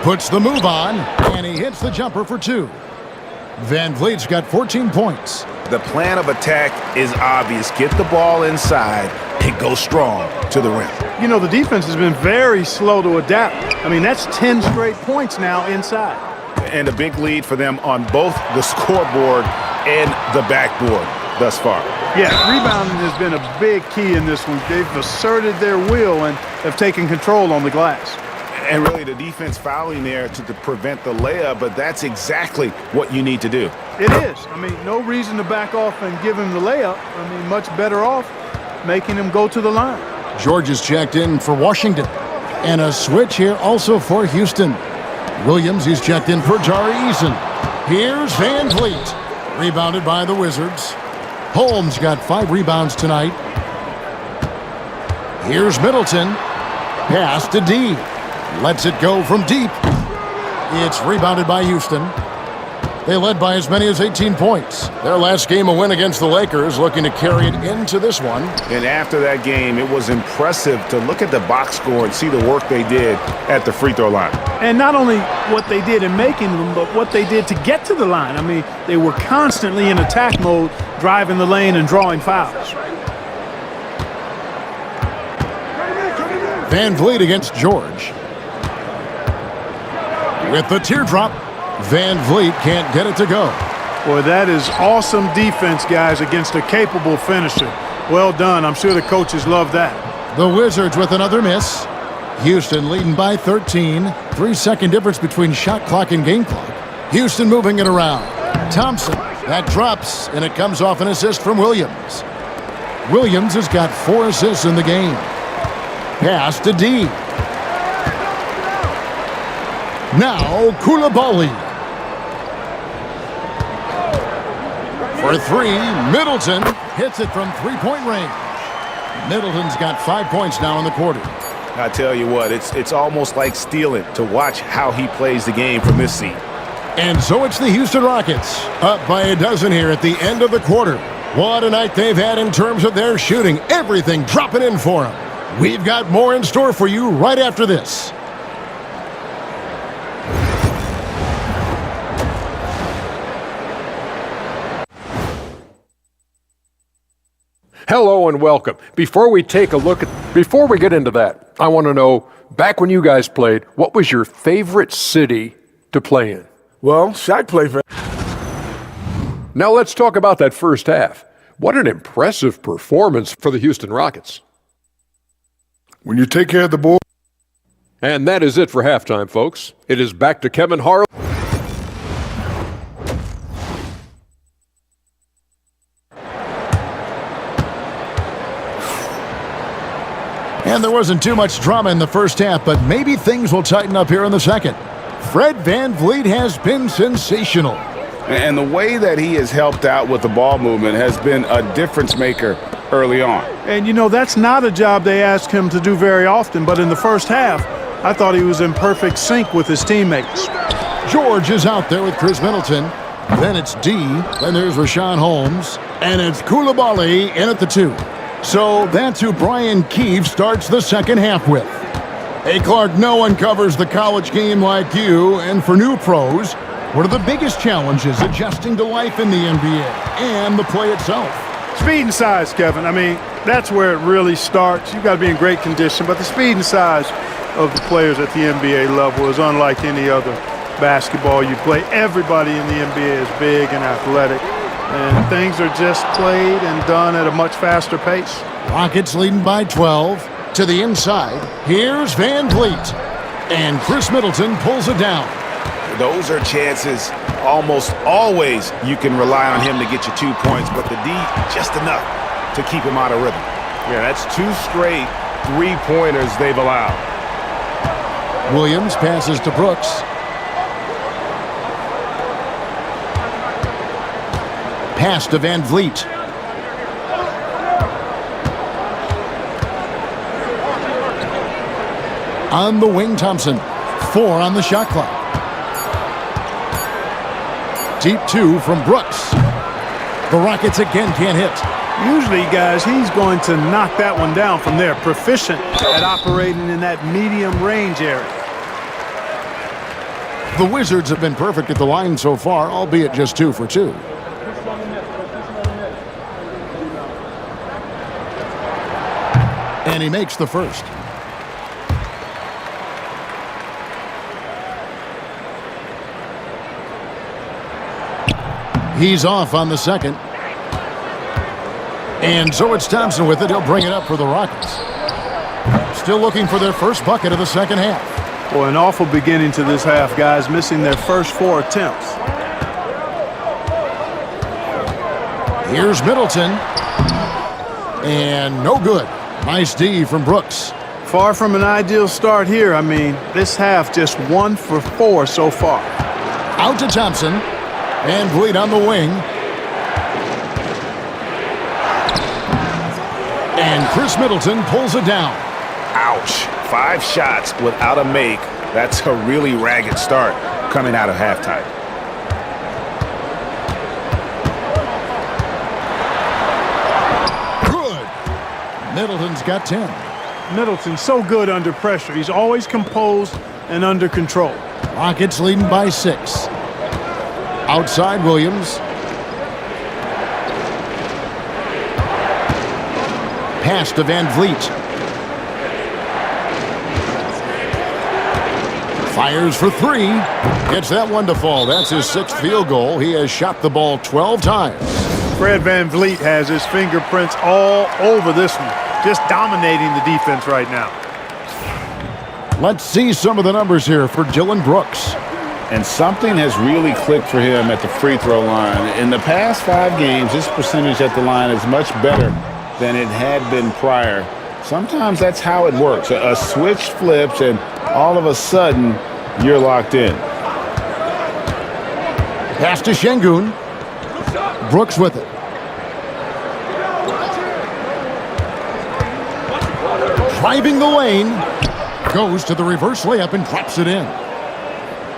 Puts the move on, and he hits the jumper for 2. Van Vliet's got 14 points. The plan of attack is obvious. Get the ball inside and go strong to the rim. You know, the defense has been very slow to adapt. I mean, that's 10 straight points now inside. And a big lead for them on both the scoreboard and the backboard thus far. Yeah, rebounding has been a big key in this one. They've asserted their will and have taken control on the glass. And really the defense fouling there to prevent the layup, but that's exactly what you need to do. It is. I mean, no reason to back off and give him the layup. I mean, much better off making him go to the line. George is checked in for Washington. And a switch here also for Houston. Williams, he's checked in for Jari Eason. Here's Van Vliet. Rebounded by the Wizards. Holmes got 5 rebounds tonight. Here's Middleton. Pass to D. Lets it go from deep. It's rebounded by Houston. They led by as many as 18 points. Their last game, a win against the Lakers, looking to carry it into this one. And after that game, it was impressive to look at the box score and see the work they did at the free throw line. And not only what they did in making them, but what they did to get to the line. I mean, they were constantly in attack mode, driving the lane and drawing fouls. Van Vliet against George. With the teardrop, Van Vliet can't get it to go. Boy, that is awesome defense, guys, against a capable finisher. Well done. I'm sure the coaches love that. The Wizards with another miss. Houston leading by 13. 3-second difference between shot clock and game clock. Houston moving it around. Thompson, that drops, and it comes off an assist from Williams. Williams has got 4 assists in the game. Pass to D. Now Koulibaly. For 3, Middleton hits it from 3-point range. Middleton's got 5 points now in the quarter. I tell you what, it's almost like stealing to watch how he plays the game from this seat. And so it's the Houston Rockets, up by a dozen here at the end of the quarter. What a night they've had in terms of their shooting. Everything dropping in for them. We've got more in store for you right after this. Hello and welcome. Before we get into that, I want to know, back when you guys played, what was your favorite city to play in? Well, Shaq played for. Now let's talk about that first half. What an impressive performance for the Houston Rockets. When you take care of the ball. And that is it for halftime, folks. It is back to Kevin Harlan. And there wasn't too much drama in the first half, but maybe things will tighten up here in the second. Fred VanVleet has been sensational. And the way that he has helped out with the ball movement has been a difference maker early on. And, you know, that's not a job they ask him to do very often, but in the first half, I thought he was in perfect sync with his teammates. George is out there with Chris Middleton. Then it's D. Then there's Rashawn Holmes. And it's Koulibaly in at the 2. So that's who Brian Keefe starts the second half with. Hey, Clark, no one covers the college game like you. And for new pros, what are the biggest challenges adjusting to life in the NBA and the play itself? Speed and size, Kevin. I mean, that's where it really starts. You've got to be in great condition, but the speed and size of the players at the NBA level is unlike any other basketball you play. Everybody in the NBA is big and athletic, and things are just played and done at a much faster pace. Rockets leading by 12. To the inside, here's VanVleet. And Chris Middleton pulls it down. Those are chances almost always you can rely on him to get you 2 points, but the D just enough to keep him out of rhythm. Yeah, that's 2 straight 3-pointers they've allowed. Williams passes to Brooks. Pass to VanVleet. On the wing, Thompson. 4 on the shot clock. Deep 2 from Brooks. The Rockets again can't hit. Usually, guys, he's going to knock that one down from there. Proficient at operating in that medium range area. The Wizards have been perfect at the line so far, albeit just 2 for 2. And he makes the first. He's off on the second. And so it's Thompson with it. He'll bring it up for the Rockets. Still looking for their first bucket of the second half. Well, an awful beginning to this half, guys, missing their first 4 attempts. Here's Middleton. And no good. Nice D from Brooks. far from an ideal start here. I mean, this half just 1 for 4 so far. Out to Thompson. Van Vliet on the wing. And Chris Middleton pulls it down. Ouch. 5 shots without a make. That's a really ragged start coming out of halftime. Good. Middleton's got 10. Middleton's so good under pressure. He's always composed and under control. Rockets leading by 6. Outside Williams. Pass to Van Vliet. Fires for 3. Gets that one to fall. That's his 6th field goal. He has shot the ball 12 times. Fred Van Vliet has his fingerprints all over this one. Just dominating the defense right now. Let's see some of the numbers here for Dillon Brooks. And something has really clicked for him at the free throw line. In the past 5 games, his percentage at the line is much better than it had been prior. Sometimes that's how it works. A switch flips and all of a sudden you're locked in. Pass to Şengün. Brooks with it. Driving the lane. Goes to the reverse layup and drops it in.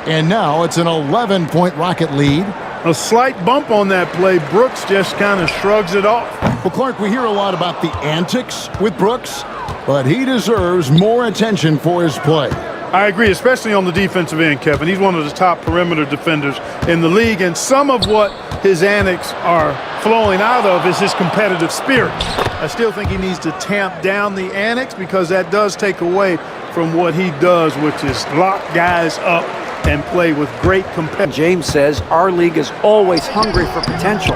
And now it's an 11-point Rocket lead. A slight bump on that play. Brooks just kind of shrugs it off. Well, Clark, we hear a lot about the antics with Brooks, but he deserves more attention for his play. I agree, especially on the defensive end, Kevin. He's one of the top perimeter defenders in the league, and some of what his antics are flowing out of is his competitive spirit. I still think he needs to tamp down the antics because that does take away from what he does, which is lock guys up and play with great competition. James says our league is always hungry for potential.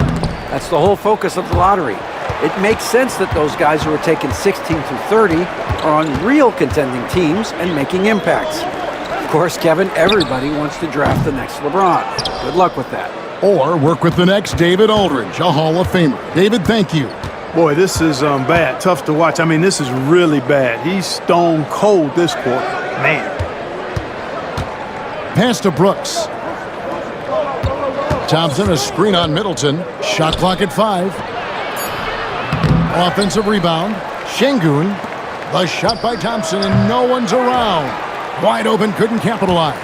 That's the whole focus of the lottery. It makes sense that those guys who are taken 16 through 30 are on real contending teams and making impacts. Of course, Kevin, everybody wants to draft the next LeBron. Good luck with that. Or work with the next David Aldridge, a Hall of Famer. David, thank you. Boy, this is bad. Tough to watch. I mean, this is really bad. He's stone cold this quarter. Man. Pass to Brooks. Thompson, a screen on Middleton. Shot clock at 5. Offensive rebound. Şengün. The shot by Thompson, and no one's around. Wide open, couldn't capitalize.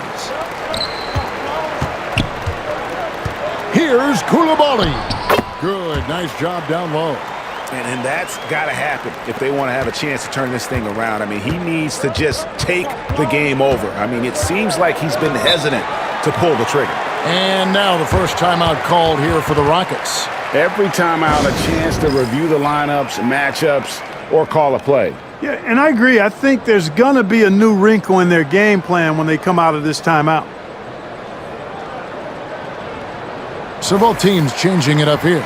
Here's Coulibaly. Good, nice job down low. And that's got to happen if they want to have a chance to turn this thing around. I mean, he needs to just take the game over. I mean, it seems like he's been hesitant to pull the trigger. And now the first timeout called here for the Rockets. Every timeout, a chance to review the lineups, matchups, or call a play. Yeah, and I agree. I think there's going to be a new wrinkle in their game plan when they come out of this timeout. So both teams changing it up here.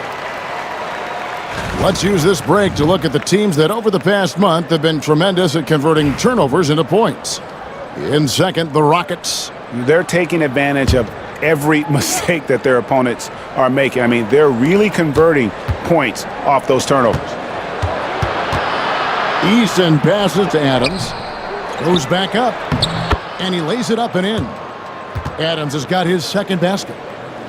Let's use this break to look at the teams that over the past month have been tremendous at converting turnovers into points. In second, the Rockets. They're taking advantage of every mistake that their opponents are making. I mean, they're really converting points off those turnovers. Easton passes to Adams. Goes back up. And he lays it up and in. Adams has got his second basket.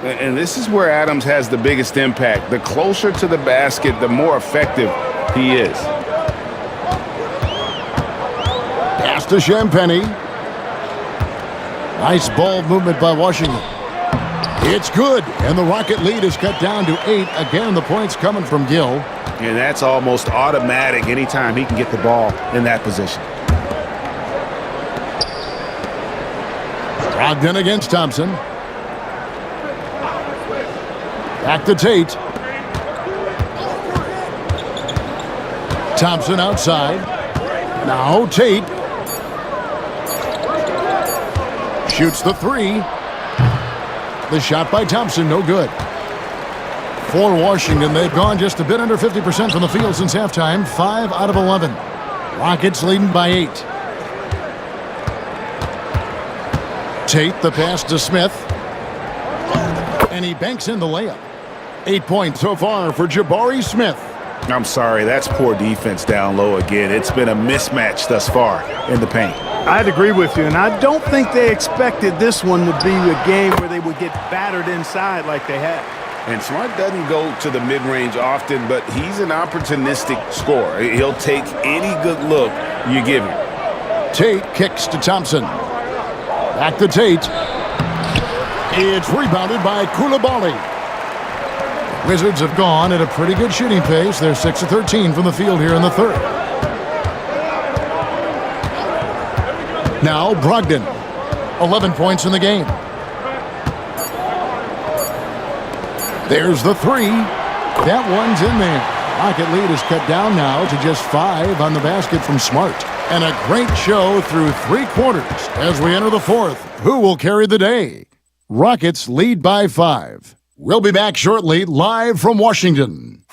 And this is where Adams has the biggest impact. The closer to the basket, the more effective he is. Pass to Champagny. Nice ball movement by Washington. It's good, and the Rocket lead is cut down to 8. Again, the points coming from Gill. And that's almost automatic anytime he can get the ball in that position. Brogdon against Thompson. Back to Tate. Thompson outside. Now Tate. Shoots the 3. The shot by Thompson, no good. For Washington, they've gone just a bit under 50% from the field since halftime. 5 out of 11. Rockets leading by 8. Tate, the pass to Smith. And he banks in the layup. 8 points so far for Jabari Smith. I'm sorry, that's poor defense down low again. It's been a mismatch thus far in the paint. I'd agree with you, and I don't think they expected this one to be a game where they would get battered inside like they had. And Smart doesn't go to the mid-range often, but he's an opportunistic scorer. He'll take any good look you give him. Tate kicks to Thompson. Back to Tate. It's rebounded by Coulibaly. Wizards have gone at a pretty good shooting pace. They're 6 of 13 from the field here in the third. Now Brogdon, 11 points in the game. There's the three. That one's in there. Rocket lead is cut down now to just 5 on the basket from Smart. And a great show through 3 quarters as we enter the fourth. Who will carry the day? Rockets lead by 5. We'll be back shortly, live from Washington.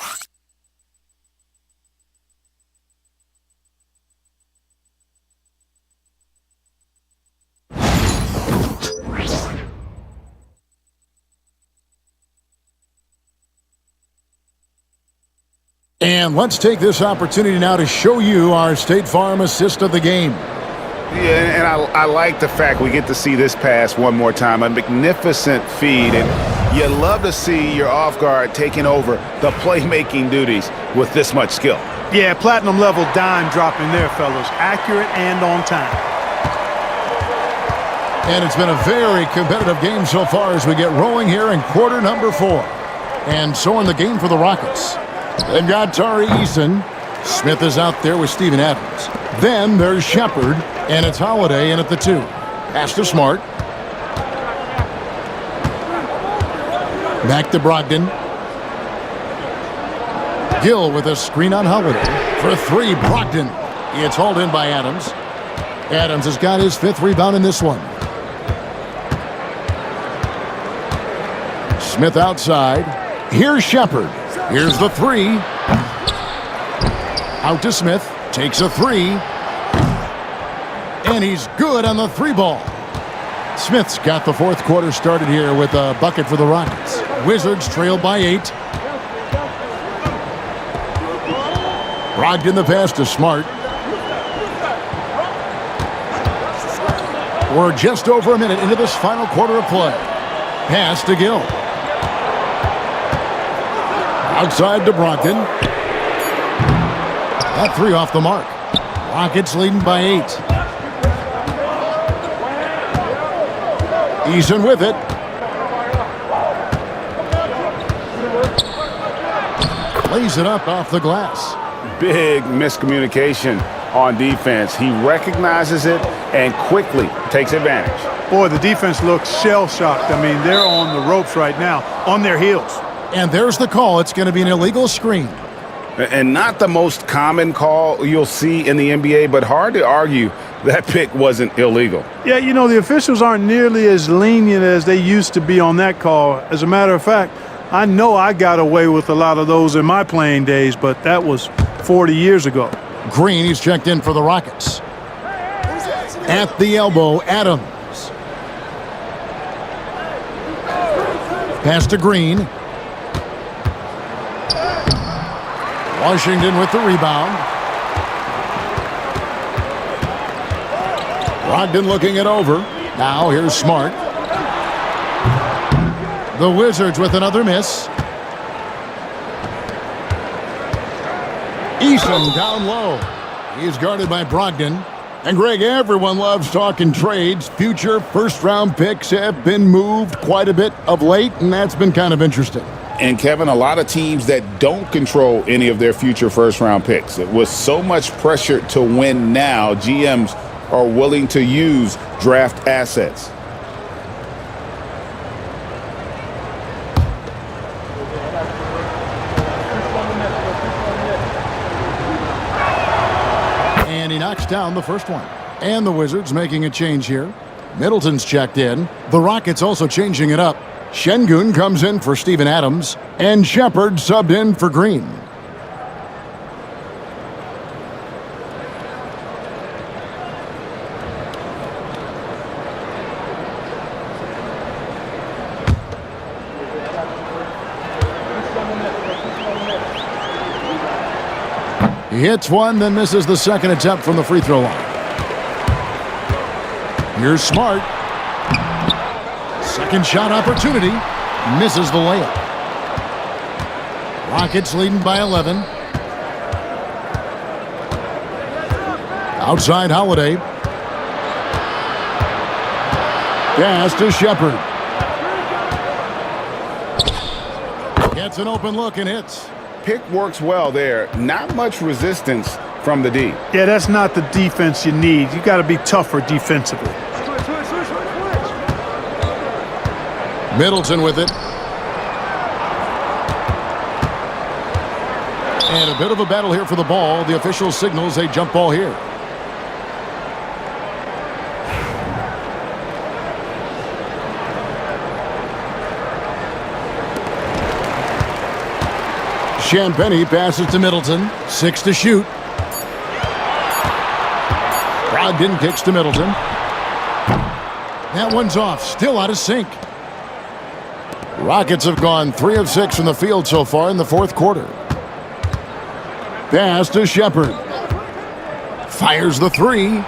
And let's take this opportunity now to show you our State Farm assist of the game. Yeah, and I like the fact we get to see this pass one more time. A magnificent feed, and you love to see your off guard taking over the playmaking duties with this much skill. Yeah, platinum level dime dropping there, fellas. Accurate and on time. And it's been a very competitive game so far as we get rolling here in quarter number 4. And so in the game for the Rockets. They've got Tari Eason. Smith is out there with Steven Adams. Then there's Shepard, and it's Holiday in at the 2. Pass to Smart. Back to Brogdon. Gill with a screen on Holiday. For 3, Brogdon. It's hauled in by Adams. Adams has got his 5th rebound in this one. Smith outside. Here's Shepard. Here's the 3. Out to Smith. Takes a 3. And he's good on the 3 ball. Smith's got the fourth quarter started here with a bucket for the Rockets. Wizards trail by 8. Brogdon the pass to Smart. We're just over a minute into this final quarter of play. Pass to Gill. Outside to Brogdon. That 3 off the mark. Rockets leading by 8. Eason with it. Lays it up off the glass. Big miscommunication on defense. He recognizes it and quickly takes advantage. Boy, the defense looks shell-shocked. I mean, they're on the ropes right now, on their heels. And there's the call. It's going to be an illegal screen. And not the most common call you'll see in the NBA, but hard to argue that pick wasn't illegal. Yeah, you know, the officials aren't nearly as lenient as they used to be on that call. As a matter of fact, I know I got away with a lot of those in my playing days, but that was 40 years ago. Green, he's checked in for the Rockets. At the elbow, Adams. Pass to Green. Washington with the rebound. Brogdon looking it over. Now here's Smart. The Wizards with another miss. Eason down low. He's guarded by Brogdon. And Greg, everyone loves talking trades. Future first-round picks have been moved quite a bit of late, and that's been kind of interesting. And Kevin, a lot of teams that don't control any of their future first-round picks. With so much pressure to win now, GMs are willing to use draft assets. And he knocks down the first one. And the Wizards making a change here. Middleton's checked in. The Rockets also changing it up. Şengün comes in for Steven Adams, and Shepard subbed in for Green. He hits one, then misses the second attempt from the free throw line. Here's Smart. Second shot opportunity. Misses the layup. Rockets leading by 11. Outside Holiday. Pass to Shepard. Gets an open look and hits. Pick works well there. Not much resistance from the D. Yeah, that's not the defense you need. You got to be tougher defensively. Middleton with it. And a bit of a battle here for the ball. The official signals a jump ball here. Champagnie passes to Middleton. 6 to shoot. Brogdon kicks to Middleton. That one's off. Still out of sync. Rockets have gone 3 of 6 from the field so far in the fourth quarter. Pass to Shepard. Fires the 3.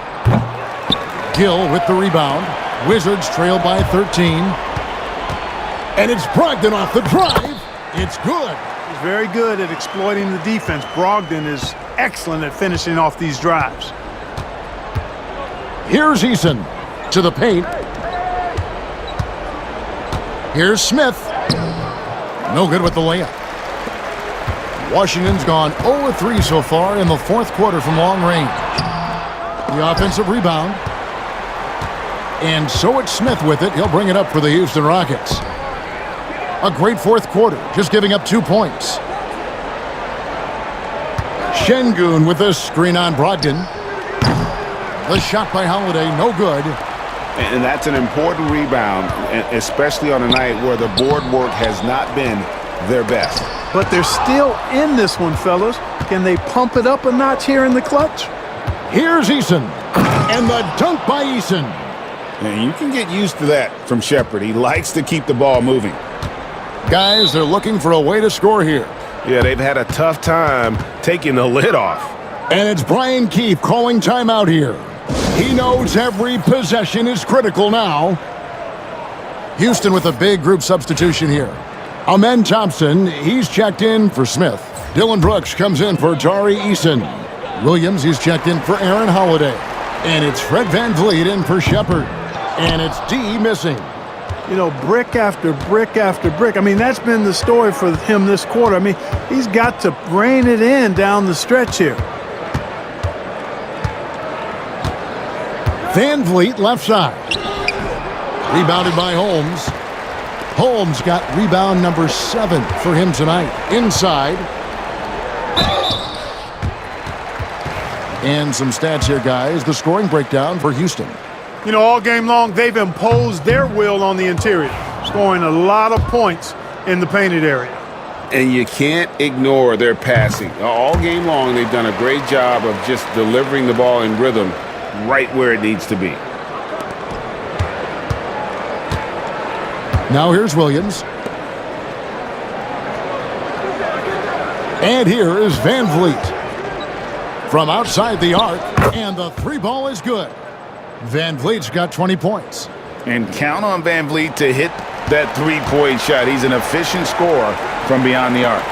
Gill with the rebound. Wizards trail by 13. And it's Brogdon off the drive. It's good. He's very good at exploiting the defense. Brogdon is excellent at finishing off these drives. Here's Eason to the paint. Here's Smith. No good with the layup. Washington's gone 0-3 so far in the fourth quarter from long range. The offensive rebound. And so it's Smith with it. He'll bring it up for the Houston Rockets. A great fourth quarter, just giving up 2 points. Şengün with the screen on Brogdon. The shot by Holiday, no good. And that's an important rebound, especially on a night where the board work has not been their best. But they're still in this one, fellas. Can they pump it up a notch here in the clutch? Here's Eason. And the dunk by Eason. And you can get used to that from Shepard. He likes to keep the ball moving. Guys, they're looking for a way to score here. Yeah, they've had a tough time taking the lid off. And it's Brian Keefe calling timeout here. He knows every possession is critical now. Houston with a big group substitution here. Amen Thompson, he's checked in for Smith. Dylan Brooks comes in for Tari Eason. Williams, he's checked in for Aaron Holiday. And it's Fred VanVleet in for Shepard. And it's D missing. You know, brick after brick after brick. I mean, that's been the story for him this quarter. I mean, he's got to rein it in down the stretch here. VanVleet left side. Rebounded by Holmes. Holmes got rebound number 7 for him tonight. Inside. And some stats here, guys. The scoring breakdown for Houston. You know, all game long, they've imposed their will on the interior, scoring a lot of points in the painted area. And you can't ignore their passing. All game long, they've done a great job of just delivering the ball in rhythm right where it needs to be. Now here's Williams. And here is VanVleet. From outside the arc, and the 3 ball is good. VanVleet's got 20 points. And count on VanVleet to hit that 3-point shot. He's an efficient scorer from beyond the arc.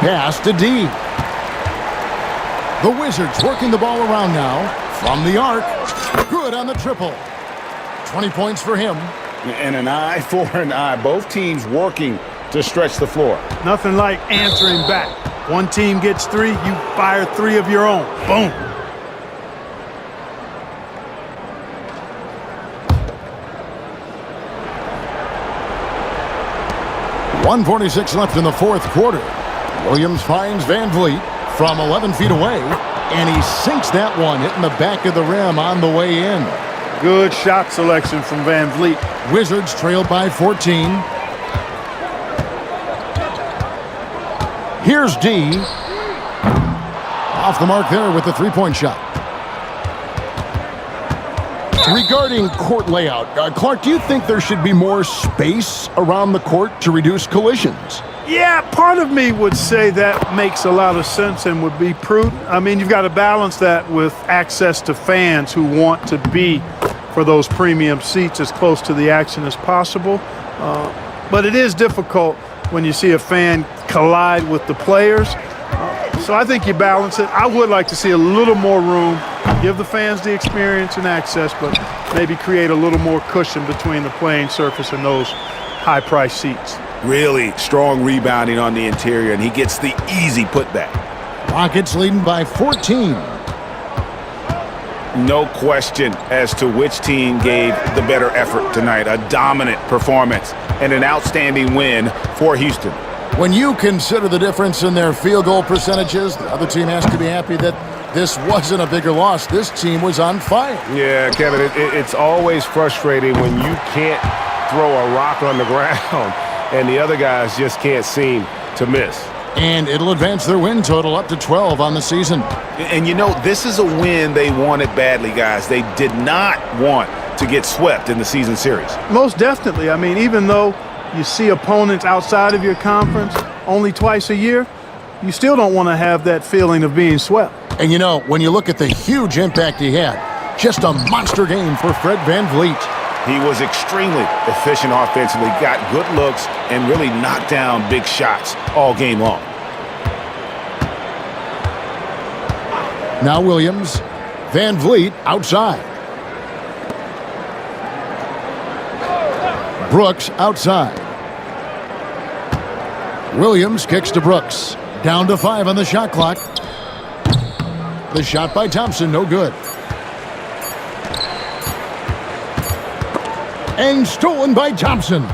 Pass to D. The Wizards working the ball around now. From the arc. Good on the triple. 20 points for him. And an eye for an eye. Both teams working to stretch the floor. Nothing like answering back. One team gets 3, you fire 3 of your own. Boom. .146 left in the fourth quarter. Williams finds VanVleet from 11 feet away, and he sinks that one, hitting the back of the rim on the way in. Good shot selection from VanVleet. Wizards trailed by 14. Here's D. Off the mark there with the 3-point shot. Regarding court layout, Clark, do you think there should be more space around the court to reduce collisions? Yeah, part of me would say that makes a lot of sense and would be prudent. I mean, you've got to balance that with access to fans who want to be for those premium seats as close to the action as possible. But it is difficult when you see a fan collide with the players. So I think you balance it. I would like to see a little more room, give the fans the experience and access, but maybe create a little more cushion between the playing surface and those high-priced seats. Really strong rebounding on the interior, and he gets the easy putback. Rockets leading by 14. No question as to which team gave the better effort tonight. A dominant performance and an outstanding win for Houston. When you consider the difference in their field goal percentages, the other team has to be happy that this wasn't a bigger loss. This team was on fire. Yeah, Kevin, it's always frustrating when you can't throw a rock on the ground and the other guys just can't seem to miss. And it'll advance their win total up to 12 on the season. And you know, this is a win they wanted badly, guys. They did not want to get swept in the season series. Most definitely. I mean, even though you see opponents outside of your conference only twice a year, you still don't want to have that feeling of being swept. And you know, when you look at the huge impact he had, just a monster game for Fred VanVleet. He was extremely efficient offensively, got good looks, and really knocked down big shots all game long. Now Williams, VanVleet outside. Brooks outside. Williams kicks to Brooks. Down to 5 on the shot clock. The shot by Thompson, no good. And stolen by Thompson.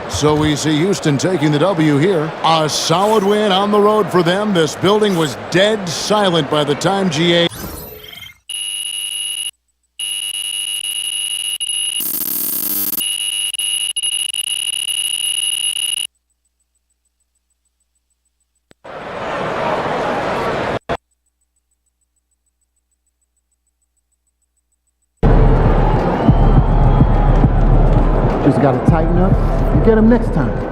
So we see Houston taking the W here. A solid win on the road for them. This building was dead silent by the time GA. Just got to tighten up and get them next time.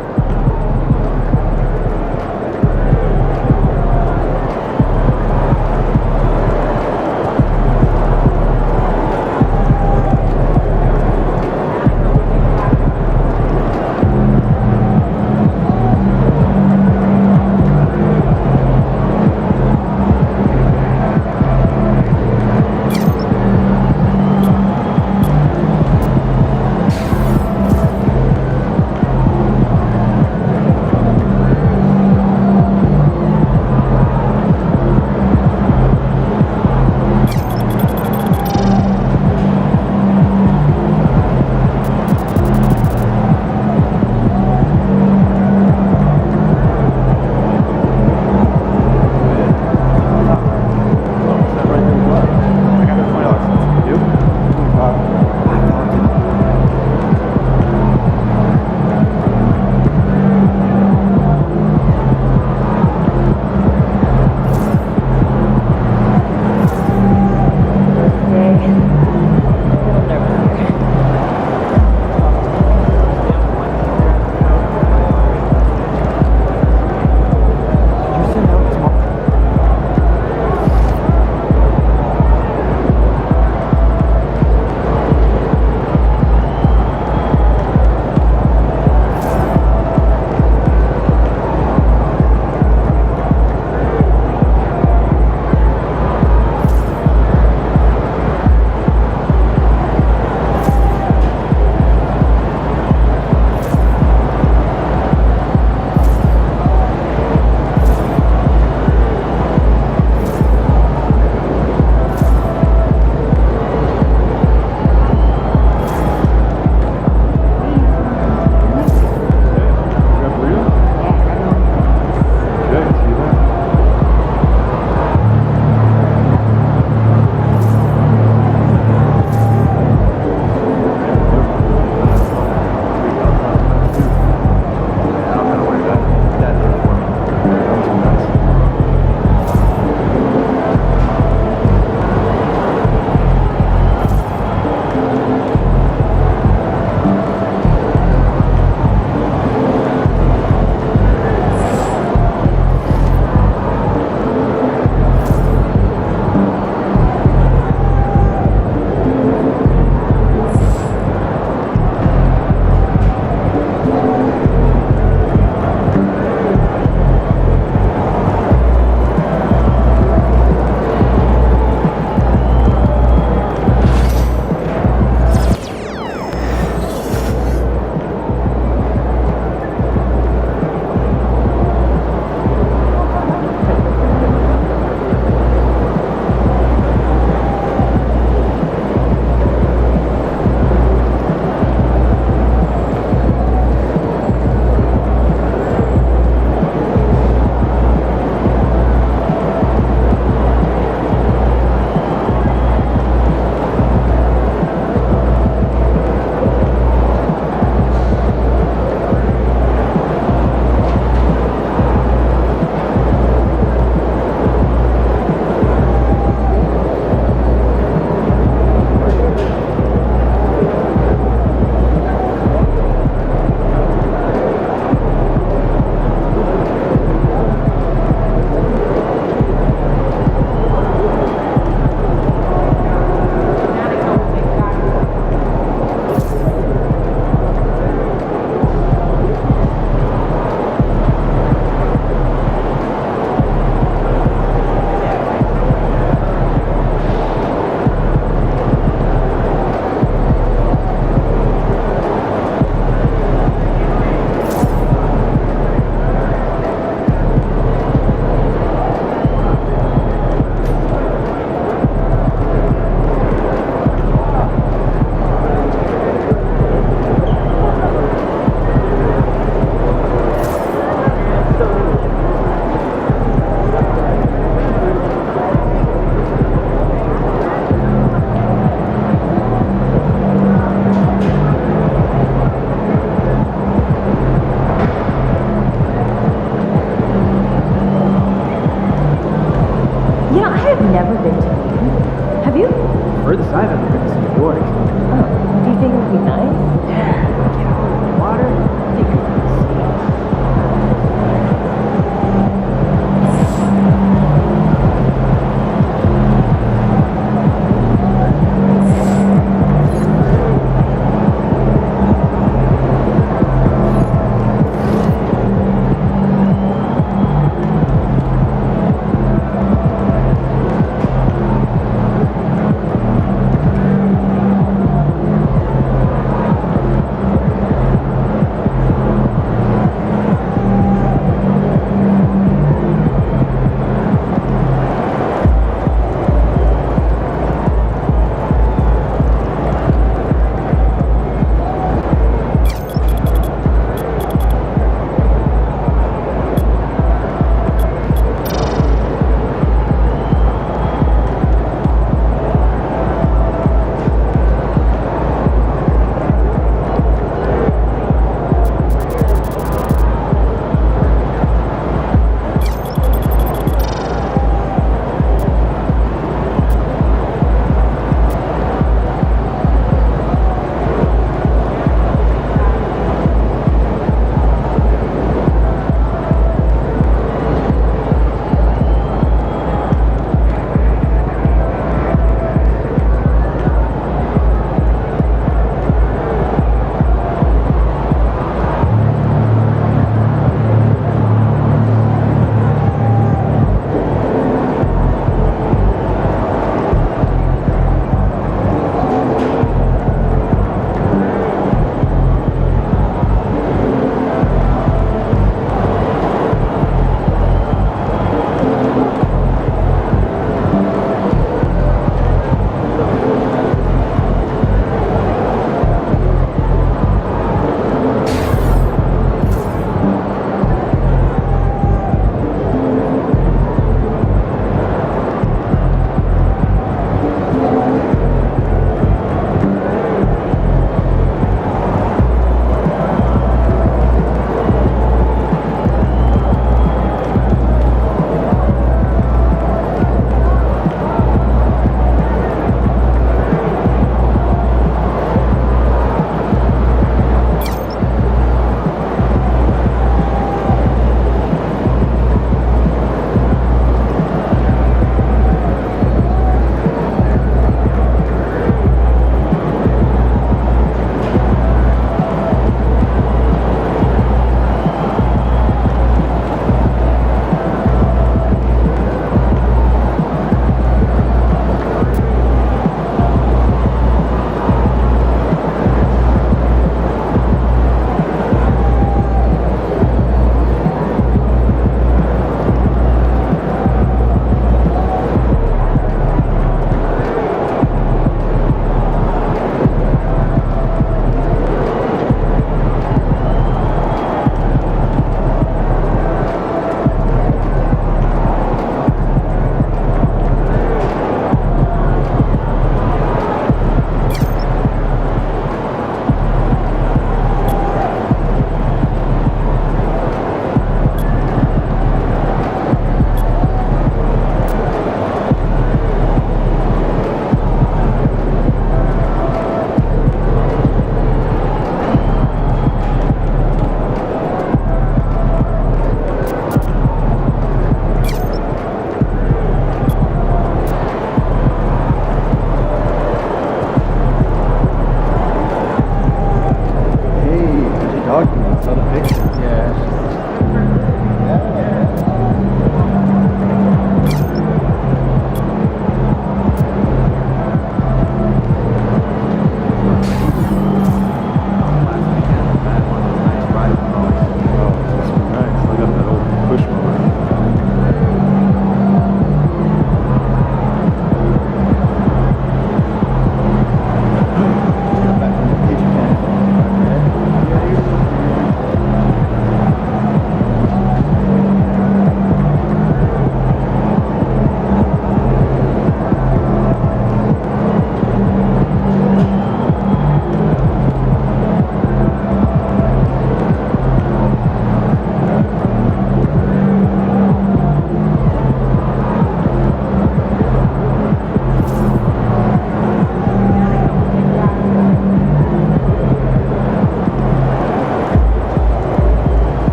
saw the picture. Yeah.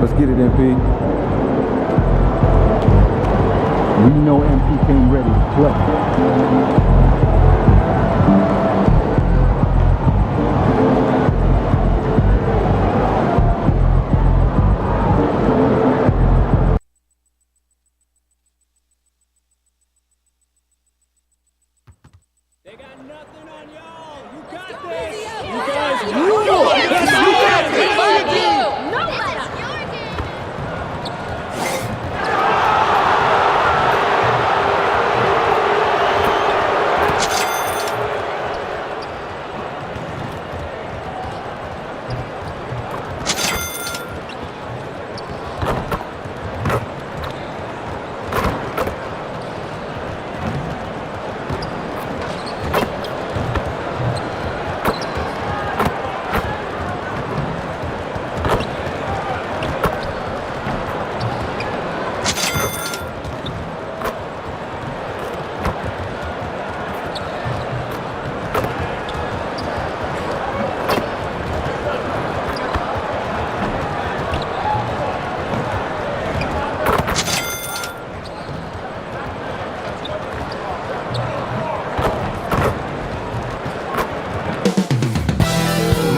Let's get it, MP. We know MP came ready to play.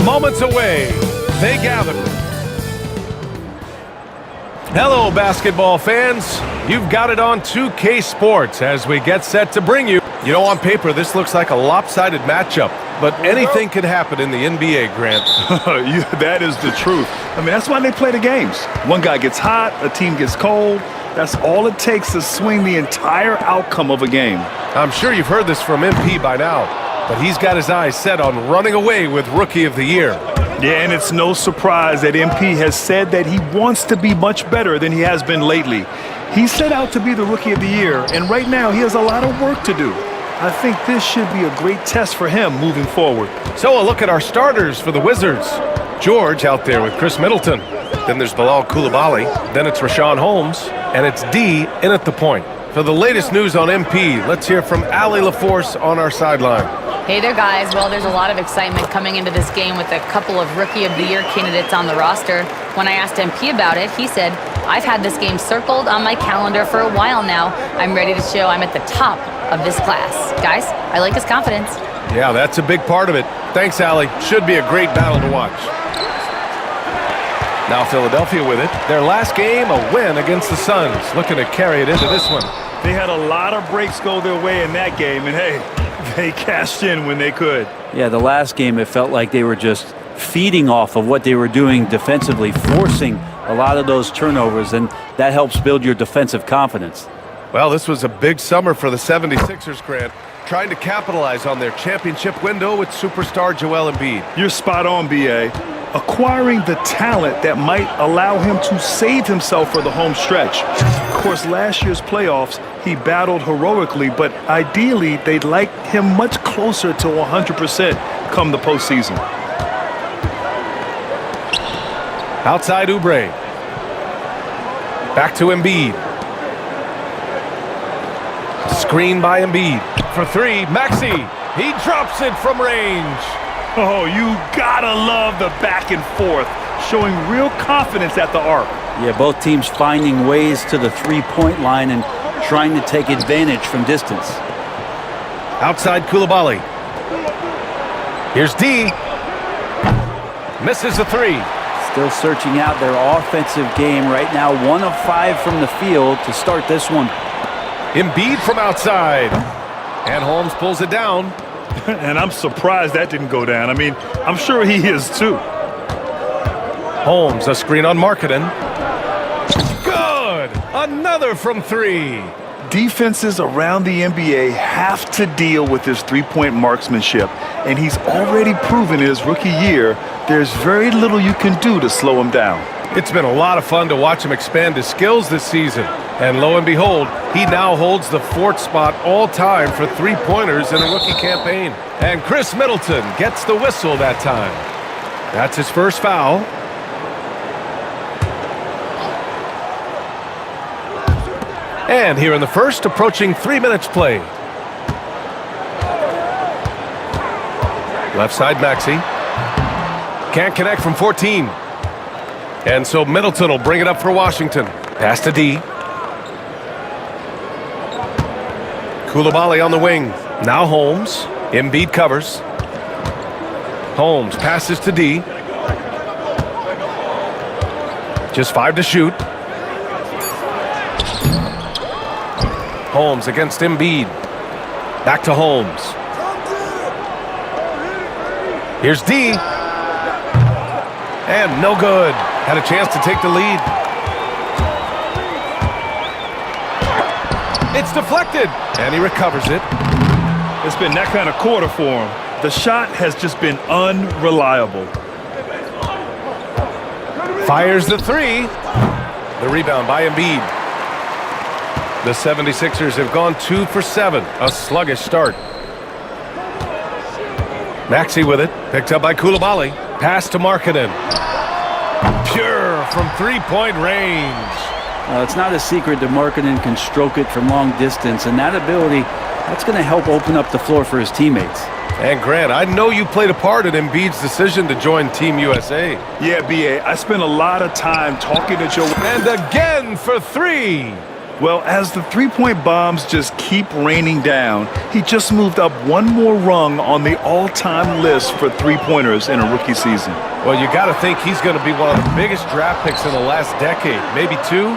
Moments away, they gather. Hello, basketball fans. You've got it on 2K Sports as we get set to bring you. You know, on paper, this looks like a lopsided matchup, but anything could happen in the NBA, Grant. That is the truth. I mean, that's why they play the games. One guy gets hot, a team gets cold. That's all it takes to swing the entire outcome of a game. I'm sure you've heard this from MP by now, but he's got his eyes set on running away with Rookie of the Year. Yeah, and it's no surprise that MP has said that he wants to be much better than he has been lately. He set out to be the Rookie of the Year, and right now he has a lot of work to do. I think this should be a great test for him moving forward. So a look at our starters for the Wizards. George out there with Chris Middleton. Then there's Bilal Coulibaly. Then it's Rashawn Holmes. And it's D in at the point. For the latest news on MP, let's hear from Allie LaForce on our sideline. Hey there, guys. Well, there's a lot of excitement coming into this game with a couple of Rookie of the Year candidates on the roster. When I asked MP about it, he said, I've had this game circled on my calendar for a while now. I'm ready to show I'm at the top of this class. Guys, I like his confidence. Yeah, that's a big part of it. Thanks, Allie. Should be a great battle to watch. Now Philadelphia with it. Their last game, a win against the Suns. Looking to carry it into this one. They had a lot of breaks go their way in that game, and hey, they cashed in when they could. Yeah, the last game, it felt like they were just feeding off of what they were doing defensively, forcing a lot of those turnovers, and that helps build your defensive confidence. Well, this was a big summer for the 76ers, Grant, trying to capitalize on their championship window with superstar Joel Embiid. You're spot on, B.A. Acquiring the talent that might allow him to save himself for the home stretch. Of course, last year's playoffs, he battled heroically, but ideally, they'd like him much closer to 100% come the postseason. Outside Oubre. Back to Embiid. Screen by Embiid. For three, Maxey. He drops it from range. Oh, you gotta love the back and forth, showing real confidence at the arc. Yeah, both teams finding ways to the three-point line and trying to take advantage from distance. Outside Coulibaly. Here's D. Misses a three. Still searching out their offensive game right now. 1 of 5 from the field to start this one. Embiid from outside. And Holmes pulls it down. And I'm surprised that didn't go down. I mean, I'm sure he is too. Holmes, a screen on Markkanen. Good! Another from three. Defenses around the NBA have to deal with his three-point marksmanship, and he's already proven in his rookie year there's very little you can do to slow him down. It's been a lot of fun to watch him expand his skills this season. And lo and behold, he now holds the 4th spot all time for three-pointers in a rookie campaign. And Chris Middleton gets the whistle that time. That's his first foul. And here in the first, approaching 3 minutes play. Left side Maxey. Can't connect from 14. And so Middleton will bring it up for Washington. Pass to D. Koulibaly on the wing. Now Holmes. Embiid covers. Holmes passes to D. Just 5 to shoot. Holmes against Embiid. Back to Holmes. Here's D. And no good. Had a chance to take the lead. It's deflected. And he recovers it. It's been that kind of quarter for him. The shot has just been unreliable. Fires the 3. The rebound by Embiid. The 76ers have gone 2 for 7. A sluggish start. Maxey with it. Picked up by Koulibaly. Pass to Markkanen. Pure from three-point range. It's not a secret that Markkanen can stroke it from long distance, and that ability, that's going to help open up the floor for his teammates. And Grant, I know you played a part in Embiid's decision to join Team USA. Yeah, B.A., I spent a lot of time talking to Joe. And again for 3. Well, as the three-point bombs just keep raining down, he just moved up one more rung on the all-time list for three-pointers in a rookie season. Well, you got to think he's going to be one of the biggest draft picks in the last decade, maybe 2.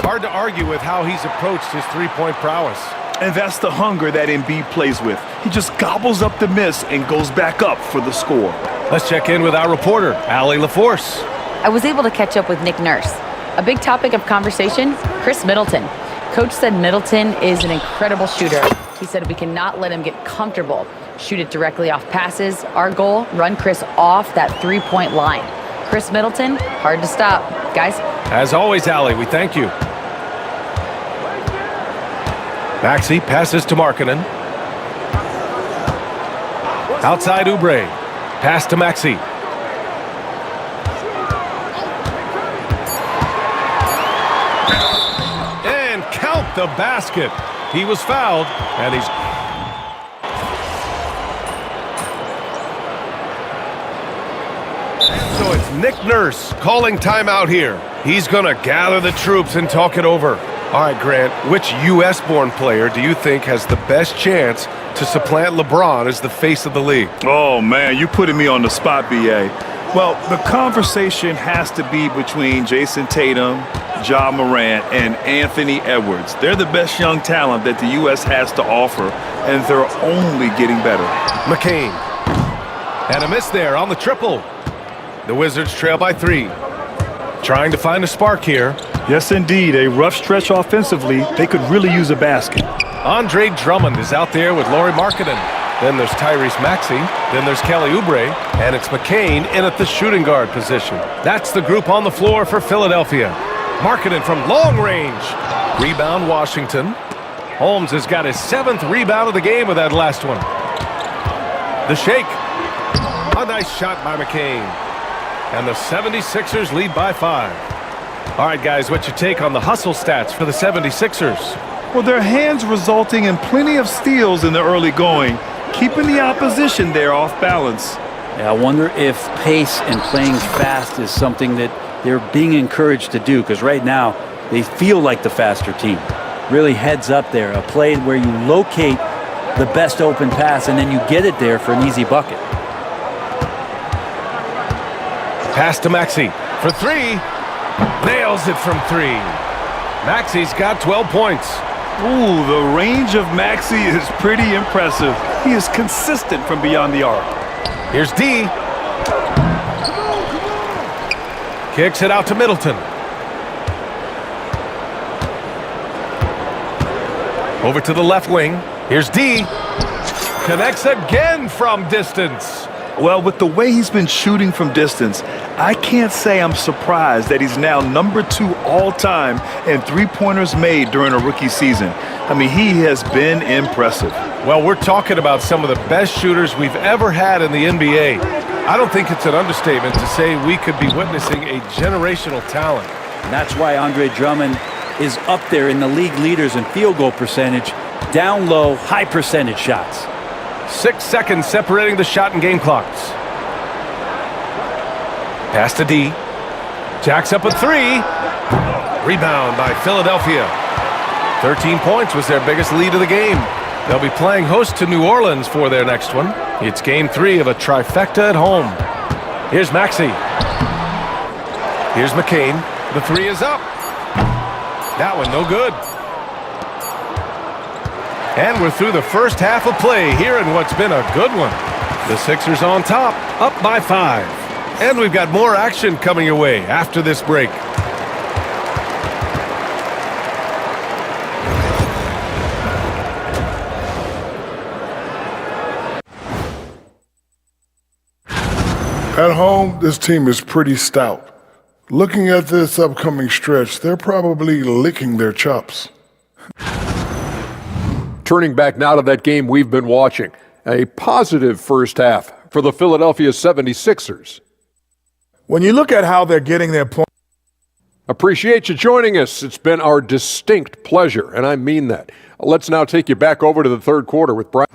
Hard to argue with how he's approached his three-point prowess. And that's the hunger that Embiid plays with. He just gobbles up the miss and goes back up for the score. Let's check in with our reporter, Allie LaForce. I was able to catch up with Nick Nurse. A big topic of conversation, Chris Middleton. Coach said Middleton is an incredible shooter. He said we cannot let him get comfortable. Shoot it directly off passes. Our goal, run Chris off that three-point line. Chris Middleton, hard to stop. Guys. As always, Allie, we thank you. Maxey passes to Markkanen. Outside Oubre. Pass to Maxey. And count the basket. He was fouled, and he's... So it's Nick Nurse calling timeout here. He's going to gather the troops and talk it over. All right, Grant, which U.S.-born player do you think has the best chance to supplant LeBron as the face of the league? Oh, man, you're putting me on the spot, B.A. Well, the conversation has to be between Jason Tatum, Ja Morant, and Anthony Edwards. They're the best young talent that the U.S. has to offer, and they're only getting better. McCain. And a miss there on the triple. The Wizards trail by 3. Trying to find a spark here. Yes, indeed. A rough stretch offensively. They could really use a basket. Andre Drummond is out there with Lauri Markkanen. Then there's Tyrese Maxey. Then there's Kelly Oubre. And it's McCain in at the shooting guard position. That's the group on the floor for Philadelphia. Markkanen from long range. Rebound Washington. Holmes has got his 7th rebound of the game with that last one. The shake. A nice shot by McCain. And the 76ers lead by 5. All right, guys, what's your take on the hustle stats for the 76ers? Well, their hands resulting in plenty of steals in the early going, keeping the opposition there off balance. Yeah, I wonder if pace and playing fast is something that they're being encouraged to do, because right now they feel like the faster team. Really heads up there, a play where you locate the best open pass and then you get it there for an easy bucket. Pass to Maxey for 3. Nails it from 3. Maxey's got 12 points. Ooh, the range of Maxey is pretty impressive. He is consistent from beyond the arc. Here's D. Kicks it out to Middleton. Over to the left wing. Here's D. Connects again from distance. Well, with the way he's been shooting from distance, I can't say I'm surprised that he's now number 2 all-time in three-pointers made during a rookie season. I mean, he has been impressive. Well, we're talking about some of the best shooters we've ever had in the NBA. I don't think it's an understatement to say we could be witnessing a generational talent. And that's why Andre Drummond is up there in the league leaders in field goal percentage, down low, high percentage shots. 6 seconds separating the shot and game clocks. Pass to D. Jacks up a three. Rebound by Philadelphia. 13 points was their biggest lead of the game. They'll be playing host to New Orleans for their next one. It's game 3 of a trifecta at home. Here's Maxey. Here's McCain. The three is up. That one no good. And we're through the first half of play here in what's been a good one. The Sixers on top, up by 5. And we've got more action coming your way after this break. At home, this team is pretty stout. Looking at this upcoming stretch, they're probably licking their chops. Turning back now to that game we've been watching. A positive first half for the Philadelphia 76ers. When you look at how they're getting their points. Appreciate you joining us. It's been our distinct pleasure, and I mean that. Let's now take you back over to the third quarter with Brian.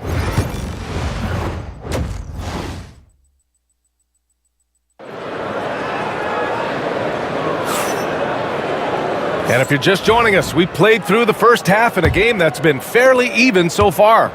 And if you're just joining us, we played through the first half in a game that's been fairly even so far.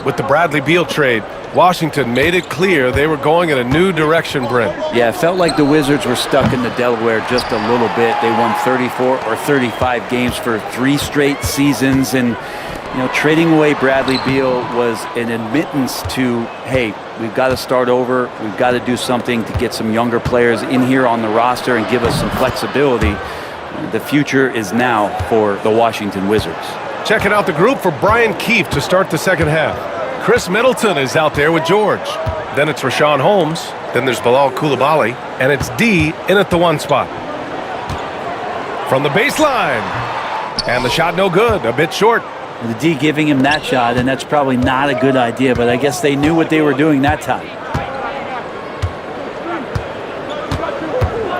With the Bradley Beal trade, Washington made it clear they were going in a new direction, Brent. Yeah, it felt like the Wizards were stuck in the Delaware just a little bit. They won 34 or 35 games for 3 straight seasons. And, you know, trading away Bradley Beal was an admittance to, hey, we've got to start over. We've got to do something to get some younger players in here on the roster and give us some flexibility. The future is now for the Washington Wizards. Checking out the group for Brian Keefe to start the second half. Chris Middleton is out there with George. Then it's Rashawn Holmes. Then there's Bilal Coulibaly. And it's D in at the 1 spot. From the baseline. And the shot no good, a bit short. The D giving him that shot, and that's probably not a good idea, but I guess they knew what they were doing that time.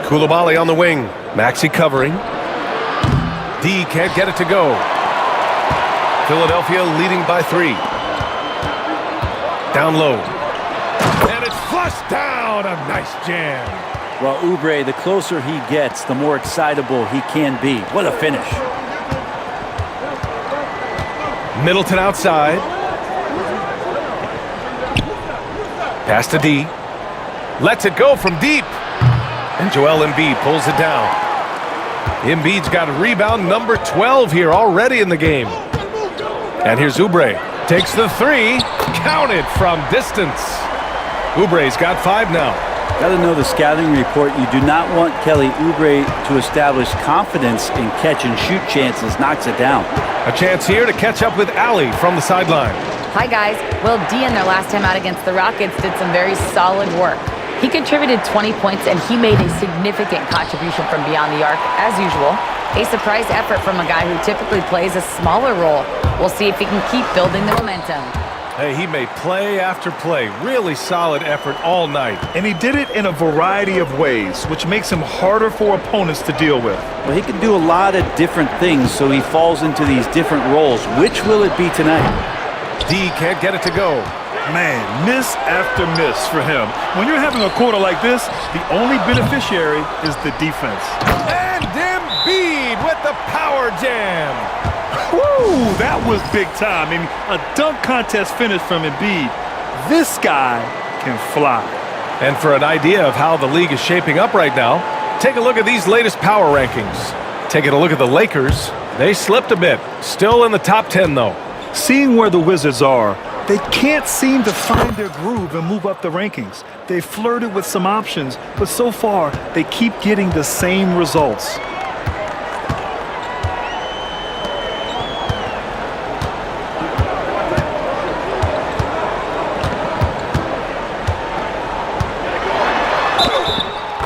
Coulibaly on the wing. Maxey covering. D can't get it to go. Philadelphia leading by 3. Down low. And it's flushed down. A nice jam. Well, Oubre, the closer he gets, the more excitable he can be. What a finish. Middleton outside. Pass to D. Lets it go from deep. And Joel Embiid pulls it down. Embiid's got a rebound number 12 here already in the game. And here's Oubre. Takes the 3. Counted from distance. Oubre's got 5 now. Got to know the scouting report. You do not want Kelly Oubre to establish confidence in catch and shoot chances. Knocks it down. A chance here to catch up with Allie from the sideline. Hi, guys. Will D in their last time out against the Rockets did some very solid work. He contributed 20 points, and he made a significant contribution from beyond the arc, as usual. A surprise effort from a guy who typically plays a smaller role. We'll see if he can keep building the momentum. Hey, he made play after play. Really solid effort all night. And he did it in a variety of ways, which makes him harder for opponents to deal with. Well, he can do a lot of different things, so he falls into these different roles. Which will it be tonight? D can't get it to go. Man, miss after miss for him. When you're having a quarter like this, the only beneficiary is the defense. And Embiid with the power jam. Woo, that was big time. I mean, a dunk contest finish from Embiid. This guy can fly. And for an idea of how the league is shaping up right now, take a look at these latest power rankings. Taking a look at the Lakers, they slipped a bit. Still in the top 10, though. Seeing where the Wizards are, they can't seem to find their groove and move up the rankings. They flirted with some options, but so far, they keep getting the same results.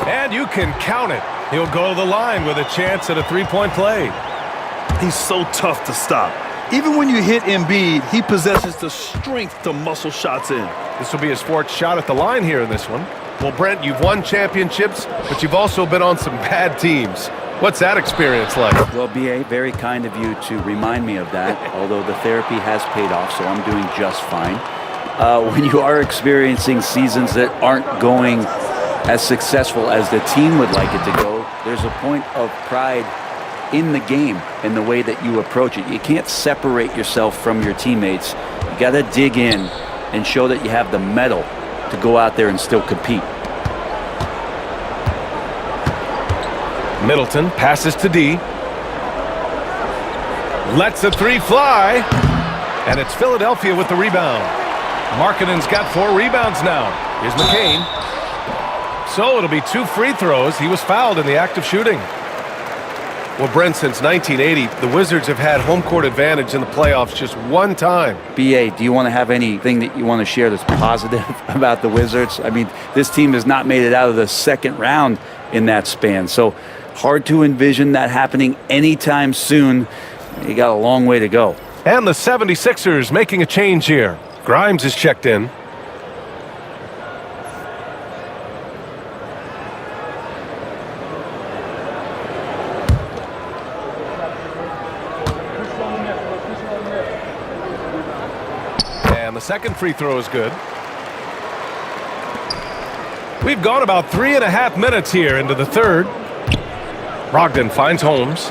And you can count it. He'll go to the line with a chance at a three-point play. He's so tough to stop. Even when you hit Embiid, he possesses the strength to muscle shots in. This will be his 4th shot at the line here in this one. Well, Brent, you've won championships, but you've also been on some bad teams. What's that experience like? Well, B.A., very kind of you to remind me of that, although the therapy has paid off, so I'm doing just fine. When you are experiencing seasons that aren't going as successful as the team would like it to go, There's a point of pride in the game in the way that you approach it. You can't separate yourself from your teammates. You got to dig in and show that you have the mettle to go out there and still compete. Middleton passes to D. Lets the three fly. And it's Philadelphia with the rebound. Markkanen's got 4 rebounds now. Here's McCain. So it'll be 2 free throws. He was fouled in the act of shooting. Well, Brent, since 1980, the Wizards have had home court advantage in the playoffs just one time. BA, do you want to have anything that you want to share that's positive about the Wizards? I mean, this team has not made it out of the second round in that span. So hard to envision that happening anytime soon. You got a long way to go. And the 76ers making a change here. Grimes is checked in. And the second free throw is good. We've gone about 3.5 minutes here into the third. Brogdon finds Holmes.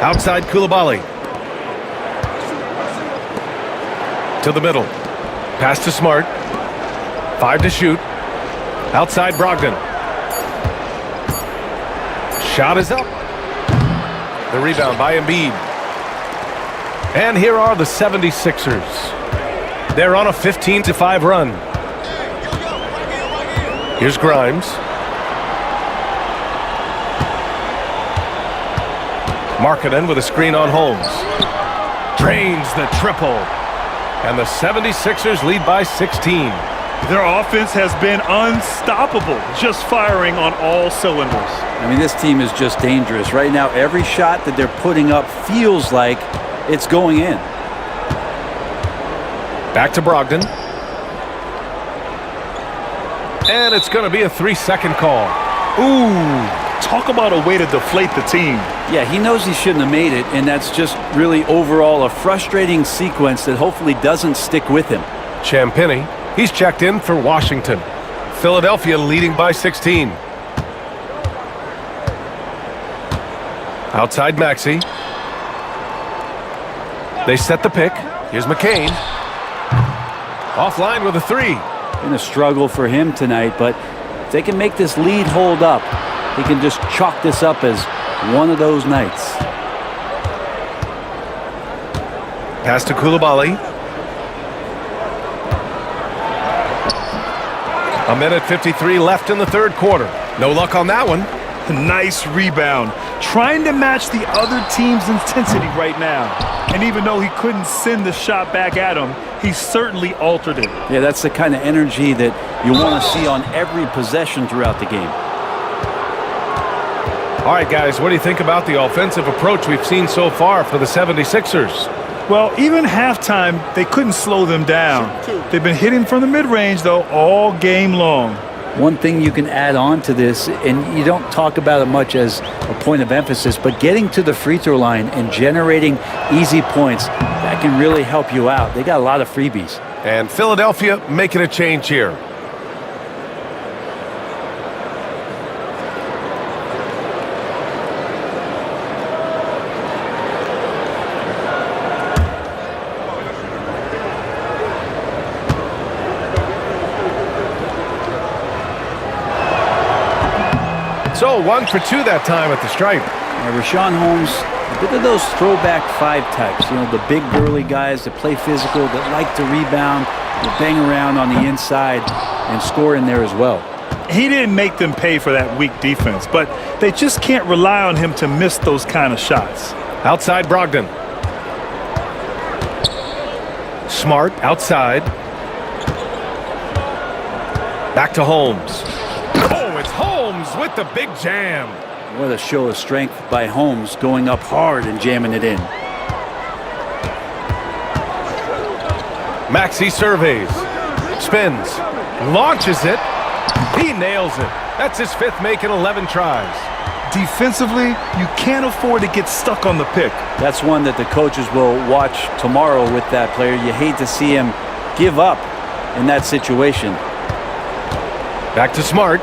Outside Koulibaly. To the middle. Pass to Smart. 5 to shoot. Outside Brogdon. Shot is up. The rebound by Embiid. And here are the 76ers. They're on a 15-5 run. Here's Grimes. Markkanen with a screen on Holmes. Drains the triple. And the 76ers lead by 16. Their offense has been unstoppable, just firing on all cylinders. I mean, this team is just dangerous. Right now, every shot that they're putting up feels like it's going in. Back to Brogdon. And it's going to be a 3-second call. Ooh, talk about a way to deflate the team. Yeah, he knows he shouldn't have made it, and that's just really overall a frustrating sequence that hopefully doesn't stick with him. Champagny, he's checked in for Washington. Philadelphia leading by 16. Outside Maxey. They set the pick. Here's McCain. Offline with a 3. Been a struggle for him tonight, but if they can make this lead hold up, he can just chalk this up as one of those nights. Pass to Koulibaly. 1:53 left in the third quarter. No luck on that one. Nice rebound. Trying to match the other team's intensity right now. And even though he couldn't send the shot back at him, he certainly altered it. Yeah, that's the kind of energy that you want to see on every possession throughout the game. All right, guys, what do you think about the offensive approach we've seen so far for the 76ers? Well, even halftime, they couldn't slow them down. They've been hitting from the mid-range, though, all game long. One thing you can add on to this, and you don't talk about it much as a point of emphasis, but getting to the free throw line and generating easy points, that can really help you out. They got a lot of freebies. And Philadelphia making a change here. So 1 for 2 that time at the stripe. Rashawn Holmes, a bit of those throwback 5 types. You know, the big burly guys that play physical, that like to rebound, that bang around on the inside and score in there as well. He didn't make them pay for that weak defense, but they just can't rely on him to miss those kind of shots. Outside Brogdon. Smart outside. Back to Holmes. Oh, it's Holmes with the big jam. What a show of strength by Holmes, going up hard and jamming it in. Maxey surveys. Spins. Launches it. He nails it. That's his 5th make in 11 tries. Defensively, you can't afford to get stuck on the pick. That's one that the coaches will watch tomorrow with that player. You hate to see him give up in that situation. Back to Smart.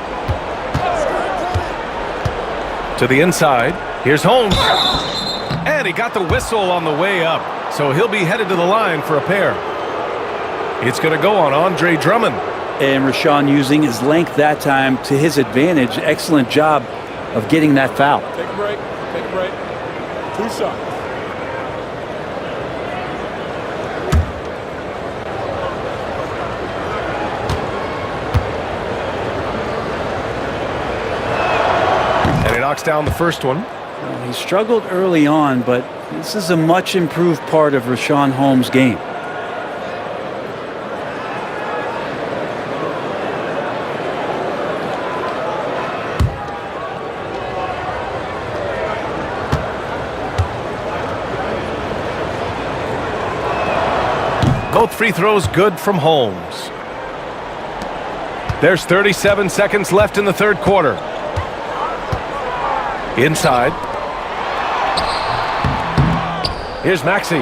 To the inside. Here's Holmes. And he got the whistle on the way up. So he'll be headed to the line for a pair. It's going to go on Andre Drummond. And Rashawn using his length that time to his advantage. Excellent job of getting that foul. Take a break. Take a break. 2 shots. And he knocks down the first one. Well, he struggled early on, but this is a much improved part of Rashawn Holmes' game. Both free throws good from Holmes. There's 37 seconds left in the third quarter. Inside. Here's Maxey.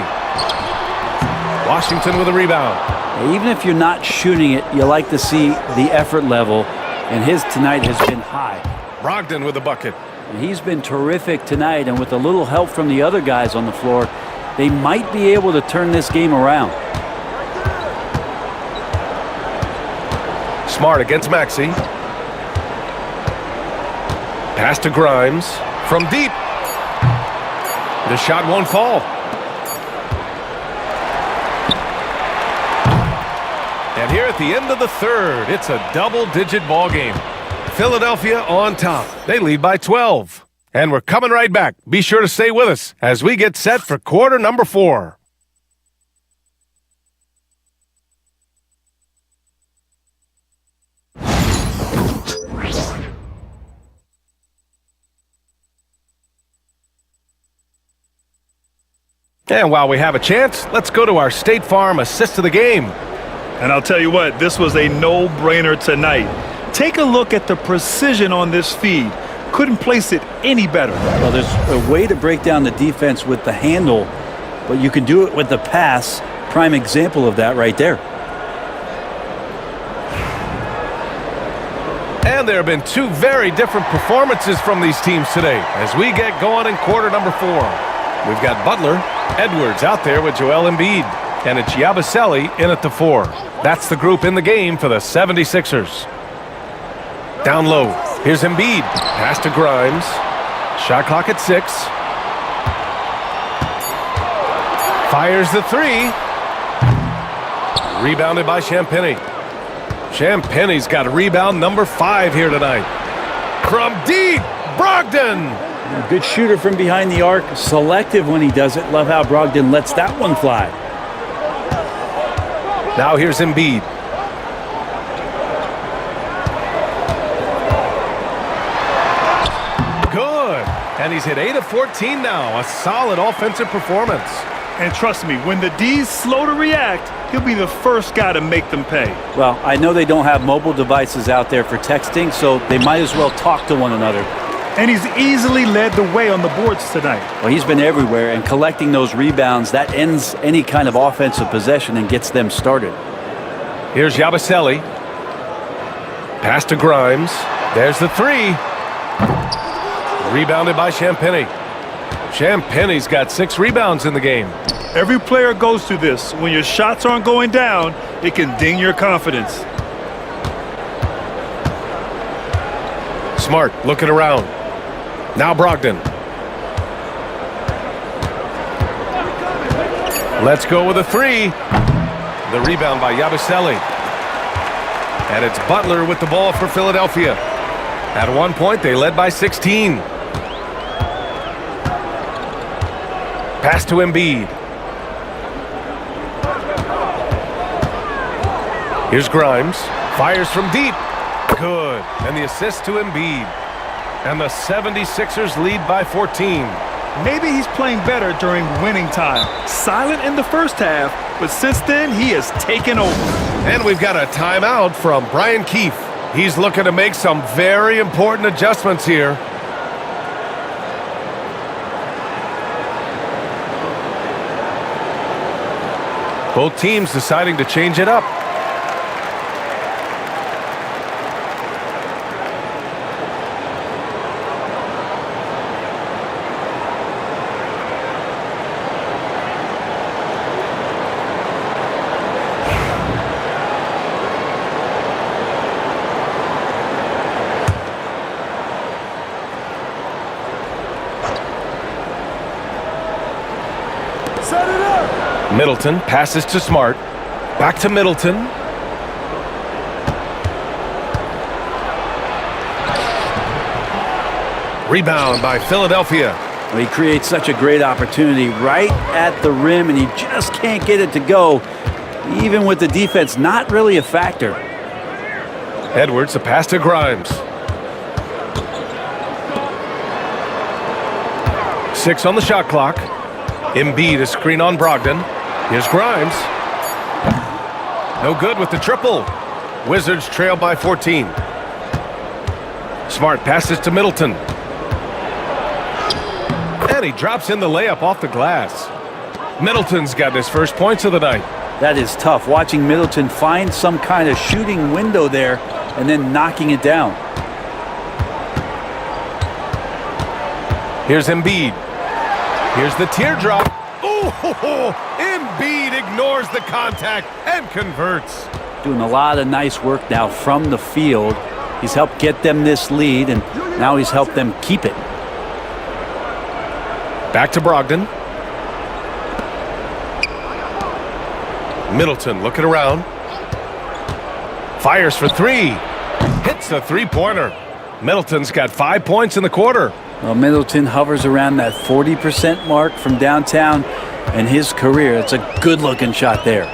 Washington with a rebound. Even if you're not shooting it, you like to see the effort level, and his tonight has been high. Brogdon with a bucket. And he's been terrific tonight, and with a little help from the other guys on the floor, they might be able to turn this game around. Smart against Maxey. Pass to Grimes from deep. The shot won't fall. And here at the end of the third, it's a double-digit ball game. Philadelphia on top. They lead by 12. And we're coming right back. Be sure to stay with us as we get set for quarter number 4. And while we have a chance, let's go to our State Farm assist of the game. And I'll tell you what, this was a no-brainer tonight. Take a look at the precision on this feed. Couldn't place it any better. Well, there's a way to break down the defense with the handle, but you can do it with the pass. Prime example of that right there. And there have been 2 very different performances from these teams today as we get going in quarter number 4. We've got Butler, Edwards out there with Joel Embiid, and it's Yabusele in at the 4. That's the group in the game for the 76ers. Down low, here's Embiid. Pass to Grimes. Shot clock at 6. Fires the 3. Rebounded by Champagnie. Champagnie's got rebound number 5 here tonight. From deep, Brogdon. A good shooter from behind the arc. Selective when he does it. Love how Brogdon lets that one fly. Now here's Embiid. Good. And he's hit 8 of 14 now. A solid offensive performance. And trust me, when the D's slow to react, he'll be the first guy to make them pay. Well, I know they don't have mobile devices out there for texting, so they might as well talk to one another. And he's easily led the way on the boards tonight. Well, he's been everywhere, and collecting those rebounds, that ends any kind of offensive possession and gets them started. Here's Yabusele. Pass to Grimes. There's the 3. Rebounded by Champagnie. Champagnie's got 6 rebounds in the game. Every player goes through this. When your shots aren't going down, it can ding your confidence. Smart looking around. Now Brogdon. Let's go with a 3. The rebound by Yabusele. And it's Butler with the ball for Philadelphia. At one point, they led by 16. Pass to Embiid. Here's Grimes. Fires from deep. Good. And the assist to Embiid. And the 76ers lead by 14. Maybe he's playing better during winning time. Silent in the first half, but since then, he has taken over. And we've got a timeout from Brian Keefe. He's looking to make some very important adjustments here. Both teams deciding to change it up. Middleton passes to Smart. Back to Middleton. Rebound by Philadelphia. Well, he creates such a great opportunity right at the rim, and he just can't get it to go, even with the defense not really a factor. Edwards, a pass to Grimes. 6 on the shot clock. Embiid, a screen on Brogdon. Here's Grimes. No good with the triple. Wizards trail by 14. Smart passes to Middleton. And he drops in the layup off the glass. Middleton's got his first points of the night. That is tough, watching Middleton find some kind of shooting window there and then knocking it down. Here's Embiid. Here's the teardrop. Ooh, Embiid ignores the contact and converts. Doing a lot of nice work now from the field. He's helped get them this lead, and now he's helped them keep it. Back to Brogdon. Middleton looking around. Fires for 3. Hits a three-pointer. Middleton's got 5 points in the quarter. Well, Middleton hovers around that 40% mark from downtown in his career. It's a good-looking shot there.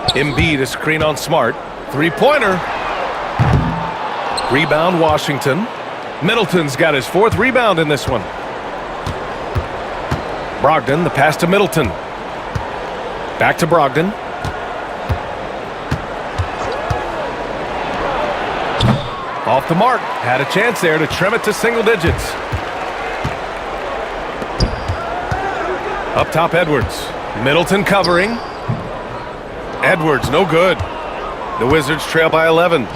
Embiid, a screen on Smart. Three-pointer. Rebound, Washington. Middleton's got his 4th rebound in this one. Brogdon, the pass to Middleton. Back to Brogdon. Off the mark. Had a chance there to trim it to single digits. Up top, Edwards. Middleton covering. Edwards, no good. The Wizards trail by 11.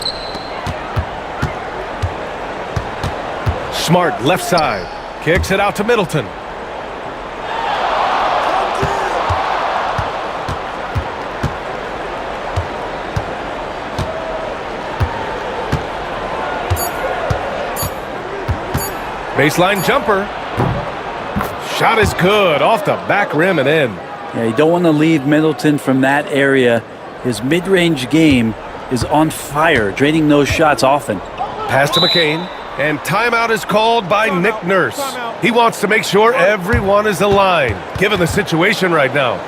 Smart, left side. Kicks it out to Middleton. Baseline jumper. Shot is good. Off the back rim and in. Yeah, you don't want to leave Middleton from that area. His mid-range game is on fire, draining those shots often. Pass to McCain. And timeout is called by Nick Nurse. He wants to make sure everyone is aligned, given the situation right now.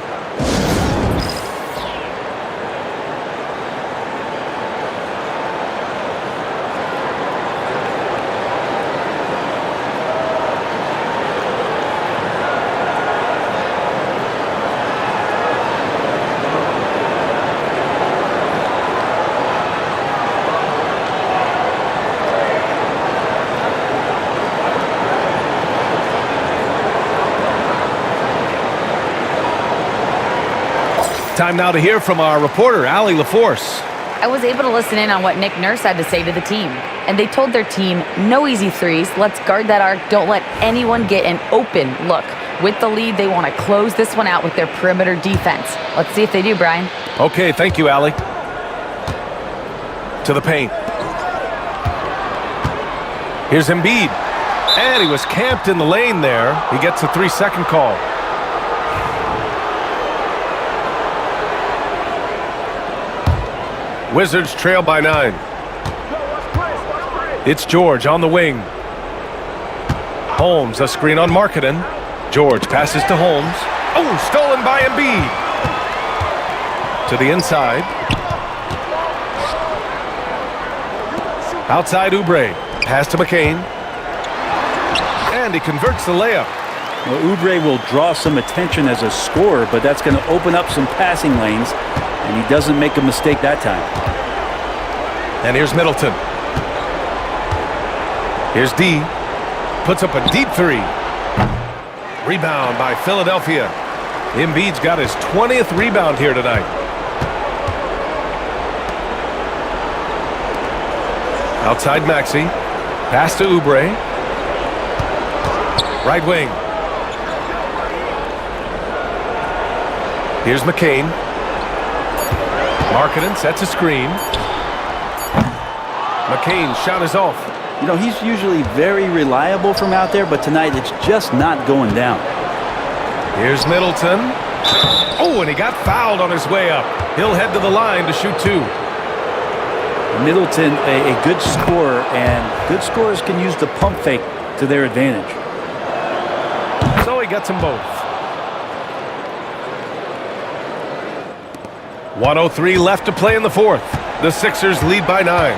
Time now to hear from our reporter, Allie LaForce. I was able to listen in on what Nick Nurse had to say to the team. And they told their team, no easy threes. Let's guard that arc. Don't let anyone get an open look. With the lead, they want to close this one out with their perimeter defense. Let's see if they do, Brian. Okay, thank you, Allie. To the paint. Here's Embiid. And he was camped in the lane there. He gets a 3-second call. Wizards trail by 9. It's George on the wing. Holmes, a screen on Markkanen. George passes to Holmes. Oh, stolen by Embiid. To the inside. Outside Oubre. Pass to McCain. And he converts the layup. Well, Oubre will draw some attention as a scorer, but that's going to open up some passing lanes, and he doesn't make a mistake that time. And here's Middleton. Here's D. Puts up a deep 3. Rebound by Philadelphia. Embiid's got his 20th rebound here tonight. Outside Maxey. Pass to Oubre. Right wing. Here's McCain. Markkanen sets a screen. McCain's shot is off. You know, he's usually very reliable from out there, but tonight it's just not going down. Here's Middleton. Oh, and he got fouled on his way up. He'll head to the line to shoot 2. Middleton, a good scorer, and good scorers can use the pump fake to their advantage. So he gets them both. 1:03 left to play in the fourth. The Sixers lead by 9.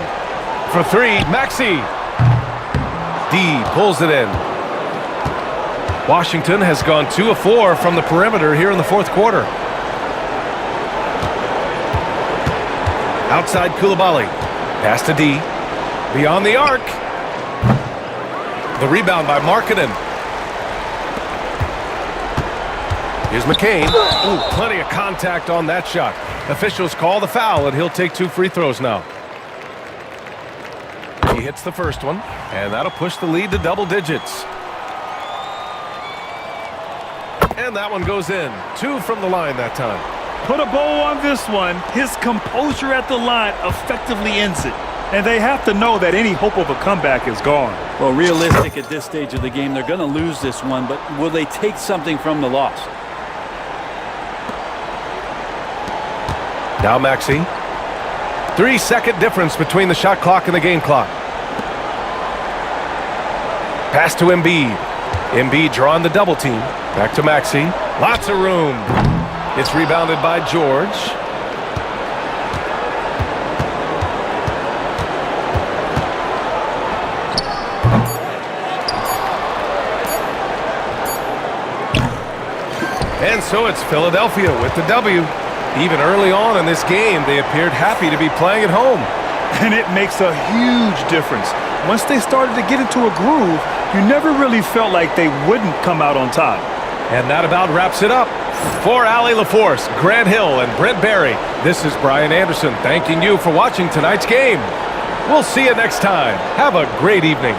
For 3, Maxey. D pulls it in. Washington has gone 2 of 4 from the perimeter here in the fourth quarter. Outside Koulibaly. Pass to D. Beyond the arc. The rebound by Markkanen. Here's McCain. Ooh, plenty of contact on that shot. Officials call the foul, and he'll take 2 free throws now. He hits the first one, and that'll push the lead to double digits. And that one goes in. 2 from the line that time. Put a bow on this one. His composure at the line effectively ends it. And they have to know that any hope of a comeback is gone. Well, realistic at this stage of the game, they're going to lose this one, but will they take something from the loss? Now Maxey. 3-second difference between the shot clock and the game clock. Pass to Embiid. Embiid drawing the double team. Back to Maxey. Lots of room. It's rebounded by George. And so it's Philadelphia with the W. Even early on in this game, they appeared happy to be playing at home. And it makes a huge difference. Once they started to get into a groove, you never really felt like they wouldn't come out on top. And that about wraps it up. For Allie LaForce, Grant Hill, and Brent Barry, this is Brian Anderson thanking you for watching tonight's game. We'll see you next time. Have a great evening.